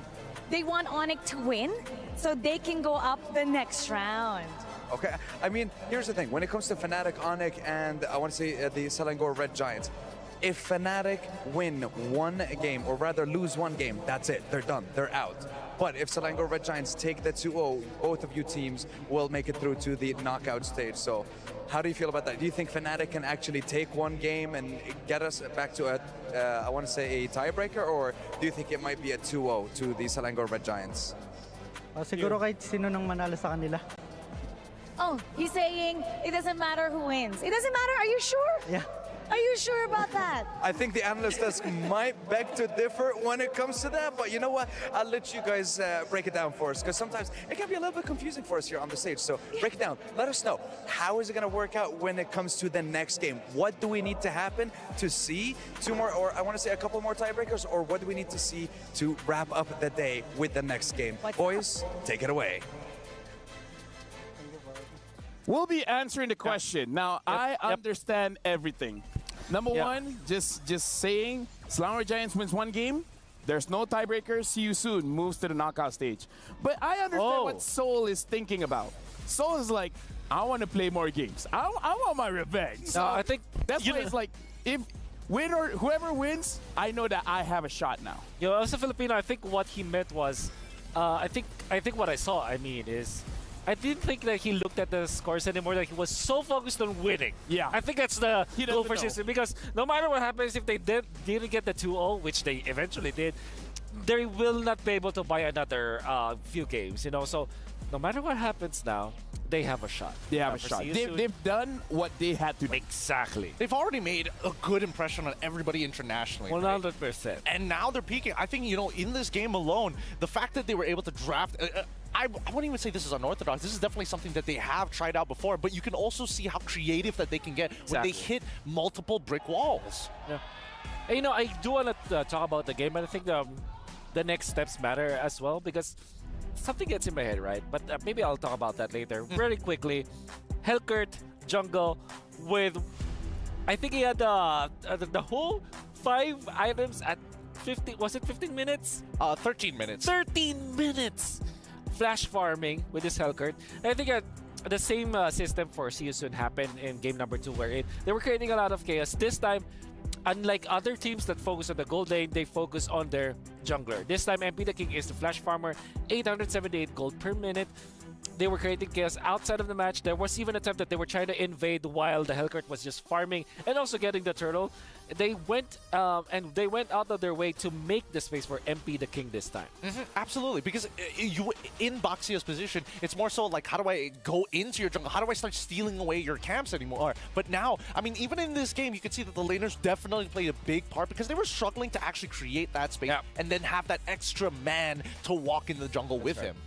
They want Onyx to win so they can go up the next round. Okay, I mean, here's the thing. When it comes to Fnatic, Onyx, and I want to say the Selangor Red Giants, if Fnatic win one game, or rather lose one game, that's it. They're done. They're out. But if Selangor Red Giants take the 2-0, both of you teams will make it through to the knockout stage. So how do you feel about that? Do you think Fnatic can actually take one game and get us back to a, I want to say a tiebreaker, or do you think it might be a 2-0 to the Selangor Red Giants? Siguro kahit sino nang manalo sa kanila. Oh, he's saying it doesn't matter who wins. It doesn't matter, are you sure? Yeah. Are you sure about that? I think the analyst desk might beg to differ when it comes to that, but you know what? I'll let you guys break it down for us, because sometimes it can be a little bit confusing for us here on the stage. So break it down. Let us know. How is it going to work out when it comes to the next game? What do we need to happen to see two more, or I want to say a couple more tiebreakers, or what do we need to see to wrap up the day with the next game? Boys, take it away. We'll be answering the question. Now, I understand everything. Number one, just saying, Selangor Giants wins one game, there's no tiebreaker, See You Soon moves to the knockout stage. But I understand what Soul is thinking about. Soul is like, I want to play more games. I want my revenge. No, I think that's why it's like, if whoever wins, I know that I have a shot now. You know, as a Filipino, I think what he meant was, I think what I saw, is, I didn't think that he looked at the scores anymore, that he was so focused on winning. Yeah. I think that's the goal for know. system, because no matter what happens, if they didn't get the 2-0, which they eventually did, they will not be able to buy another few games, you know. So no matter what happens now, they have a shot. They have a shot. They've done what they had to do. Exactly. They've already made a good impression on everybody internationally. 100%. Right? And now they're peaking. I think, you know, in this game alone, the fact that they were able to draft... I wouldn't even say this is unorthodox. This is definitely something that they have tried out before, but you can also see how creative that they can get when they hit multiple brick walls. Yeah. And, you know, I do want to talk about the game, and I think the next steps matter as well, because something gets in my head, right? But maybe I'll talk about that later. Very quickly, Helkert, jungle, with, I think he had the whole 5 items at 15, was it 15 minutes? 13 minutes. 13 minutes! Flash farming with this Helkert. And I think the same system for See You Soon happened in game number 2, where they were creating a lot of chaos. This time, unlike other teams that focus on the gold lane, they focus on their jungler. This time, MP the King is the flash farmer, 878 gold per minute. They were creating chaos outside of the match. There was even a time that they were trying to invade while the Helkert was just farming and also getting the turtle. They went out of their way to make the space for MP the King this time. Absolutely, because you in Baxio's position, it's more so like, how do I go into your jungle? How do I start stealing away your camps anymore? But now, I mean, even in this game, you can see that the laners definitely played a big part, because they were struggling to actually create that space and then have that extra man to walk in the jungle with him.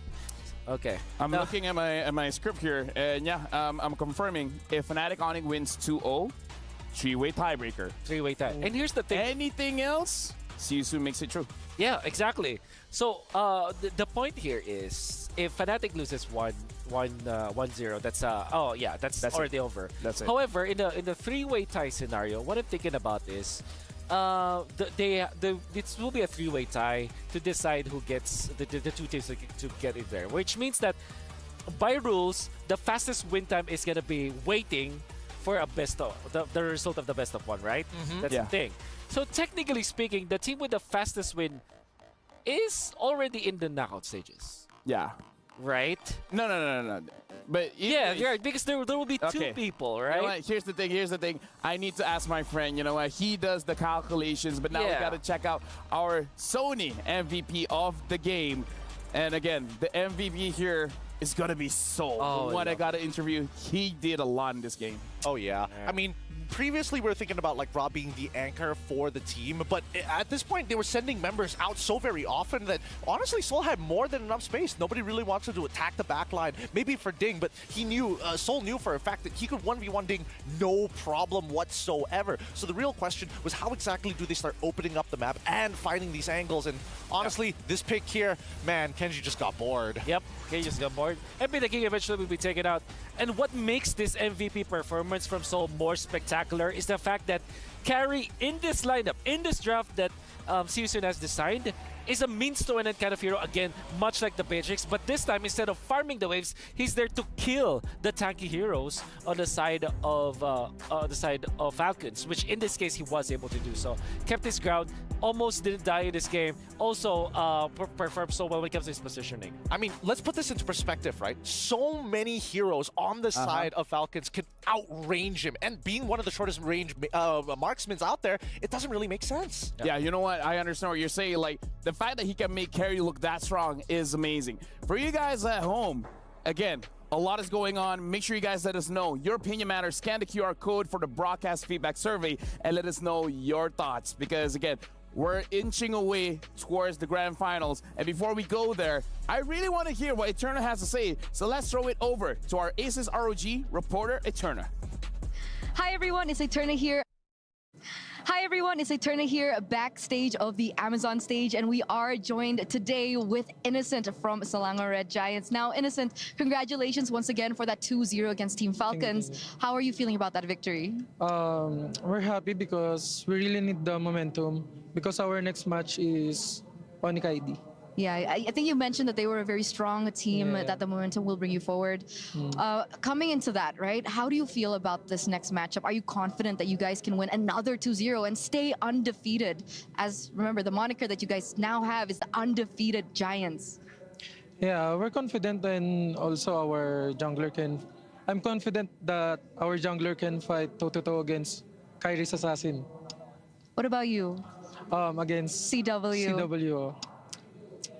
Okay. I'm looking at my script here, and I'm confirming if Fnatic Onyx wins 2-0, 3-way tiebreaker. 3-way tie. And here's the thing. Anything else, see you soon makes it true. Yeah, exactly. So the point here is, if Fnatic loses 1-0, that's that's already over. That's it. However, in the three-way tie scenario, what I'm thinking about is, this will be a three-way tie to decide who gets the two teams to get in there, which means that by rules, the fastest win time is gonna be waiting for a best of the result of the best of one, right? That's the thing. So technically speaking, the team with the fastest win is already in the knockout stages. Yeah. Right? No. But yeah, right, because there will be two people, right? You know what? Here's the thing. I need to ask my friend, you know what? He does the calculations, but now we got to check out our Sony MVP of the game. And again, the MVP here is going to be Soul. Oh, What I got to interview, he did a lot in this game. Oh, yeah. I mean, previously we were thinking about like Rob being the anchor for the team, but at this point they were sending members out so very often that honestly Soul had more than enough space. Nobody really wanted to attack the backline, maybe for Ding, but he knew, Soul knew for a fact that he could 1v1 Ding no problem whatsoever. So the real question was, how exactly do they start opening up the map and finding these angles? And honestly, this pick here, man, Kenji just got bored. Yep, Kenji just got bored. And the King eventually will be taken out. And what makes this MVP performance from Soul more spectacular is the fact that Carry in this lineup, in this draft that Season has designed, is a means to an end kind of hero, again, much like the Matrix, but this time, instead of farming the waves, he's there to kill the tanky heroes on the side of Falcons, which in this case, he was able to do so. Kept his ground, almost didn't die in this game, also performed so well when it comes to his positioning. I mean, let's put this into perspective, right? So many heroes on the side of Falcons can outrange him, and being one of the shortest range marksmen out there, it doesn't really make sense. Yeah, you know what? I understand what you're saying. Like, the fact that he can make Carry look that strong is amazing. For you guys at home, again, a lot is going on. Make sure you guys let us know. Your opinion matters. Scan the QR code for the broadcast feedback survey and let us know your thoughts. Because, again, we're inching away towards the grand finals. And before we go there, I really want to hear what Eterna has to say. So let's throw it over to our Aces ROG reporter, Eterna. Hi, everyone. It's Eterna here. Hi everyone, it's Eterna here backstage of the Amazon stage, and we are joined today with Innocent from Selangor Red Giants. Now, Innocent, congratulations once again for that 2-0 against Team Falcons. How are you feeling about that victory? We're happy because we really need the momentum because our next match is Onyx ID. Yeah, I think you mentioned that they were a very strong team, that the momentum will bring you forward. Coming into that, right, how do you feel about this next matchup? Are you confident that you guys can win another 2-0 and stay undefeated? As, remember, the moniker that you guys now have is the undefeated Giants. Yeah, we're confident, and also our jungler can... I'm confident that our jungler can fight toe-to-toe against Kyrie's assassin. What about you? Against CW. CW.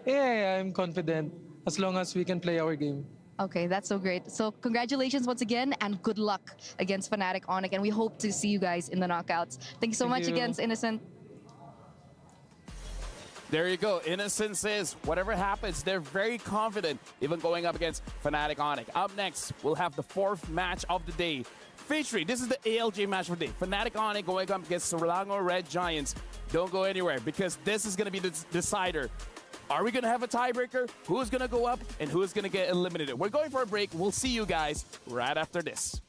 Yeah, I'm confident as long as we can play our game. Okay, that's so great. So congratulations once again, and good luck against Fnatic Onyx, and we hope to see you guys in the knockouts. Thank you so much again, Innocent. There you go. Innocent says whatever happens, they're very confident, even going up against Fnatic Onyx. Up next, we'll have the fourth match of the day. Featuring, this is the ALJ match of the day. Fnatic Onyx going up against Selangor Red Giants. Don't go anywhere, because this is going to be the decider. Are we going to have a tiebreaker? Who's going to go up and who's going to get eliminated? We're going for a break. We'll see you guys right after this.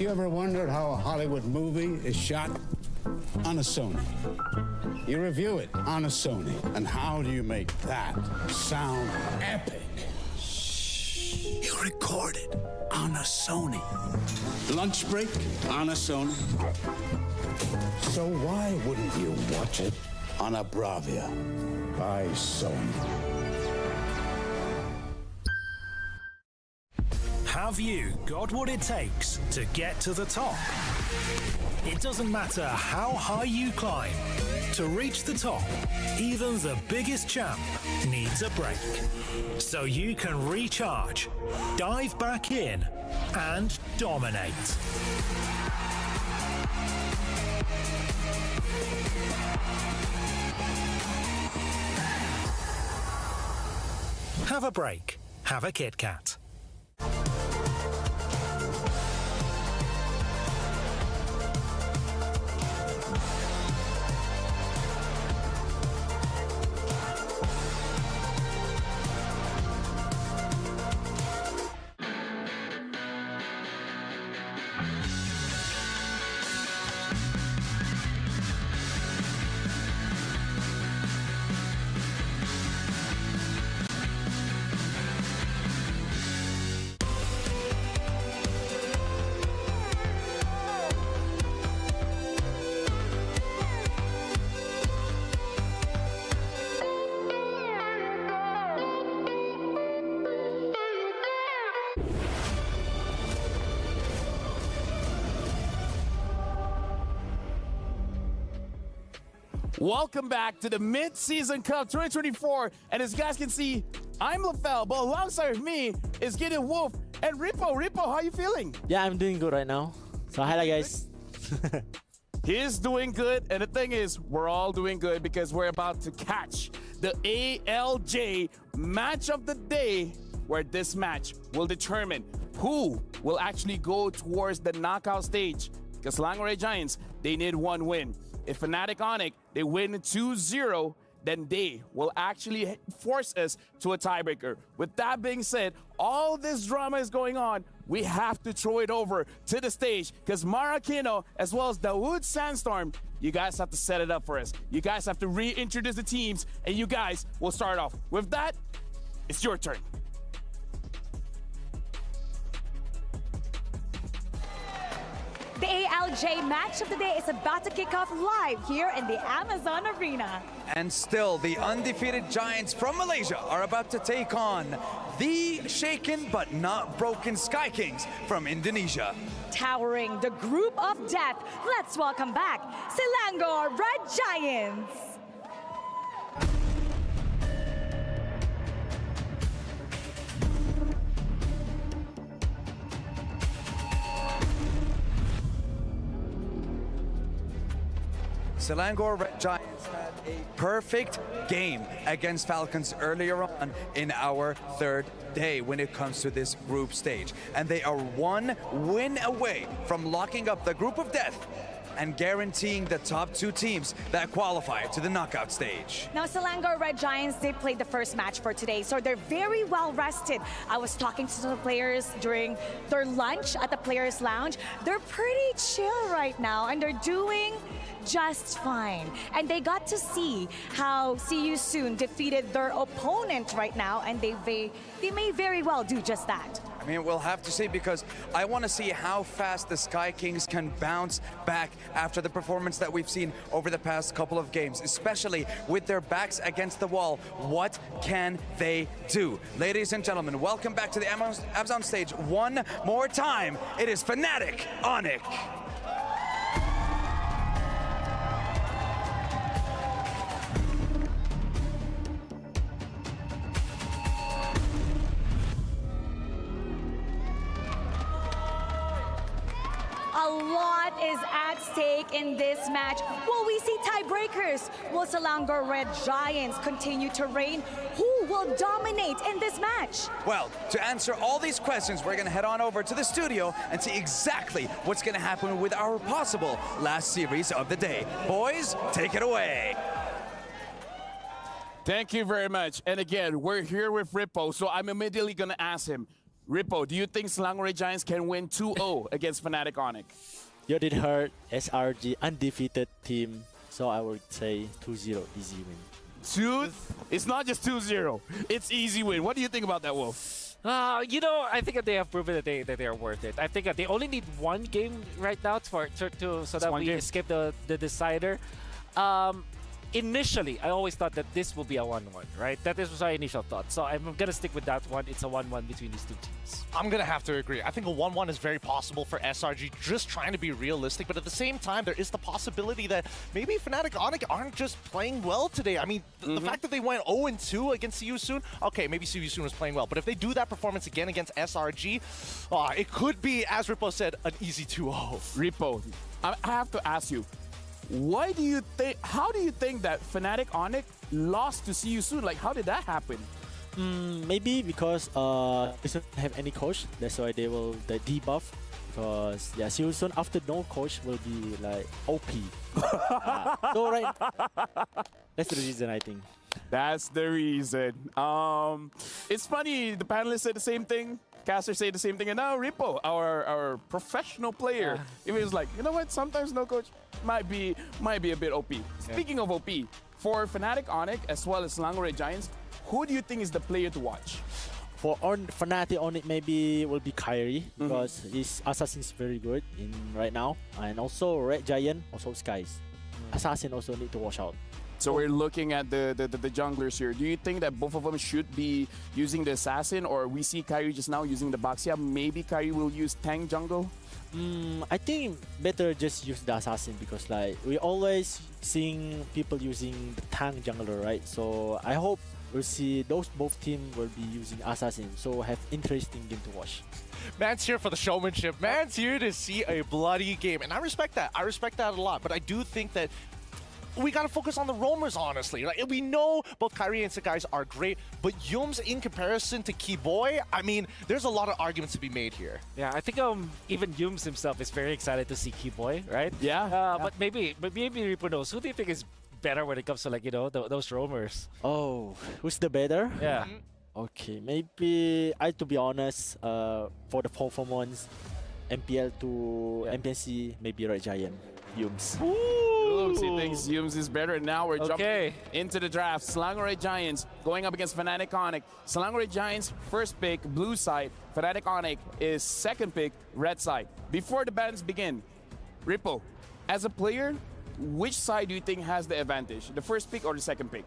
You ever wondered how a Hollywood movie is shot? On a Sony. You review it on a Sony. And how do you make that sound epic? You record it on a Sony. Lunch break on a Sony. So why wouldn't you watch it on a Bravia by Sony? Have you got what it takes to get to the top? It doesn't matter how high you climb. To reach the top, even the biggest champ needs a break. So you can recharge, dive back in, and dominate. Have a break. Have a Kit Kat. Welcome back to the Mid-Season Cup 2024. And as you guys can see, I'm LaFell, but alongside me is Gideon Wolf and Rippo. Rippo, how are you feeling? Yeah, I'm doing good right now. So hi guys. He's doing good, and the thing is, we're all doing good because we're about to catch the ALJ match of the day, where this match will determine who will actually go towards the knockout stage. Because Selangor Red Giants, they need one win. If Fnatic Onic, they win 2-0, then they will actually force us to a tiebreaker. With that being said, all this drama is going on. We have to throw it over to the stage because Maracino, as well as Dawood Sandstorm, you guys have to set it up for us. You guys have to reintroduce the teams, and you guys will start off. With that, it's your turn. The ALJ match of the day is about to kick off live here in the Amazon Arena. And still, the undefeated Giants from Malaysia are about to take on the shaken but not broken Sky Kings from Indonesia. Towering the group of death, let's welcome back Selangor Red Giants. Selangor Red Giants had a perfect game against Falcons earlier on in our third day when it comes to this group stage. And they are one win away from locking up the group of death and guaranteeing the top two teams that qualify to the knockout stage. Now, Selangor Red Giants, they played the first match for today, so they're very well rested. I was talking to the players during their lunch at the Players Lounge. They're pretty chill right now, and they're doing just fine. And they got to see how See You Soon defeated their opponent right now, and they may very well do just that. I mean, we'll have to see, because I want to see how fast the Sky Kings can bounce back after the performance that we've seen over the past couple of games, especially with their backs against the wall. What can they do? Ladies and gentlemen, welcome back to the Amazon stage one more time. It is Fnatic Onic. A lot is at stake in this match. Will we see tiebreakers? Will Selangor Red Giants continue to reign? Who will dominate in this match? Well, to answer all these questions, we're going to head on over to the studio and see exactly what's going to happen with our possible last series of the day. Boys, take it away. Thank you very much. And again, we're here with Rippo, so I'm immediately going to ask him, Rippo, do you think Selangor Giants can win 2-0 against Fnatic Onyx? You did hurt SRG undefeated team, so I would say 2-0 easy win. It's not just 2-0. It's easy win. What do you think about that, Wolf? You know, I think that they have proven that they are worth it. I think that they only need one game right now so that we escape the decider. Initially, I always thought that this will be a 1-1, right? That was my initial thought. So I'm going to stick with that one. It's a 1-1 between these two teams. I'm going to have to agree. I think a 1-1 is very possible for SRG, just trying to be realistic. But at the same time, there is the possibility that maybe Fnatic Onyx aren't just playing well today. I mean, the fact that they went 0-2 against Siusun, okay, maybe Siusun was playing well. But if they do that performance again against SRG, it could be, as Rippo said, an easy 2-0. Rippo, I have to ask you, how do you think that Fnatic Onyx lost to Siusun? Like, how did that happen? Maybe because they don't have any coach. That's why they will debuff. Because yeah, Siusun after no coach will be like OP. So right, that's the reason I think. That's the reason. It's funny. The panelists said the same thing. Caster say the same thing, and now Rippo, our professional player, it was like, you know what? Sometimes no coach might be a bit OP. Speaking of OP, for Fnatic Onyx as well as Selangor Giants, who do you think is the player to watch? For Fnatic Onyx, maybe will be Kyrie because his assassin is very good right now, and also Red Giant, also Skies. Assassin also need to watch out. So we're looking at the junglers here. Do you think that both of them should be using the assassin, or we see Kyrie just now using the Baxia? Maybe Kyrie will use tank jungle? I think better just use the assassin because like we always seeing people using the tank jungler, right? So I hope we'll see those both teams will be using assassin, so have interesting game to watch. Man's here for the showmanship. Man's here to see a bloody game, and I respect that. I respect that a lot, but I do think that we gotta focus on the roamers, honestly. Like, we know both Kyrie and Sakai's are great, but Yums in comparison to Keyboy, I mean, there's a lot of arguments to be made here. Yeah, I think even Yums himself is very excited to see Keyboy, right? Yeah. But maybe Rippo knows. Who do you think is better when it comes to, like, you know, those roamers? Oh, who's the better? Yeah. Okay, maybe to be honest, for the performance, MPL to MPNC, maybe Red Giant, Yums. He thinks Yums is better. Now we're jumping into the draft. Selangor Giants going up against Fnatic Onyx. Selangor Giants first pick, blue side. Fnatic Onyx is second pick, red side. Before the bans begin, Rippo, as a player, which side do you think has the advantage? The first pick or the second pick?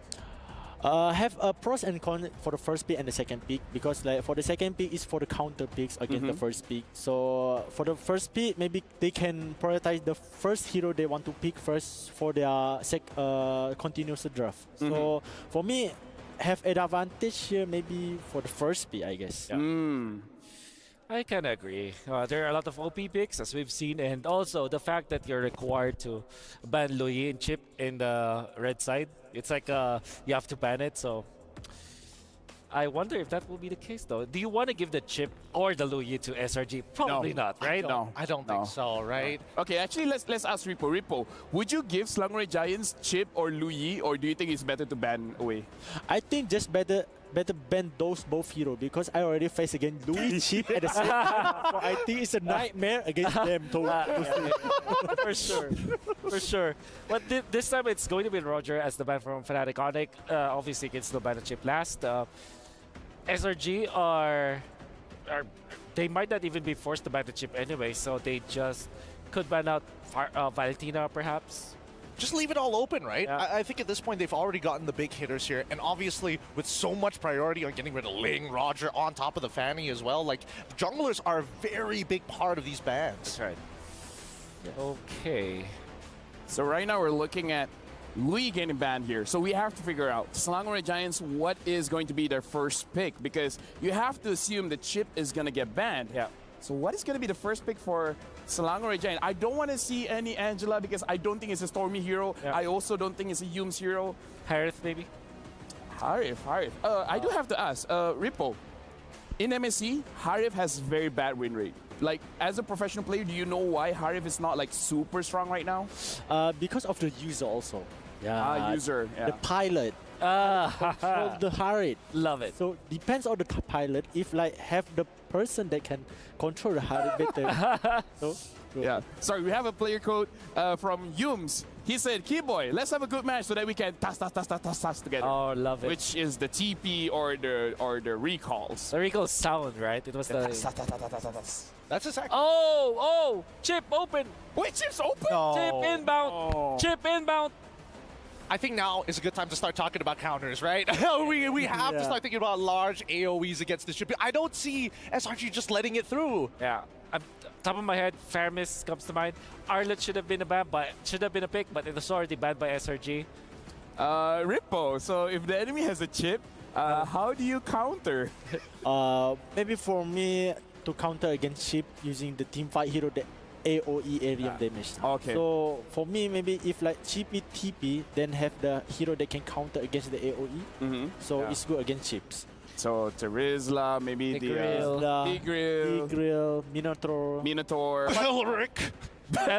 Have a pros and cons for the first pick and the second pick because like for the second pick is for the counter picks against the first pick. So for the first pick, maybe they can prioritize the first hero they want to pick first for their continuous draft. So for me, have an advantage here maybe for the first pick, I guess. Yeah. I kind of agree. There are a lot of OP picks, as we've seen, and also the fact that you're required to ban Louis and Chip in the red side. It's like you have to ban it, so I wonder if that will be the case, though. Do you want to give the Chip or the Louis to SRG? Probably not, right? I don't think so, right? Okay, actually, let's ask Rippo. Rippo, would you give Selangor Giants Chip or Louis, or do you think it's better to ban away? I think just better ban those both heroes because I already faced against Louis Chip at the same time. So I think it's a nightmare against them. For sure. For sure. But this time it's going to be Roger as the ban from Fnatic Onyx. Obviously, it's the ban of Chip last. SRG they might not even be forced to ban the Chip anyway, so they just could ban out Valentina perhaps. Just leave it all open, right? Yeah. I think at this point they've already gotten the big hitters here, and obviously with so much priority on getting rid of Ling, Roger, on top of the Fanny as well, like junglers are a very big part of these bans. That's right. Yeah. Okay. So right now we're looking at Louis getting banned here. So we have to figure out, Selangor Giants, what is going to be their first pick? Because you have to assume the Chip is going to get banned. Yeah. So what is going to be the first pick for Selangor Giants? I don't want to see any Angela because I don't think it's a Stormy hero. Yeah. I also don't think it's a Yums hero. Harith, maybe? Harith. I do have to ask, Rippo, in MSC, Harith has very bad win rate. Like, as a professional player, do you know why Harith is not like super strong right now? Because of the user also. Yeah, user. Yeah. The pilot control the heart rate. Love it. So depends on the pilot. If like have the person that can control the heart rate better. So yeah. Sorry, we have a player code from Yums. He said, Keyboy, let's have a good match so that we can toss together. Oh, love it. Which is the TP or the recalls. The recall sound, right? It was the... That's exactly... Oh! Chip open! Wait, Chip's open? No. Chip inbound! Oh. Chip inbound! I think now is a good time to start talking about counters, right? we have to start thinking about large AoEs against this chip. I don't see SRG just letting it through. Yeah. Top of my head, Fairmiss comes to mind. Arlet should have been a pick, but it was already banned by SRG. Rippo, so if the enemy has a chip, how do you counter? Maybe for me to counter against chip using the team fight hero, the AoE area damage. Okay. So for me, maybe if like Chippy TP, then have the hero that can counter against the AoE. So it's good against chips. So Terizla, maybe Tigreal, Minotaur. Elric. How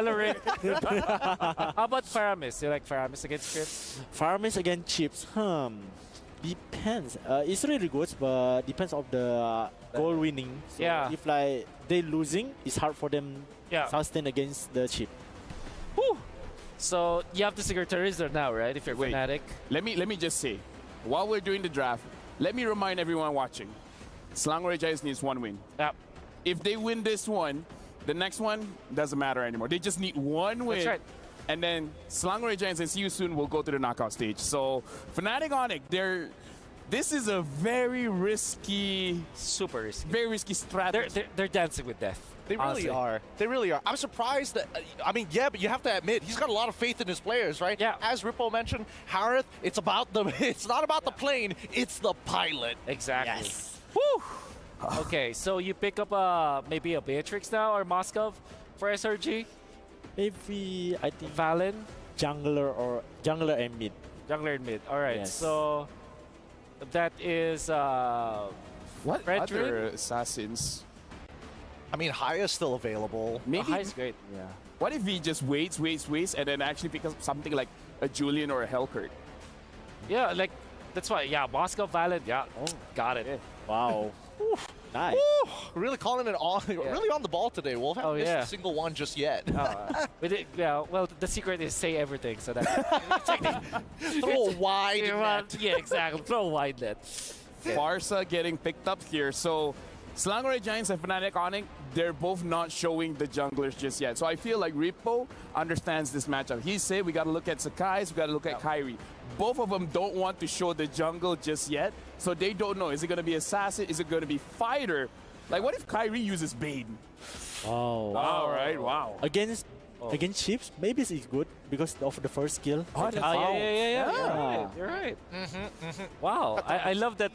about Faramis? You like Faramis against chips? Faramis against chips, depends. It's really good, but depends of the goal winning. So if like they losing, it's hard for them sustain against the chip. Woo. So you have to secure Terizla now, right? If you're Fnatic. Let me just say, while we're doing the draft, let me remind everyone watching, Selangor Giants needs one win. Yep. If they win this one, the next one doesn't matter anymore. They just need one win. That's right. And then Selangor Giants and See You Soon will go to the knockout stage. So Fnatic Onic, this is a very risky, super risky, very risky strategy. They're dancing with death. They really are. They really are. I'm surprised that, I mean, yeah, but you have to admit, he's got a lot of faith in his players, right? Yeah. As Rippo mentioned, Harith, it's not about the plane, it's the pilot. Exactly. Yes. Woo! Okay, so you pick up maybe a Beatrix now or Moskov for SRG? Maybe, I think, Valen? Jungler and mid. Jungler and mid. All right, so that is what Red other Dream? assassins? I mean, Haya's still available. Maybe Haya's great. Yeah. What if he just waits, and then actually picks up something like a Julian or a Hellcurt? Yeah, like, that's why. Yeah, Moskov, Valen. Yeah, got it. Yeah. Wow. Nice. Woo! Really calling it on, really on the ball today, Wolf. Haven't missed a single one just yet. Well, the secret is say everything, so that throw a wide net. Yeah, exactly. Throw a wide net. Farsa getting picked up here. So Selangor Giants and Fnatic Onic, they're both not showing the junglers just yet. So I feel like Rippo understands this matchup. He said we got to look at Sakai's, we got to look at Kyrie. Both of them don't want to show the jungle just yet, so they don't know. Is it going to be Assassin? Is it going to be Fighter? Like, what if Kyrie uses Bane? Oh. All right, wow. Against chips, maybe it's good because of the first skill. Yeah. You're right. Wow, I love that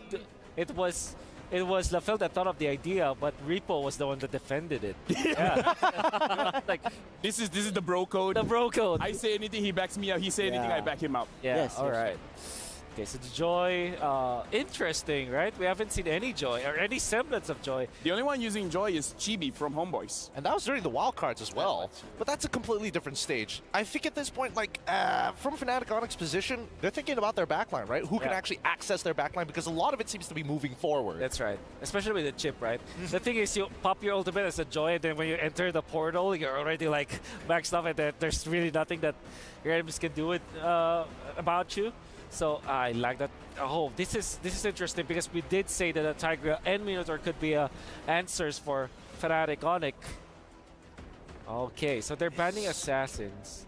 it was Lafel that thought of the idea, but Rippo was the one that defended it. Yeah. Like, this is the bro code. The bro code. I say anything, he backs me up. He say anything, I back him up. Yeah. Yes, all right. Okay, so the Joy, interesting, right? We haven't seen any Joy or any semblance of Joy. The only one using Joy is Chibi from Homeboys. And that was during the wildcards as well. But that's a completely different stage. I think at this point, like, from Fnatic Onic's position, they're thinking about their backline, right? Who can actually access their backline, because a lot of it seems to be moving forward. That's right. Especially with the chip, right? The thing is, you pop your ultimate as a Joy, and then when you enter the portal, you're already, like, maxed up, and then there's really nothing that your enemies can do about you. So I like that. Oh, this is interesting, because we did say that a Tiger and Minotaur could be answers for Fnatic Onic. Okay, so they're banning assassins.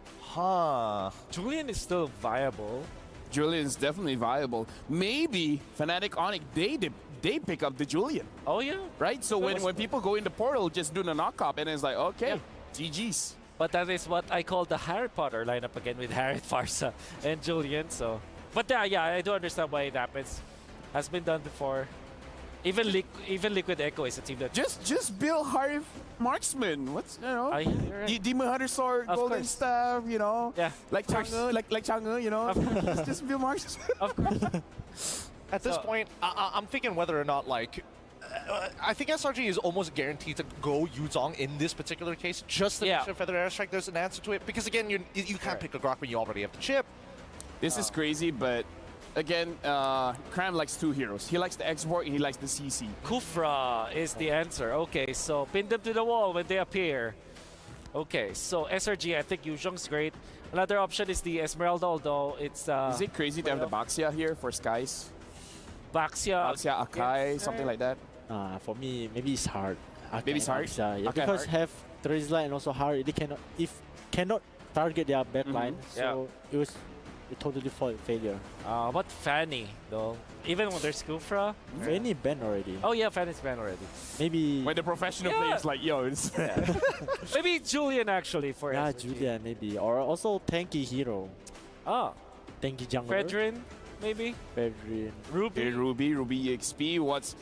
Julian is still viable. Julian's definitely viable. Maybe Fnatic Onic, they pick up the Julian. Oh yeah. Right? So when people go in the portal, just do the knock-up, and it's like, okay, GG's. But that is what I call the Harry Potter lineup again, with Harry, Farsa, and Julian. So, but yeah, I do understand why it happens. Has been done before. Even Liquid Echo is a team that just build Harry Marksman. What's right. Demon Hunter Sword, of Golden course. Staff, Yeah, like Chang'e, like Chang'e, just build Marksman. Of course. At this point, I'm thinking whether or not, like, I think SRG is almost guaranteed to go Yuzong in this particular case, just to make sure Feather Airstrike there's an answer to it. Because again, you can't pick a Grok when you already have the chip. This is crazy, but Again, Cram likes two heroes. He likes the export and he likes the CC. Kufra is the answer. Okay, so pin them to the wall when they appear. Okay, so SRG, I think Yuzhong's great. Another option is the Esmeralda, although it's... Is it crazy to have the Baxia here for Skies? Baxia, Akai, something like that? For me, maybe it's hard. Maybe it's hard? Yeah, Okay, because hard. have Terizla and also hard, they cannot target their backline, so it was a totally failure. What Fanny, though? Even when there's Kufra? Fanny banned already. Oh yeah, Fanny's banned already. Maybe... When the professional players like, yo, it's... Maybe Julian, actually, for Yeah, SRG. Julian, maybe. Or also tanky hero. Ah. Tanky jungler. Fedrin, maybe? Fedrin. Ruby. Hey, Ruby EXP. What's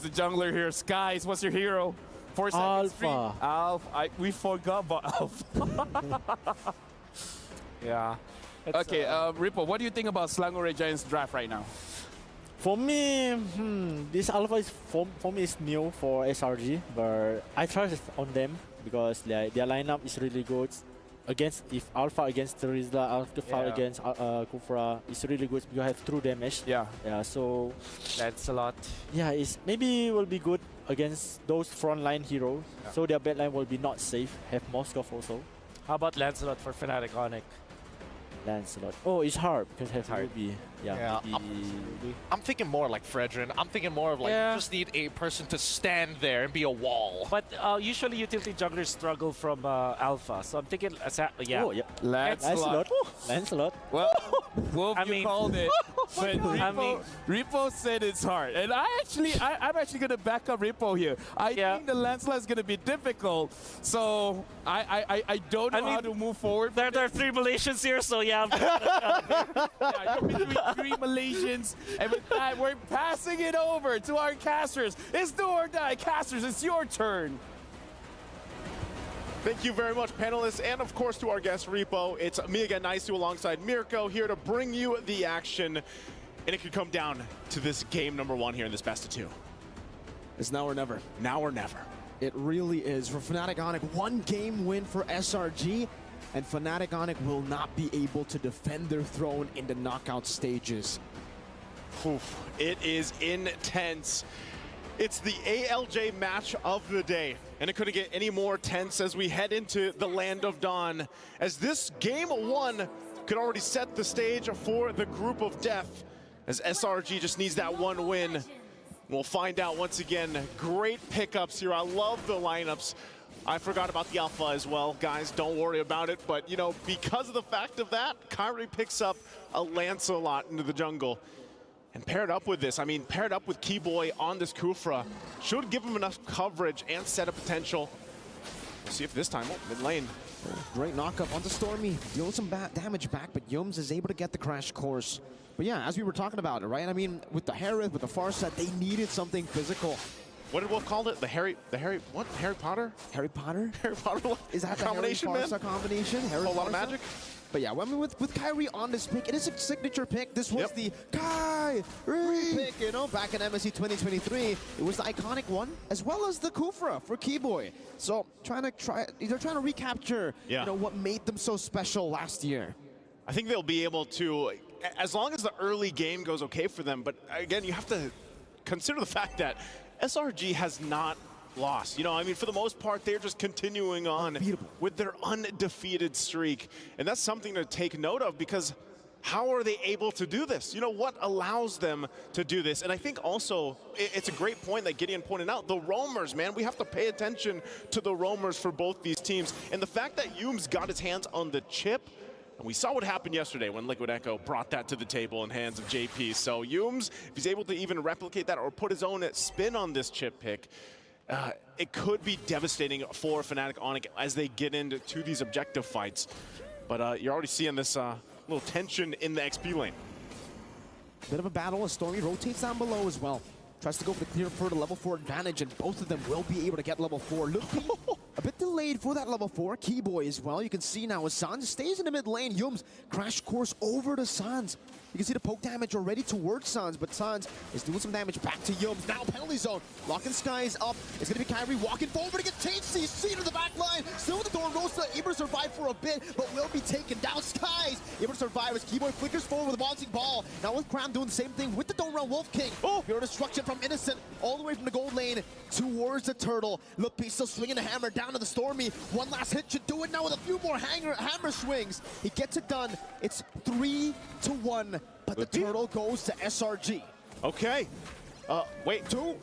the jungler here? Skies, what's your hero? 4 seconds. Alpha. Alpha. We forgot about Alpha. Yeah. Okay, Ripple, what do you think about Slangore Giants draft right now? For me, this Alpha is for me is new for SRG, but I trust on them because their lineup is really good. If Alpha against Terizla, Alpha against Kufra, it's really good. You have true damage. Yeah. Yeah. So that's a lot. Yeah, maybe will be good against those frontline heroes. Yeah. So their backline will be not safe. Have Moskov also. How about Lancelot for Fnatic Onyx? Lancelot. Oh, it's hard because have Ruby. Yeah. I'm thinking more like Fredrin. I'm thinking more of like you just need a person to stand there and be a wall. But usually utility junglers struggle from Alpha, so I'm thinking, yeah. Oh, yeah. Lancelot. Lancelot. Well, Wolf, you mean- called it. But I mean- Repo said it's hard, and I'm actually gonna back up Repo here. I think the Lancelot is gonna be difficult, so I don't know how to move forward. There are 3 Malaysians here, so yeah. Yeah, you're between 3 Malaysians, and with that, we're passing it over to our casters. It's do or die, casters. It's your turn. Thank you very much, panelists, and of course to our guest, Repo. It's me again, Nice alongside Mirko, here to bring you the action. And it could come down to this game number 1 here in this best of 2. It's now or never. Now or never. It really is. For Fnatic Onyx, 1 game win for SRG, and Fnatic Onyx will not be able to defend their throne in the knockout stages. Oof, it is intense. It's the ALJ match of the day, and it couldn't get any more tense as we head into the Land of Dawn, as this game 1 could already set the stage for the Group of Death, as SRG just needs that 1 win. We'll find out once again. Great pickups here. I love the lineups. I forgot about the Alpha as well, guys. Don't worry about it. But, you know, because of the fact of that, Kyrie picks up a Lancelot into the jungle. And paired up with this, I mean, paired up with Keyboy on this Kufra, should give him enough coverage and setup potential. We'll see if this time, mid lane. Great knockup onto Stormy. Deals some damage back, but Yums is able to get the crash course. But yeah, as we were talking about it, right? I mean, with the Harith, with the Farsight, they needed something physical. What did Wolf call it? The Harry Potter? Harry Potter? Harry Potter? Is that the combination, Harry man? Farsight combination? A whole lot of magic? But yeah, I mean, with Kyrie on this pick, it is a signature pick. This was the Kyrie pick, you know, back in MSC 2023. It was the iconic one, as well as the Kufra for Keyboy. So they're trying to recapture, you know, what made them so special last year. I think they'll be able to, as long as the early game goes okay for them. But again, you have to consider the fact that SRG has not lost. You know, I mean, for the most part, they're just continuing on with their undefeated streak. And that's something to take note of, because how are they able to do this? You know, what allows them to do this? And I think also, it's a great point that Gideon pointed out, the roamers, man. We have to pay attention to the roamers for both these teams. And the fact that Yums got his hands on the chip, and we saw what happened yesterday when Liquid Echo brought that to the table in hands of JP. So Yums, if he's able to even replicate that or put his own spin on this chip pick, it could be devastating for Fnatic Onyx as they get into these objective fights. But you're already seeing this little tension in the XP lane. Bit of a battle as Stormy rotates down below as well. Tries to go for the clear for the level 4 advantage, and both of them will be able to get level 4. Looking a bit delayed for that level 4. Keyboy as well. You can see now as Sans stays in the mid lane. Yums crash course over to Sans. You can see the poke damage already towards Sans, but Sans is doing some damage back to Yums. Now penalty zone. Locking Skies up. It's going to be Kyrie walking forward against THCC to the back line. Still with the door. Rosa able to survive for a bit, but will be taken down. Skies able to survive as Keyboy flickers forward with a bouncing ball. Now with Cram doing the same thing with the Don't Run Wolf King. Oh, pure destruction from Innocent all the way from the gold lane towards the turtle. Lupi still swinging the hammer down to the Stormy. One last hit should do it now with a few more hammer swings. He gets it done. It's 3-1, but the turtle goes to SRG. Okay. Wait. 2.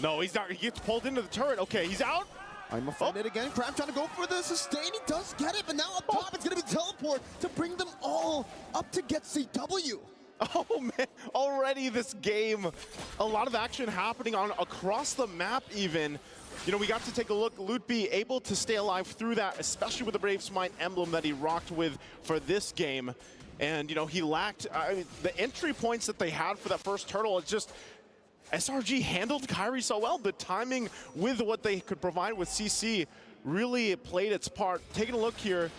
No, he's not. He gets pulled into the turret. Okay, he's out. I'm offended again. Crab trying to go for the sustain. He does get it, but now up top it's going to be teleport to bring them all up to get CW. Oh man, already this game, a lot of action happening on across the map even. You know, we got to take a look. Lutby able to stay alive through that, especially with the Brave Smite emblem that he rocked with for this game. And, you know, he lacked the entry points that they had for that first turtle. It's just SRG handled Kyrie so well. The timing with what they could provide with CC really played its part. Taking a look here,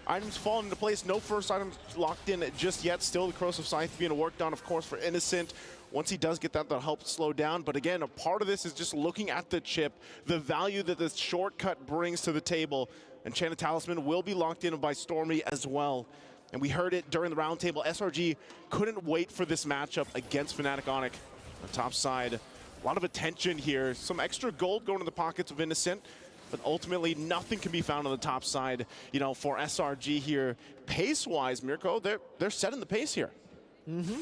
items fall into place. No first items locked in just yet. Still the Corrosive Scythe being worked on, of course, for Innocent. Once he does get that, that'll help slow down. But again, a part of this is just looking at the chip, the value that this shortcut brings to the table. Enchanted Talisman will be locked in by Stormy as well. And we heard it during the roundtable. SRG couldn't wait for this matchup against Fnatic Onic. On the top side, a lot of attention here. Some extra gold going to the pockets of Innocent, but ultimately nothing can be found on the top side, you know, for SRG here. Pace-wise, Mirko, they're setting the pace here.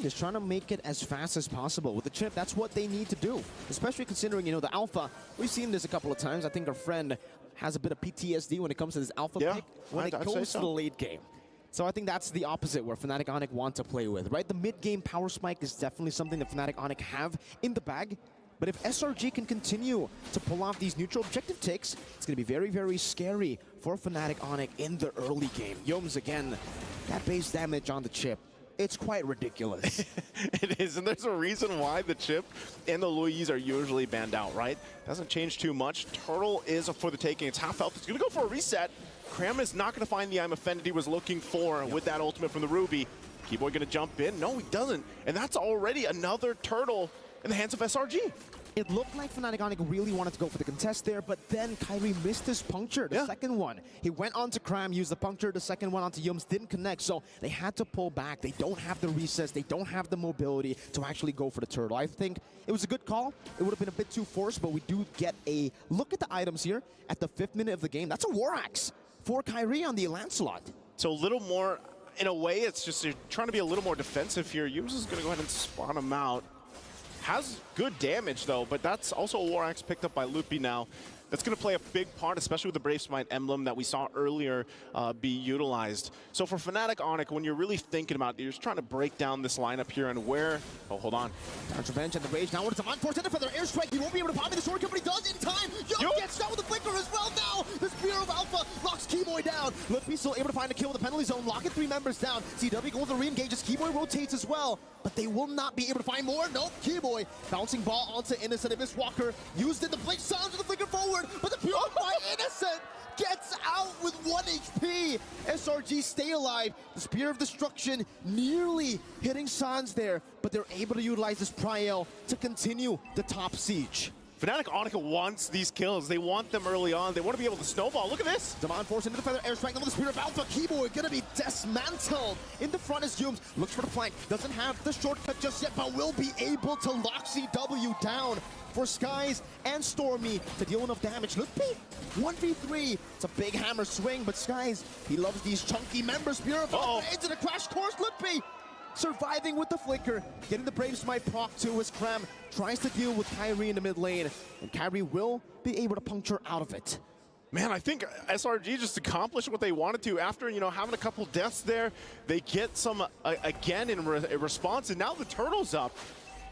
Just trying to make it as fast as possible. With the chip, that's what they need to do. Especially considering, you know, the alpha. We've seen this a couple of times. I think our friend has a bit of PTSD when it comes to this alpha pick when it goes to the late game. So I think that's the opposite where Fnatic Onic want to play with, right? The mid-game power spike is definitely something that Fnatic Onic have in the bag. But if SRG can continue to pull off these neutral objective takes, it's going to be very, very scary for Fnatic Onic in the early game. Yoms again, that base damage on the chip. It's quite ridiculous. It is, and there's a reason why the chip and the Louise are usually banned out, right? Doesn't change too much. Turtle is for the taking. It's half health. It's going to go for a reset. Cram is not going to find the I'm Offended he was looking for with that ultimate from the Ruby. Keyboy going to jump in? No, he doesn't. And that's already another turtle in the hands of SRG. It looked like Fnatic Onic really wanted to go for the contest there, but then Kyrie missed his puncture, the second one. He went on to Cram, used the puncture, the second one onto Yums, didn't connect, so they had to pull back. They don't have the recess, they don't have the mobility to actually go for the turtle. I think it was a good call. It would have been a bit too forced, but we do get a look at the items here at the 5th minute of the game. That's a War Axe for Kyrie on the Lancelot. So a little more, in a way, it's just you're trying to be a little more defensive here. Yums is going to go ahead and spawn him out. Has good damage, though, but that's also a War Axe picked up by Loopy now. That's going to play a big part, especially with the Brave Smite emblem that we saw earlier be utilized. So for Fnatic Onic, when you're really thinking about it, you're just trying to break down this lineup here and where... Oh, hold on. Counter Revenge and the Rage now it's a unforced for their airstrike. He won't be able to pop in the short but he does in time. Yo gets down with the flicker as well now. The Spear of Alpha locks Keyboy down. Loopy still able to find a kill with the penalty zone, locking 3 members down. CW goes to re-engage as Keyboy rotates as well, but they will not be able to find more. Nope, Keyboy bouncing ball onto Innocent. Miss Walker used it. The blink sounds with the flicker forward, but the pure by Innocent gets out with 1 HP. SRG stay alive. The Spear of Destruction nearly hitting Sans there, but they're able to utilize this Pryel to continue the top siege. Fnatic Onic wants these kills. They want them early on. They want to be able to snowball. Look at this. Damon forced into the feather airstrike with the Spear of Alpha. Keyboy gonna be dismantled. In the front is Yums. Looks for the flank. Doesn't have the shortcut just yet, but will be able to lock CW down for Skies and Stormy to deal enough damage. Look, 1v3. It's a big hammer swing, but Skies, he loves these chunky members. Spear of Alpha into the crash course. Loopy surviving with the flicker, getting the Brave Smite proc too as Cram tries to deal with Kyrie in the mid lane, and Kyrie will be able to puncture out of it. Man, I think SRG just accomplished what they wanted to after, you know, having a couple deaths there. They get some again in response, and now the turtle's up.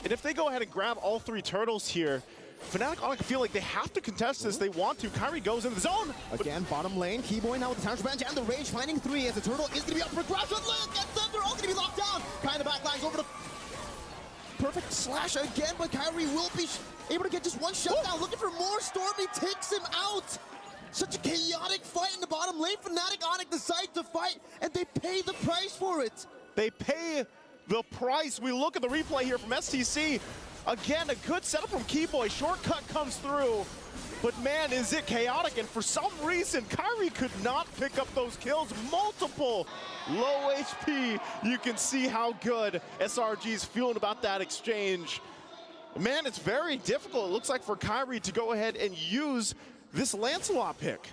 And if they go ahead and grab all 3 turtles here, Fnatic Onic feel like they have to contest this. They want to. Kyrie goes in the zone. Again, bottom lane. Keyboy now with the Counter Revenge and the Rage finding 3 as the turtle is going to be up for grabs. Look at them. They're all going to be locked down. Kind of backlines over the perfect slash again, but Kyrie will be able to get just 1 shot down. Looking for more. Stormy takes him out. Such a chaotic fight in the bottom lane. Fnatic Onic decide to fight, and they pay the price for it. They pay the price. We look at the replay here from STC. Again, a good setup from Keyboy. Shortcut comes through. But man, is it chaotic. And for some reason, Kyrie could not pick up those kills. Multiple low HP. You can see how good SRG's feeling about that exchange. Man, it's very difficult, it looks like, for Kyrie to go ahead and use this Lancelot pick.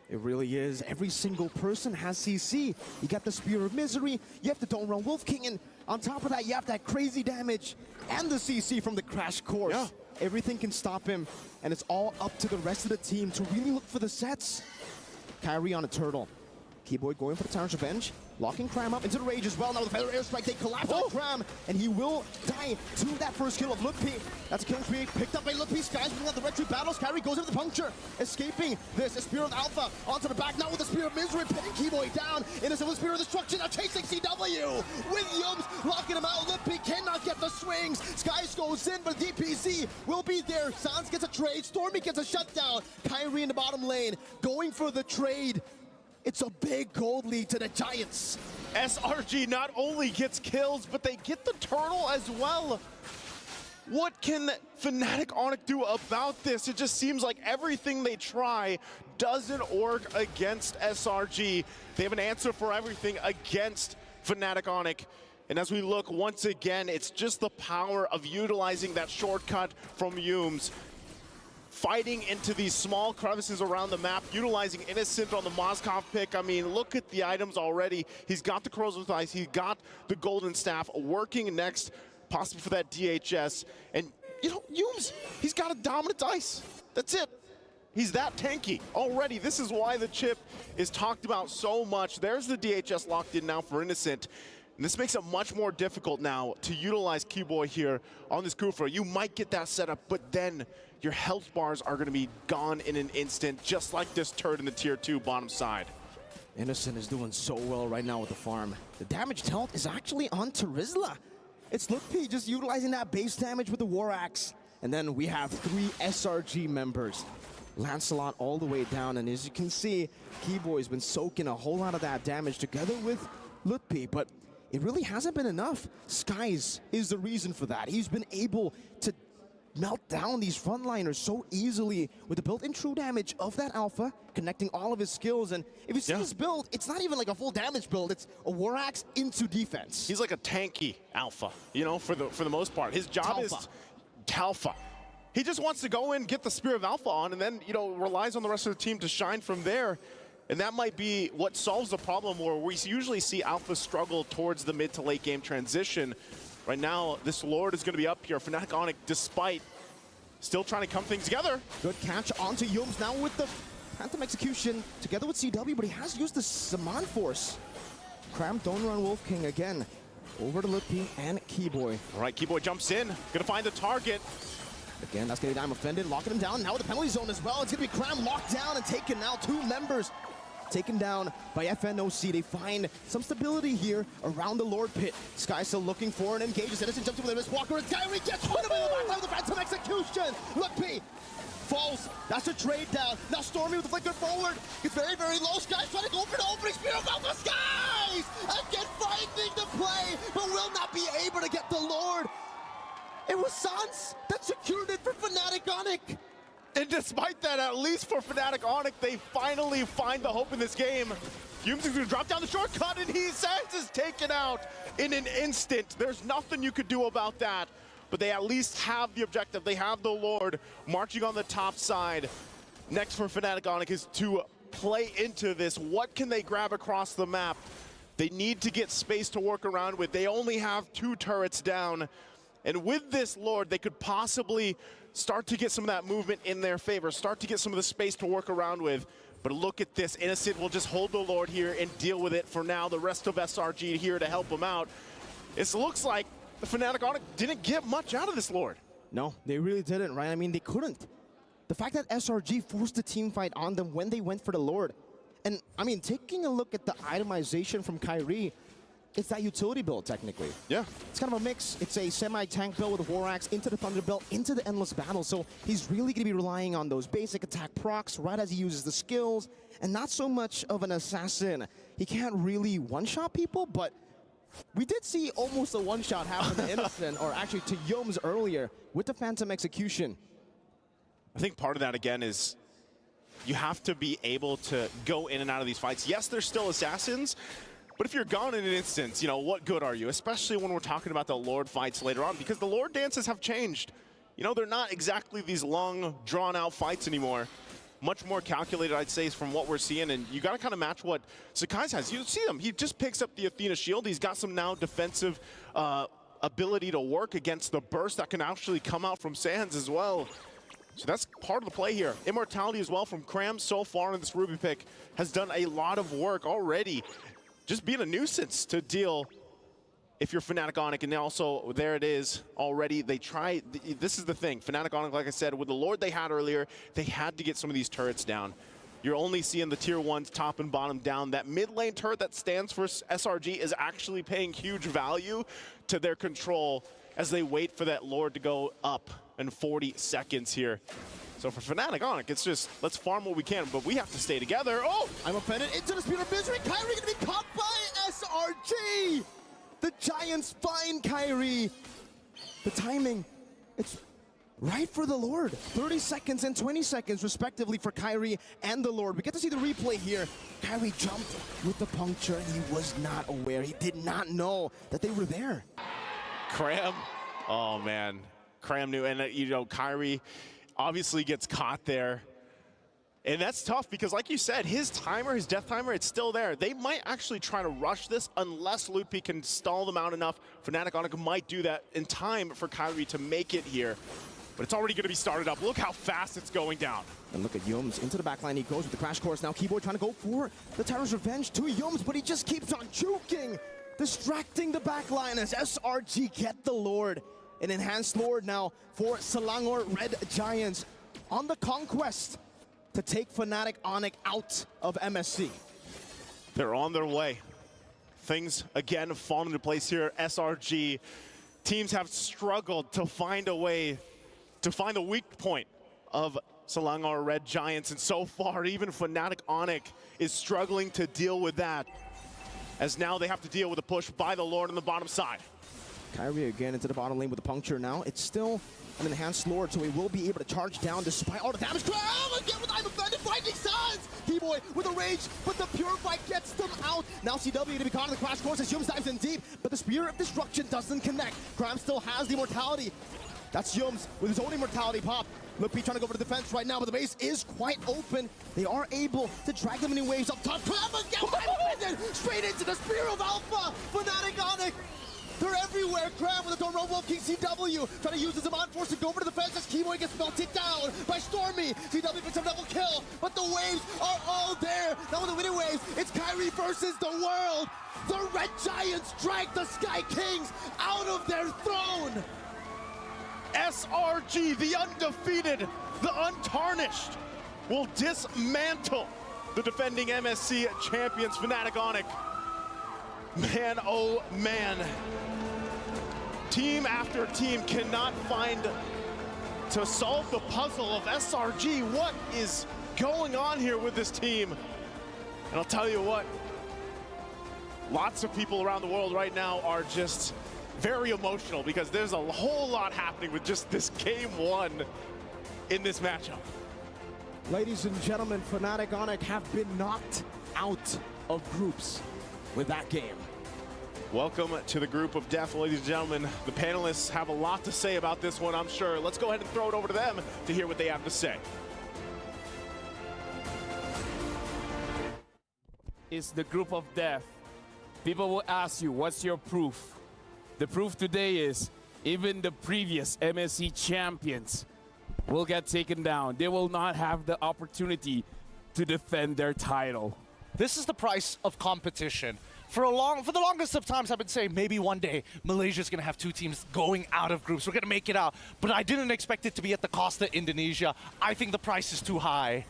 It really is. Every single person has CC. You got the Spear of Misery, you have the Don't Run Wolf King, and on top of that, you have that crazy damage and the CC from the Crash Course. Yeah. Everything can stop him, and it's all up to the rest of the team to really look for the sets. Kyrie on a turtle. Keyboy going for the Tyrant's Revenge, locking Cram up into the Rage as well. Now the Feather Airstrike, they collapse on Cram, and he will die to that first kill of Lutpi. That's a killing spree picked up by Lutpi. Skies bringing out the Retreat battles. Kyrie goes into the puncture, escaping this. A Spear of Alpha onto the back, now with the Spear of Misery, pinning Keyboy down. Innocent with Spear of Destruction, now chasing CW with Yums, locking him out. Lutpi cannot get the swings. Skies goes in, but DPZ will be there. Sans gets a trade, Stormy gets a shutdown. Kyrie in the bottom lane, going for the trade. It's a big gold lead to the Giants. SRG not only gets kills, but they get the turtle as well. What can Fnatic Onic do about this? It just seems like everything they try doesn't work against SRG. They have an answer for everything against Fnatic Onic. And as we look once again, it's just the power of utilizing that shortcut from Yums. Fighting into these small crevices around the map, utilizing Innocent on the Moskov pick. I mean, look at the items already. He's got the Corrosion with Ice, he's got the Golden Staff, working next, possibly for that DHS. And, you know, Yums, he's got a Dominant Ice. That's it. He's that tanky already. This is why the chip is talked about so much. There's the DHS locked in now for Innocent. And this makes it much more difficult now to utilize Keyboy here on this Kufra. You might get that setup, but then your health bars are going to be gone in an instant, just like this turret in the tier 2 bottom side. Innocent is doing so well right now with the farm. The damage telt is actually on Terizla. It's Lutpi just utilizing that base damage with the War Axe. And then we have 3 SRG members. Lancelot all the way down, and as you can see, Keyboy's been soaking a whole lot of that damage together with Lutpi, but it really hasn't been enough. Skies is the reason for that. He's been able to melt down these frontliners so easily with the built-in true damage of that Alpha, connecting all of his skills. And if you see his build, it's not even like a full damage build. It's a War Axe into defense. He's like a tanky Alpha, you know, for the most part. His job is Talfa. He just wants to go in, get the Spear of Alpha on, and then, you know, relies on the rest of the team to shine from there. And that might be what solves the problem where we usually see Alpha struggle towards the mid to late game transition. Right now, this Lord is going to be up here. Fnatic Onic, despite still trying to come things together. Good catch onto Yums now with the Phantom Execution together with CW, but he has used the Saman Force. Cram, Don't Run Wolf King again. Over to Lutpi and Keyboy. All right, Keyboy jumps in, gonna find the target. Again, that's gonna be Dime offended, locking him down. Now with the penalty zone as well. It's gonna be Cram locked down and taken now. 2 members taken down by FNOC. They find some stability here around the Lord Pit. Sky still looking for and engages. Innocent jumps over there. Walker and Kyrie gets one of them in the back line with the Phantom Execution. Lutpi falls. That's a trade down. Now Stormy with the flicker forward. It's very, very low. Sky's trying to go for the opening. Spear of Alpha. Skies again finding the play, but will not be able to get the Lord. It was Sans that secured it for Fnatic Onic. And despite that, at least for Fnatic Onic, they finally find the hope in this game. Yums is going to drop down the shortcut, and Sans is taken out in an instant. There's nothing you could do about that. But they at least have the objective. They have the Lord marching on the top side. Next for Fnatic Onic is to play into this. What can they grab across the map? They need to get space to work around with. They only have 2 turrets down. And with this Lord, they could possibly start to get some of that movement in their favor, start to get some of the space to work around with. But look at this, Innocent will just hold the Lord here and deal with it for now. The rest of SRG here to help him out. It looks like the Fnatic Onic didn't get much out of this Lord. No, they really didn't, right? I mean, they couldn't. The fact that SRG forced the team fight on them when they went for the Lord. And, I mean, taking a look at the itemization from Kyrie, it's that utility build, technically. Yeah. It's kind of a mix. It's a semi-tank build with a War Axe into the Thunder Belt, into the Endless Battle. So he's really going to be relying on those basic attack procs right as he uses the skills, and not so much of an assassin. He can't really one-shot people, but We did see almost a one-shot happen to Innocent, or actually to Yomes earlier, with the Phantom Execution. I think part of that, again, is you have to be able to go in and out of these fights. Yes, they're still assassins, but if you're gone in an instance, you know, what good are you? Especially when we're talking about the Lord fights later on, because the Lord dances have changed. You know, they're not exactly these long, drawn-out fights anymore. Much more calculated, I'd say, from what we're seeing, and you got to kind of match what Sakai's has. You see him, he just picks up the Athena shield. He's got some now defensive ability to work against the burst that can actually come out from Sands as well. So that's part of the play here. Immortality as well from Cram so far in this Ruby pick has done a lot of work already. Just being a nuisance to deal if you're Fnatic Onyx, and also there it is already. They try, this is the thing, Fnatic Onyx, like I said, with the Lord they had earlier, they had to get some of these turrets down. You're only seeing the tier 1s top and bottom down. That mid lane turret that stands for SRG is actually paying huge value to their control as they wait for that Lord to go up in 40 seconds here. So for Fnatic Onyx, it's just, let's farm what we can, but we have to stay together. Oh! I'm offended into the Spear of Misery. Kyrie gonna be caught by SRG! The Giants find Kyrie. The timing, it's right for the Lord. 30 seconds and 20 seconds, respectively, for Kyrie and the Lord. We get to see the replay here. Kyrie jumped with the puncture, and he was not aware. He did not know that they were there. Cram, oh man. Cram knew, and you know, Kyrie obviously gets caught there. And that's tough because, like you said, his timer, his death timer, it's still there. They might actually try to rush this unless Lupi can stall them out enough. Fnatic Onyx might do that in time for Kyrie to make it here. But it's already going to be started up. Look how fast it's going down. And look at Yomes into the backline. He goes with the crash course. Now Keyboy trying to go for the Tyrant's Revenge to Yomes, but he just keeps on juking, distracting the backline as SRG get the Lord. An enhanced Lord now for Selangor Red Giants on the conquest to take Fnatic Onyx out of MSC. They're on their way. Things, again, fall into place here. SRG teams have struggled to find a way to find the weak point of Selangor Red Giants, and so far, even Fnatic Onyx is struggling to deal with that, as now they have to deal with a push by the Lord on the bottom side. Kyrie again into the bottom lane with the puncture now. It's still an enhanced Lord, so he will be able to charge down despite all the damage. Oh, again with I'm offended, finding signs! Keyboy with a rage, but the Purify gets them out. Now CW to be caught in the crash course as Yums dives in deep, but the Spear of Destruction doesn't connect. Cram still has the immortality. That's Yums with his own immortality pop. Lupi trying to go for the defense right now, but the base is quite open. They are able to drag them in waves up top. Cram again, I'm offended! Straight into the Spear of Alpha! Fnatic Onyx! They're everywhere. Cram with a Thorn Wolf King CW trying to use his Amon Force to go over to the fence as Keyboy gets melted down by Stormy. CW picks up double kill, but the waves are all there. Now with the winning waves, it's Kyrie versus the world. The Red Giants drag the Sky Kings out of their throne. SRG, the undefeated, the untarnished, will dismantle the defending MSC champions, Fnatic Onyx. Man, oh man. Team after team cannot find to solve the puzzle of SRG. What is going on here with this team? And I'll tell you what, lots of people around the world right now are just very emotional because there's a whole lot happening with just this game one in this matchup. Ladies and gentlemen, Fnatic Onyx have been knocked out of groups with that game. Welcome to the group of death, ladies and gentlemen. The panelists have a lot to say about this one, I'm sure. Let's go ahead and throw it over to them to hear what they have to say. It's the group of death. People will ask you, what's your proof? The proof today is even the previous MSC champions will get taken down. They will not have the opportunity to defend their title. This is the price of competition. For the longest of times, I've been saying maybe one day Malaysia's going to have two teams going out of groups. We're going to make it out. But I didn't expect it to be at the cost of Indonesia. I think the price is too high.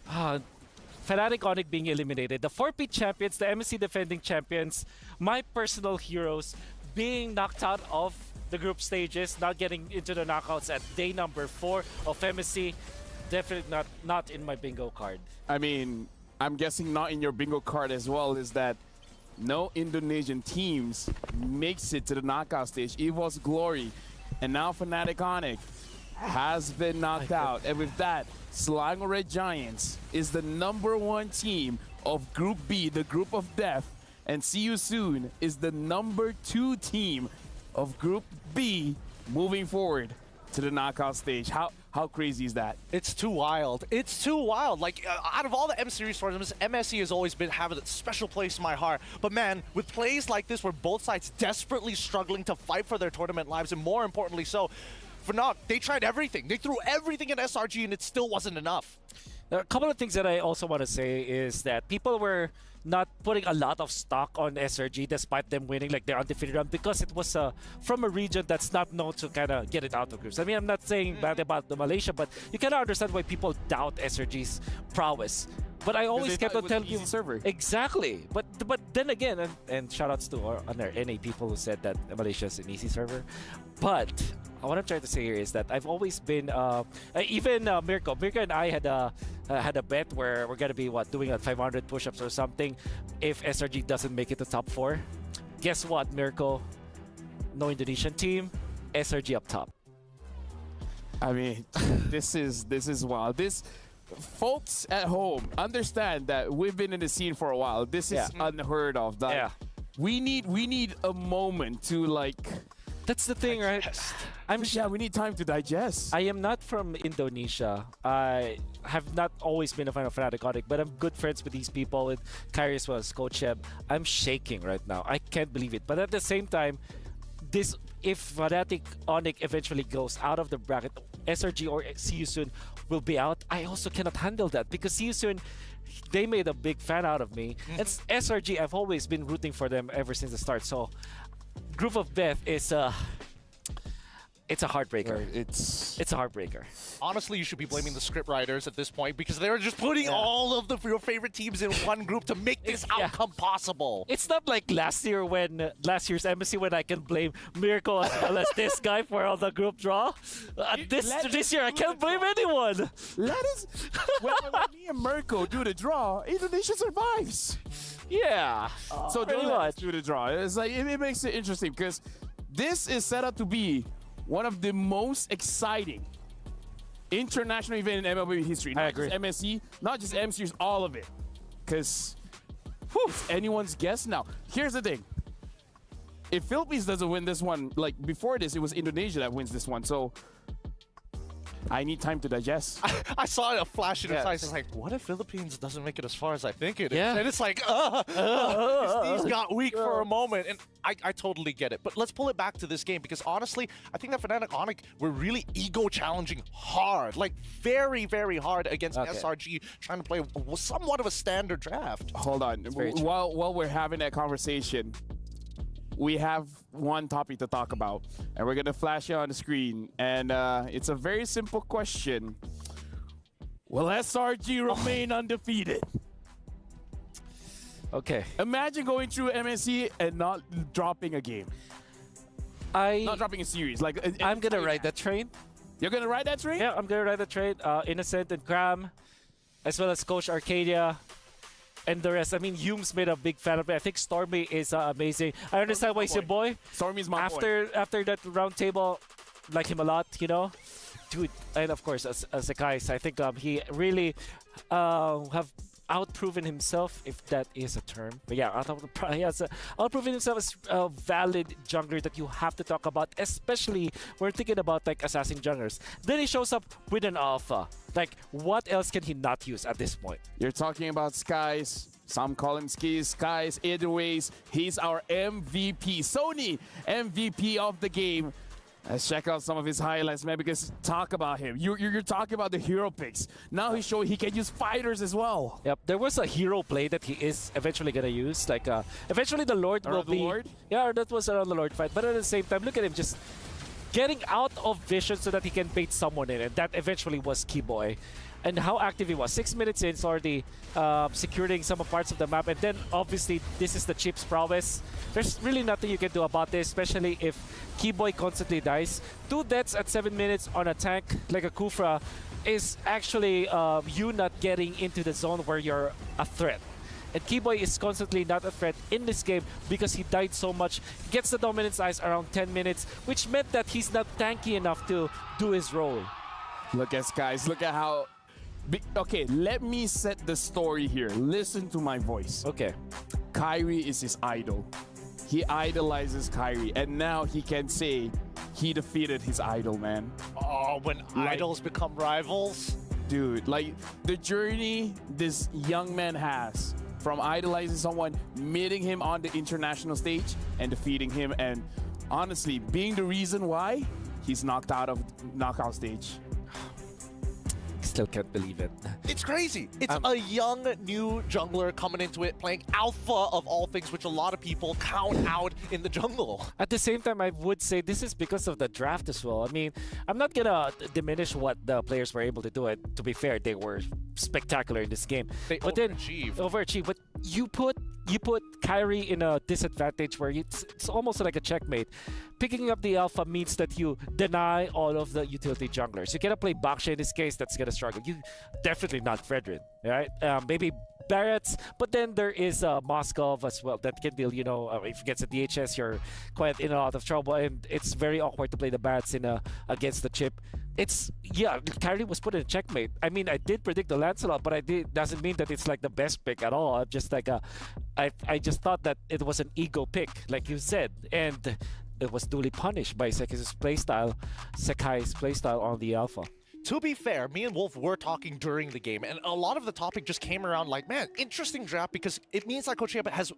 Fnatic Onyx being eliminated. The 4P champions, the MSC defending champions, my personal heroes being knocked out of the group stages, not getting into the knockouts at day number 4 of MSC. Definitely not in my bingo card. I mean, I'm guessing not in your bingo card as well is that no Indonesian teams makes it to the knockout stage. EVO's Glory and now Fnatic Onyx has been knocked out. And with that, Selangor Red Giants is the #1 team of Group B, the Group of Death. And See You Soon is the #2 team of Group B moving forward to the knockout stage. How crazy is that? It's too wild. It's too wild. Like, out of all the M Series tournaments, MSC has always been having a special place in my heart. But man, with plays like this where both sides desperately struggling to fight for their tournament lives, and more importantly so, Fnatic, they tried everything. They threw everything at SRG and it still wasn't enough. A couple of things that I also want to say is that people were not putting a lot of stock on SRG despite them winning like their undefeated run because it was from a region that's not known to kind of get it out of groups. I mean, I'm not saying bad about the Malaysia, but you kind of understand why people doubt SRG's prowess. But I always kept on telling you, server. Exactly. But then again, and shoutouts to our NA people who said that Malaysia is an easy server. But what I'm trying to say here is that I've always been, even Mirko and I had a bet where we're gonna be doing 500 push-ups or something if SRG doesn't make it to top 4. Guess what, Mirko? No Indonesian team, SRG up top. I mean, this is wild. Folks at home understand that we've been in the scene for a while. This is unheard of. We need a moment to like. That's the thing, right? We need time to digest. I am not from Indonesia. I have not always been a fan of Fnatic Onyx, but I'm good friends with these people. With Kyrie as well as Coach Sheb. I'm shaking right now. I can't believe it. But at the same time, if Fnatic Onyx eventually goes out of the bracket, SRG or See You Soon will be out. I also cannot handle that because See You Soon, they made a big fan out of me. And SRG, I've always been rooting for them ever since the start. So, Group of Death is it's a heartbreaker. It's a heartbreaker. Honestly, you should be blaming the script writers at this point because they're just putting all of your favorite teams in one group to make this outcome possible. It's not like last year's MSC when I can blame Mirko as well as this guy for all the group draw. This year I can't blame anyone. When me and Mirko do the draw, Indonesia survives. Yeah. So don't let us do the draw. It's like it makes it interesting because this is set up to be one of the most exciting international event in MLBB history. Not just MSC, not just M Series, all of it. Because it's anyone's guess now. Here's the thing. If Philippines doesn't win this one, like before this, it was Indonesia that wins this one. So I need time to digest. I saw a flash in his eyes. It's like, what if Philippines doesn't make it as far as I think it is? Yeah. And it's like, these got weak for a moment. And I totally get it. But let's pull it back to this game because honestly, I think that Fnatic Onyx were really ego challenging hard. Like very, very hard against SRG trying to play somewhat of a standard draft. Hold on. While we're having that conversation, we have one topic to talk about, and we're gonna flash it on the screen. And it's a very simple question: will SRG remain undefeated? Okay. Imagine going through MSC and not dropping a game. Not dropping a series. Like I'm gonna ride that train. You're gonna ride that train? Yeah, I'm gonna ride that train. Innocent and Cram, as well as Coach Arcadia. And the rest. I mean, Hume's made a big fan of it. I think Stormy is amazing. I understand why he's your boy. Stormy's my boy. After that round table, like him a lot, you know? Dude, and of course, as the guys, I think he really have outproven himself, if that is a term. But yeah, he has outproven himself as a valid jungler that you have to talk about, especially when thinking about like assassin junglers. Then he shows up with an alpha. Like, what else can he not use at this point? You're talking about Skies. Some call him Skies. Either ways, he's our MVP. Sony MVP of the game. Let's check out some of his highlights, man, because talk about him. You're talking about the hero picks. Now he's showing he can use fighters as well. Yep, there was a hero play that he is eventually going to use. Like, eventually the Lord will be... Lord? Yeah, that was around the Lord fight. But at the same time, look at him just getting out of vision so that he can bait someone in. And that eventually was Keyboy. And how active he was. 6 minutes in, it's already securing some parts of the map. And then, obviously, this is the Chip's prowess. There's really nothing you can do about this, especially if Keyboy constantly dies. 2 deaths at 7 minutes on a tank like a Kufra is actually you not getting into the zone where you're a threat. And Keyboy is constantly not a threat in this game because he died so much. He gets the Dominance Ice around 10 minutes, which meant that he's not tanky enough to do his role. Look at guys, look at how... Okay, let me set the story here. Listen to my voice. Okay. Kyrie is his idol. He idolizes Kyrie, and now he can say he defeated his idol, man. Oh, when idols become rivals? Dude, like the journey this young man has from idolizing someone, meeting him on the international stage and defeating him, and honestly, being the reason why he's knocked out of knockout stage. Still can't believe it. It's crazy. It's a young, new jungler coming into it, playing alpha of all things, which a lot of people count out in the jungle. At the same time, I would say this is because of the draft as well. I mean, I'm not gonna diminish what the players were able to do. To be fair, they were spectacular in this game. They overachieved. But you put Kyrie in a disadvantage where it's almost like a checkmate. Picking up the alpha means that you deny all of the utility junglers. You cannot play Baksha in this case, that's gonna struggle. You definitely not Fredrin, right? Maybe Barrett's, but then there is Moskov as well that can deal, if he gets a DHS, you're quite in a lot of trouble, and it's very awkward to play the Barretts against the chip. Kyrie was put in a checkmate. I mean, I did predict the Lancelot, but doesn't mean that it's like the best pick at all. I'm just like I just thought that it was an ego pick, like you said, and it was duly punished by Sekai's playstyle on the alpha. To be fair, me and Wolf were talking during the game, and a lot of the topic just came around like, man, interesting draft, because it means that Coach Yeba has,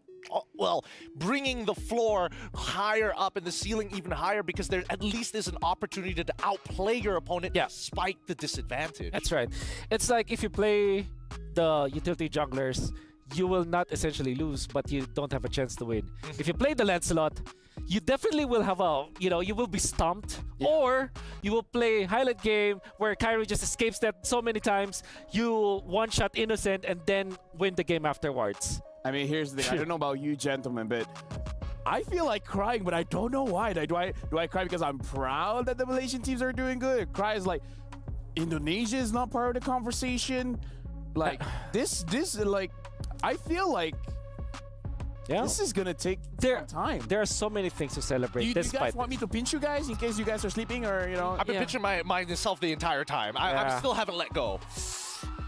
bringing the floor higher up and the ceiling even higher, because there at least is an opportunity to outplay your opponent despite the disadvantage. That's right. It's like if you play the utility junglers, you will not essentially lose, but you don't have a chance to win. If you play the Lancelot, you definitely will have you will be stumped, or you will play highlight game where Kyrie just escapes that so many times, you one-shot innocent and then win the game afterwards. I mean, here's the thing. I don't know about you gentlemen, but I feel like crying, but I don't know why. Do I cry because I'm proud that the Malaysian teams are doing good? Cry is like, Indonesia is not part of the conversation. Like, this like, I feel like this is gonna take some time. There are so many things to celebrate. Do you guys want me to pinch you guys in case you guys are sleeping, or I've been pinching myself the entire time. I still haven't let go.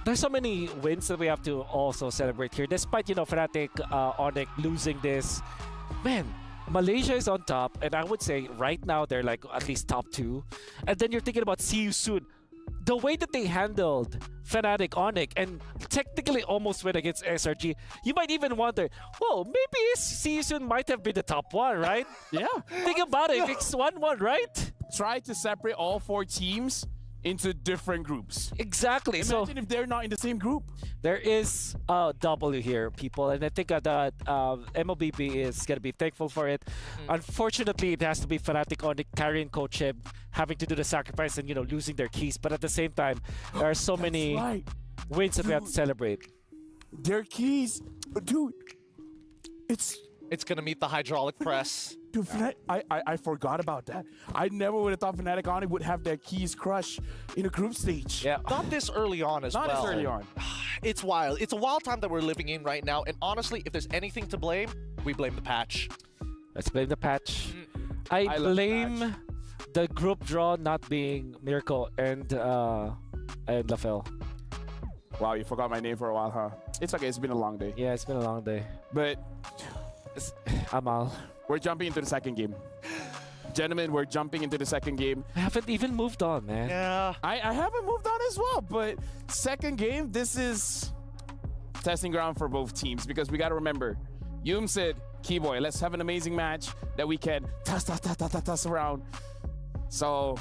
There's so many wins that we have to also celebrate here. Despite Fnatic, Onyx losing this, man, Malaysia is on top, and I would say right now they're like at least top 2. And then you're thinking about see you soon. The way that they handled Fnatic, Onyx, and technically almost went against SRG, you might even wonder, well, maybe see you soon might have been the top 1, right? Yeah. Think about it. It's 1-1, right? Try to separate all 4 teams into different groups. Exactly. Imagine if they're not in the same group. There is a W here, people, and I think that MLBB is going to be thankful for it. Unfortunately, it has to be Fnatic on the carrying Coach Eb having to do the sacrifice and losing their keys. But at the same time, there are so many wins that we have to celebrate. Their keys, dude. It's gonna meet the hydraulic press. Dude, I forgot about that. I never would have thought Fnatic on it would have their keys crushed in a group stage. Yeah, not this early on as well. Not this early on. It's wild. It's a wild time that we're living in right now. And honestly, if there's anything to blame, we blame the patch. Let's blame the patch. I blame the group draw not being Miracle and LaFell. Wow, you forgot my name for a while, huh? It's okay. It's been a long day. Yeah, it's been a long day. But Amal, we're jumping into the second game. Gentlemen, we're jumping into the second game. I haven't even moved on, man. Yeah. I haven't moved on as well, but second game, this is testing ground for both teams, because we got to remember, Yum said, Keyboy, let's have an amazing match that we can toss around. So,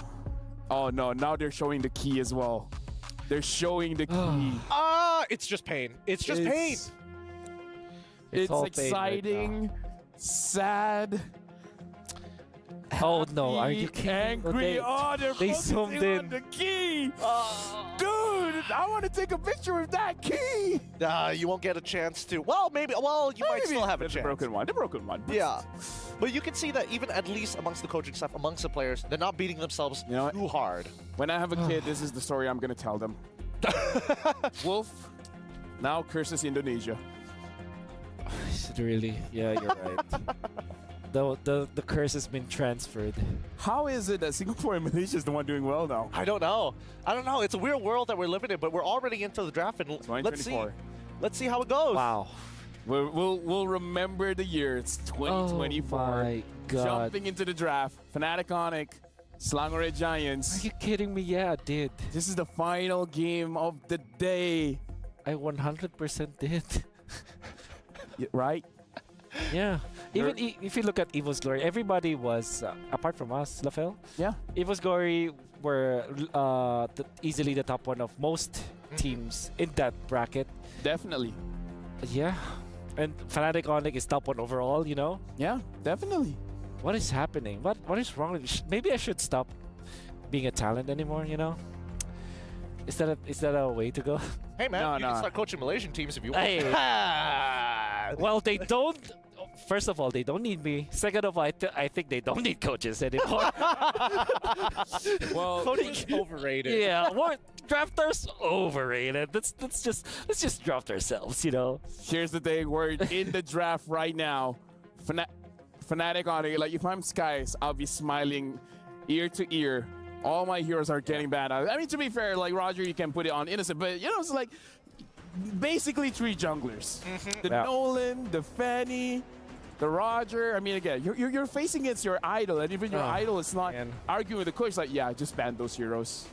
oh no, now they're showing the key as well. They're showing the key. It's just pain. It's just pain. It's exciting, sad. Oh no, are you kidding? Angry. They're zoomed focusing in on the key. Dude, I want to take a picture with that key. You won't get a chance to. Well, maybe. Well, you might still have a chance. The broken one. Yeah. But you can see that even at least amongst the coaching staff, amongst the players, they're not beating themselves too hard. When I have a kid, this is the story I'm going to tell them. Wolf now curses Indonesia. Is it really? Yeah, you're right. The curse has been transferred. How is it that Singapore and Malaysia is the one doing well now? I don't know. It's a weird world that we're living in, but we're already into the draft, and let's see how it goes. Wow. We'll remember the year. It's 2024. Oh my God. Jumping into the draft. Fnatic Onic, Selangor Red Giants. Are you kidding me? Yeah, I did. This is the final game of the day. I 100% did. Right? Yeah. Even if you look at Evo's Glory, everybody was, apart from us, Lafel. Yeah. Evo's Glory were easily the top one of most teams in that bracket. Definitely. Yeah. And Fnatic Onic is top one overall, you know? Yeah, definitely. What is happening? What is wrong with me? Maybe I should stop being a talent anymore, you know? Is that a way to go? Hey man, you can start coaching Malaysian teams if you want. Hey. Well, they don't. First of all, they don't need me. Second of all, I think they don't need coaches anymore. Well, coaching overrated. Yeah, what drafters overrated. Let's just draft ourselves, you know. Here's the thing: we're in the draft right now. Fnatic Onic. Like if I'm Skies, I'll be smiling ear to ear. All my heroes are getting bad. I mean, to be fair, like Roger, you can put it on innocent, but you know, it's like basically 3 junglers: the Nolan, the Fanny, the Roger. I mean, again, you're facing against your idol, and even your idol is not arguing with the coach. Like, yeah, just ban those heroes.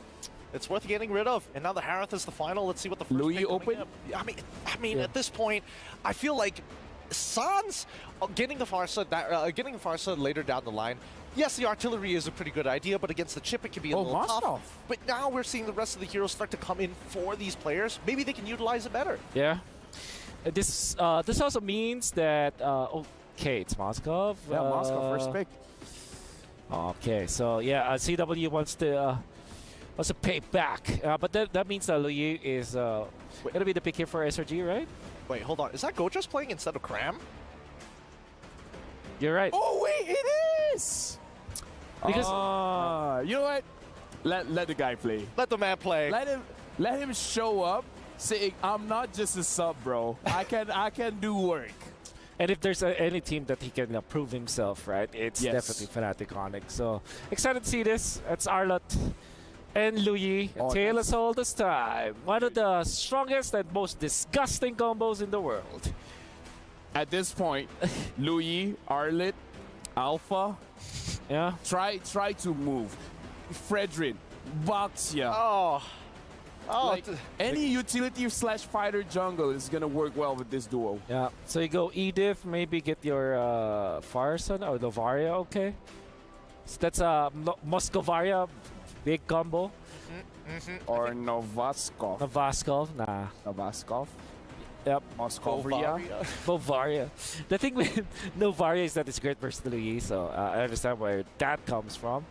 It's worth getting rid of. And now the Harith is the final. Let's see what the first Louis pick open. I mean, at this point, I feel like Sans getting the Farsa later down the line. Yes, the artillery is a pretty good idea, but against the chip, it can be a little tough. But now we're seeing the rest of the heroes start to come in for these players. Maybe they can utilize it better. Yeah. This also means that okay, it's Moskov. Yeah, Moskov first pick. Okay, so yeah, CW wants to pay back, but that means that Louis is gonna be the pick here for SRG, right? Wait, hold on. Is that Gojas playing instead of Cram? You're right. Oh wait, it is. Because you know what? Let the guy play. Let the man play. Let him show up, saying, "I'm not just a sub, bro. I can do work." And if there's any team that he can prove himself, right? It's definitely Fnatic Onic. So excited to see this. It's Arlott and Louis. Tale us all this time. One of the strongest and most disgusting combos in the world. At this point, Louis, Arlott, Alpha. Yeah. Try to move. Fredrin, Boxia. Oh. Like, any utility / fighter jungle is gonna work well with this duo. Yeah. So you go Edith, maybe get your Farson or Novaria, okay? So that's Moscovaria, big combo. Or Novaskov. Novaskov, nah. Novaskov. Yep. Moscovia. Bovaria. The thing with Novaria is that it's great versus Louis, so I understand where that comes from.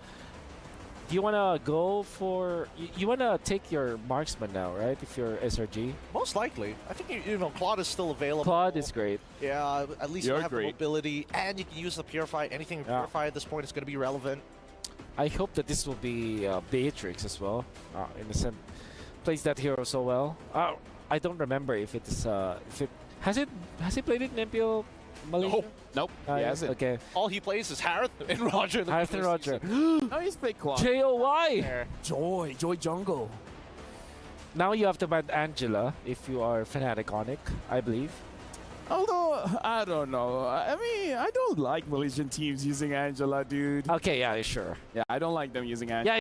Do you want to go for... You want to take your marksman now, right? If you're SRG? Most likely. I think, you know, Claude is still available. Claude is great. Yeah, at least you have the mobility, and you can use the Purify. Anything with Purify at this point is going to be relevant. I hope that this will be Beatrix as well. Innocent plays that hero so well. I don't remember if it is... Has he played it in MPL Malaysia? Nope. He hasn't. Okay. All he plays is Harith and Roger. Harith and Roger. No, he's played Claude. JOY! Joy Jungle. Now you have to ban Angela if you are Fnatic Onic, I believe. Although, I don't know. I mean, I don't like Malaysian teams using Angela, dude. Okay, yeah, sure. Yeah, I don't like them using Angela. Yeah,